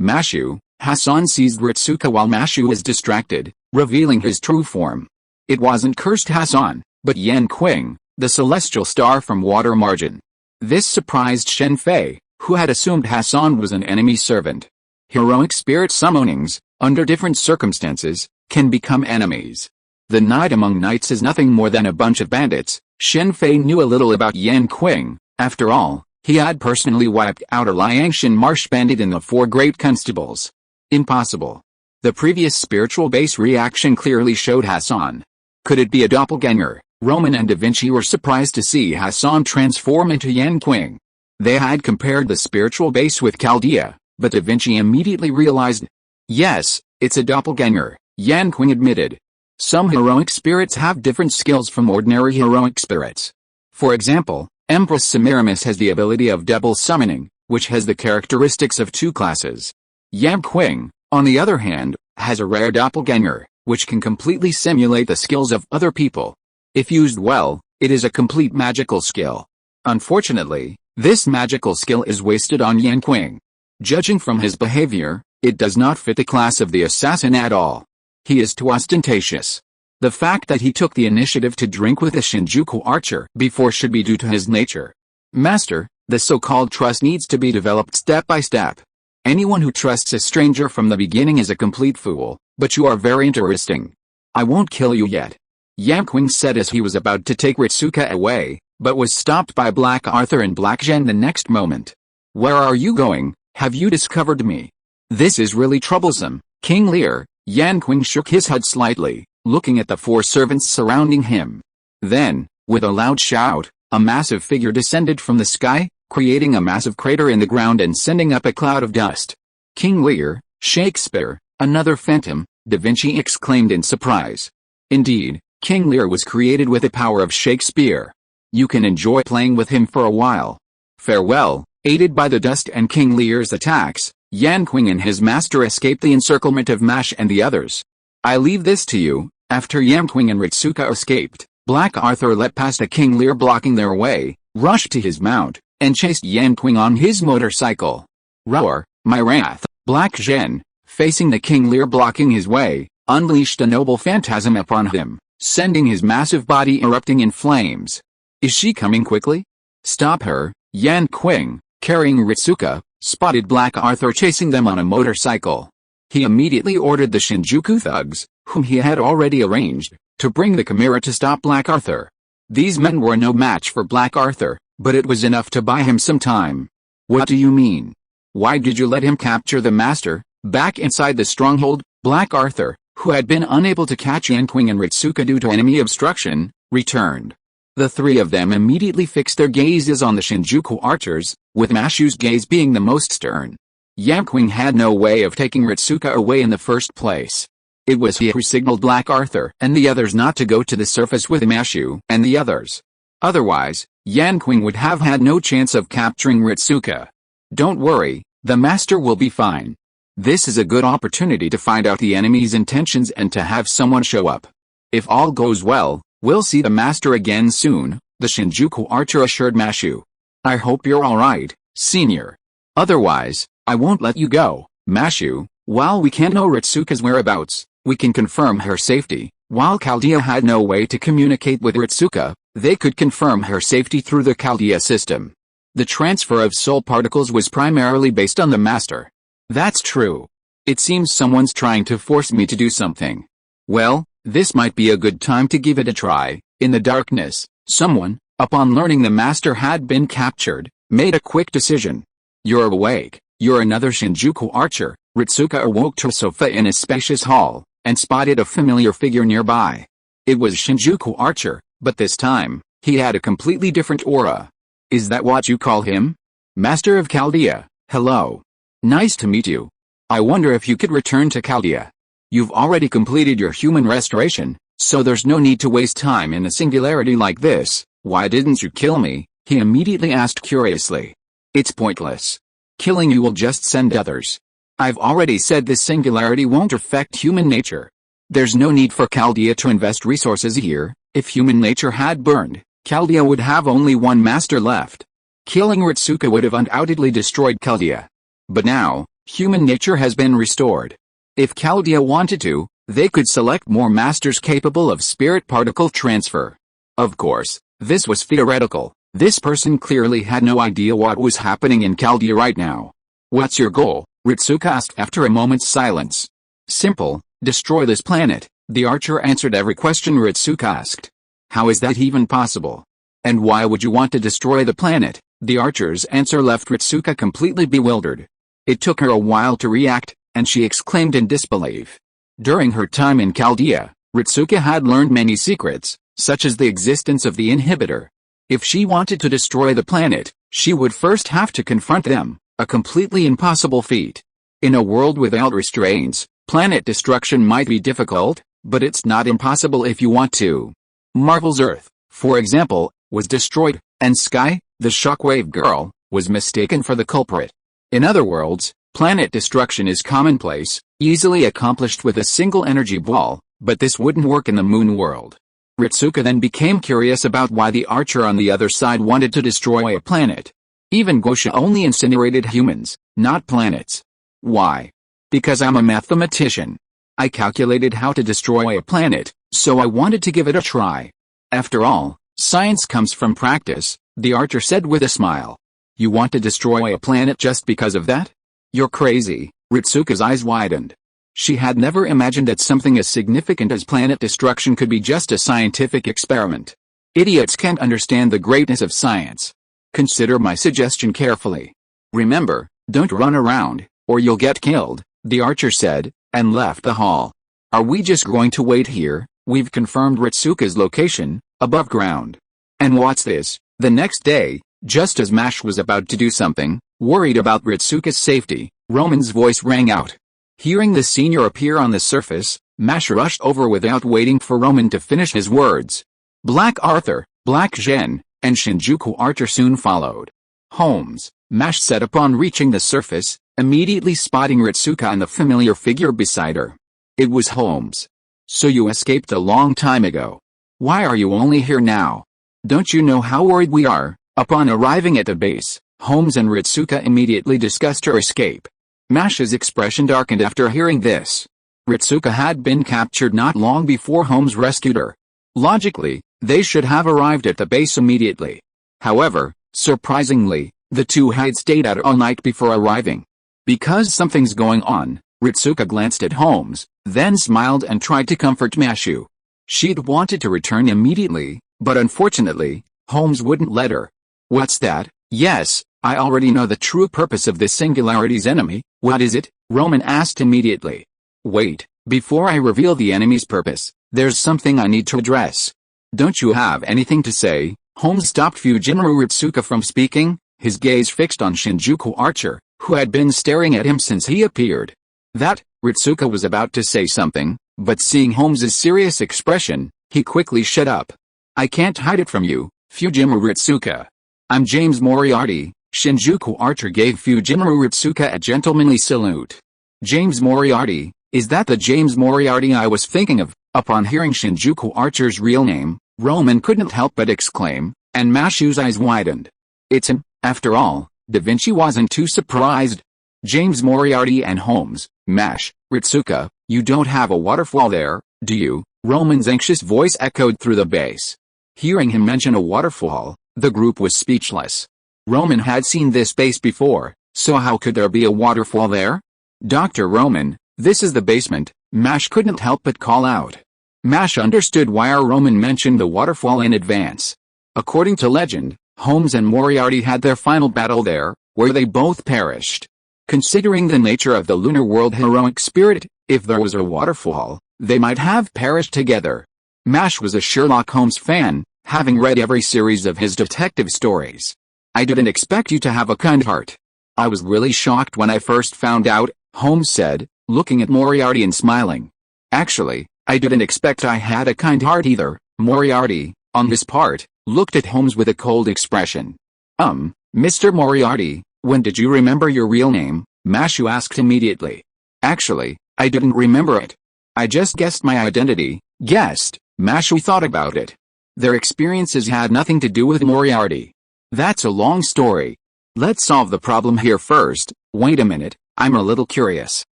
Mashu, Hassan seized Ritsuka while Mashu was distracted, revealing his true form. It wasn't Cursed Hassan, but Yan Qing, the celestial star from Water Margin. This surprised Shen Fei, who had assumed Hassan was an enemy servant. Heroic spirit summonings, under different circumstances, can become enemies. The knight among knights is nothing more than a bunch of bandits. Shen Fei knew a little about Yan Qing. After all, he had personally wiped out a Liangshan marsh bandit in the Four Great Constables. Impossible. The previous spiritual base reaction clearly showed Hassan. Could it be a doppelganger? Roman and Da Vinci were surprised to see Hassan transform into Yan Qing. They had compared the spiritual base with Chaldea, but Da Vinci immediately realized, yes, it's a doppelganger, Yan Qing admitted. Some heroic spirits have different skills from ordinary heroic spirits. For example, Empress Semiramis has the ability of double summoning, which has the characteristics of two classes. Yan Qing, on the other hand, has a rare doppelganger, which can completely simulate the skills of other people. If used well, it is a complete magical skill. Unfortunately, this magical skill is wasted on Yan Qing. Judging from his behavior, it does not fit the class of the assassin at all. He is too ostentatious. The fact that he took the initiative to drink with a Shinjuku archer before should be due to his nature. Master, the so-called trust needs to be developed step by step. Anyone who trusts a stranger from the beginning is a complete fool, but you are very interesting. I won't kill you yet. Yan Qing said as he was about to take Ritsuka away, but was stopped by Black Arthur and Black Zhen the next moment. Where are you going? Have you discovered me? This is really troublesome, King Lear. Yan Qing shook his head slightly, looking at the 4 servants surrounding him. Then, with a loud shout, a massive figure descended from the sky, creating a massive crater in the ground and sending up a cloud of dust. King Lear, Shakespeare, another phantom, Da Vinci exclaimed in surprise. Indeed, King Lear was created with the power of Shakespeare. You can enjoy playing with him for a while. Farewell. Aided by the dust and King Lear's attacks, Yan Qing and his master escaped the encirclement of Mash and the others. I leave this to you. After Yan Qing and Ritsuka escaped, Black Arthur let past a King Lear blocking their way, rushed to his mount, and chased Yan Qing on his motorcycle. Roar, my wrath! Black Zhen, facing the King Lear blocking his way, unleashed a noble phantasm upon him, sending his massive body erupting in flames. Is she coming quickly? Stop her! Yan Qing, carrying Ritsuka, spotted Black Arthur chasing them on a motorcycle. He immediately ordered the Shinjuku thugs, whom he had already arranged, to bring the Chimera to stop Black Arthur. These men were no match for Black Arthur, but it was enough to buy him some time. What do you mean? Why did you let him capture the master? Back inside the stronghold, Black Arthur, who had been unable to catch Yan Qing and Ritsuka due to enemy obstruction, returned. The 3 of them immediately fixed their gazes on the Shinjuku archers, with Mashu's gaze being the most stern. Yan Qing had no way of taking Ritsuka away in the first place. It was he who signaled Black Arthur and the others not to go to the surface with Mashu and the others. Otherwise, Yan Qing would have had no chance of capturing Ritsuka. Don't worry, the master will be fine. This is a good opportunity to find out the enemy's intentions and to have someone show up. If all goes well, we'll see the master again soon, the Shinjuku archer assured Mashu. I hope you're alright, senior. Otherwise, I won't let you go, Mashu. While we can't know Ritsuka's whereabouts, we can confirm her safety. While Chaldea had no way to communicate with Ritsuka, they could confirm her safety through the Chaldea system. The transfer of soul particles was primarily based on the master. That's true. It seems someone's trying to force me to do something. Well, this might be a good time to give it a try. In the darkness, someone, upon learning the master had been captured, made a quick decision. You're awake. You're another Shinjuku archer. Ritsuka awoke to a sofa in a spacious hall, and spotted a familiar figure nearby. It was Shinjuku archer, but this time, he had a completely different aura. Is that what you call him? Master of Chaldea, hello. Nice to meet you. I wonder if you could return to Chaldea. You've already completed your human restoration, so there's no need to waste time in a singularity like this. Why didn't you kill me? He immediately asked curiously. It's pointless. Killing you will just send others. I've already said this singularity won't affect human nature. There's no need for Chaldea to invest resources here. If human nature had burned, Chaldea would have only one master left. Killing Ritsuka would have undoubtedly destroyed Chaldea. But now, human nature has been restored. If Chaldea wanted to, they could select more masters capable of spirit particle transfer. Of course, this was theoretical. This person clearly had no idea what was happening in Chaldea right now. What's your goal? Ritsuka asked after a moment's silence. Simple, destroy this planet. The archer answered every question Ritsuka asked. How is that even possible? And why would you want to destroy the planet? The archer's answer left Ritsuka completely bewildered. It took her a while to react, and she exclaimed in disbelief. During her time in Chaldea, Ritsuka had learned many secrets, such as the existence of the inhibitor. If she wanted to destroy the planet, she would first have to confront them, a completely impossible feat. In a world without restraints, planet destruction might be difficult, but it's not impossible if you want to. Marvel's Earth, for example, was destroyed, and Sky, the shockwave girl, was mistaken for the culprit. In other worlds, planet destruction is commonplace, easily accomplished with a single energy ball, but this wouldn't work in the moon world. Ritsuka then became curious about why the archer on the other side wanted to destroy a planet. Even Gosha only incinerated humans, not planets. Why? Because I'm a mathematician. I calculated how to destroy a planet, so I wanted to give it a try. After all, science comes from practice, the archer said with a smile. You want to destroy a planet just because of that? You're crazy. Ritsuka's eyes widened. She had never imagined that something as significant as planet destruction could be just a scientific experiment. Idiots can't understand the greatness of science. Consider my suggestion carefully. Remember, don't run around, or you'll get killed, the archer said, and left the hall. Are we just going to wait here? We've confirmed Ritsuka's location, above ground. And what's this? The next day, just as Mash was about to do something, worried about Ritsuka's safety, Roman's voice rang out. Hearing the senior appear on the surface, Mash rushed over without waiting for Roman to finish his words. Black Arthur, Black Zhen, and Shinjuku Archer soon followed. Holmes, Mash said upon reaching the surface, immediately spotting Ritsuka and the familiar figure beside her. It was Holmes. So you escaped a long time ago. Why are you only here now? Don't you know how worried we are? Upon arriving at the base, Holmes and Ritsuka immediately discussed her escape. Mash's expression darkened after hearing this. Ritsuka had been captured not long before Holmes rescued her. Logically, they should have arrived at the base immediately. However, surprisingly, the two had stayed out all night before arriving. Because something's going on, Ritsuka glanced at Holmes, then smiled and tried to comfort Mashu. She'd wanted to return immediately, but unfortunately, Holmes wouldn't let her. What's that? Yes, I already know the true purpose of this singularity's enemy. What is it? Roman asked immediately. Wait, before I reveal the enemy's purpose, there's something I need to address. Don't you have anything to say? Holmes stopped Fujimura Ritsuka from speaking, his gaze fixed on Shinjuku Archer, who had been staring at him since he appeared. That, Ritsuka was about to say something, but seeing Holmes's serious expression, he quickly shut up. I can't hide it from you, Fujimura Ritsuka. I'm James Moriarty. Shinjuku Archer gave Fujimura Ritsuka a gentlemanly salute. James Moriarty, is that the James Moriarty I was thinking of? Upon hearing Shinjuku Archer's real name, Roman couldn't help but exclaim, and Mashu's eyes widened. It's him, after all. Da Vinci wasn't too surprised. James Moriarty and Holmes, Mash, Ritsuka, you don't have a waterfall there, do you? Roman's anxious voice echoed through the base. Hearing him mention a waterfall, the group was speechless. Roman had seen this base before, so how could there be a waterfall there? Dr. Roman, this is the basement, Mash couldn't help but call out. Mash understood why our Roman mentioned the waterfall in advance. According to legend, Holmes and Moriarty had their final battle there, where they both perished. Considering the nature of the lunar world heroic spirit, if there was a waterfall, they might have perished together. Mash was a Sherlock Holmes fan, having read every series of his detective stories. I didn't expect you to have a kind heart. I was really shocked when I first found out, Holmes said, looking at Moriarty and smiling. Actually, I didn't expect I had a kind heart either. Moriarty, on his part, looked at Holmes with a cold expression. Mr. Moriarty, when did you remember your real name? Mashu asked immediately. Actually, I didn't remember it. I just guessed my identity. Guessed. Mashu thought about it. Their experiences had nothing to do with Moriarty. That's a long story. Let's solve the problem here first. Wait a minute, I'm a little curious.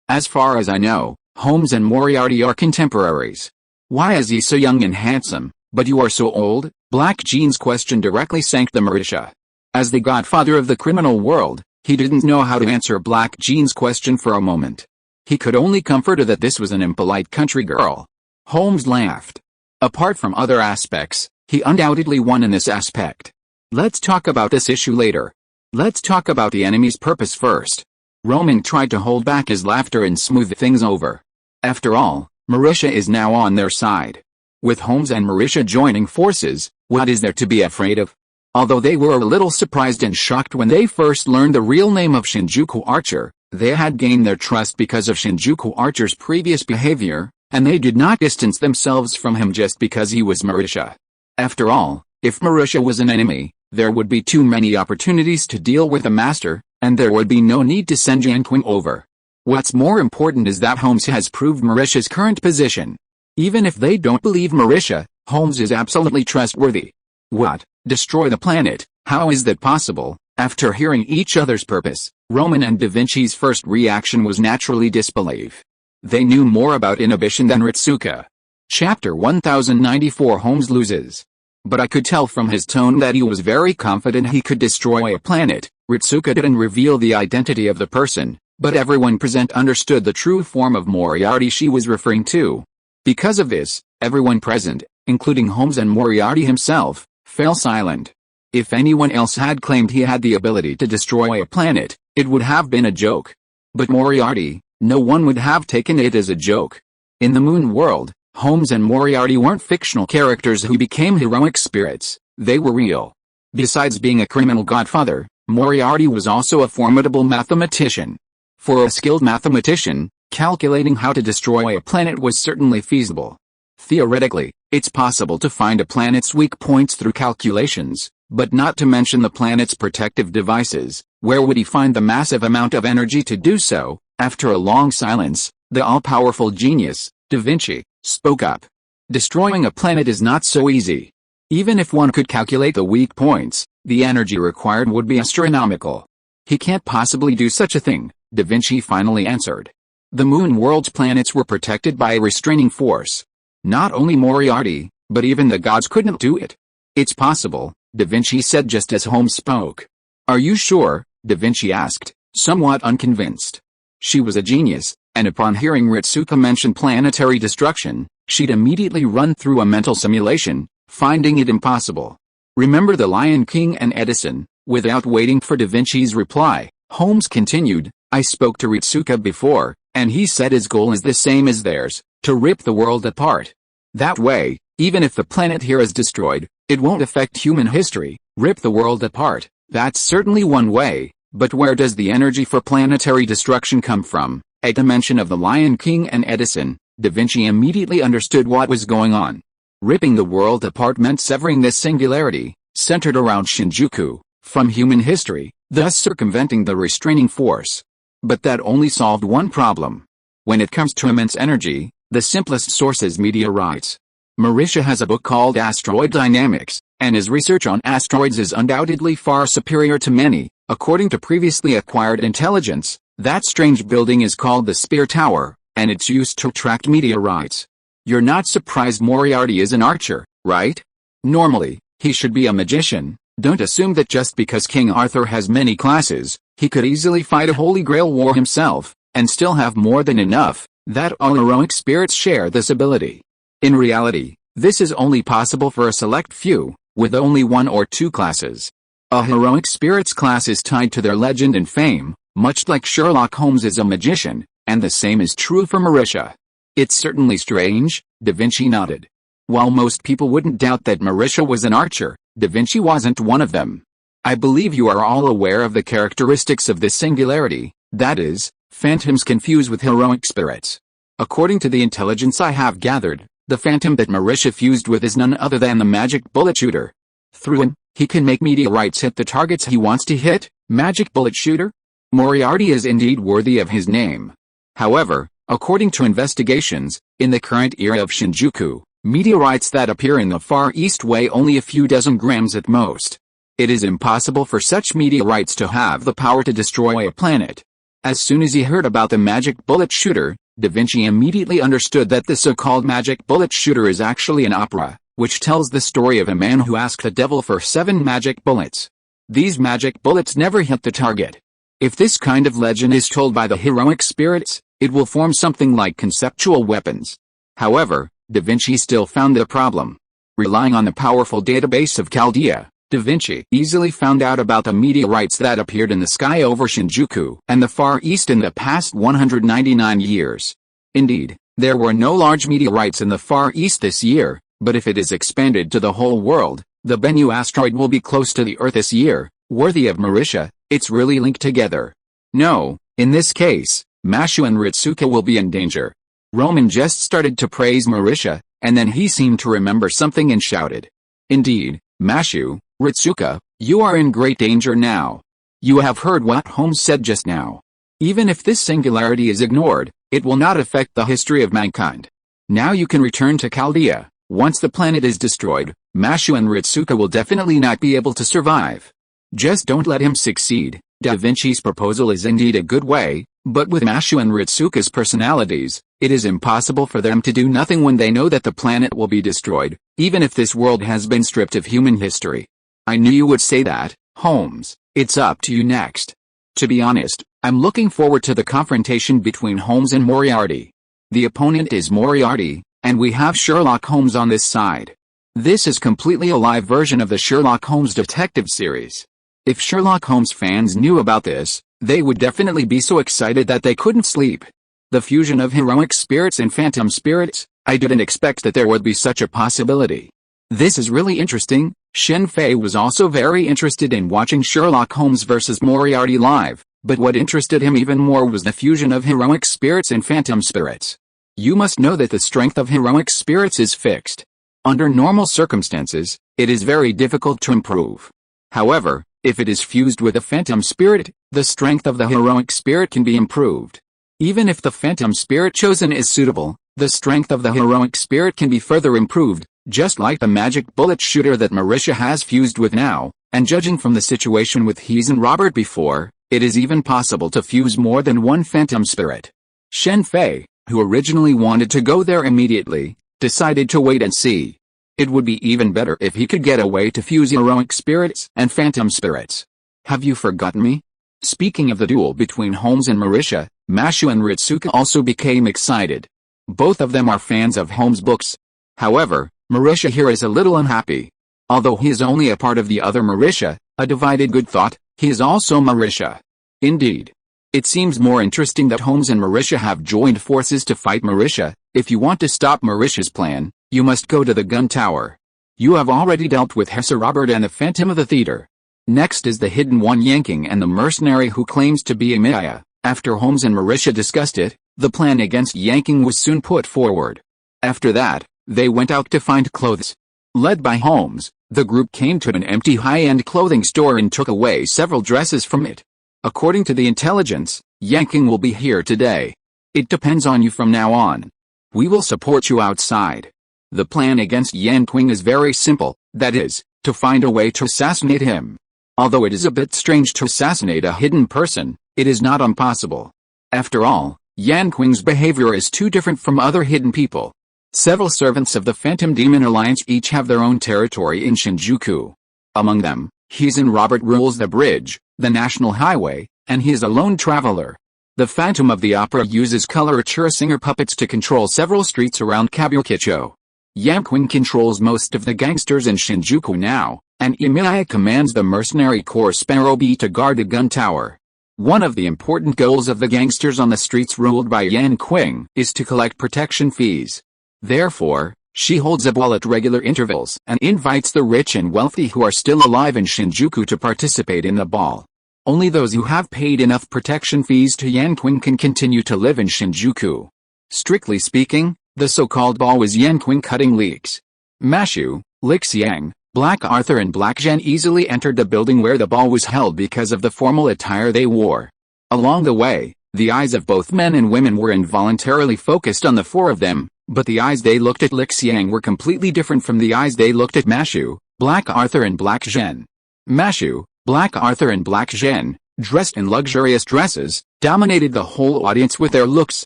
As far as I know, Holmes and Moriarty are contemporaries. Why is he so young and handsome, but you are so old? Black Jean's question directly sank the militia. As the godfather of the criminal world, he didn't know how to answer Black Jean's question for a moment. He could only comfort her that this was an impolite country girl. Holmes laughed. Apart from other aspects, he undoubtedly won in this aspect. Let's talk about this issue later. Let's talk about the enemy's purpose first. Roman tried to hold back his laughter and smooth things over. After all, Marisha is now on their side. With Holmes and Marisha joining forces, what is there to be afraid of? Although they were a little surprised and shocked when they first learned the real name of Shinjuku Archer, they had gained their trust because of Shinjuku Archer's previous behavior, and they did not distance themselves from him just because he was Marisha. After all, if Marisha was an enemy, there would be too many opportunities to deal with the master, and there would be no need to send Jianqing over. What's more important is that Holmes has proved Marisha's current position. Even if they don't believe Marisha, Holmes is absolutely trustworthy. What? Destroy the planet? How is that possible? After hearing each other's purpose, Roman and Da Vinci's first reaction was naturally disbelief. They knew more about inhibition than Ritsuka. Chapter 1094 Holmes loses. But I could tell from his tone that he was very confident he could destroy a planet. Ritsuka didn't reveal the identity of the person, but everyone present understood the true form of Moriarty she was referring to. Because of this, everyone present, including Holmes and Moriarty himself, fell silent. If anyone else had claimed he had the ability to destroy a planet, it would have been a joke. But Moriarty, no one would have taken it as a joke. In the Moon world, Holmes and Moriarty weren't fictional characters who became heroic spirits, they were real. Besides being a criminal godfather, Moriarty was also a formidable mathematician. For a skilled mathematician, calculating how to destroy a planet was certainly feasible. Theoretically, it's possible to find a planet's weak points through calculations, but not to mention the planet's protective devices. Where would he find the massive amount of energy to do so? After a long silence, the all-powerful genius, Da Vinci, spoke up. Destroying a planet is not so easy. Even if one could calculate the weak points, the energy required would be astronomical. He can't possibly do such a thing, Da Vinci finally answered. The Moon world's planets were protected by a restraining force. Not only Moriarty, but even the gods couldn't do it. It's possible, Da Vinci said just as Holmes spoke. Are you sure? Da Vinci asked, somewhat unconvinced. She was a genius, and upon hearing Ritsuka mention planetary destruction, she'd immediately run through a mental simulation, finding it impossible. Remember the Lion King and Edison? Without waiting for Da Vinci's reply, Holmes continued, I spoke to Ritsuka before, and he said his goal is the same as theirs, to rip the world apart. That way, even if the planet here is destroyed, it won't affect human history. Rip the world apart, that's certainly one way, but where does the energy for planetary destruction come from? At the mention of the Lion King and Edison, Da Vinci immediately understood what was going on. Ripping the world apart meant severing this singularity, centered around Shinjuku, from human history, thus circumventing the restraining force. But that only solved one problem. When it comes to immense energy, the simplest source is meteorites. Marisha has a book called Asteroid Dynamics, and his research on asteroids is undoubtedly far superior to many. According to previously acquired intelligence, that strange building is called the Spear Tower, and it's used to attract meteorites. You're not surprised Moriarty is an archer, right? Normally, he should be a magician. Don't assume that just because King Arthur has many classes, he could easily fight a Holy Grail war himself, and still have more than enough. That all heroic spirits share this ability. In reality, this is only possible for a select few, with only one or two classes. A heroic spirit's class is tied to their legend and fame, much like Sherlock Holmes is a magician, and the same is true for Marisha. It's certainly strange, Da Vinci nodded. While most people wouldn't doubt that Marisha was an archer, Da Vinci wasn't one of them. I believe you are all aware of the characteristics of this singularity, that is, phantoms confused with heroic spirits. According to the intelligence I have gathered, the phantom that Marisha fused with is none other than the magic bullet shooter. Through him, he can make meteorites hit the targets he wants to hit. Magic bullet shooter? Moriarty is indeed worthy of his name. However, according to investigations, in the current era of Shinjuku, meteorites that appear in the Far East weigh only a few dozen grams at most. It is impossible for such meteorites to have the power to destroy a planet. As soon as he heard about the magic bullet shooter, Da Vinci immediately understood that the so-called magic bullet shooter is actually an opera, which tells the story of a man who asked the devil for 7 magic bullets. These magic bullets never hit the target. If this kind of legend is told by the heroic spirits, it will form something like conceptual weapons. However, Da Vinci still found the problem. Relying on the powerful database of Chaldea, Da Vinci easily found out about the meteorites that appeared in the sky over Shinjuku and the Far East in the past 199 years. Indeed, there were no large meteorites in the Far East this year, but if it is expanded to the whole world, the Bennu asteroid will be close to the Earth this year, worthy of Marisha. It's really linked together. No, in this case, Mashu and Ritsuka will be in danger. Roman just started to praise Marisha, and then he seemed to remember something and shouted. Indeed, Mashu, Ritsuka, you are in great danger now. You have heard what Holmes said just now. Even if this singularity is ignored, it will not affect the history of mankind. Now you can return to Chaldea. Once the planet is destroyed, Mashu and Ritsuka will definitely not be able to survive. Just don't let him succeed. Da Vinci's proposal is indeed a good way, but with Mashu and Ritsuka's personalities, it is impossible for them to do nothing when they know that the planet will be destroyed, even if this world has been stripped of human history. I knew you would say that, Holmes. It's up to you next. To be honest, I'm looking forward to the confrontation between Holmes and Moriarty. The opponent is Moriarty, and we have Sherlock Holmes on this side. This is completely a live version of the Sherlock Holmes detective series. If Sherlock Holmes fans knew about this, they would definitely be so excited that they couldn't sleep. The fusion of heroic spirits and phantom spirits, I didn't expect that there would be such a possibility. This is really interesting. Shen Fei was also very interested in watching Sherlock Holmes vs. Moriarty live, but what interested him even more was the fusion of heroic spirits and phantom spirits. You must know that the strength of heroic spirits is fixed. Under normal circumstances, it is very difficult to improve. However, if it is fused with a phantom spirit, the strength of the heroic spirit can be improved. Even if the phantom spirit chosen is suitable, the strength of the heroic spirit can be further improved, just like the magic bullet shooter that Marisha has fused with now, and judging from the situation with Hees and Robert before, it is even possible to fuse more than one phantom spirit. Shen Fei, who originally wanted to go there immediately, decided to wait and see. It would be even better if he could get a way to fuse heroic spirits and phantom spirits. Have you forgotten me? Speaking of the duel between Holmes and Marisha, Mashu and Ritsuka also became excited. Both of them are fans of Holmes' books. However, Marisha here is a little unhappy. Although he is only a part of the other Marisha, a divided good thought, he is also Marisha. Indeed. It seems more interesting that Holmes and Marisha have joined forces to fight Marisha. If you want to stop Marisha's plan, you must go to the gun tower. You have already dealt with Hesse Robert and the Phantom of the Theater. Next is the hidden one Yanking and the mercenary who claims to be Emilia. After Holmes and Marisha discussed it, the plan against Yanking was soon put forward. After that, they went out to find clothes. Led by Holmes, the group came to an empty high-end clothing store and took away several dresses from it. According to the intelligence, Yanking will be here today. It depends on you from now on. We will support you outside. The plan against Yanking is very simple, that is, to find a way to assassinate him. Although it is a bit strange to assassinate a hidden person, it is not impossible. After all, Yanking's behavior is too different from other hidden people. Several servants of the Phantom Demon Alliance each have their own territory in Shinjuku. Among them, Hees and Robert rules the bridge, the national highway, and he is a lone traveler. The Phantom of the Opera uses coloratura singer puppets to control several streets around Kabukicho. Yanking controls most of the gangsters in Shinjuku now, and Emilia commands the mercenary corps Sparrow B to guard the gun tower. One of the important goals of the gangsters on the streets ruled by Yanking is to collect protection fees. Therefore, she holds a ball at regular intervals and invites the rich and wealthy who are still alive in Shinjuku to participate in the ball. Only those who have paid enough protection fees to Yanking can continue to live in Shinjuku. Strictly speaking, the so-called ball was Yanking cutting leaks. Mashu, Lixiang, Black Arthur and Black Zhen easily entered the building where the ball was held because of the formal attire they wore. Along the way, the eyes of both men and women were involuntarily focused on the four of them, but the eyes they looked at Lixiang were completely different from the eyes they looked at Mashu, Black Arthur and Black Zhen. Mashu, Black Arthur and Black Zhen, dressed in luxurious dresses, dominated the whole audience with their looks.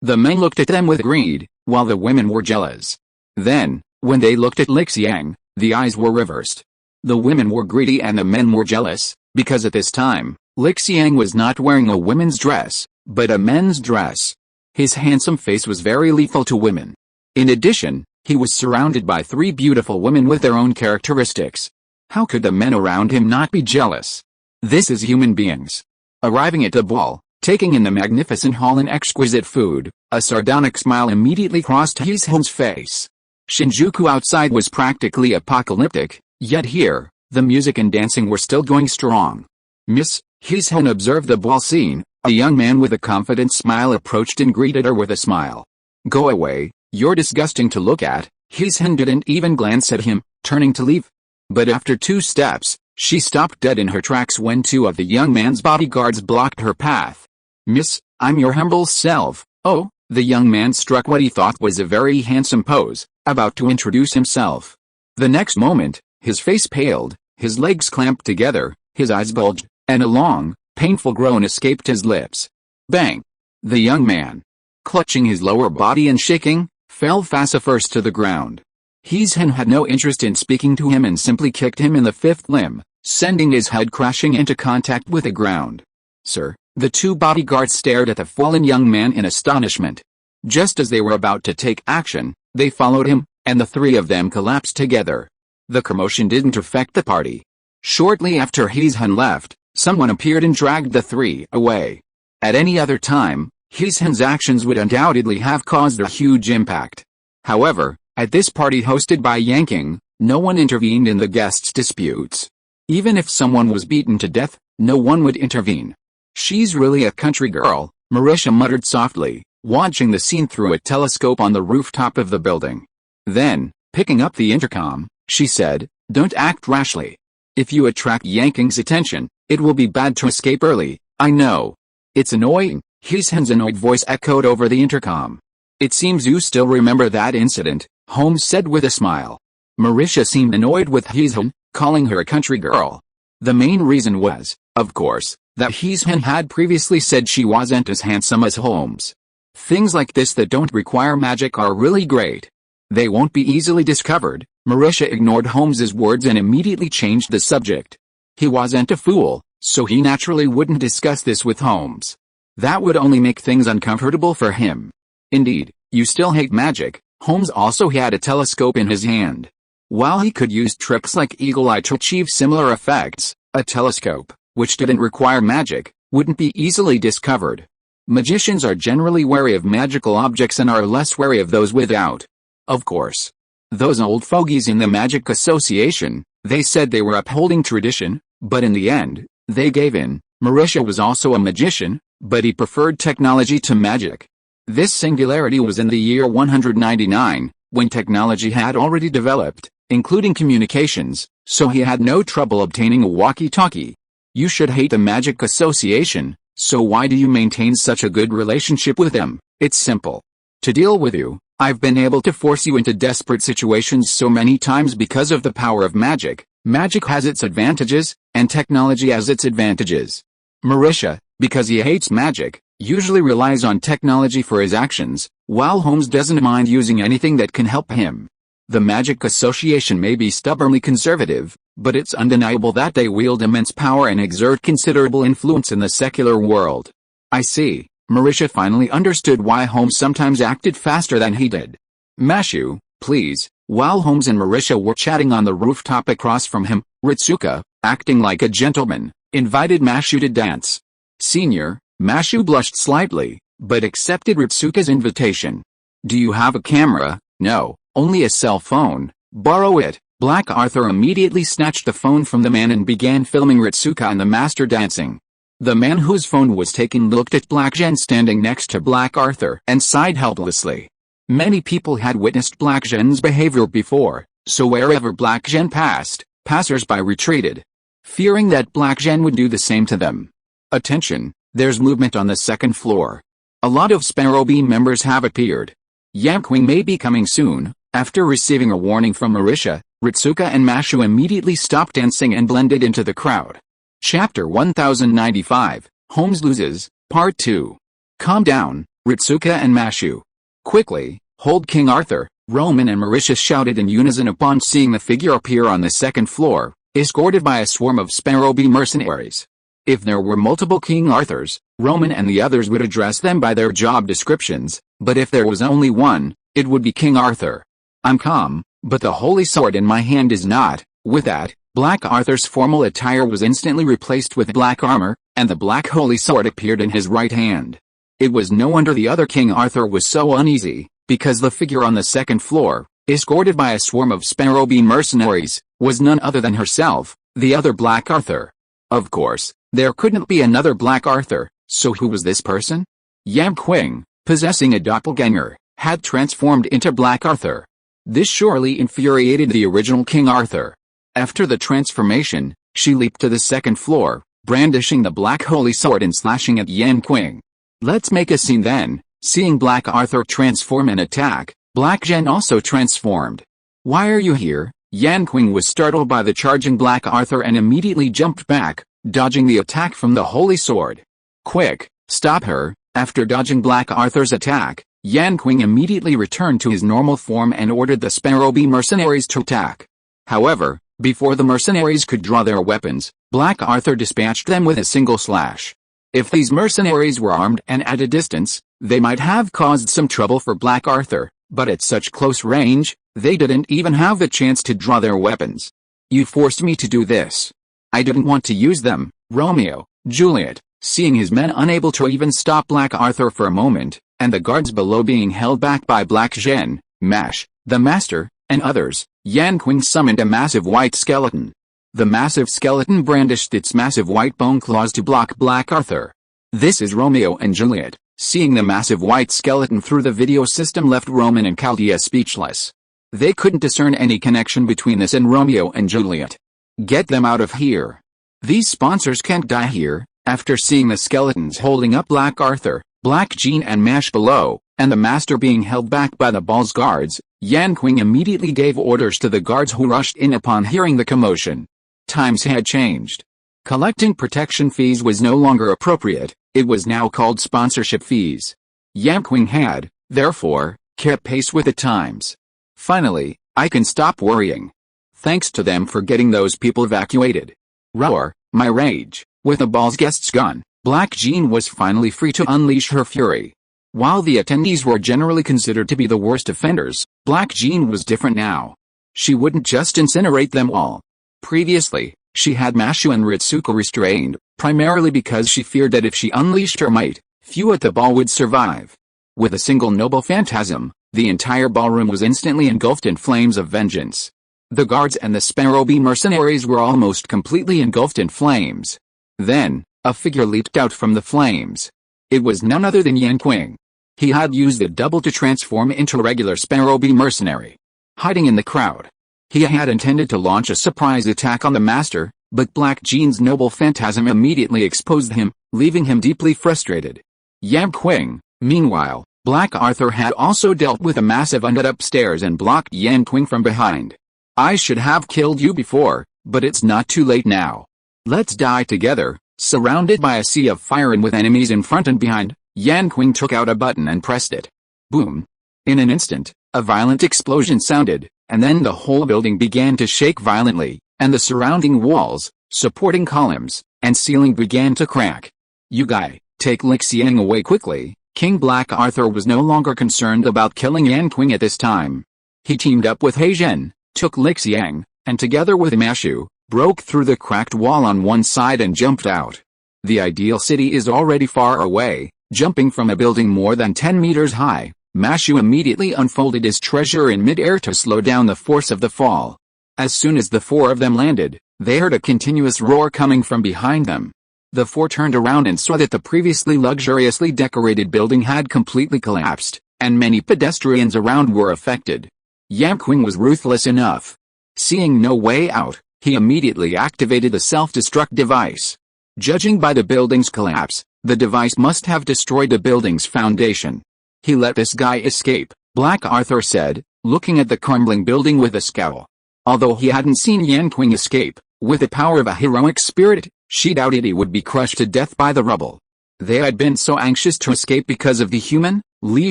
The men looked at them with greed, while the women were jealous. Then, when they looked at Lixiang, the eyes were reversed. The women were greedy and the men were jealous, because at this time, Lixiang was not wearing a women's dress, but a men's dress. His handsome face was very lethal to women. In addition, he was surrounded by three beautiful women with their own characteristics. How could the men around him not be jealous? This is human beings. Arriving at the ball, taking in the magnificent hall and exquisite food, a sardonic smile immediately crossed Hee's face. Shinjuku outside was practically apocalyptic, yet here, the music and dancing were still going strong. Miss Hees-hun observed the ball scene. A young man with a confident smile approached and greeted her with a smile. Go away, you're disgusting to look at. Hees-hun didn't even glance at him, turning to leave. But after 2 steps, she stopped dead in her tracks when 2 of the young man's bodyguards blocked her path. Miss, I'm your humble self. Oh, the young man struck what he thought was a very handsome pose, about to introduce himself. The next moment, his face paled, his legs clamped together, his eyes bulged, and a long, painful groan escaped his lips. Bang! The young man, clutching his lower body and shaking, fell face-first to the ground. S.H.I.E.L.D had no interest in speaking to him and simply kicked him in the fifth limb, sending his head crashing into contact with the ground. Sir, the two bodyguards stared at the fallen young man in astonishment. Just as they were about to take action, they followed him, and the three of them collapsed together. The commotion didn't affect the party. Shortly after S.H.I.E.L.D left, someone appeared and dragged the three away. At any other time, S.H.I.E.L.D's actions would undoubtedly have caused a huge impact. However, at this party hosted by Yanking, no one intervened in the guests' disputes. Even if someone was beaten to death, no one would intervene. She's really a country girl, Marisha muttered softly, watching the scene through a telescope on the rooftop of the building. Then, picking up the intercom, she said, "Don't act rashly. If you attract Yanking's attention, it will be bad to escape early, I know." "It's annoying," S.H.I.E.L.D's annoyed voice echoed over the intercom. "It seems you still remember that incident," Holmes said with a smile. Marisha seemed annoyed with S.H.I.E.L.D, calling her a country girl. The main reason was, of course, that S.H.I.E.L.D had previously said she wasn't as handsome as Holmes. Things like this that don't require magic are really great. They won't be easily discovered. Marisha ignored Holmes's words and immediately changed the subject. He wasn't a fool, so he naturally wouldn't discuss this with Holmes. That would only make things uncomfortable for him. Indeed, you still hate magic. Holmes also had a telescope in his hand. While he could use tricks like eagle eye to achieve similar effects, a telescope, which didn't require magic, wouldn't be easily discovered. Magicians are generally wary of magical objects and are less wary of those without. Of course. Those old fogies in the Magic Association, they said they were upholding tradition, but in the end, they gave in. Marisha was also a magician, but he preferred technology to magic. This singularity was in the year 199, when technology had already developed, including communications, so he had no trouble obtaining a walkie-talkie. You should hate the Magic Association, so why do you maintain such a good relationship with them? It's simple. To deal with you, I've been able to force you into desperate situations so many times because of the power of magic. Magic has its advantages, and technology has its advantages. Marisha, because he hates magic, usually relies on technology for his actions, while Holmes doesn't mind using anything that can help him. The Magic Association may be stubbornly conservative, but it's undeniable that they wield immense power and exert considerable influence in the secular world. I see. Marisha finally understood why Holmes sometimes acted faster than he did. "Mashu, please." While Holmes and Marisha were chatting on the rooftop across from him, Ritsuka, acting like a gentleman, invited Mashu to dance. Senior, Mashu blushed slightly, but accepted Ritsuka's invitation. "Do you have a camera?" "No, only a cell phone." "Borrow it." Black Arthur immediately snatched the phone from the man and began filming Ritsuka and the master dancing. The man whose phone was taken looked at Black Jen standing next to Black Arthur and sighed helplessly. Many people had witnessed Black Jen's behavior before, so wherever Black Jen passed, passers-by retreated, fearing that Black Jen would do the same to them. "Attention, there's movement on the second floor. A lot of Sparrow Beam members have appeared. Yamquing may be coming soon." After receiving a warning from Marisha, Ritsuka and Mashu immediately stopped dancing and blended into the crowd. Chapter 1095, Holmes Loses, Part 2. "Calm down, Ritsuka and Mashu. Quickly, hold King Arthur," Roman and Marisha shouted in unison upon seeing the figure appear on the second floor, escorted by a swarm of Sparrow Bee mercenaries. If there were multiple King Arthurs, Roman and the others would address them by their job descriptions, but if there was only one, it would be King Arthur. "I'm calm, but the holy sword in my hand is not." With that, Black Arthur's formal attire was instantly replaced with black armor, and the black holy sword appeared in his right hand. It was no wonder the other King Arthur was so uneasy, because the figure on the second floor, escorted by a swarm of Sparrow Bee mercenaries, was none other than herself, the other Black Arthur. Of course, there couldn't be another Black Arthur, so who was this person? Yamquing, possessing a doppelganger, had transformed into Black Arthur. This surely infuriated the original King Arthur. After the transformation, she leaped to the second floor, brandishing the black holy sword and slashing at Yamquing. "Let's make a scene then." Seeing Black Arthur transform and attack, Black Jen also transformed. "Why are you here?" Yan Qing was startled by the charging Black Arthur and immediately jumped back, dodging the attack from the Holy Sword. "Quick, stop her!" After dodging Black Arthur's attack, Yan Qing immediately returned to his normal form and ordered the Sparrow Bee mercenaries to attack. However, before the mercenaries could draw their weapons, Black Arthur dispatched them with a single slash. If these mercenaries were armed and at a distance, they might have caused some trouble for Black Arthur, but at such close range, they didn't even have the chance to draw their weapons. "You forced me to do this. I didn't want to use them." Romeo, Juliet, seeing his men unable to even stop Black Arthur for a moment, and the guards below being held back by Black Zhen, Mash, the Master, and others, Yan Qing summoned a massive white skeleton. The massive skeleton brandished its massive white bone claws to block Black Arthur. This is Romeo and Juliet. Seeing the massive white skeleton through the video system left Roman and Chaldea speechless. They couldn't discern any connection between this and Romeo and Juliet. "Get them out of here. These sponsors can't die here." After seeing the skeletons holding up Black Arthur, Black Jean and Mash below, and the Master being held back by the ball's guards, Yan Qing immediately gave orders to the guards who rushed in upon hearing the commotion. Times had changed. Collecting protection fees was no longer appropriate, it was now called sponsorship fees. Yan Qing had, therefore, kept pace with the times. "Finally, I can stop worrying. Thanks to them for getting those people evacuated." Roar, my rage. With the ball's guest's gun, Black Jean was finally free to unleash her fury. While the attendees were generally considered to be the worst offenders, Black Jean was different now. She wouldn't just incinerate them all. Previously, she had Mashu and Ritsuko restrained, primarily because she feared that if she unleashed her might, few at the ball would survive. With a single noble phantasm, the entire ballroom was instantly engulfed in flames of vengeance. The guards and the Sparrow Bee mercenaries were almost completely engulfed in flames. Then, a figure leaped out from the flames. It was none other than Yan Qing. He had used the double to transform into a regular Sparrow Bee mercenary. Hiding in the crowd, he had intended to launch a surprise attack on the Master, but Black Jean's noble phantasm immediately exposed him, leaving him deeply frustrated. Yan Qing, meanwhile, Black Arthur had also dealt with a massive undead upstairs and blocked Yan Qing from behind. "I should have killed you before, but it's not too late now. Let's die together." Surrounded by a sea of fire and with enemies in front and behind, Yan Qing took out a button and pressed it. Boom! In an instant, a violent explosion sounded, and then the whole building began to shake violently, and the surrounding walls, supporting columns, and ceiling began to crack. "You guy, take Lixiang away quickly." King Black Arthur was no longer concerned about killing Yan Qing at this time. He teamed up with Heizhen, took Lixiang, and together with Mashu, broke through the cracked wall on one side and jumped out. The ideal city is already far away. Jumping from a building more than 10 meters high, Mashu immediately unfolded his treasure in mid-air to slow down the force of the fall. As soon as the four of them landed, they heard a continuous roar coming from behind them. The four turned around and saw that the previously luxuriously decorated building had completely collapsed, and many pedestrians around were affected. Yan Qing was ruthless enough. Seeing no way out, he immediately activated the self-destruct device. Judging by the building's collapse, the device must have destroyed the building's foundation. "He let this guy escape," Black Arthur said, looking at the crumbling building with a scowl. Although he hadn't seen Yan Qing escape, with the power of a heroic spirit, she doubted he would be crushed to death by the rubble. They had been so anxious to escape because of the human, Li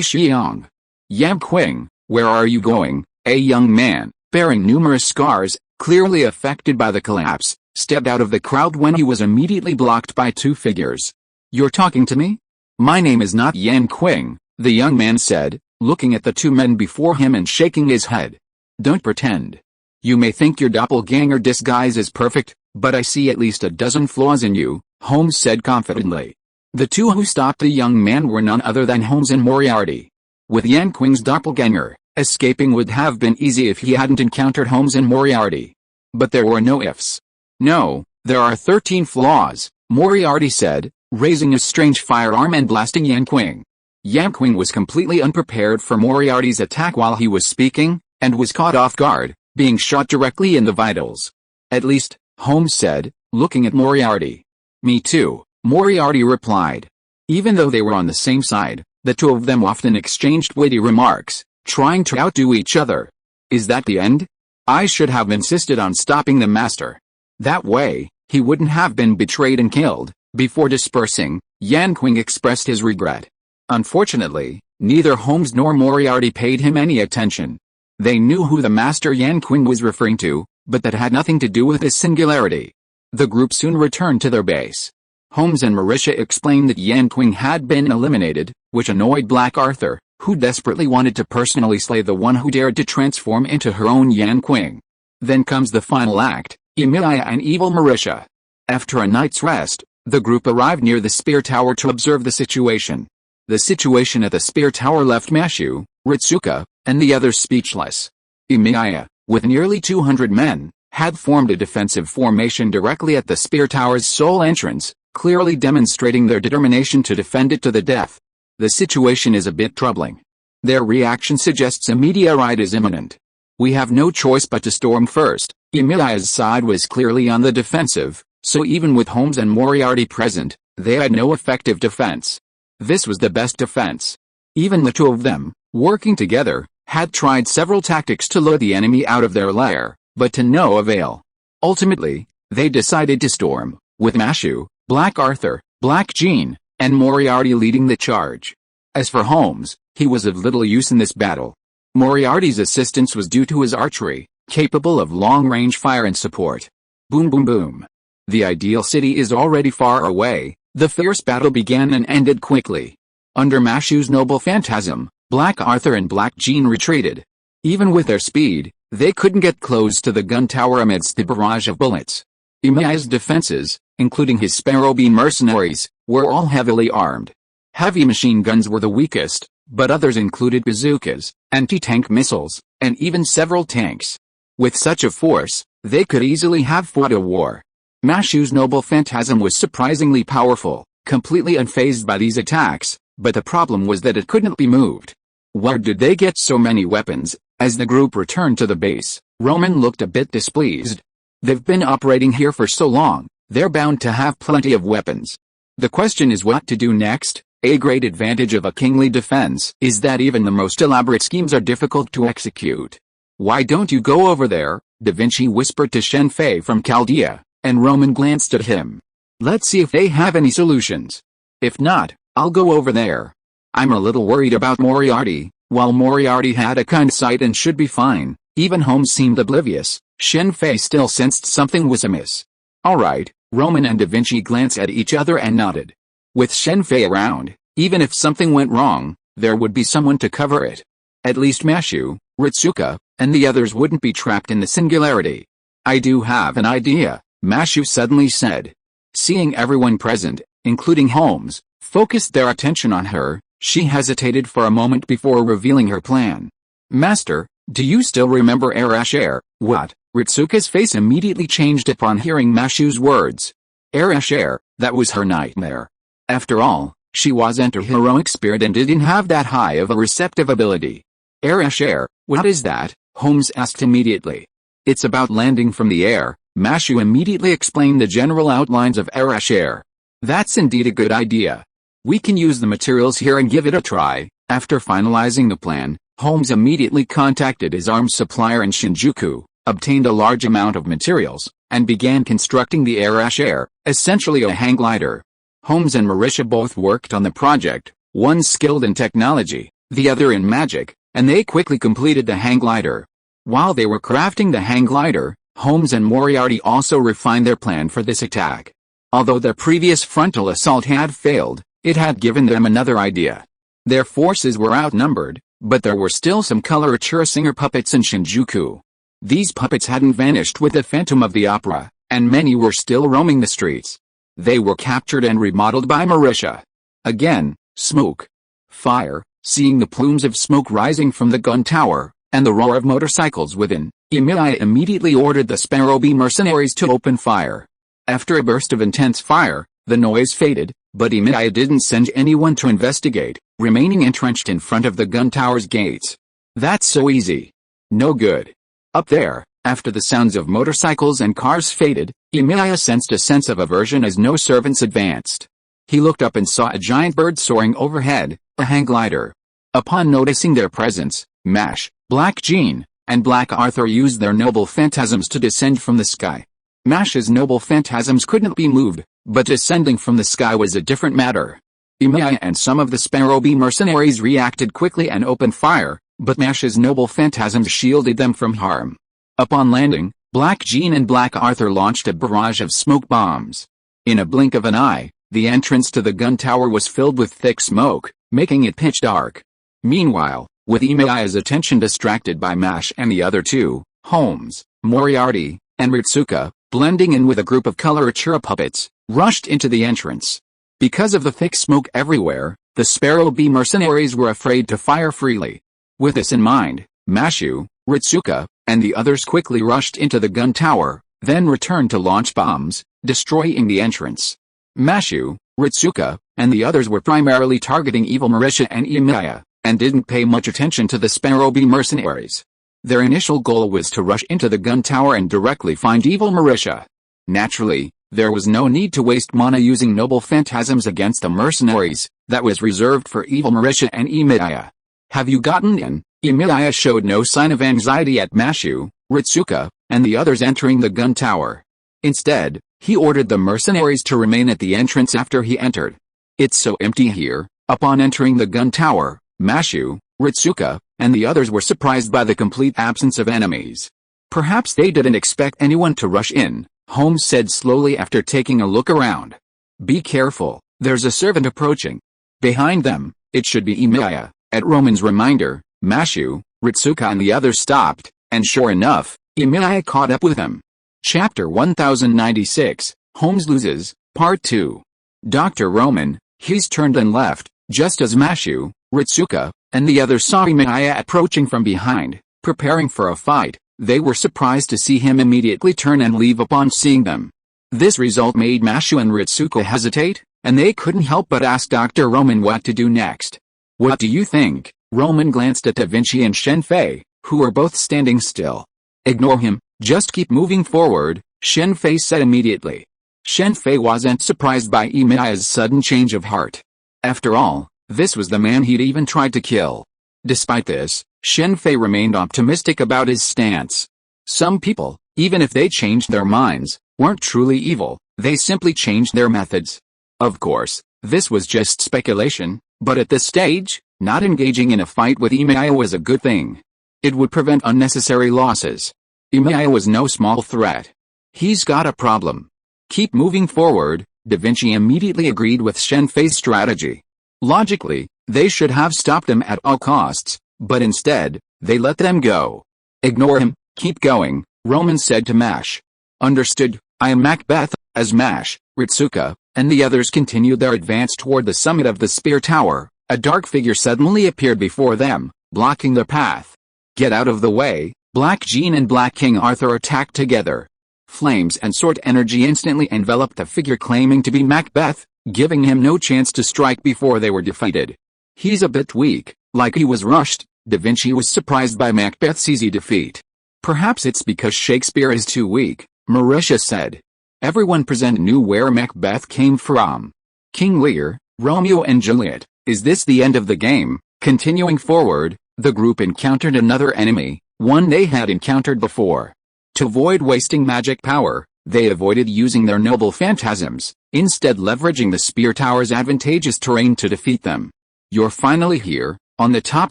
Xiang. "Yan Qing, where are you going?" A young man, bearing numerous scars, clearly affected by the collapse, stepped out of the crowd when he was immediately blocked by two figures. "You're talking to me? My name is not Yan Qing," the young man said, looking at the two men before him and shaking his head. "Don't pretend. You may think your doppelganger disguise is perfect, but I see at least a dozen flaws in you," Holmes said confidently. The two who stopped the young man were none other than Holmes and Moriarty. With Yan Qing's doppelganger, escaping would have been easy if he hadn't encountered Holmes and Moriarty. But there were no ifs. "No, there are 13 flaws," Moriarty said, raising a strange firearm and blasting Yan Qing. Yan Qing was completely unprepared for Moriarty's attack while he was speaking, and was caught off guard, being shot directly in the vitals. "At least," Holmes said, looking at Moriarty. "Me too," Moriarty replied. Even though they were on the same side, the two of them often exchanged witty remarks, trying to outdo each other. Is that the end? I should have insisted on stopping the master. That way, he wouldn't have been betrayed and killed. Before dispersing, Yan Qing expressed his regret. Unfortunately, neither Holmes nor Moriarty paid him any attention. They knew who the master Yan Qing was referring to, but that had nothing to do with his singularity. The group soon returned to their base. Holmes and Marisha explained that Yan Qing had been eliminated, which annoyed Black Arthur, who desperately wanted to personally slay the one who dared to transform into her own Yan Qing. Then comes the final act, Emilia and evil Marisha. After a night's rest, the group arrived near the Spear Tower to observe the situation. The situation at the Spear Tower left Mashu, Ritsuka, and the others speechless. Emilia, with nearly 200 men, had formed a defensive formation directly at the Spear Tower's sole entrance, clearly demonstrating their determination to defend it to the death. The situation is a bit troubling. Their reaction suggests a meteorite is imminent. We have no choice but to storm first. Emilia's side was clearly on the defensive, so even with Holmes and Moriarty present, they had no effective defense. This was the best defense. Even the two of them, working together, had tried several tactics to lure the enemy out of their lair, but to no avail. Ultimately, they decided to storm, with Mashu, Black Arthur, Black Jean, and Moriarty leading the charge. As for Holmes, he was of little use in this battle. Moriarty's assistance was due to his archery, capable of long-range fire and support. Boom boom boom. The ideal city is already far away. The fierce battle began and ended quickly. Under Mashu's noble phantasm, Black Arthur and Black Jean retreated. Even with their speed, they couldn't get close to the gun tower amidst the barrage of bullets. Emilia's defenses, including his Sparrow Beam mercenaries, were all heavily armed. Heavy machine guns were the weakest, but others included bazookas, anti-tank missiles, and even several tanks. With such a force, they could easily have fought a war. Mashu's noble phantasm was surprisingly powerful, completely unfazed by these attacks, but the problem was that it couldn't be moved. Where did they get so many weapons? As the group returned to the base, Roman looked a bit displeased. They've been operating here for so long, they're bound to have plenty of weapons. The question is what to do next. A great advantage of a kingly defense is that even the most elaborate schemes are difficult to execute. Why don't you go over there? Da Vinci whispered to Shen Fei from Chaldea, and Roman glanced at him. Let's see if they have any solutions. If not, I'll go over there. I'm a little worried about Moriarty. While Moriarty had a kind sight and should be fine, even Holmes seemed oblivious. Shen Fei still sensed something was amiss. All right, Roman and Da Vinci glanced at each other and nodded. With Shen Fei around, even if something went wrong, there would be someone to cover it. At least Mashu, Ritsuka, and the others wouldn't be trapped in the singularity. I do have an idea, Mashu suddenly said. Seeing everyone present, including Holmes, focused their attention on her, she hesitated for a moment before revealing her plan. Master, do you still remember S.H.I.E.L.D? What? Ritsuka's face immediately changed upon hearing Mashu's words. S.H.I.E.L.D, that was her nightmare. After all, she wasn't a heroic spirit and didn't have that high of a receptive ability. S.H.I.E.L.D, what is that? Holmes asked immediately. It's about landing from the air. Mashu immediately explained the general outlines of S.H.I.E.L.D. That's indeed a good idea. We can use the materials here and give it a try. After finalizing the plan, Holmes immediately contacted his arms supplier in Shinjuku, obtained a large amount of materials, and began constructing the S.H.I.E.L.D, essentially a hang glider. Holmes and Marisha both worked on the project, one skilled in technology, the other in magic, and they quickly completed the hang glider. While they were crafting the hang glider, Holmes and Moriarty also refined their plan for this attack. Although their previous frontal assault had failed, it had given them another idea. Their forces were outnumbered, but there were still some coloratura singer puppets in Shinjuku. These puppets hadn't vanished with the Phantom of the Opera, and many were still roaming the streets. They were captured and remodeled by Marisha. Again, smoke. Fire. Seeing the plumes of smoke rising from the gun tower, and the roar of motorcycles within, Emilia immediately ordered the Sparrow Beam mercenaries to open fire. After a burst of intense fire, the noise faded, but Emilia didn't send anyone to investigate, remaining entrenched in front of the gun tower's gates. That's so easy. No good. Up there, after the sounds of motorcycles and cars faded, Emilia sensed a sense of aversion as no servants advanced. He looked up and saw a giant bird soaring overhead, a hang glider. Upon noticing their presence, Mash, Black Jean, and Black Arthur used their noble phantasms to descend from the sky. Mash's noble phantasms couldn't be moved, but descending from the sky was a different matter. Imaya and some of the Sparrow Bee mercenaries reacted quickly and opened fire, but Mash's noble phantasms shielded them from harm. Upon landing, Black Jean and Black Arthur launched a barrage of smoke bombs. In a blink of an eye, the entrance to the gun tower was filled with thick smoke, making it pitch dark. Meanwhile, with Imaya's attention distracted by Mash and the other two, Holmes, Moriarty, and Ritsuka, blending in with a group of coloratura puppets, rushed into the entrance. Because of the thick smoke everywhere, the Sparrow Bee mercenaries were afraid to fire freely. With this in mind, Mashu, Ritsuka, and the others quickly rushed into the gun tower, then returned to launch bombs, destroying the entrance. Mashu, Ritsuka, and the others were primarily targeting Evil Marisha and Imaya, and didn't pay much attention to the Sparrow Bee mercenaries. Their initial goal was to rush into the gun tower and directly find Evil Marisha. Naturally, there was no need to waste mana using noble phantasms against the mercenaries. That was reserved for Evil Marisha and Imaya. Have you gotten in? Imaya showed no sign of anxiety at Mashu, Ritsuka, and the others entering the gun tower. Instead, he ordered the mercenaries to remain at the entrance after he entered. It's so empty here. Upon entering the gun tower, Mashu, Ritsuka, and the others were surprised by the complete absence of enemies. Perhaps they didn't expect anyone to rush in, Holmes said slowly after taking a look around. Be careful, there's a servant approaching. Behind them, it should be Imaya. At Roman's reminder, Mashu, Ritsuka and the others stopped, and sure enough, Imaya caught up with them. Chapter 1096, Holmes Loses, Part 2. Dr. Roman, he's turned and left, just as Mashu, Ritsuka, and the others saw Imaya approaching from behind, preparing for a fight. They were surprised to see him immediately turn and leave upon seeing them. This result made Mashu and Ritsuka hesitate, and they couldn't help but ask Dr. Roman what to do next. What do you think? Roman glanced at Da Vinci and Shen Fei, who were both standing still. Ignore him, just keep moving forward, Shen Fei said immediately. Shen Fei wasn't surprised by Imaya's sudden change of heart. After all, this was the man he'd even tried to kill. Despite this, Shen Fei remained optimistic about his stance. Some people, even if they changed their minds, weren't truly evil, they simply changed their methods. Of course, this was just speculation, but at this stage, not engaging in a fight with Imaya was a good thing. It would prevent unnecessary losses. Imaya was no small threat. He's got a problem. Keep moving forward, Da Vinci immediately agreed with Shen Fei's strategy. Logically, they should have stopped him at all costs, but instead, they let them go. Ignore him, keep going, Roman said to Mash. Understood, I am Macbeth. As Mash, Ritsuka, and the others continued their advance toward the summit of the spear tower, a dark figure suddenly appeared before them, blocking their path. Get out of the way, Black Jean and Black King Arthur attacked together. Flames and sword energy instantly enveloped the figure claiming to be Macbeth, giving him no chance to strike before they were defeated. He's a bit weak, like he was rushed. Da Vinci was surprised by Macbeth's easy defeat. Perhaps it's because Shakespeare is too weak, Marisha said. Everyone present knew where Macbeth came from. King Lear, Romeo and Juliet. Is this the end of the game? Continuing forward, the group encountered another enemy, one they had encountered before. To avoid wasting magic power, they avoided using their noble phantasms, instead leveraging the spear tower's advantageous terrain to defeat them. You're finally here. On the top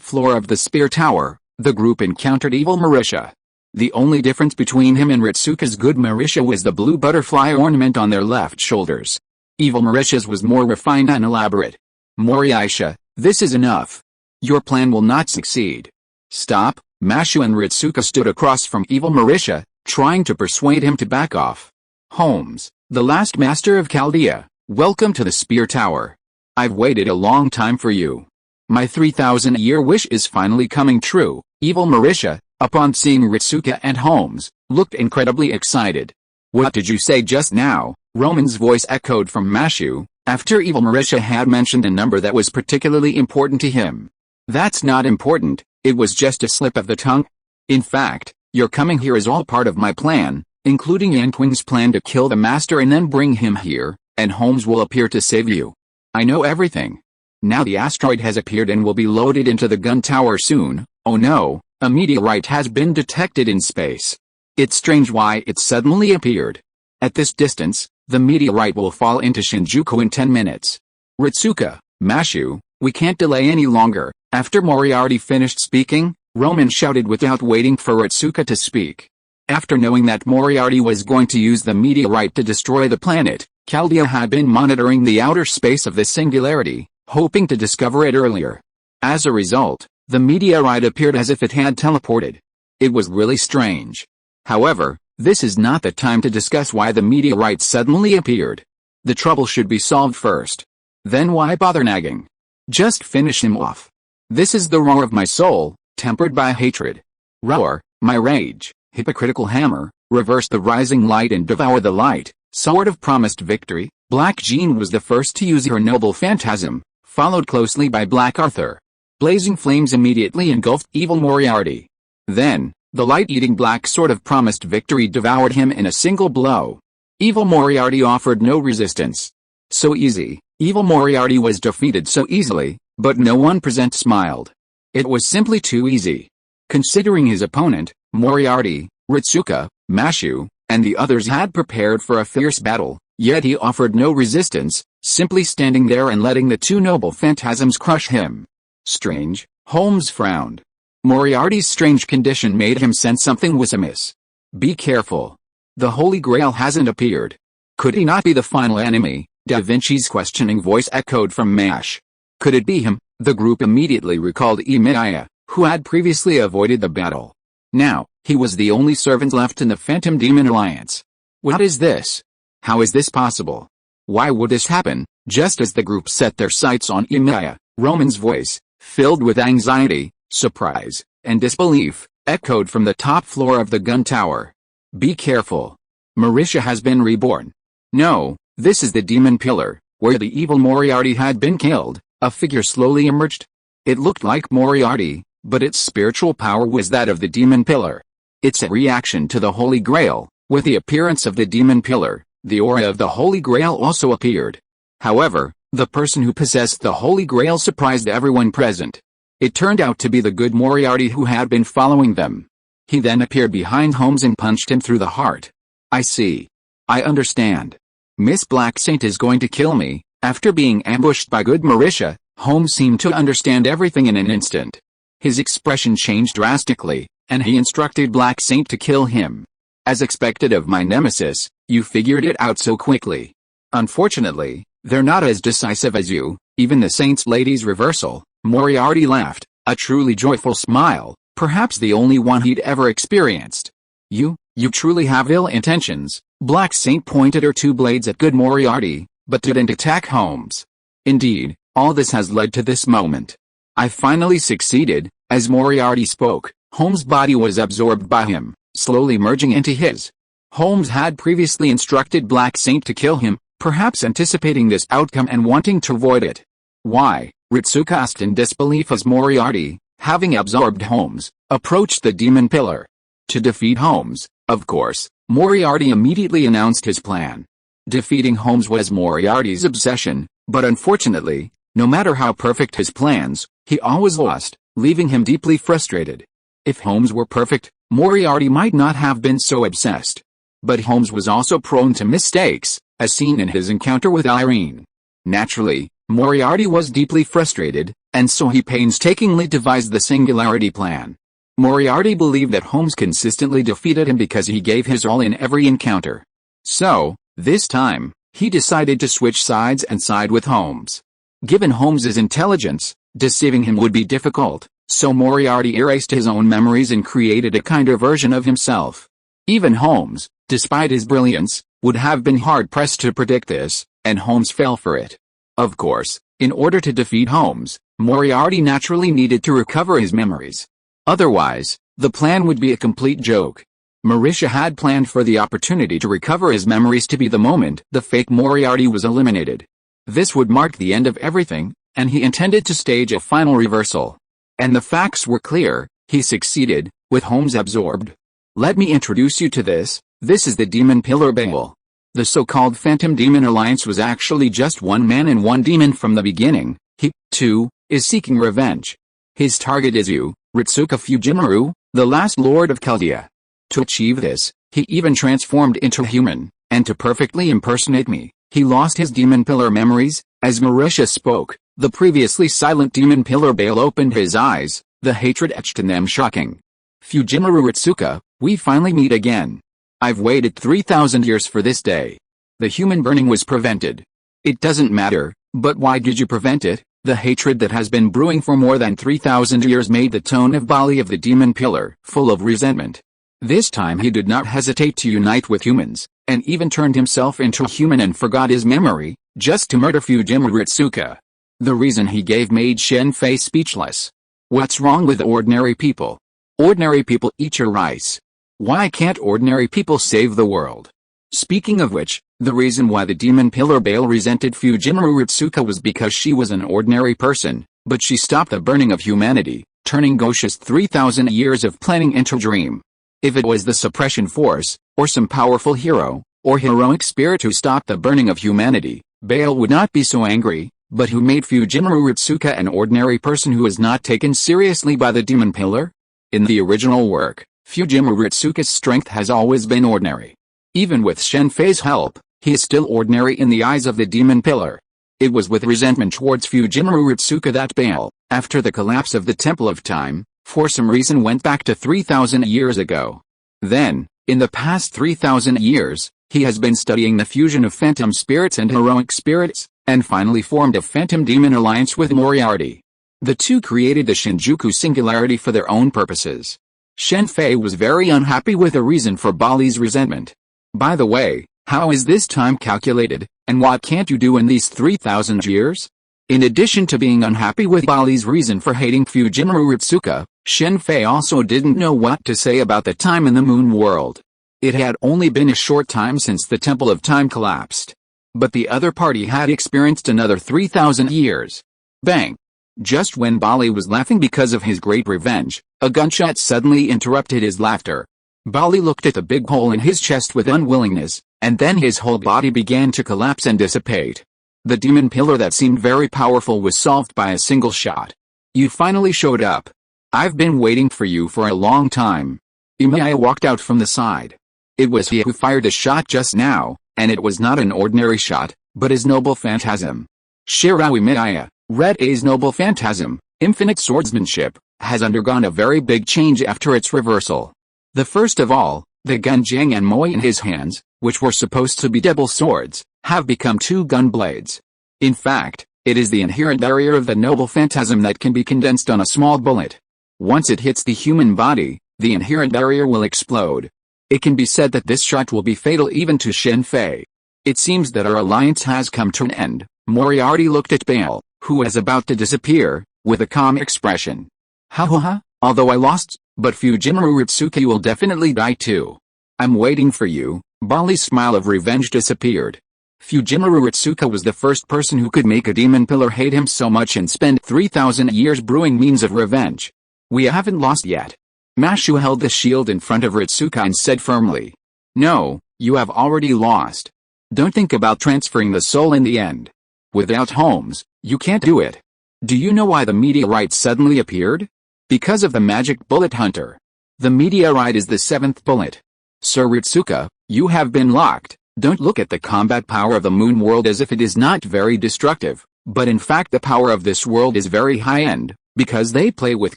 floor of the spear tower, the group encountered Evil Marisha. The only difference between him and Ritsuka's good Marisha was the blue butterfly ornament on their left shoulders. Evil Marisha's was more refined and elaborate. Moriaisha, this is enough. Your plan will not succeed. Stop. Mashu and Ritsuka stood across from Evil Marisha, trying to persuade him to back off. Holmes, the last master of Chaldea, welcome to the spear tower. I've waited a long time for you. My 3,000-year wish is finally coming true. Evil Marisha, upon seeing Ritsuka and Holmes, looked incredibly excited. What did you say just now? Roman's voice echoed from Mashu, after Evil Marisha had mentioned a number that was particularly important to him. That's not important, it was just a slip of the tongue. In fact, your coming here is all part of my plan, including Yanquing's plan to kill the master and then bring him here, and Holmes will appear to save you. I know everything. Now the asteroid has appeared and will be loaded into the gun tower soon. Oh no, a meteorite has been detected in space. It's strange why it suddenly appeared. At this distance, the meteorite will fall into Shinjuku in 10 minutes. Ritsuka, Mashu, we can't delay any longer. After Moriarty finished speaking, Roman shouted without waiting for Ritsuka to speak. After knowing that Moriarty was going to use the meteorite to destroy the planet, Chaldea had been monitoring the outer space of the singularity, hoping to discover it earlier. As a result, the meteorite appeared as if it had teleported. It was really strange. However, this is not the time to discuss why the meteorite suddenly appeared. The trouble should be solved first. Then why bother nagging? Just finish him off. This is the roar of my soul, tempered by hatred. Roar, my rage, hypocritical hammer, reverse the rising light and devour the light, sword of promised victory. Black Jean was the first to use her noble phantasm, followed closely by Black Arthur. Blazing flames immediately engulfed evil Moriarty. Then, the light-eating black sword of promised victory devoured him in a single blow. Evil Moriarty offered no resistance. So easy, evil Moriarty was defeated so easily, but no one present smiled. It was simply too easy. Considering his opponent, Moriarty, Ritsuka, Mashu, and the others had prepared for a fierce battle, yet he offered no resistance, simply standing there and letting the two noble phantasms crush him. Strange, Holmes frowned. Moriarty's strange condition made him sense something was amiss. Be careful. The Holy Grail hasn't appeared. Could he not be the final enemy? Da Vinci's questioning voice echoed from MASH. Could it be him? The group immediately recalled Emilia, who had previously avoided the battle. Now, he was the only servant left in the Phantom Demon Alliance. What is this? How is this possible? Why would this happen? Just as the group set their sights on Emilia, Roman's voice, filled with anxiety, surprise, and disbelief, echoed from the top floor of the gun tower. Be careful. Marisha has been reborn. No, this is the demon pillar, where the evil Moriarty had been killed. A figure slowly emerged. It looked like Moriarty, but its spiritual power was that of the demon pillar. It's a reaction to the Holy Grail. With the appearance of the demon pillar, the aura of the Holy Grail also appeared. However, the person who possessed the Holy Grail surprised everyone present. It turned out to be the good Moriarty who had been following them. He then appeared behind Holmes and punched him through the heart. I see. I understand. Miss Black Saint is going to kill me. After being ambushed by good Marisha, Holmes seemed to understand everything in an instant. His expression changed drastically, and he instructed Black Saint to kill him. As expected of my nemesis, you figured it out so quickly. Unfortunately, they're not as decisive as you, even the Saint's Lady's reversal. Moriarty laughed, a truly joyful smile, perhaps the only one he'd ever experienced. You truly have ill intentions. Black Saint pointed her two blades at good Moriarty, but didn't attack Holmes. Indeed, all this has led to this moment. I finally succeeded. As Moriarty spoke, Holmes' body was absorbed by him, slowly merging into his. Holmes had previously instructed Black Saint to kill him, perhaps anticipating this outcome and wanting to avoid it. Why? Ritsuka asked in disbelief as Moriarty, having absorbed Holmes, approached the demon pillar. To defeat Holmes, of course, Moriarty immediately announced his plan. Defeating Holmes was Moriarty's obsession, but unfortunately, no matter how perfect his plans, he always lost, leaving him deeply frustrated. If Holmes were perfect, Moriarty might not have been so obsessed. But Holmes was also prone to mistakes, as seen in his encounter with Irene. Naturally, Moriarty was deeply frustrated, and so he painstakingly devised the singularity plan. Moriarty believed that Holmes consistently defeated him because he gave his all in every encounter. So, this time, he decided to switch sides and side with Holmes. Given Holmes's intelligence, deceiving him would be difficult, so Moriarty erased his own memories and created a kinder version of himself. Even Holmes, despite his brilliance, would have been hard-pressed to predict this, and Holmes fell for it. Of course, in order to defeat Holmes, Moriarty naturally needed to recover his memories. Otherwise, the plan would be a complete joke. Marisha had planned for the opportunity to recover his memories to be the moment the fake Moriarty was eliminated. This would mark the end of everything, and he intended to stage a final reversal. And the facts were clear, he succeeded, with Holmes absorbed. Let me introduce you to this is the Demon Pillar Bale. The so-called Phantom Demon Alliance was actually just one man and one demon from the beginning. He, too, is seeking revenge. His target is you, Ritsuka Fujimaru, the last lord of Chaldea. To achieve this, he even transformed into human, and to perfectly impersonate me, he lost his demon pillar memories. As Marisha spoke, the previously silent demon pillar Baal opened his eyes, the hatred etched in them shocking. Fujimaru Ritsuka, we finally meet again. I've waited 3,000 years for this day. The human burning was prevented. It doesn't matter, but why did you prevent it? The hatred that has been brewing for more than 3,000 years made the tone of Bali of the demon pillar full of resentment. This time he did not hesitate to unite with humans, and even turned himself into a human and forgot his memory, just to murder Fujimaru Ritsuka. The reason he gave made Shen Fei speechless. What's wrong with ordinary people? Ordinary people eat your rice. Why can't ordinary people save the world? Speaking of which, the reason why the demon pillar Baal resented Fujimaru Ritsuka was because she was an ordinary person, but she stopped the burning of humanity, turning Gosha's 3,000 years of planning into a dream. If it was the suppression force, or some powerful hero, or heroic spirit who stopped the burning of humanity, Baal would not be so angry, but who made Fujimaru Ritsuka an ordinary person who is not taken seriously by the demon pillar? In the original work, Fujimaru Ritsuka's strength has always been ordinary. Even with Shen Fei's help, he is still ordinary in the eyes of the demon pillar. It was with resentment towards Fujimaru Ritsuka that Baal, after the collapse of the Temple of Time, for some reason went back to 3,000 years ago. Then, in the past 3,000 years, he has been studying the fusion of phantom spirits and heroic spirits, and finally formed a phantom demon alliance with Moriarty. The two created the Shinjuku singularity for their own purposes. Shen Fei was very unhappy with the reason for Bali's resentment. By the way, how is this time calculated, and what can't you do in these 3,000 years? In addition to being unhappy with Bali's reason for hating Fujimaru Ritsuka, Shen Fei also didn't know what to say about the time in the moon world. It had only been a short time since the Temple of Time collapsed. But the other party had experienced another 3,000 years. Bang! Just when Bali was laughing because of his great revenge, a gunshot suddenly interrupted his laughter. Bali looked at the big hole in his chest with unwillingness, and then his whole body began to collapse and dissipate. The demon pillar that seemed very powerful was solved by a single shot. You finally showed up. I've been waiting for you for a long time. Imaya walked out from the side. It was he who fired the shot just now, and it was not an ordinary shot, but his noble phantasm. Shirao Imaya, Red A's noble phantasm, infinite swordsmanship, has undergone a very big change after its reversal. The first of all, the gun Jiang and Moi in his hands, which were supposed to be double swords, have become two gun blades. In fact, it is the inherent barrier of the noble phantasm that can be condensed on a small bullet. Once it hits the human body, the inherent barrier will explode. It can be said that this shot will be fatal even to Shen Fei. It seems that our alliance has come to an end. Moriarty looked at Baal, who was about to disappear, with a calm expression. Ha ha ha, although I lost, but Fujimaru Ritsuka will definitely die too. I'm waiting for you. Bali's smile of revenge disappeared. Fujimaru Ritsuka was the first person who could make a demon pillar hate him so much and spend 3,000 years brewing means of revenge. We haven't lost yet. Mashu held the shield in front of Ritsuka and said firmly. No, you have already lost. Don't think about transferring the soul in the end. Without Holmes, you can't do it. Do you know why the meteorite suddenly appeared? Because of the magic bullet hunter. The meteorite is the seventh bullet. Sir Ritsuka, you have been locked. Don't look at the combat power of the moon world as if it is not very destructive, but in fact the power of this world is very high-end, because they play with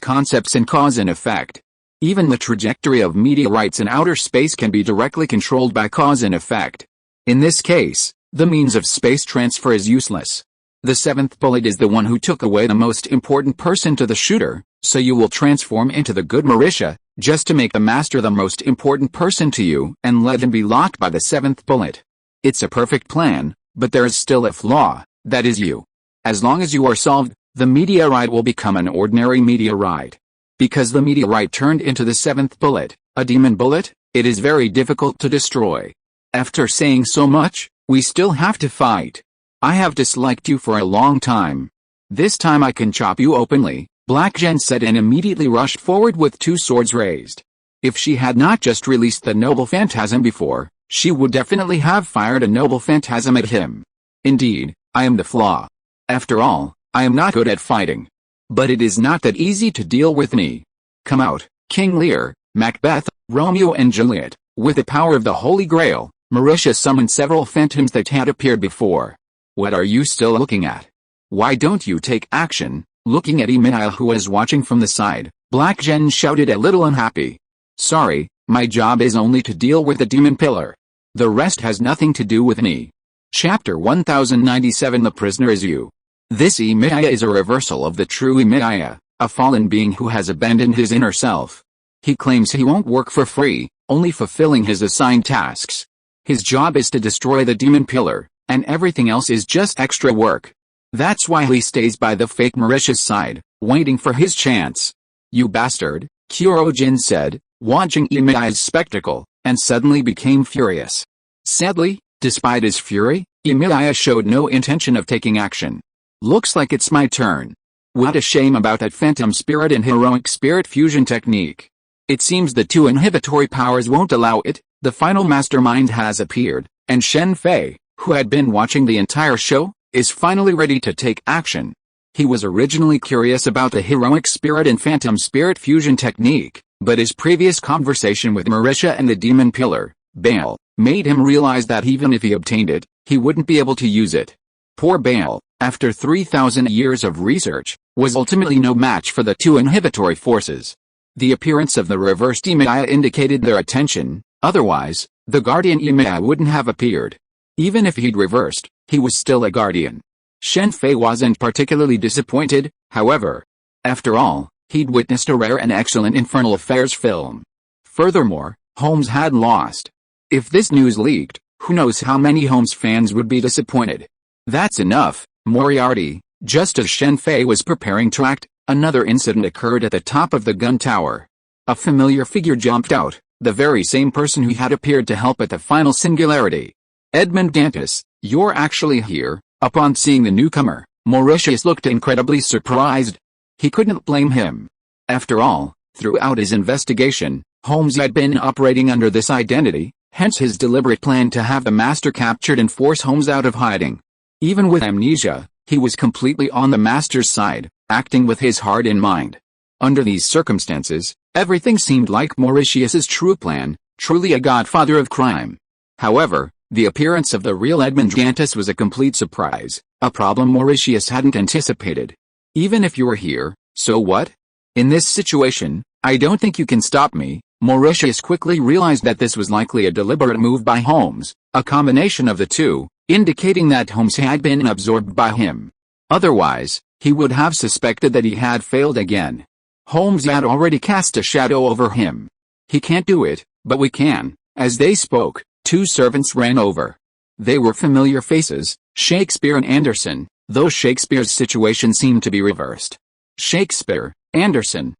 concepts and cause and effect. Even the trajectory of meteorites in outer space can be directly controlled by cause and effect. In this case, the means of space transfer is useless. The seventh bullet is the one who took away the most important person to the shooter, so you will transform into the good Marisha, just to make the master the most important person to you and let him be locked by the seventh bullet. It's a perfect plan, but there is still a flaw, that is you. As long as you are solved, the meteorite will become an ordinary meteorite. Because the meteorite turned into the seventh bullet, a demon bullet, it is very difficult to destroy. After saying so much, we still have to fight. I have disliked you for a long time. This time I can chop you openly, Black Jen said and immediately rushed forward with two swords raised. If she had not just released the noble phantasm before, she would definitely have fired a noble phantasm at him. Indeed, I am the flaw. After all, I am not good at fighting. But it is not that easy to deal with me. Come out, King Lear, Macbeth, Romeo and Juliet. With the power of the Holy Grail, Marisha summoned several phantoms that had appeared before. What are you still looking at? Why don't you take action? Looking at Emil, who was watching from the side, Black Jen shouted, a little unhappy. Sorry, my job is only to deal with the demon pillar. The rest has nothing to do with me. Chapter 1097. The prisoner is you. This Emil is a reversal of the true Emil, a fallen being who has abandoned his inner self. He claims he won't work for free, only fulfilling his assigned tasks. His job is to destroy the demon pillar, and everything else is just extra work. That's why he stays by the fake Marisha's side, waiting for his chance. You bastard, Kurojin said, watching Emil's spectacle, and suddenly became furious. Sadly, despite his fury, Emil showed no intention of taking action. Looks like it's my turn. What a shame about that phantom spirit and heroic spirit fusion technique. It seems the two inhibitory powers won't allow it. The final mastermind has appeared, and Shen Fei, who had been watching the entire show, is finally ready to take action. He was originally curious about the heroic spirit and phantom spirit fusion technique, but his previous conversation with Marisha and the demon pillar, Baal, made him realize that even if he obtained it, he wouldn't be able to use it. Poor Baal, after 3,000 years of research, was ultimately no match for the two inhibitory forces. The appearance of the reversed Emil indicated their attention, otherwise, the guardian Emil wouldn't have appeared. Even if he'd reversed, he was still a guardian. Shen Fei wasn't particularly disappointed, however. After all, he'd witnessed a rare and excellent Infernal Affairs film. Furthermore, Holmes had lost. If this news leaked, who knows how many Holmes fans would be disappointed. That's enough, Moriarty. Just as Shen Fei was preparing to act, another incident occurred at the top of the gun tower. A familiar figure jumped out, the very same person who had appeared to help at the final singularity. Edmund Dantes, you're actually here. Upon seeing the newcomer, Mauritius looked incredibly surprised. He couldn't blame him. After all, throughout his investigation, Holmes had been operating under this identity, hence his deliberate plan to have the master captured and force Holmes out of hiding. Even with amnesia, he was completely on the master's side, acting with his heart in mind. Under these circumstances, everything seemed like Mauritius's true plan, truly a godfather of crime. However, the appearance of the real Edmund Dantes was a complete surprise, a problem Mauritius hadn't anticipated. Even if you were here, so what? In this situation, I don't think you can stop me. Mauritius quickly realized that this was likely a deliberate move by Holmes, a combination of the two, indicating that Holmes had been absorbed by him. Otherwise, he would have suspected that he had failed again. Holmes had already cast a shadow over him. He can't do it, but we can. As they spoke, two servants ran over. They were familiar faces, Shakespeare and Anderson, though Shakespeare's situation seemed to be reversed. Shakespeare, Anderson.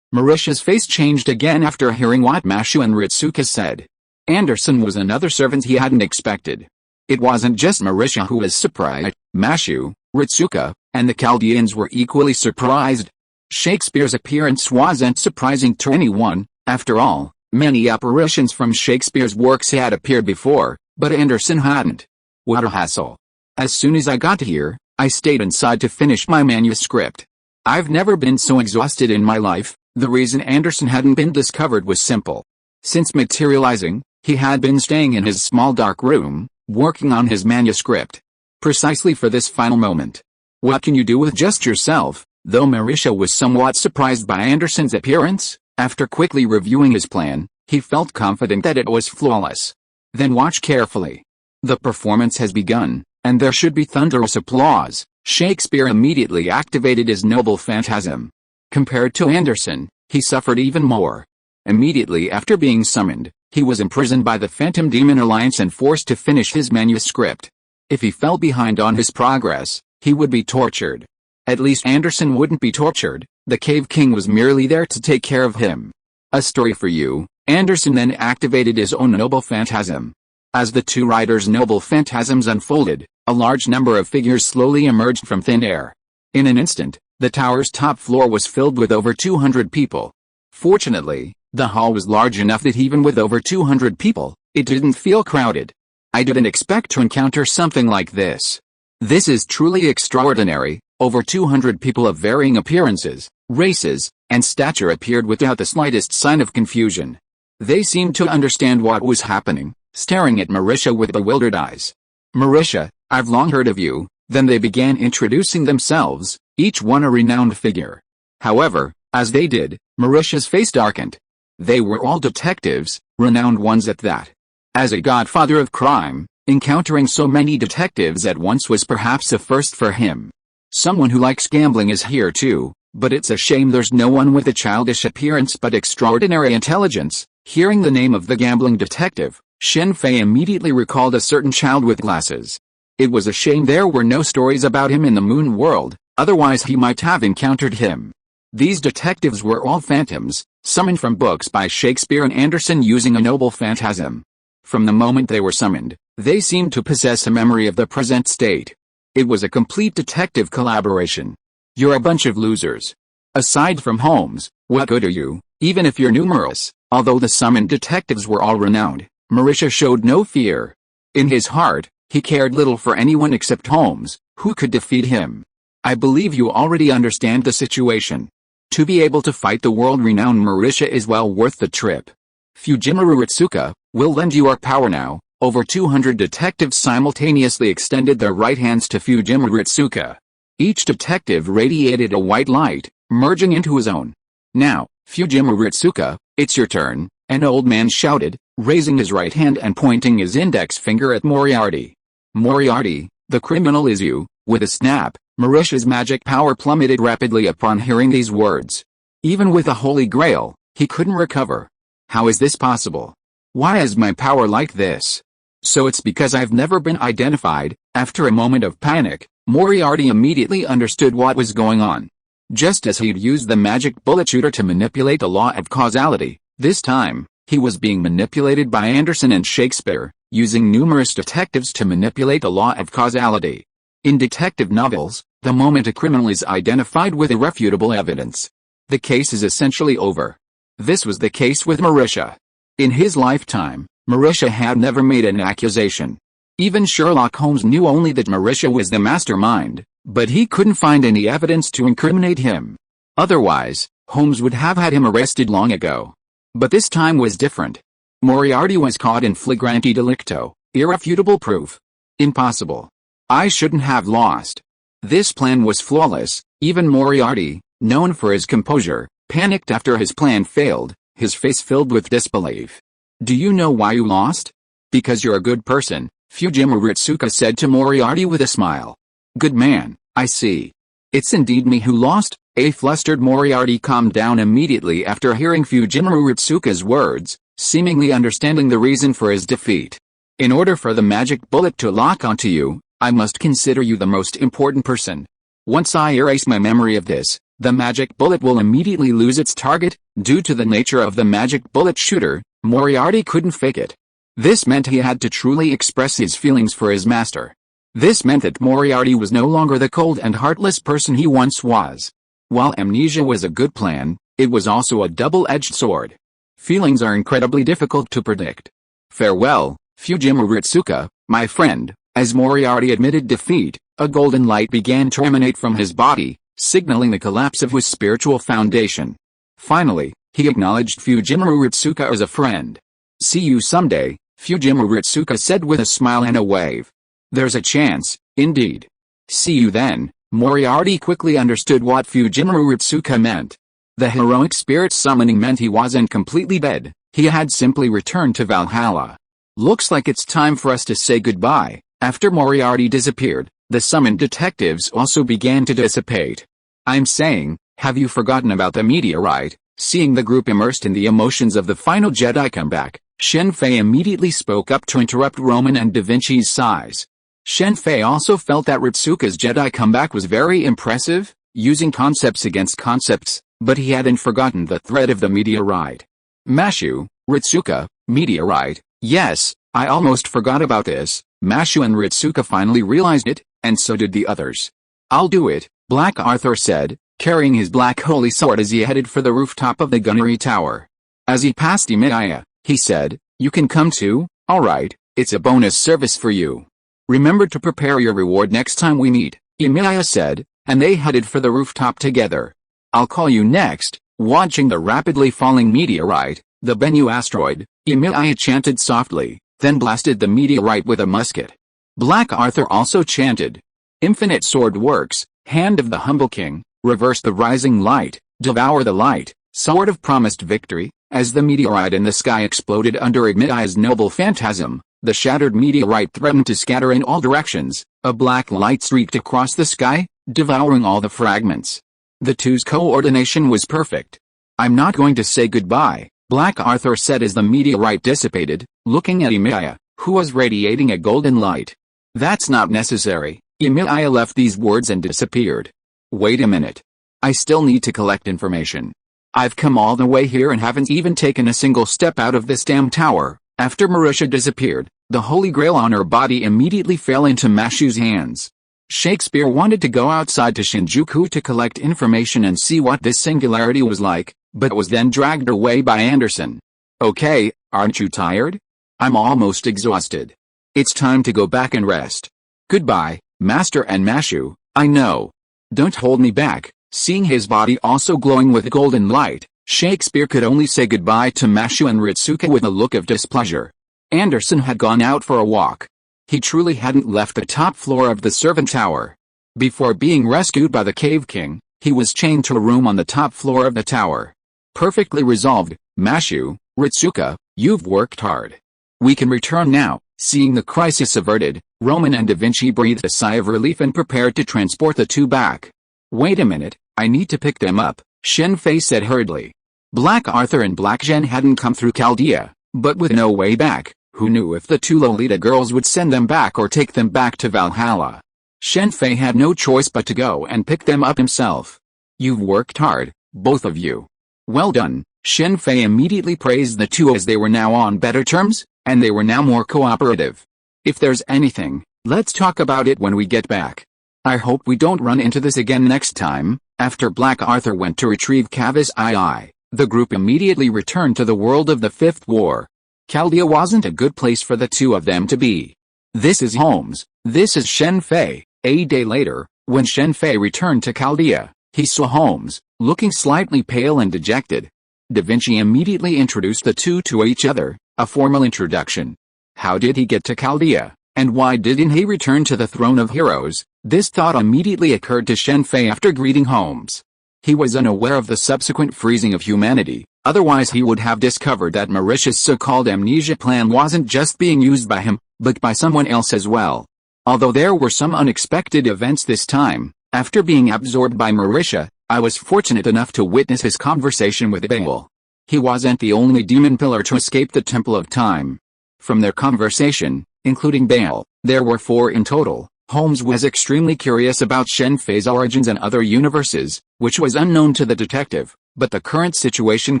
Mauritius' face changed again after hearing what Mashu and Ritsuka said. Anderson was another servant he hadn't expected. It wasn't just Marisha who was surprised. Mashu, Ritsuka, and the Chaldeans were equally surprised. Shakespeare's appearance wasn't surprising to anyone, after all. Many apparitions from Shakespeare's works had appeared before, but Anderson hadn't. What a hassle. As soon as I got here, I stayed inside to finish my manuscript. I've never been so exhausted in my life. The reason Anderson hadn't been discovered was simple. Since materializing, he had been staying in his small dark room, working on his manuscript. Precisely for this final moment. What can you do with just yourself? Though Marisha was somewhat surprised by Anderson's appearance, after quickly reviewing his plan, he felt confident that it was flawless. Then watch carefully. The performance has begun, and there should be thunderous applause. Shakespeare immediately activated his noble phantasm. Compared to Anderson, he suffered even more. Immediately after being summoned, he was imprisoned by the Phantom Demon Alliance and forced to finish his manuscript. If he fell behind on his progress, he would be tortured. At least Anderson wouldn't be tortured. The Cave King was merely there to take care of him. A story for you. Anderson then activated his own noble phantasm. As the two writers' noble phantasms unfolded, a large number of figures slowly emerged from thin air. In an instant, the tower's top floor was filled with over 200 people. Fortunately, the hall was large enough that even with over 200 people, it didn't feel crowded. I didn't expect to encounter something like this. This is truly extraordinary, Over 200 people of varying appearances, races, and stature appeared without the slightest sign of confusion. They seemed to understand what was happening, staring at Marisha with bewildered eyes. "Marisha, I've long heard of you." Then they began introducing themselves, each one a renowned figure. However, as they did, Marisha's face darkened. They were all detectives, renowned ones at that. As a godfather of crime, encountering so many detectives at once was perhaps a first for him. Someone who likes gambling is here too, but it's a shame there's no one with a childish appearance but extraordinary intelligence. Hearing the name of the gambling detective, Shen Fei immediately recalled a certain child with glasses. It was a shame there were no stories about him in the moon world, otherwise he might have encountered him. These detectives were all phantoms, summoned from books by Shakespeare and Andersen using a noble phantasm. From the moment they were summoned, they seemed to possess a memory of the present state. It was a complete detective collaboration. You're a bunch of losers. Aside from Holmes, what good are you, even if you're numerous? Although the summoned detectives were all renowned, Marisha showed no fear. In his heart, he cared little for anyone except Holmes, who could defeat him. I believe you already understand the situation. To be able to fight the world-renowned Marisha is well worth the trip. Fujimaru Ritsuka, we'll lend you our power now. Over 200 detectives simultaneously extended their right hands to Fujimaru Ritsuka. Each detective radiated a white light, merging into his own. Now, Fujimaru Ritsuka, it's your turn, an old man shouted, raising his right hand and pointing his index finger at Moriarty. Moriarty, the criminal is you. With a snap, Marisha's magic power plummeted rapidly upon hearing these words. Even with a holy grail, he couldn't recover. How is this possible? Why is my power like this? So it's because I've never been identified. After a moment of panic, Moriarty immediately understood what was going on. Just as he'd used the magic bullet shooter to manipulate the law of causality, this time, he was being manipulated by Andersen and Shakespeare, using numerous detectives to manipulate the law of causality. In detective novels, the moment a criminal is identified with irrefutable evidence, the case is essentially over. This was the case with Marisha. In his lifetime, Marisha had never made an accusation. Even Sherlock Holmes knew only that Marisha was the mastermind, but he couldn't find any evidence to incriminate him. Otherwise, Holmes would have had him arrested long ago. But this time was different. Moriarty was caught in flagrante delicto, irrefutable proof. Impossible. I shouldn't have lost. This plan was flawless. Even Moriarty, known for his composure, panicked after his plan failed, his face filled with disbelief. Do you know why you lost? Because you're a good person, Fujimaru Ritsuka said to Moriarty with a smile. Good man, I see. It's indeed me who lost. A flustered Moriarty calmed down immediately after hearing Fujimaru Ritsuka's words, seemingly understanding the reason for his defeat. In order for the magic bullet to lock onto you, I must consider you the most important person. Once I erase my memory of this, the magic bullet will immediately lose its target. Due to the nature of the magic bullet shooter, Moriarty couldn't fake it. This meant he had to truly express his feelings for his master. This meant that Moriarty was no longer the cold and heartless person he once was. While amnesia was a good plan, it was also a double-edged sword. Feelings are incredibly difficult to predict. Farewell, Fujimaru Ritsuka, my friend. As Moriarty admitted defeat, a golden light began to emanate from his body, signaling the collapse of his spiritual foundation. Finally, he acknowledged Fujimaru Ritsuka as a friend. See you someday, Fujimaru Ritsuka said with a smile and a wave. There's a chance, indeed. See you then. Moriarty quickly understood what Fujimaru Ritsuka meant. The heroic spirit summoning meant he wasn't completely dead, he had simply returned to Valhalla. Looks like it's time for us to say goodbye. After Moriarty disappeared, the summoned detectives also began to dissipate. I'm saying, have you forgotten about the meteorite? Seeing the group immersed in the emotions of the final Jedi comeback, Shen Fei immediately spoke up to interrupt Roman and Da Vinci's sighs. Shen Fei also felt that Ritsuka's Jedi comeback was very impressive, using concepts against concepts, but he hadn't forgotten the threat of the meteorite. Mashu, Ritsuka, meteorite, yes, I almost forgot about this. Mashu and Ritsuka finally realized it, and so did the others. I'll do it, Black Arthur said, carrying his black holy sword as he headed for the rooftop of the gunnery tower. As he passed Emilia, he said, you can come too, alright, it's a bonus service for you. Remember to prepare your reward next time we meet, Emilia said, and they headed for the rooftop together. "I'll call you next." Watching the rapidly falling meteorite, the Bennu asteroid, Emilia chanted softly, then blasted the meteorite with a musket. Black Arthur also chanted, "Infinite sword works, hand of the humble king, reverse the rising light, devour the light, sword of promised victory." As the meteorite in the sky exploded under Emilia's noble phantasm, the shattered meteorite threatened to scatter in all directions. A black light streaked across the sky, devouring all the fragments. The two's coordination was perfect. "I'm not going to say goodbye," Black Arthur said as the meteorite dissipated, looking at Emilia, who was radiating a golden light. "That's not necessary." Emilia left these words and disappeared. "Wait a minute. I still need to collect information. I've come all the way here and haven't even taken a single step out of this damn tower." After Marisha disappeared, the Holy Grail on her body immediately fell into Mashu's hands. Shakespeare wanted to go outside to Shinjuku to collect information and see what this singularity was like, but was then dragged away by Anderson. "Okay, aren't you tired? I'm almost exhausted. It's time to go back and rest. Goodbye, Master and Mashu, I know. Don't hold me back." Seeing his body also glowing with golden light, Shakespeare could only say goodbye to Mashu and Ritsuka with a look of displeasure. Anderson had gone out for a walk. He truly hadn't left the top floor of the servant tower. Before being rescued by the Cave King, he was chained to a room on the top floor of the tower. "Perfectly resolved, Mashu, Ritsuka, you've worked hard. We can return now." Seeing the crisis averted, Roman and Da Vinci breathed a sigh of relief and prepared to transport the two back. "Wait a minute, I need to pick them up," Shen Fei said hurriedly. Black Arthur and Black Jen hadn't come through Chaldea, but with no way back, who knew if the two Lolita girls would send them back or take them back to Valhalla? Shen Fei had no choice but to go and pick them up himself. "You've worked hard, both of you. Well done." Shen Fei immediately praised the two as they were now on better terms, and they were now more cooperative. "If there's anything, let's talk about it when we get back. I hope we don't run into this again next time." After Black Arthur went to retrieve Kavis II, the group immediately returned to the world of the Fifth War. Chaldea wasn't a good place for the two of them to be. "This is Holmes, this is Shen Fei." A day later, when Shen Fei returned to Chaldea, he saw Holmes, looking slightly pale and dejected. Da Vinci immediately introduced the two to each other, a formal introduction. How did he get to Chaldea, and why didn't he return to the throne of heroes? This thought immediately occurred to Shen Fei after greeting Holmes. He was unaware of the subsequent freezing of humanity, otherwise he would have discovered that Mauritius' so-called amnesia plan wasn't just being used by him, but by someone else as well. Although there were some unexpected events this time, after being absorbed by Mauritia, I was fortunate enough to witness his conversation with Baal. He wasn't the only demon pillar to escape the Temple of Time. From their conversation, including Baal, there were 4 in total. Holmes was extremely curious about Shen Fei's origins and other universes, which was unknown to the detective, but the current situation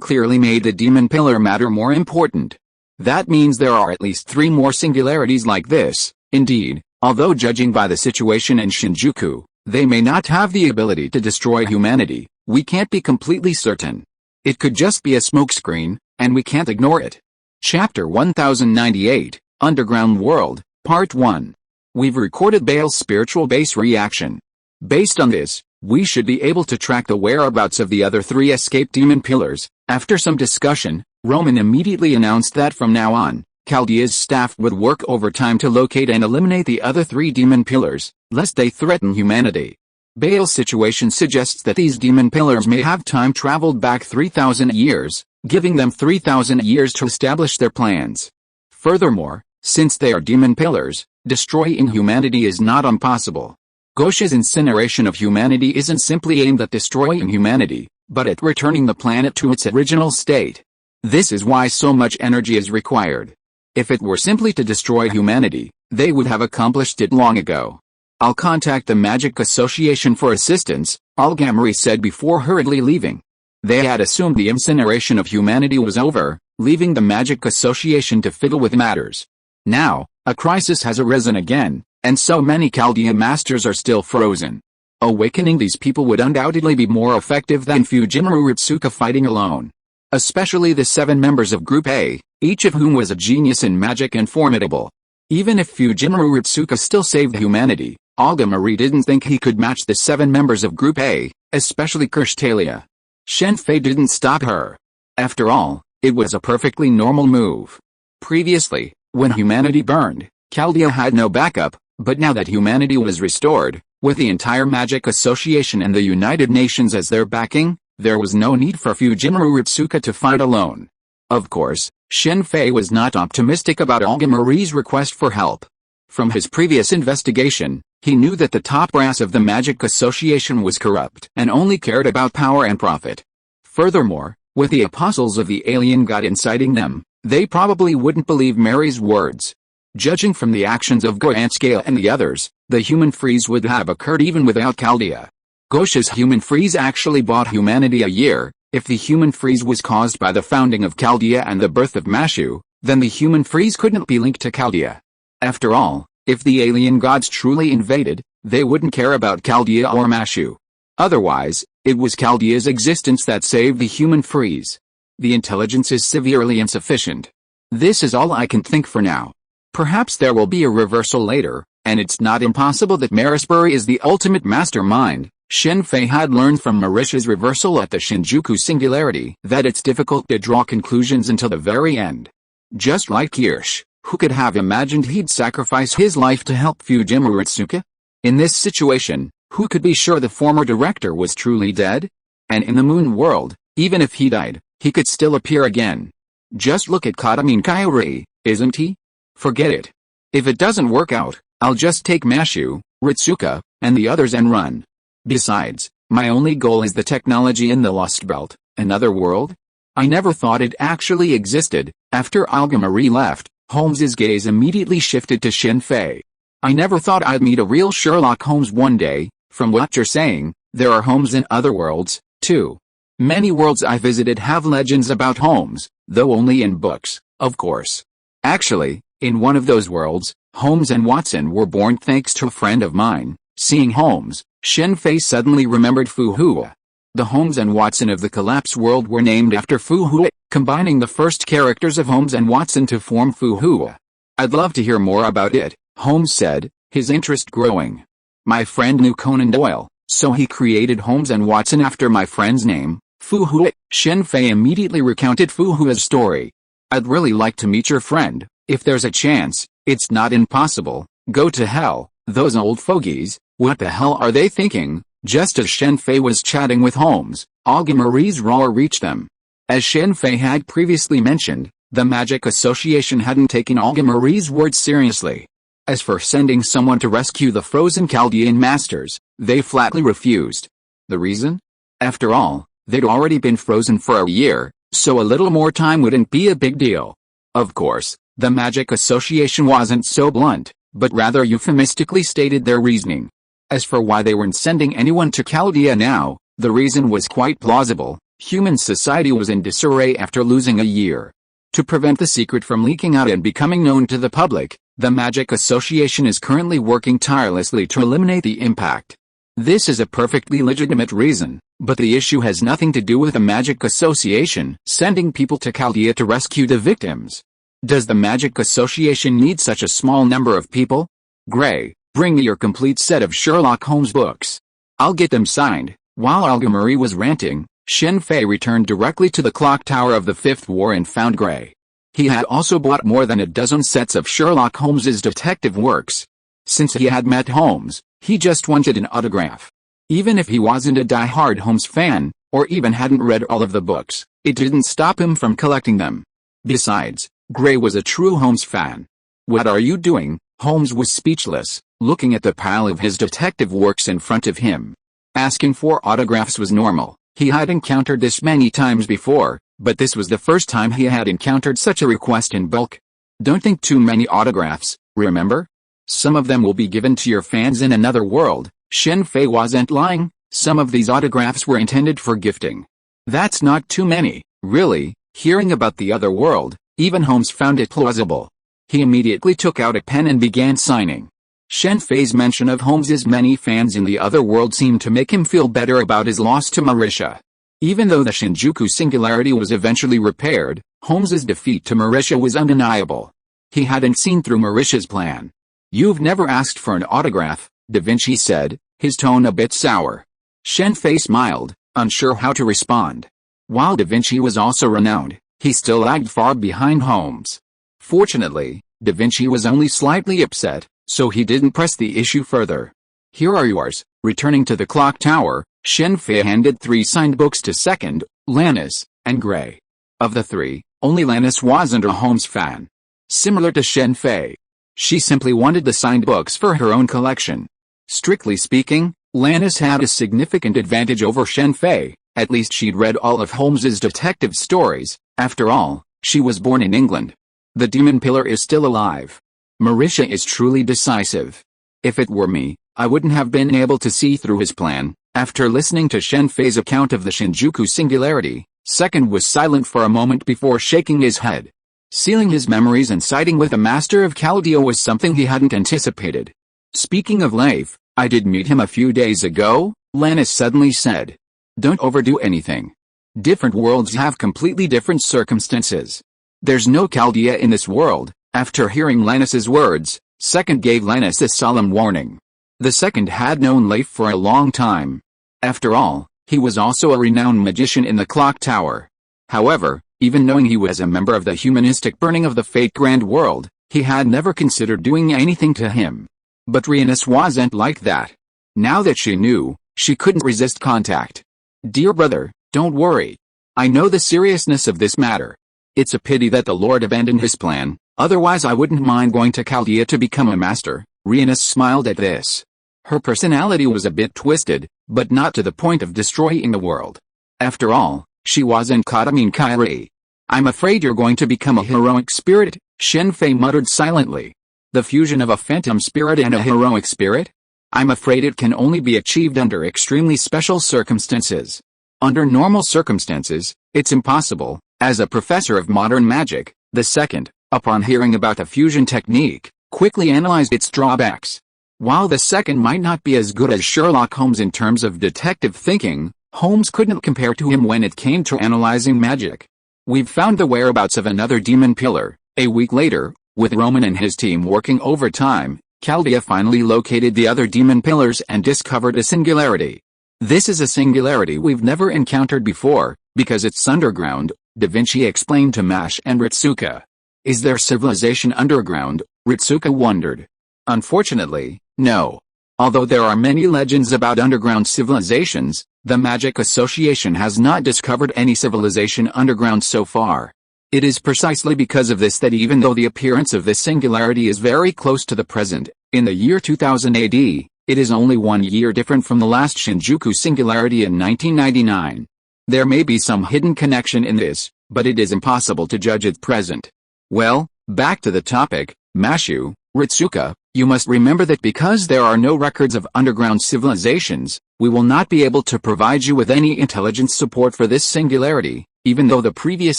clearly made the demon pillar matter more important. That means there are at least 3 more singularities like this. Indeed, although judging by the situation in Shinjuku, they may not have the ability to destroy humanity, we can't be completely certain. It could just be a smokescreen, and we can't ignore it. Chapter 1098, Underground World, Part 1. We've recorded Baal's spiritual base reaction. Based on this, we should be able to track the whereabouts of the other 3 escaped demon pillars. After some discussion, Roman immediately announced that from now on, Chaldea's staff would work overtime to locate and eliminate the other 3 demon pillars, lest they threaten humanity. Baal's situation suggests that these demon pillars may have time traveled back 3,000 years, giving them 3,000 years to establish their plans. Furthermore, since they are demon pillars, destroying humanity is not impossible. Gosha's incineration of humanity isn't simply aimed at destroying humanity, but at returning the planet to its original state. This is why so much energy is required. If it were simply to destroy humanity, they would have accomplished it long ago. "I'll contact the Magic Association for assistance," Algamri said before hurriedly leaving. They had assumed the incineration of humanity was over, leaving the Magic Association to fiddle with matters. Now, a crisis has arisen again, and so many Chaldea masters are still frozen. Awakening these people would undoubtedly be more effective than Fujimura Ritsuka fighting alone. Especially the 7 members of Group A, each of whom was a genius in magic and formidable. Even if Fujimura Ritsuka still saved humanity, Olga Marie didn't think he could match the 7 members of Group A, especially Kirshtalia. Shen Fei didn't stop her. After all, it was a perfectly normal move. Previously, when humanity burned, Chaldea had no backup, but now that humanity was restored, with the entire Magic Association and the United Nations as their backing, there was no need for Fujimura Ritsuka to fight alone. Of course, Shen Fei was not optimistic about Olga Marie's request for help. From his previous investigation, he knew that the top brass of the Magic Association was corrupt and only cared about power and profit. Furthermore, with the apostles of the alien god inciting them, they probably wouldn't believe Mary's words. Judging from the actions of Goyanskaya and the others, the human freeze would have occurred even without Chaldea. Gosha's human freeze actually bought humanity a year. If the human freeze was caused by the founding of Chaldea and the birth of Mashu, then the human freeze couldn't be linked to Chaldea. After all, if the alien gods truly invaded, they wouldn't care about Chaldea or Mashu. Otherwise, it was Chaldea's existence that saved the human freeze. The intelligence is severely insufficient. This is all I can think for now. Perhaps there will be a reversal later, and it's not impossible that Marisbury is the ultimate mastermind. Shen Fei had learned from Marisha's reversal at the Shinjuku Singularity that it's difficult to draw conclusions until the very end. Just like Kirsch, who could have imagined he'd sacrifice his life to help Fujimura Ritsuka? In this situation, who could be sure the former director was truly dead? And in the moon world, even if he died, he could still appear again. Just look at Katamin Kaori, isn't he? Forget it. If it doesn't work out, I'll just take Mashu, Ritsuka, and the others and run. Besides, my only goal is the technology in the Lost Belt, another world? I never thought it actually existed. After Olga Marie left, Holmes's gaze immediately shifted to Shen Fei. I never thought I'd meet a real Sherlock Holmes one day. From what you're saying, there are Holmes in other worlds, too. Many worlds I visited have legends about Holmes, though only in books, of course. Actually, in one of those worlds, Holmes and Watson were born thanks to a friend of mine. Seeing Holmes, Shen Fei suddenly remembered Fu Hua. The Holmes and Watson of the Collapse world were named after Fu Hua, combining the first characters of Holmes and Watson to form Fu Hua. I'd love to hear more about it, Holmes said, his interest growing. My friend knew Conan Doyle, so he created Holmes and Watson after my friend's name, Fu Hua. Shen Fei immediately recounted Fu Hua's story. I'd really like to meet your friend, if there's a chance. It's not impossible. Go to hell, those old fogies, what the hell are they thinking? Just as Shen Fei was chatting with Holmes, Olga Marie's roar reached them. As Shen Fei had previously mentioned, the Magic Association hadn't taken Olga Marie's words seriously. As for sending someone to rescue the frozen Chaldean masters, they flatly refused. The reason? After all, they'd already been frozen for a year, so a little more time wouldn't be a big deal. Of course, the Magic Association wasn't so blunt, but rather euphemistically stated their reasoning. As for why they weren't sending anyone to Chaldea now, the reason was quite plausible. Human society was in disarray after losing a year. To prevent the secret from leaking out and becoming known to the public, the Magic Association is currently working tirelessly to eliminate the impact. This is a perfectly legitimate reason, but the issue has nothing to do with the Magic Association sending people to Chaldea to rescue the victims. Does the Magic Association need such a small number of people? Gray, bring me your complete set of Sherlock Holmes books. I'll get them signed. While Olga Marie was ranting, Shen Fei returned directly to the clock tower of the Fifth War and found Gray. He had also bought more than a dozen sets of Sherlock Holmes's detective works. Since he had met Holmes, he just wanted an autograph. Even if he wasn't a die-hard Holmes fan, or even hadn't read all of the books, it didn't stop him from collecting them. Besides, Gray was a true Holmes fan. What are you doing? Holmes was speechless, looking at the pile of his detective works in front of him. Asking for autographs was normal. He had encountered this many times before, but this was the first time he had encountered such a request in bulk. Don't think too many autographs, remember? Some of them will be given to your fans in another world. Shen Fei wasn't lying. Some of these autographs were intended for gifting. That's not too many, really. Hearing about the other world, even Holmes found it plausible. He immediately took out a pen and began signing. Shen Fei's mention of Holmes's many fans in the other world seemed to make him feel better about his loss to Marisha. Even though the Shinjuku Singularity was eventually repaired, Holmes's defeat to Marisha was undeniable. He hadn't seen through Marisha's plan. You've never asked for an autograph, Da Vinci said, his tone a bit sour. Shen Fei smiled, unsure how to respond. While Da Vinci was also renowned, he still lagged far behind Holmes. Fortunately, Da Vinci was only slightly upset, so he didn't press the issue further. Here are yours. Returning to the clock tower, Shen Fei handed 3 signed books to Second, Lannis, and Gray. Of the 3, only Lannis wasn't a Holmes fan. Similar to Shen Fei, she simply wanted the signed books for her own collection. Strictly speaking, Lannis had a significant advantage over Shen Fei. At least she'd read all of Holmes's detective stories. After all, she was born in England. The demon pillar is still alive. Marisha is truly decisive. If it were me, I wouldn't have been able to see through his plan. After listening to Shen Fei's account of the Shinjuku singularity, Second was silent for a moment before shaking his head. Sealing his memories and siding with the master of Chaldea was something he hadn't anticipated. Speaking of Leif, I did meet him a few days ago, Lannis suddenly said. Don't overdo anything. Different worlds have completely different circumstances. There's no Chaldea in this world. After hearing Lannis's words, Second gave Lannis a solemn warning. The Second had known Leif for a long time. After all, he was also a renowned magician in the clock tower. However, even knowing he was a member of the humanistic burning of the Fate Grand World, he had never considered doing anything to him. But Rhaenys wasn't like that. Now that she knew, she couldn't resist contact. Dear brother, don't worry. I know the seriousness of this matter. It's a pity that the Lord abandoned his plan, otherwise I wouldn't mind going to Chaldea to become a master. Rhaenys smiled at this. Her personality was a bit twisted, but not to the point of destroying the world. After all, she wasn't Katamin Kyrie. I'm afraid you're going to become a heroic spirit, Shen Fei muttered silently. The fusion of a phantom spirit and a heroic spirit? I'm afraid it can only be achieved under extremely special circumstances. Under normal circumstances, it's impossible. As a professor of modern magic, the Second, upon hearing about the fusion technique, quickly analyzed its drawbacks. While the Second might not be as good as Sherlock Holmes in terms of detective thinking, Holmes couldn't compare to him when it came to analyzing magic. We've found the whereabouts of another demon pillar. A week later, with Roman and his team working overtime, Chaldea finally located the other demon pillars and discovered a singularity. This is a singularity we've never encountered before, because it's underground, Da Vinci explained to Mash and Ritsuka. Is there civilization underground? Ritsuka wondered. Unfortunately, no. Although there are many legends about underground civilizations, the Magic Association has not discovered any civilization underground so far. It is precisely because of this that even though the appearance of this singularity is very close to the present, in the year 2000 AD, it is only 1 year different from the last Shinjuku singularity in 1999. There may be some hidden connection in this, but it is impossible to judge at present. Well, back to the topic, Mashu, Ritsuka, you must remember that because there are no records of underground civilizations, we will not be able to provide you with any intelligence support for this singularity. Even though the previous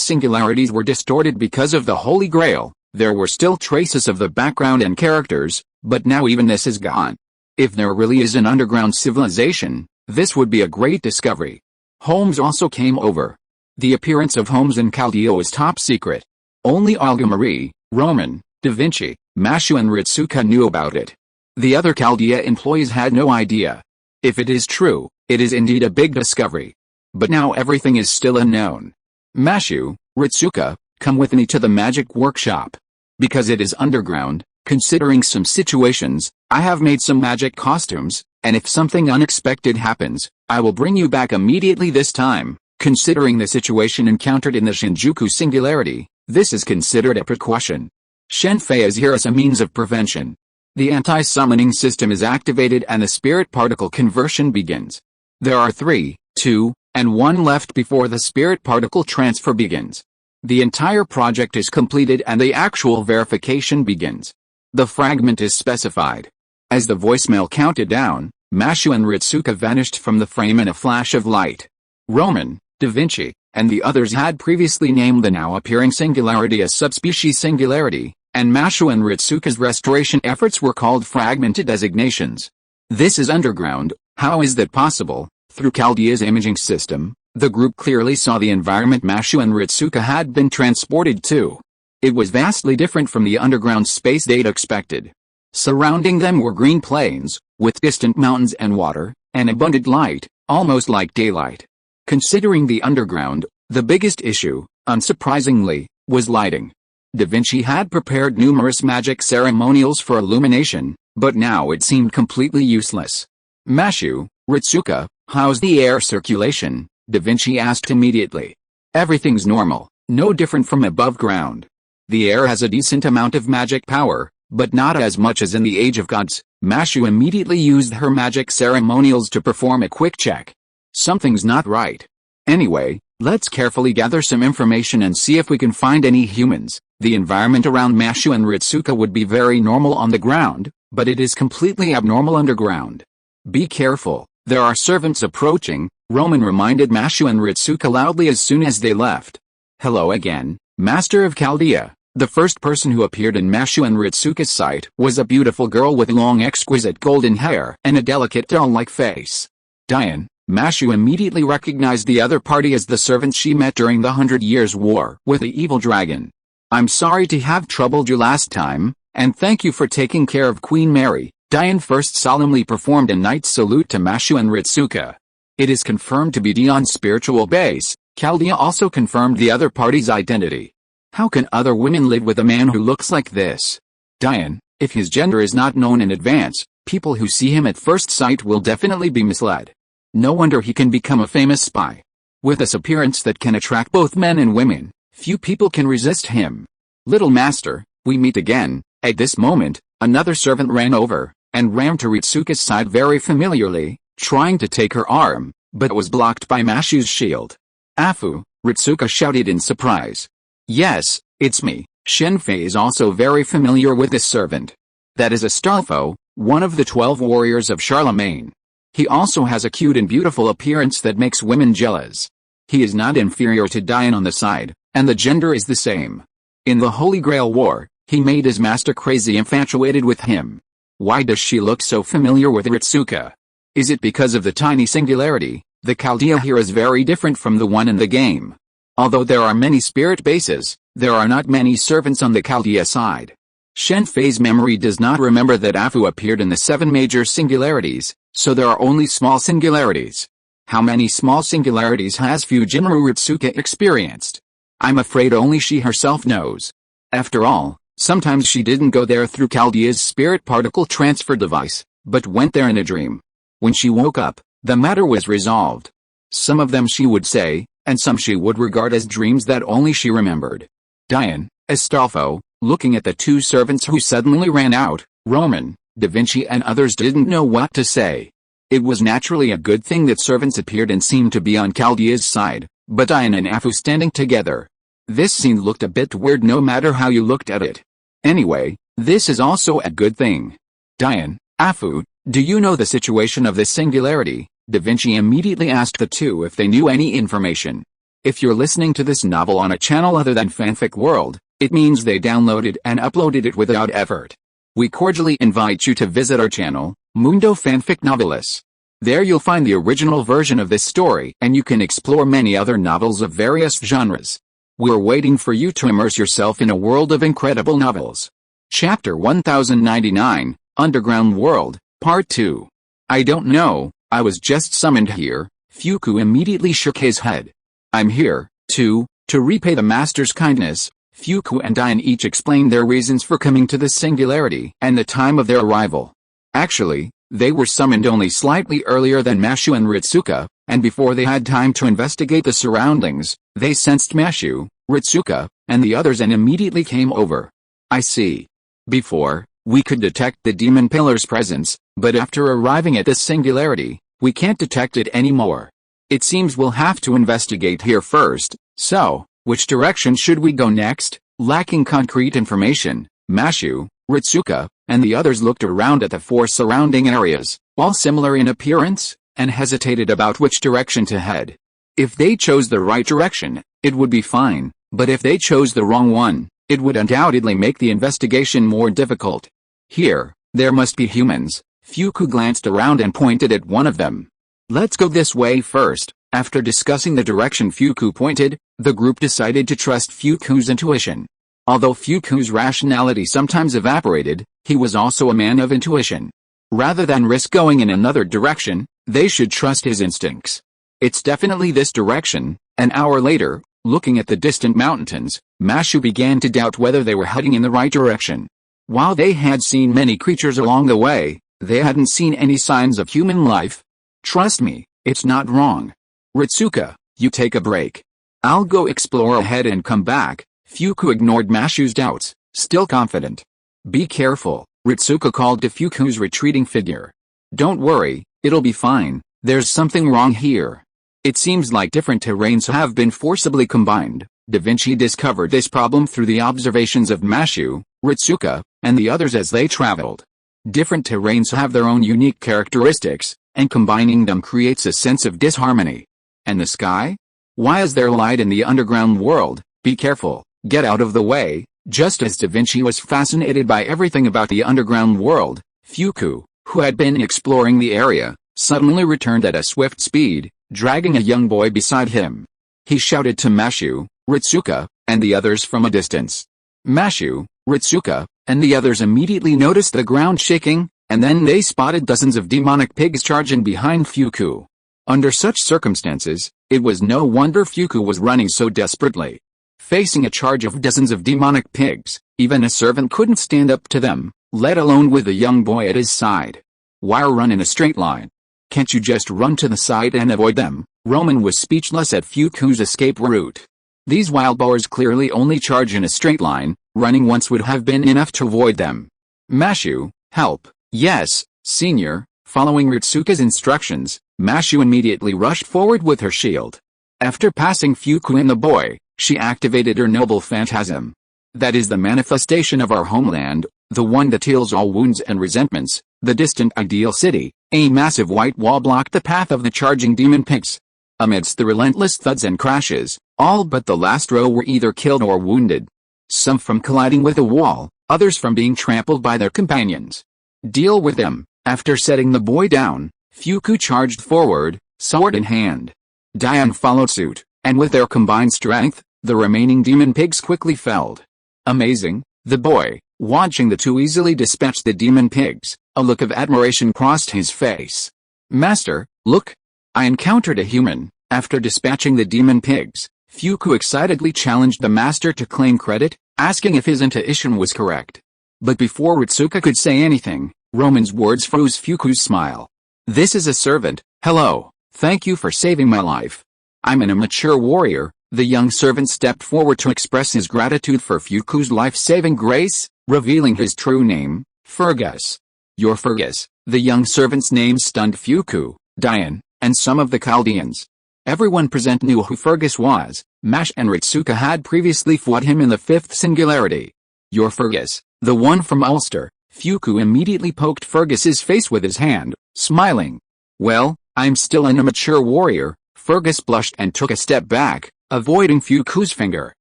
singularities were distorted because of the Holy Grail, there were still traces of the background and characters, but now even this is gone. If there really is an underground civilization, this would be a great discovery. Holmes also came over. The appearance of Holmes in Chaldea is top secret. Only Olga Marie, Roman, Da Vinci, Mashu and Ritsuka knew about it. The other Chaldea employees had no idea. If it is true, it is indeed a big discovery. But now everything is still unknown. Mashu, Ritsuka, come with me to the magic workshop. Because it is underground, considering some situations, I have made some magic costumes, and if something unexpected happens, I will bring you back immediately this time. Considering the situation encountered in the Shinjuku singularity, this is considered a precaution. Shen Fei is here as a means of prevention. The anti-summoning system is activated and the spirit particle conversion begins. There are 3, 2, and 1 left before the spirit particle transfer begins. The entire project is completed and the actual verification begins. The fragment is specified. As the voicemail counted down, Mashu and Ritsuka vanished from the frame in a flash of light. Roman, Da Vinci, and the others had previously named the now appearing singularity as subspecies singularity, and Mashu and Ritsuka's restoration efforts were called fragmented designations. This is underground. How is that possible? Through Chaldea's imaging system, the group clearly saw the environment Mashu and Ritsuka had been transported to. It was vastly different from the underground space they'd expected. Surrounding them were green plains, with distant mountains and water, and abundant light, almost like daylight. Considering the underground, the biggest issue, unsurprisingly, was lighting. Da Vinci had prepared numerous magic ceremonials for illumination, but now it seemed completely useless. Mashu, Ritsuka, how's the air circulation? Da Vinci asked immediately. Everything's normal, no different from above ground. The air has a decent amount of magic power, but not as much as in the Age of Gods. Mashu immediately used her magic ceremonials to perform a quick check. Something's not right. Anyway, let's carefully gather some information and see if we can find any humans. The environment around Mashu and Ritsuka would be very normal on the ground, but it is completely abnormal underground. Be careful, there are servants approaching, Roman reminded Mashu and Ritsuka loudly as soon as they left. Hello again, Master of Chaldea. The first person who appeared in Mashu and Ritsuka's sight was a beautiful girl with long exquisite golden hair and a delicate doll-like face. Diane, Mashu immediately recognized the other party as the servants she met during the 100 Years' War with the evil dragon. I'm sorry to have troubled you last time, and thank you for taking care of Queen Mary. Diane first solemnly performed a knight's salute to Mashu and Ritsuka. It is confirmed to be Dion's spiritual base. Chaldea also confirmed the other party's identity. How can other women live with a man who looks like this? Diane, if his gender is not known in advance, people who see him at first sight will definitely be misled. No wonder he can become a famous spy. With this appearance that can attract both men and women, few people can resist him. Little master, we meet again. At this moment, another servant ran over, and ran to Ritsuka's side very familiarly, trying to take her arm, but was blocked by Mashu's shield. Afu, Ritsuka shouted in surprise. Yes, it's me. Shen Fei is also very familiar with this servant. That is Astolfo, one of the 12 warriors of Charlemagne. He also has a cute and beautiful appearance that makes women jealous. He is not inferior to Diane on the side, and the gender is the same. In the Holy Grail War, he made his master crazy infatuated with him. Why does she look so familiar with Ritsuka? Is it because of the tiny singularity? The Chaldea here is very different from the one in the game. Although there are many spirit bases, there are not many servants on the Chaldea side. Shen Fei's memory does not remember that Afu appeared in the 7 major singularities, so there are only small singularities. How many small singularities has Fujimura Ritsuka experienced? I'm afraid only she herself knows. After all, sometimes she didn't go there through Chaldea's spirit particle transfer device, but went there in a dream. When she woke up, the matter was resolved. Some of them she would say, and some she would regard as dreams that only she remembered. Diane, Astolfo, looking at the 2 servants who suddenly ran out, Roman, Da Vinci and others didn't know what to say. It was naturally a good thing that servants appeared and seemed to be on Chaldea's side, but Diane and Afu standing together. This scene looked a bit weird no matter how you looked at it. Anyway, this is also a good thing. Diane, Afu, do you know the situation of this singularity? Da Vinci immediately asked the 2 if they knew any information. If you're listening to this novel on a channel other than Fanfic World, it means they downloaded and uploaded it without effort. We cordially invite you to visit our channel, Mundo Fanfic Novelis. There you'll find the original version of this story and you can explore many other novels of various genres. We're waiting for you to immerse yourself in a world of incredible novels. Chapter 1099, Underground World, Part 2. I don't know, I was just summoned here. Fuku immediately shook his head. I'm here, too, to repay the master's kindness. Fuku and Diane each explained their reasons for coming to the singularity and the time of their arrival. Actually, they were summoned only slightly earlier than Mashu and Ritsuka, and before they had time to investigate the surroundings, they sensed Mashu, Ritsuka, and the others and immediately came over. I see. Before, we could detect the demon pillar's presence, but after arriving at this singularity, we can't detect it anymore. It seems we'll have to investigate here first, so, which direction should we go next? Lacking concrete information, Mashu, Ritsuka, and the others looked around at the 4 surrounding areas, all similar in appearance, and hesitated about which direction to head. If they chose the right direction, it would be fine, but if they chose the wrong one, it would undoubtedly make the investigation more difficult. Here, there must be humans. Fuku glanced around and pointed at one of them. Let's go this way first. After discussing the direction Fuku pointed, the group decided to trust Fuku's intuition. Although Fuku's rationality sometimes evaporated, he was also a man of intuition. Rather than risk going in another direction, they should trust his instincts. It's definitely this direction. An hour later, looking at the distant mountains, Mashu began to doubt whether they were heading in the right direction. While they had seen many creatures along the way, they hadn't seen any signs of human life. Trust me, it's not wrong. Ritsuka, you take a break. I'll go explore ahead and come back. Fuku ignored Mashu's doubts, still confident. Be careful, Ritsuka called to Fuku's retreating figure. Don't worry, it'll be fine, there's something wrong here. It seems like different terrains have been forcibly combined. Da Vinci discovered this problem through the observations of Mashu, Ritsuka, and the others as they traveled. Different terrains have their own unique characteristics, and combining them creates a sense of disharmony. And the sky? Why is there light in the underground world? Be careful, get out of the way. Just as Da Vinci was fascinated by everything about the underground world, Fuku, who had been exploring the area, suddenly returned at a swift speed, dragging a young boy beside him. He shouted to Mashu, Ritsuka, and the others from a distance. Mashu, Ritsuka, and the others immediately noticed the ground shaking, and then they spotted dozens of demonic pigs charging behind Fuku. Under such circumstances, it was no wonder Fuku was running so desperately. Facing a charge of dozens of demonic pigs, even a servant couldn't stand up to them, let alone with a young boy at his side. Why run in a straight line? Can't you just run to the side and avoid them? Roman was speechless at Fuku's escape route. These wild boars clearly only charge in a straight line, running once would have been enough to avoid them. Mashu, help. Yes, senior. Following Ritsuka's instructions, Mashu immediately rushed forward with her shield. After passing Fuku and the boy, she activated her noble phantasm. That is the manifestation of our homeland, the one that heals all wounds and resentments, the distant ideal city. A massive white wall blocked the path of the charging demon pigs. Amidst the relentless thuds and crashes, all but the last row were either killed or wounded. Some from colliding with a wall, others from being trampled by their companions. Deal with them. After setting the boy down, Fuku charged forward, sword in hand. Diane followed suit, and with their combined strength, the remaining demon pigs quickly felled. Amazing, the boy, watching the two easily dispatch the demon pigs, a look of admiration crossed his face. Master, look! I encountered a human. After dispatching the demon pigs, Fuku excitedly challenged the master to claim credit, asking if his intuition was correct. But before Ritsuka could say anything, Roman's words froze Fuku's smile. This is a servant. Hello, thank you for saving my life. I'm an immature warrior. The young servant stepped forward to express his gratitude for Fuku's life-saving grace, revealing his true name, Fergus. You're Fergus. The young servant's name stunned Fuku, Diane, and some of the Chaldeans. Everyone present knew who Fergus was. Mash and Ritsuka had previously fought him in the fifth singularity. You're Fergus, the one from Ulster. Fuku immediately poked Fergus's face with his hand, smiling. Well, I'm still an immature warrior. Fergus blushed and took a step back, avoiding Fuku's finger.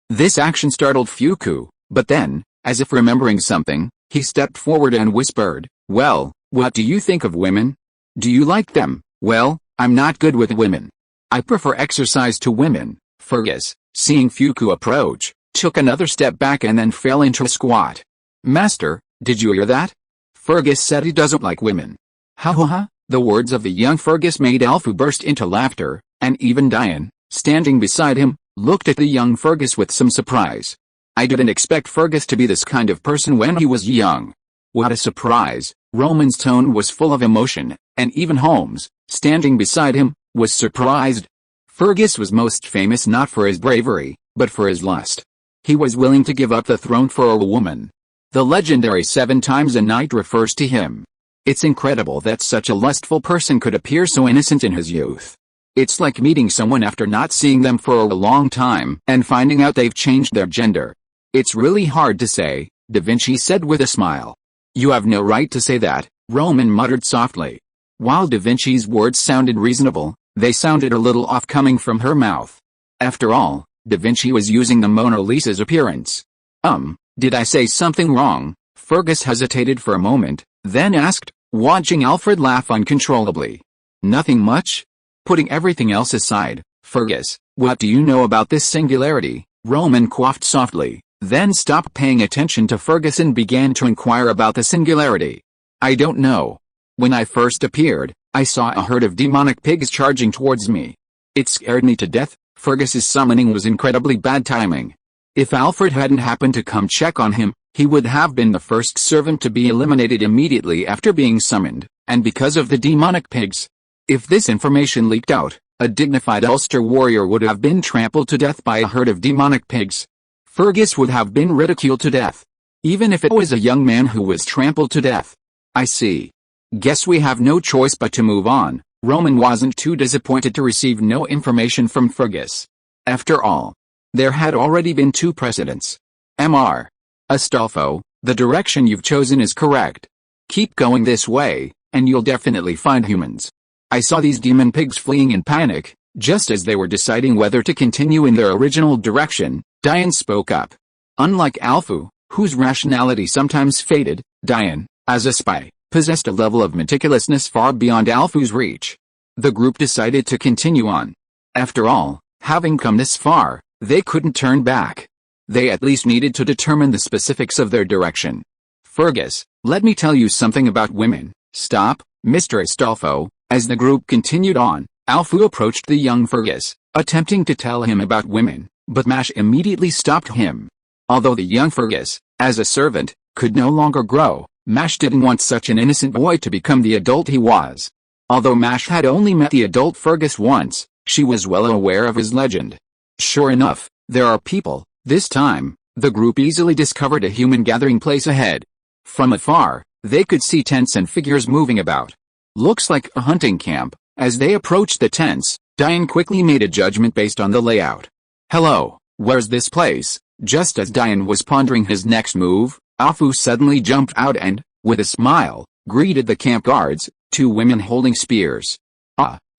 This action startled Fuku, but then, as if remembering something, he stepped forward and whispered, well, what do you think of women? Do you like them? Well, I'm not good with women. I prefer exercise to women. Fergus, seeing Fuku approach, took another step back and then fell into a squat. Master, did you hear that? Fergus said he doesn't like women. Ha ha ha. The words of the young Fergus made Alfu burst into laughter, and even Diane, standing beside him, looked at the young Fergus with some surprise. I didn't expect Fergus to be this kind of person when he was young. What a surprise. Roman's tone was full of emotion, and even Holmes, standing beside him, was surprised. Fergus was most famous not for his bravery, but for his lust. He was willing to give up the throne for a woman. The legendary 7 times a night refers to him. It's incredible that such a lustful person could appear so innocent in his youth. It's like meeting someone after not seeing them for a long time and finding out they've changed their gender. It's really hard to say, Da Vinci said with a smile. You have no right to say that, Roman muttered softly. While Da Vinci's words sounded reasonable, they sounded a little off coming from her mouth. After all, Da Vinci was using the Mona Lisa's appearance. Did I say something wrong? Fergus hesitated for a moment, then asked, watching Alfred laugh uncontrollably. Nothing much? Putting everything else aside, Fergus, what do you know about this singularity? Roman coughed softly, then stopped paying attention to Fergus and began to inquire about the singularity. I don't know. When I first appeared, I saw a herd of demonic pigs charging towards me. It scared me to death. Fergus's summoning was incredibly bad timing. If Alfred hadn't happened to come check on him, he would have been the first servant to be eliminated immediately after being summoned, and because of the demonic pigs. If this information leaked out, a dignified Ulster warrior would have been trampled to death by a herd of demonic pigs. Fergus would have been ridiculed to death. Even if it was a young man who was trampled to death. I see. Guess we have no choice but to move on. Roman wasn't too disappointed to receive no information from Fergus. After all, there had already been 2 precedents. Mr. Astolfo, the direction you've chosen is correct. Keep going this way, and you'll definitely find humans. I saw these demon pigs fleeing in panic, just as they were deciding whether to continue in their original direction. Diane spoke up. Unlike Alfu, whose rationality sometimes faded, Diane, as a spy, possessed a level of meticulousness far beyond Alfu's reach. The group decided to continue on. After all, having come this far, they couldn't turn back. They at least needed to determine the specifics of their direction. Fergus, let me tell you something about women. Stop, Mr. Astolfo. As the group continued on, Alfu approached the young Fergus, attempting to tell him about women, but Mash immediately stopped him. Although the young Fergus, as a servant, could no longer grow, Mash didn't want such an innocent boy to become the adult he was. Although Mash had only met the adult Fergus once, she was well aware of his legend. Sure enough, there are people. This time, the group easily discovered a human gathering place ahead. From afar, they could see tents and figures moving about. Looks like a hunting camp. As they approached the tents, Diane quickly made a judgment based on the layout. Hello, where's this place? Just as Diane was pondering his next move, Afu suddenly jumped out and, with a smile, greeted the camp guards, 2 women holding spears.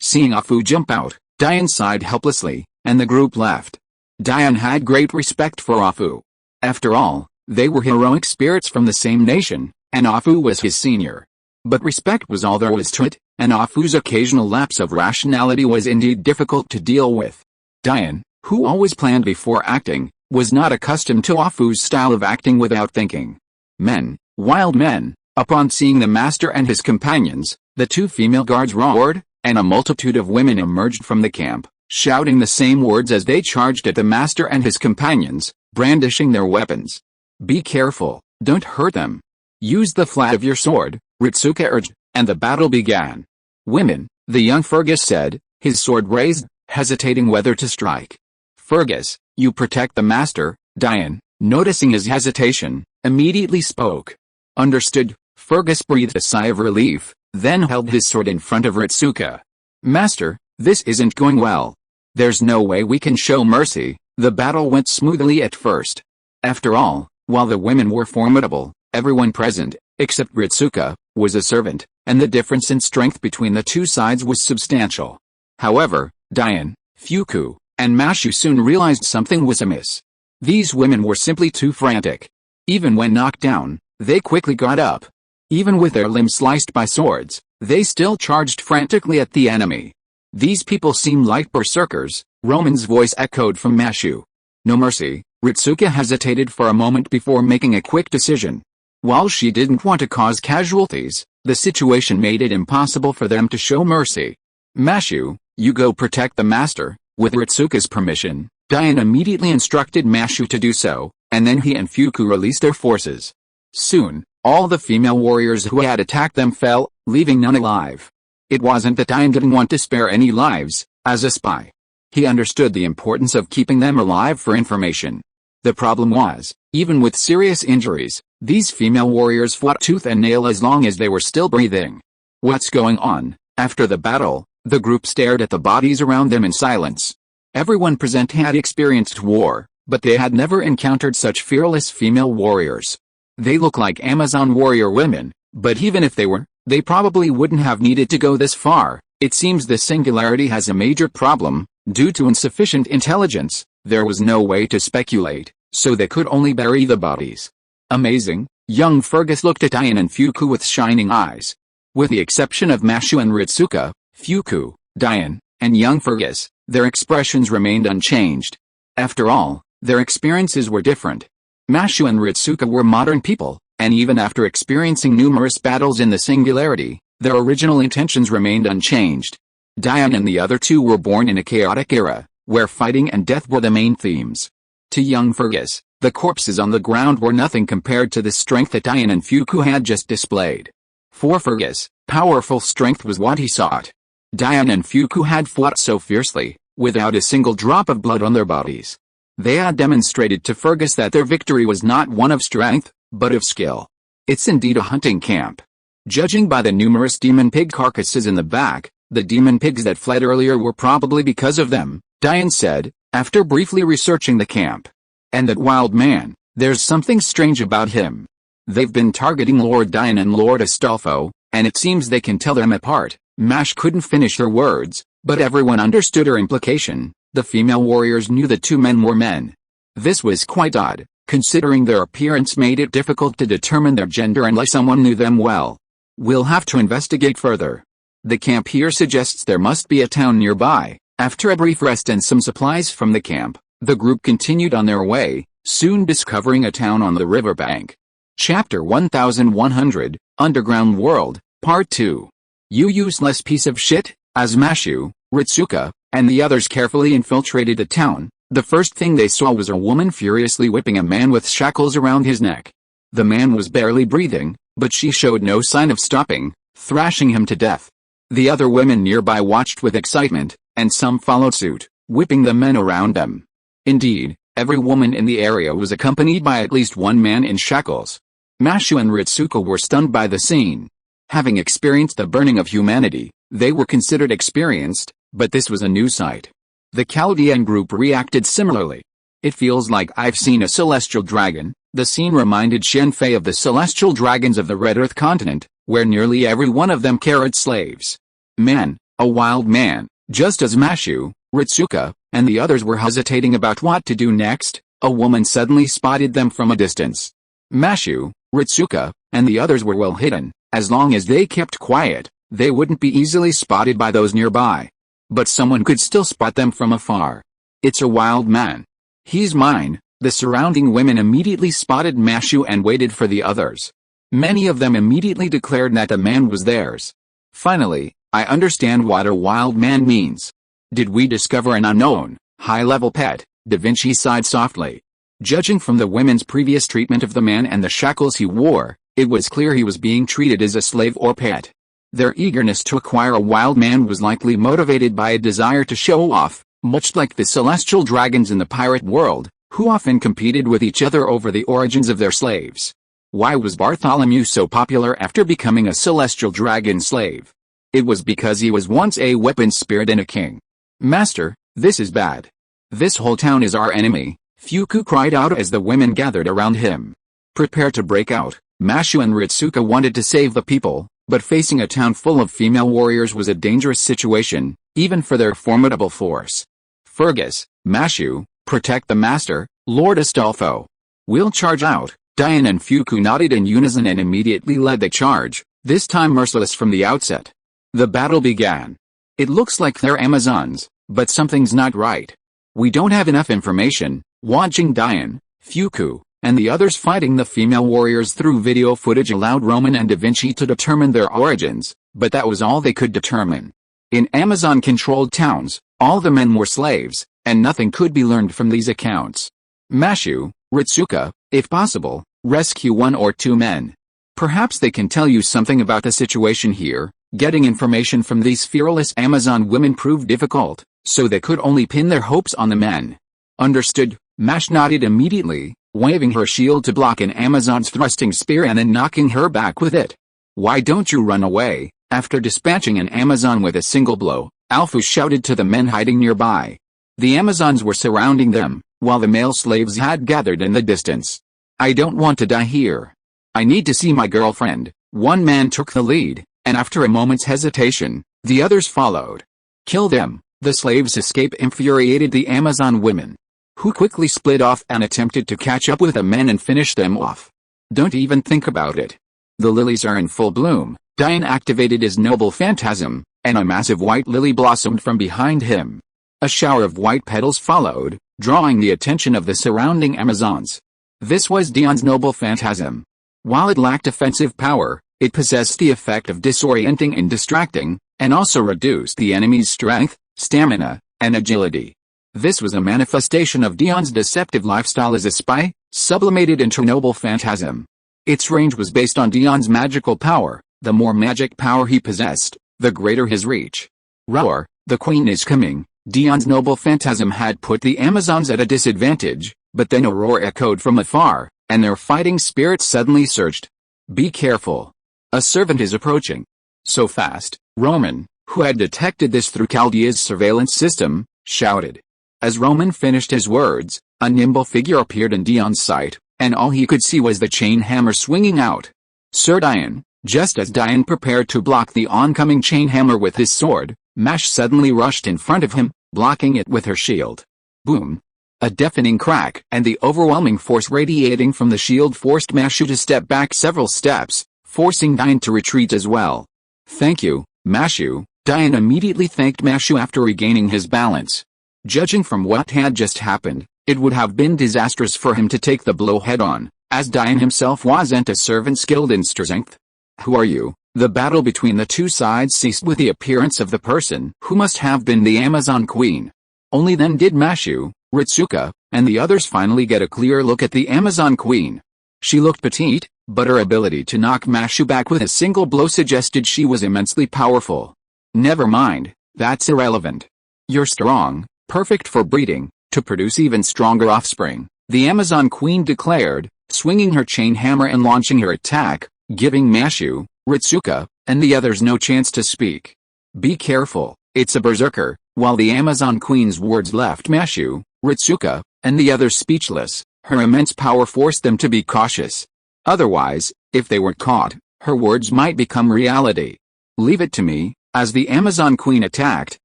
Seeing Afu jump out, Diane sighed helplessly, and the group left. Diane had great respect for Afu. After all, they were heroic spirits from the same nation, and Afu was his senior. But respect was all there was to it, and Afu's occasional lapse of rationality was indeed difficult to deal with. Diane, who always planned before acting, was not accustomed to Afu's style of acting without thinking. Men, wild men. Upon seeing the master and his companions, the 2 female guards roared, and a multitude of women emerged from the camp, shouting the same words as they charged at the master and his companions, brandishing their weapons. Be careful, don't hurt them. Use the flat of your sword, Ritsuka urged, and the battle began. Women, the young Fergus said, his sword raised, hesitating whether to strike. Fergus, you protect the master. Diane, noticing his hesitation, immediately spoke. Understood. Fergus breathed a sigh of relief, then held his sword in front of Ritsuka. Master, this isn't going well. There's no way we can show mercy. The battle went smoothly at first. After all, while the women were formidable, everyone present, except Ritsuka, was a servant, and the difference in strength between the 2 sides was substantial. However, Diane, Fuku, and Mashu soon realized something was amiss. These women were simply too frantic. Even when knocked down, they quickly got up. Even with their limbs sliced by swords, they still charged frantically at the enemy. These people seem like berserkers, Roman's voice echoed from Mashu. No mercy. Ritsuka hesitated for a moment before making a quick decision. While she didn't want to cause casualties, the situation made it impossible for them to show mercy. Mashu, you go protect the master. With Ritsuka's permission, Diane immediately instructed Mashu to do so, and then he and Fuku released their forces. Soon, all the female warriors who had attacked them fell, leaving none alive. It wasn't that Diane didn't want to spare any lives. As a spy, he understood the importance of keeping them alive for information. The problem was, even with serious injuries, these female warriors fought tooth and nail as long as they were still breathing. What's going on? After the battle, the group stared at the bodies around them in silence. Everyone present had experienced war, but they had never encountered such fearless female warriors. They look like Amazon warrior women, but even if they were, they probably wouldn't have needed to go this far. It seems the Singularity has a major problem. Due to insufficient intelligence, there was no way to speculate, so they could only bury the bodies. Amazing. Young Fergus looked at Diane and Fuku with shining eyes. With the exception of Mashu and Ritsuka, Fuku, Diane, and young Fergus, their expressions remained unchanged. After all, their experiences were different. Mashu and Ritsuka were modern people, and even after experiencing numerous battles in the Singularity, Their original intentions remained unchanged. Diane and the other two were born in a chaotic era, where fighting and death were the main themes. To young Fergus, the corpses on the ground were nothing compared to the strength that Diane and Fuku had just displayed. For Fergus, powerful strength was what he sought. Diane and Fuku had fought so fiercely, without a single drop of blood on their bodies. They had demonstrated to Fergus that their victory was not one of strength, but of skill. It's indeed a hunting camp. Judging by the numerous demon pig carcasses in the back, the demon pigs that fled earlier were probably because of them, Diane said, after briefly researching the camp. And that wild man, there's something strange about him. They've been targeting Lord Diane and Lord Astolfo, and it seems they can tell them apart. Mash couldn't finish her words, but everyone understood her implication. The female warriors knew the two men were men. This was quite odd, considering their appearance made it difficult to determine their gender unless someone knew them well. We'll have to investigate further. The camp here suggests there must be a town nearby. After a brief rest and some supplies from the camp, the group continued on their way, soon discovering a town on the riverbank. Chapter 1100, Underground World, Part 2. You useless piece of shit. As Mashu, Ritsuka, and the others carefully infiltrated the town, the first thing they saw was a woman furiously whipping a man with shackles around his neck. The man was barely breathing, but she showed no sign of stopping, thrashing him to death. The other women nearby watched with excitement, and some followed suit, whipping the men around them. Indeed, every woman in the area was accompanied by at least one man in shackles. Mashu and Ritsuka were stunned by the scene. Having experienced the burning of humanity, they were considered experienced, but this was a new sight. The Chaldean group reacted similarly. It feels like I've seen a celestial dragon. The scene reminded Shen Fei of the celestial dragons of the Red Earth continent, where nearly every one of them carried slaves. Man, a wild man. Just as Mashu, Ritsuka, and the others were hesitating about what to do next, a woman suddenly spotted them from a distance. Mashu, Ritsuka, and the others were well hidden. As long as they kept quiet, they wouldn't be easily spotted by those nearby. But someone could still spot them from afar. It's a wild man. He's mine. The surrounding women immediately spotted Mashu and waited for the others. Many of them immediately declared that the man was theirs. Finally, I understand what a wild man means. Did we discover an unknown, high-level pet? Da Vinci sighed softly. Judging from the women's previous treatment of the man and the shackles he wore, it was clear he was being treated as a slave or pet. Their eagerness to acquire a wild man was likely motivated by a desire to show off, much like the celestial dragons in the pirate world, who often competed with each other over the origins of their slaves. Why was Bartholomew so popular after becoming a celestial dragon slave? It was because he was once a weapon spirit and a king. Master, this is bad. This whole town is our enemy, Fuku cried out as the women gathered around him. Prepare to break out. Mashu and Ritsuka wanted to save the people, but facing a town full of female warriors was a dangerous situation, even for their formidable force. Fergus, Mashu, protect the master, Lord Astolfo. We'll charge out. Diane and Fuku nodded in unison and immediately led the charge, this time merciless from the outset. The battle began. It looks like they're Amazons, but something's not right. We don't have enough information. Watching Diane, Fuku, and the others fighting the female warriors through video footage allowed Roman and Da Vinci to determine their origins, but that was all they could determine. In Amazon-controlled towns, all the men were slaves, and nothing could be learned from these accounts. Mashu, Ritsuka, if possible, rescue one or two men. Perhaps they can tell you something about the situation here. Getting information from these fearless Amazon women proved difficult, so they could only pin their hopes on the men. Understood. Mash nodded immediately, waving her shield to block an Amazon's thrusting spear and then knocking her back with it. Why don't you run away? After dispatching an Amazon with a single blow, Alpha shouted to the men hiding nearby. The Amazons were surrounding them, while the male slaves had gathered in the distance. I don't want to die here. I need to see my girlfriend. One man took the lead, and after a moment's hesitation, the others followed. Kill them. The slaves' escape infuriated the Amazon women, who quickly split off and attempted to catch up with the men and finish them off. Don't even think about it. The lilies are in full bloom. Diane activated his noble phantasm, and a massive white lily blossomed from behind him. A shower of white petals followed, drawing the attention of the surrounding Amazons. This was Dion's noble phantasm. While it lacked offensive power, It possessed the effect of disorienting and distracting, and also reduced the enemy's strength, stamina, and agility. This was a manifestation of Dion's deceptive lifestyle as a spy, sublimated into noble phantasm. Its range was based on Dion's magical power. The more magic power he possessed, the greater his reach. Roar, the queen is coming. Dion's noble phantasm had put the Amazons at a disadvantage, but then a roar echoed from afar, and their fighting spirit suddenly surged. Be careful. A servant is approaching. So fast, Roman, who had detected this through Chaldea's surveillance system, shouted. As Roman finished his words, a nimble figure appeared in Dion's sight, and all he could see was the chain hammer swinging out. Sir Dion, just as Dion prepared to block the oncoming chain hammer with his sword, Mash suddenly rushed in front of him, blocking it with her shield. Boom! A deafening crack and the overwhelming force radiating from the shield forced Mashu to step back several steps, forcing Dion to retreat as well. Thank you, Mashu. Dion immediately thanked Mashu after regaining his balance. Judging from what had just happened, it would have been disastrous for him to take the blow head-on, as Dion himself wasn't a servant skilled in strength. Who are you? The battle between the two sides ceased with the appearance of the person who must have been the Amazon Queen. Only then did Mashu, Ritsuka, and the others finally get a clear look at the Amazon Queen. She looked petite, but her ability to knock Mashu back with a single blow suggested she was immensely powerful. Never mind, that's irrelevant. You're strong, perfect for breeding, to produce even stronger offspring, the Amazon Queen declared, swinging her chain hammer and launching her attack, giving Mashu, Ritsuka, and the others no chance to speak. Be careful, it's a berserker. While the Amazon Queen's words left Mashu, Ritsuka, and the others speechless, her immense power forced them to be cautious. Otherwise, if they were caught, her words might become reality. Leave it to me. As the Amazon Queen attacked,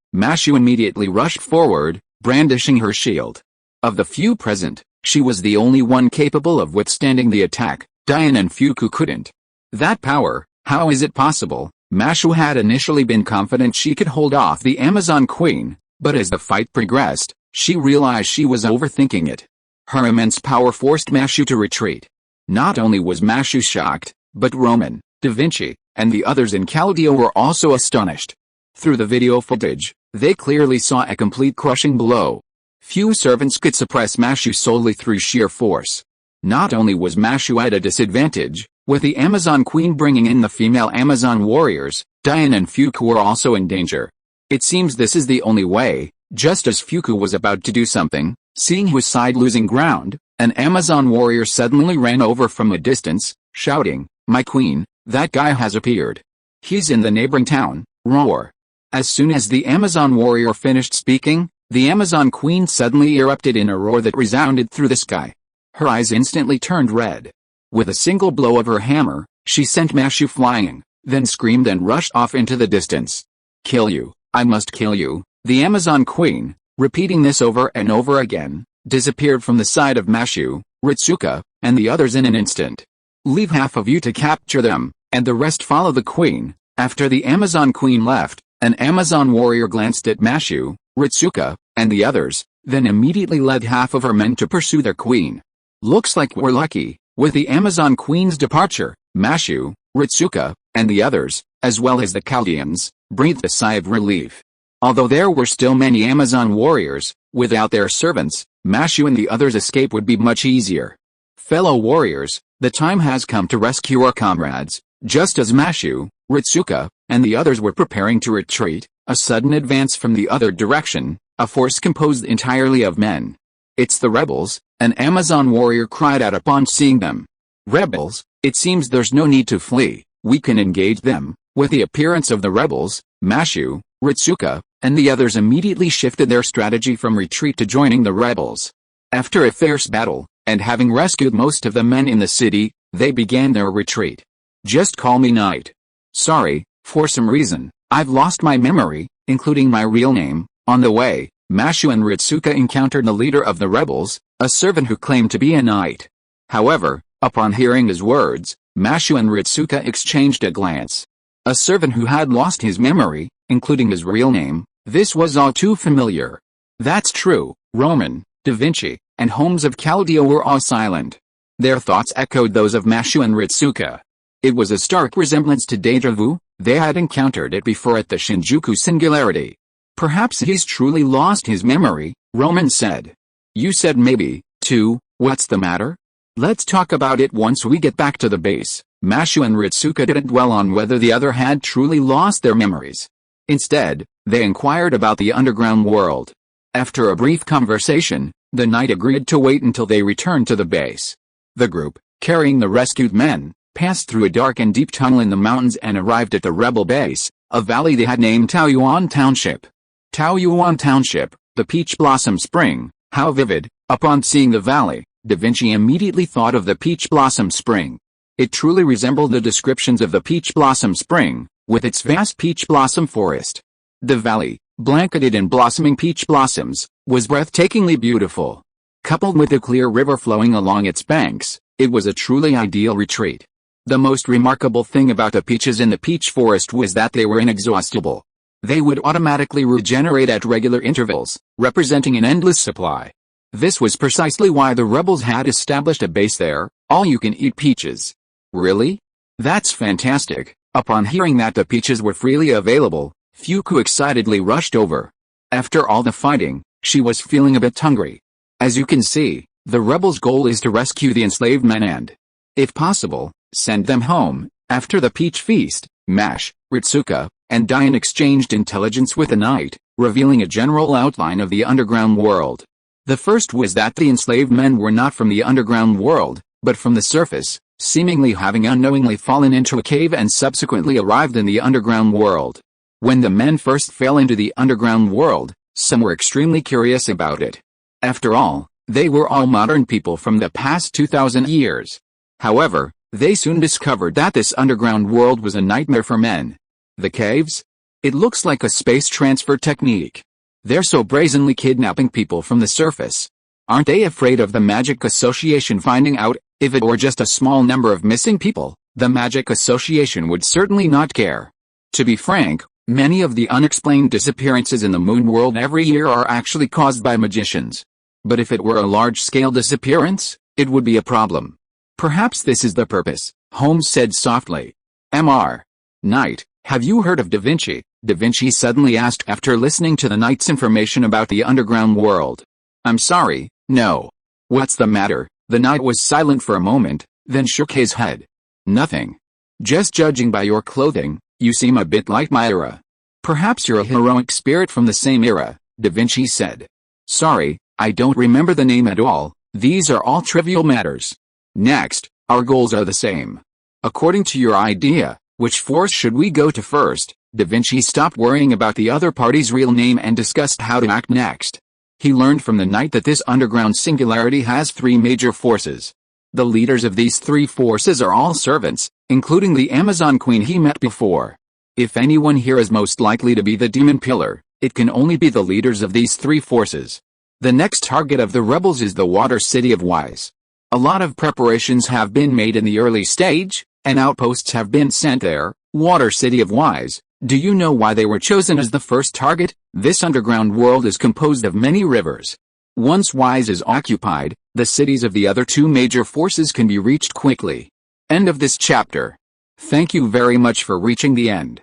Mashu immediately rushed forward, brandishing her shield. Of the few present, she was the only one capable of withstanding the attack. Dion and Fuku couldn't. That power, how is it possible? Mashu had initially been confident she could hold off the Amazon Queen, but as the fight progressed, she realized she was overthinking it. Her immense power forced Mashu to retreat. Not only was Mashu shocked, but Roman, Da Vinci, and the others in Chaldea were also astonished. Through the video footage, they clearly saw a complete crushing blow. Few servants could suppress Mashu solely through sheer force. Not only was Mashu at a disadvantage, with the Amazon Queen bringing in the female Amazon warriors, Dion and Fuku were also in danger. It seems this is the only way. Just as Fuku was about to do something, seeing his side losing ground, an Amazon warrior suddenly ran over from a distance, shouting, "My queen, that guy has appeared. He's in the neighboring town." Roar. As soon as the Amazon warrior finished speaking, the Amazon Queen suddenly erupted in a roar that resounded through the sky. Her eyes instantly turned red. With a single blow of her hammer, she sent Mashu flying, then screamed and rushed off into the distance. "Kill you, I must kill you." The Amazon Queen, repeating this over and over again, disappeared from the side of Mashu, Ritsuka, and the others in an instant. "Leave half of you to capture them, and the rest follow the queen." After the Amazon Queen left, an Amazon warrior glanced at Mashu, Ritsuka, and the others, then immediately led half of her men to pursue their queen. "Looks like we're lucky." With the Amazon Queen's departure, Mashu, Ritsuka, and the others, as well as the Chaldeans, breathed a sigh of relief. Although there were still many Amazon warriors, without their servants, Mashu and the others' escape would be much easier. Fellow warriors, the time has come to rescue our comrades. Just as Mashu, Ritsuka, and the others were preparing to retreat, a sudden advance from the other direction, a force composed entirely of men. "It's the rebels," an Amazon warrior cried out upon seeing them. "Rebels? It seems there's no need to flee, we can engage them." With the appearance of the rebels, Mashu, Ritsuka, and the others immediately shifted their strategy from retreat to joining the rebels. After a fierce battle, and having rescued most of the men in the city, they began their retreat. "Just call me Knight. Sorry, for some reason, I've lost my memory, including my real name." On the way, Mashu and Ritsuka encountered the leader of the rebels, a servant who claimed to be a knight. However, upon hearing his words, Mashu and Ritsuka exchanged a glance. A servant who had lost his memory, including his real name, this was all too familiar. That's true. Roman, Da Vinci, and Holmes of Chaldea were all silent. Their thoughts echoed those of Mashu and Ritsuka. It was a stark resemblance to deja vu. They had encountered it before at the Shinjuku Singularity. Perhaps he's truly lost his memory, Roman said. You said maybe, too. What's the matter? Let's talk about it once we get back to the base. Mashu and Ritsuka didn't dwell on whether the other had truly lost their memories. Instead, they inquired about the underground world. After a brief conversation, the knight agreed to wait until they returned to the base. The group, carrying the rescued men, passed through a dark and deep tunnel in the mountains and arrived at the rebel base, a valley they had named Taoyuan Township. Taoyuan Township, the Peach Blossom Spring. How vivid! Upon seeing the valley, Da Vinci immediately thought of the Peach Blossom Spring. It truly resembled the descriptions of the Peach Blossom Spring, with its vast peach blossom forest. The valley, blanketed in blossoming peach blossoms, was breathtakingly beautiful. Coupled with a clear river flowing along its banks, it was a truly ideal retreat. The most remarkable thing about the peaches in the peach forest was that they were inexhaustible. They would automatically regenerate at regular intervals, representing an endless supply. This was precisely why the rebels had established a base there, all-you-can-eat peaches. Really? That's fantastic. Upon hearing that the peaches were freely available, Fuku excitedly rushed over. After all the fighting, she was feeling a bit hungry. As you can see, the rebels' goal is to rescue the enslaved men and, if possible, send them home. After the peach feast, Mash, Ritsuka, and Diane exchanged intelligence with the knight, revealing a general outline of the underground world. The first was that the enslaved men were not from the underground world, but from the surface, seemingly having unknowingly fallen into a cave and subsequently arrived in the underground world. When the men first fell into the underground world, some were extremely curious about it. After all, they were all modern people from the past 2,000 years. However, they soon discovered that this underground world was a nightmare for men. The caves? It looks like a space transfer technique. They're so brazenly kidnapping people from the surface. Aren't they afraid of the Magic Association finding out? If it were just a small number of missing people, the Magic Association would certainly not care. To be frank, many of the unexplained disappearances in the moon world every year are actually caused by magicians. But if it were a large-scale disappearance, it would be a problem. Perhaps this is the purpose, Holmes said softly. Mr. Knight, have you heard of Da Vinci? Da Vinci suddenly asked after listening to the knight's information about the underground world. I'm sorry, no. What's the matter? The knight was silent for a moment, then shook his head. Nothing. Just judging by your clothing, you seem a bit like my era. Perhaps you're a heroic spirit from the same era, Da Vinci said. Sorry, I don't remember the name at all. These are all trivial matters. Next, our goals are the same. According to your idea, which force should we go to first? Da Vinci stopped worrying about the other party's real name and discussed how to act next. He learned from the knight that this underground singularity has three major forces. The leaders of these three forces are all servants, including the Amazon Queen he met before. If anyone here is most likely to be the demon pillar, it can only be the leaders of these three forces. The next target of the rebels is the water city of Wise. A lot of preparations have been made in the early stage, and outposts have been sent there. Water city of Wise. Do you know why they were chosen as the first target? This underground world is composed of many rivers. Once Wise is occupied, the cities of the other two major forces can be reached quickly. End of this chapter. Thank you very much for reaching the end.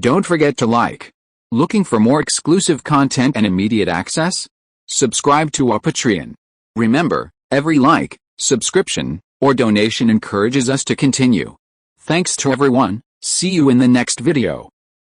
Don't forget to like. Looking for more exclusive content and immediate access? Subscribe to our Patreon. Remember, every like, subscription, or donation encourages us to continue. Thanks to everyone. See you in the next video.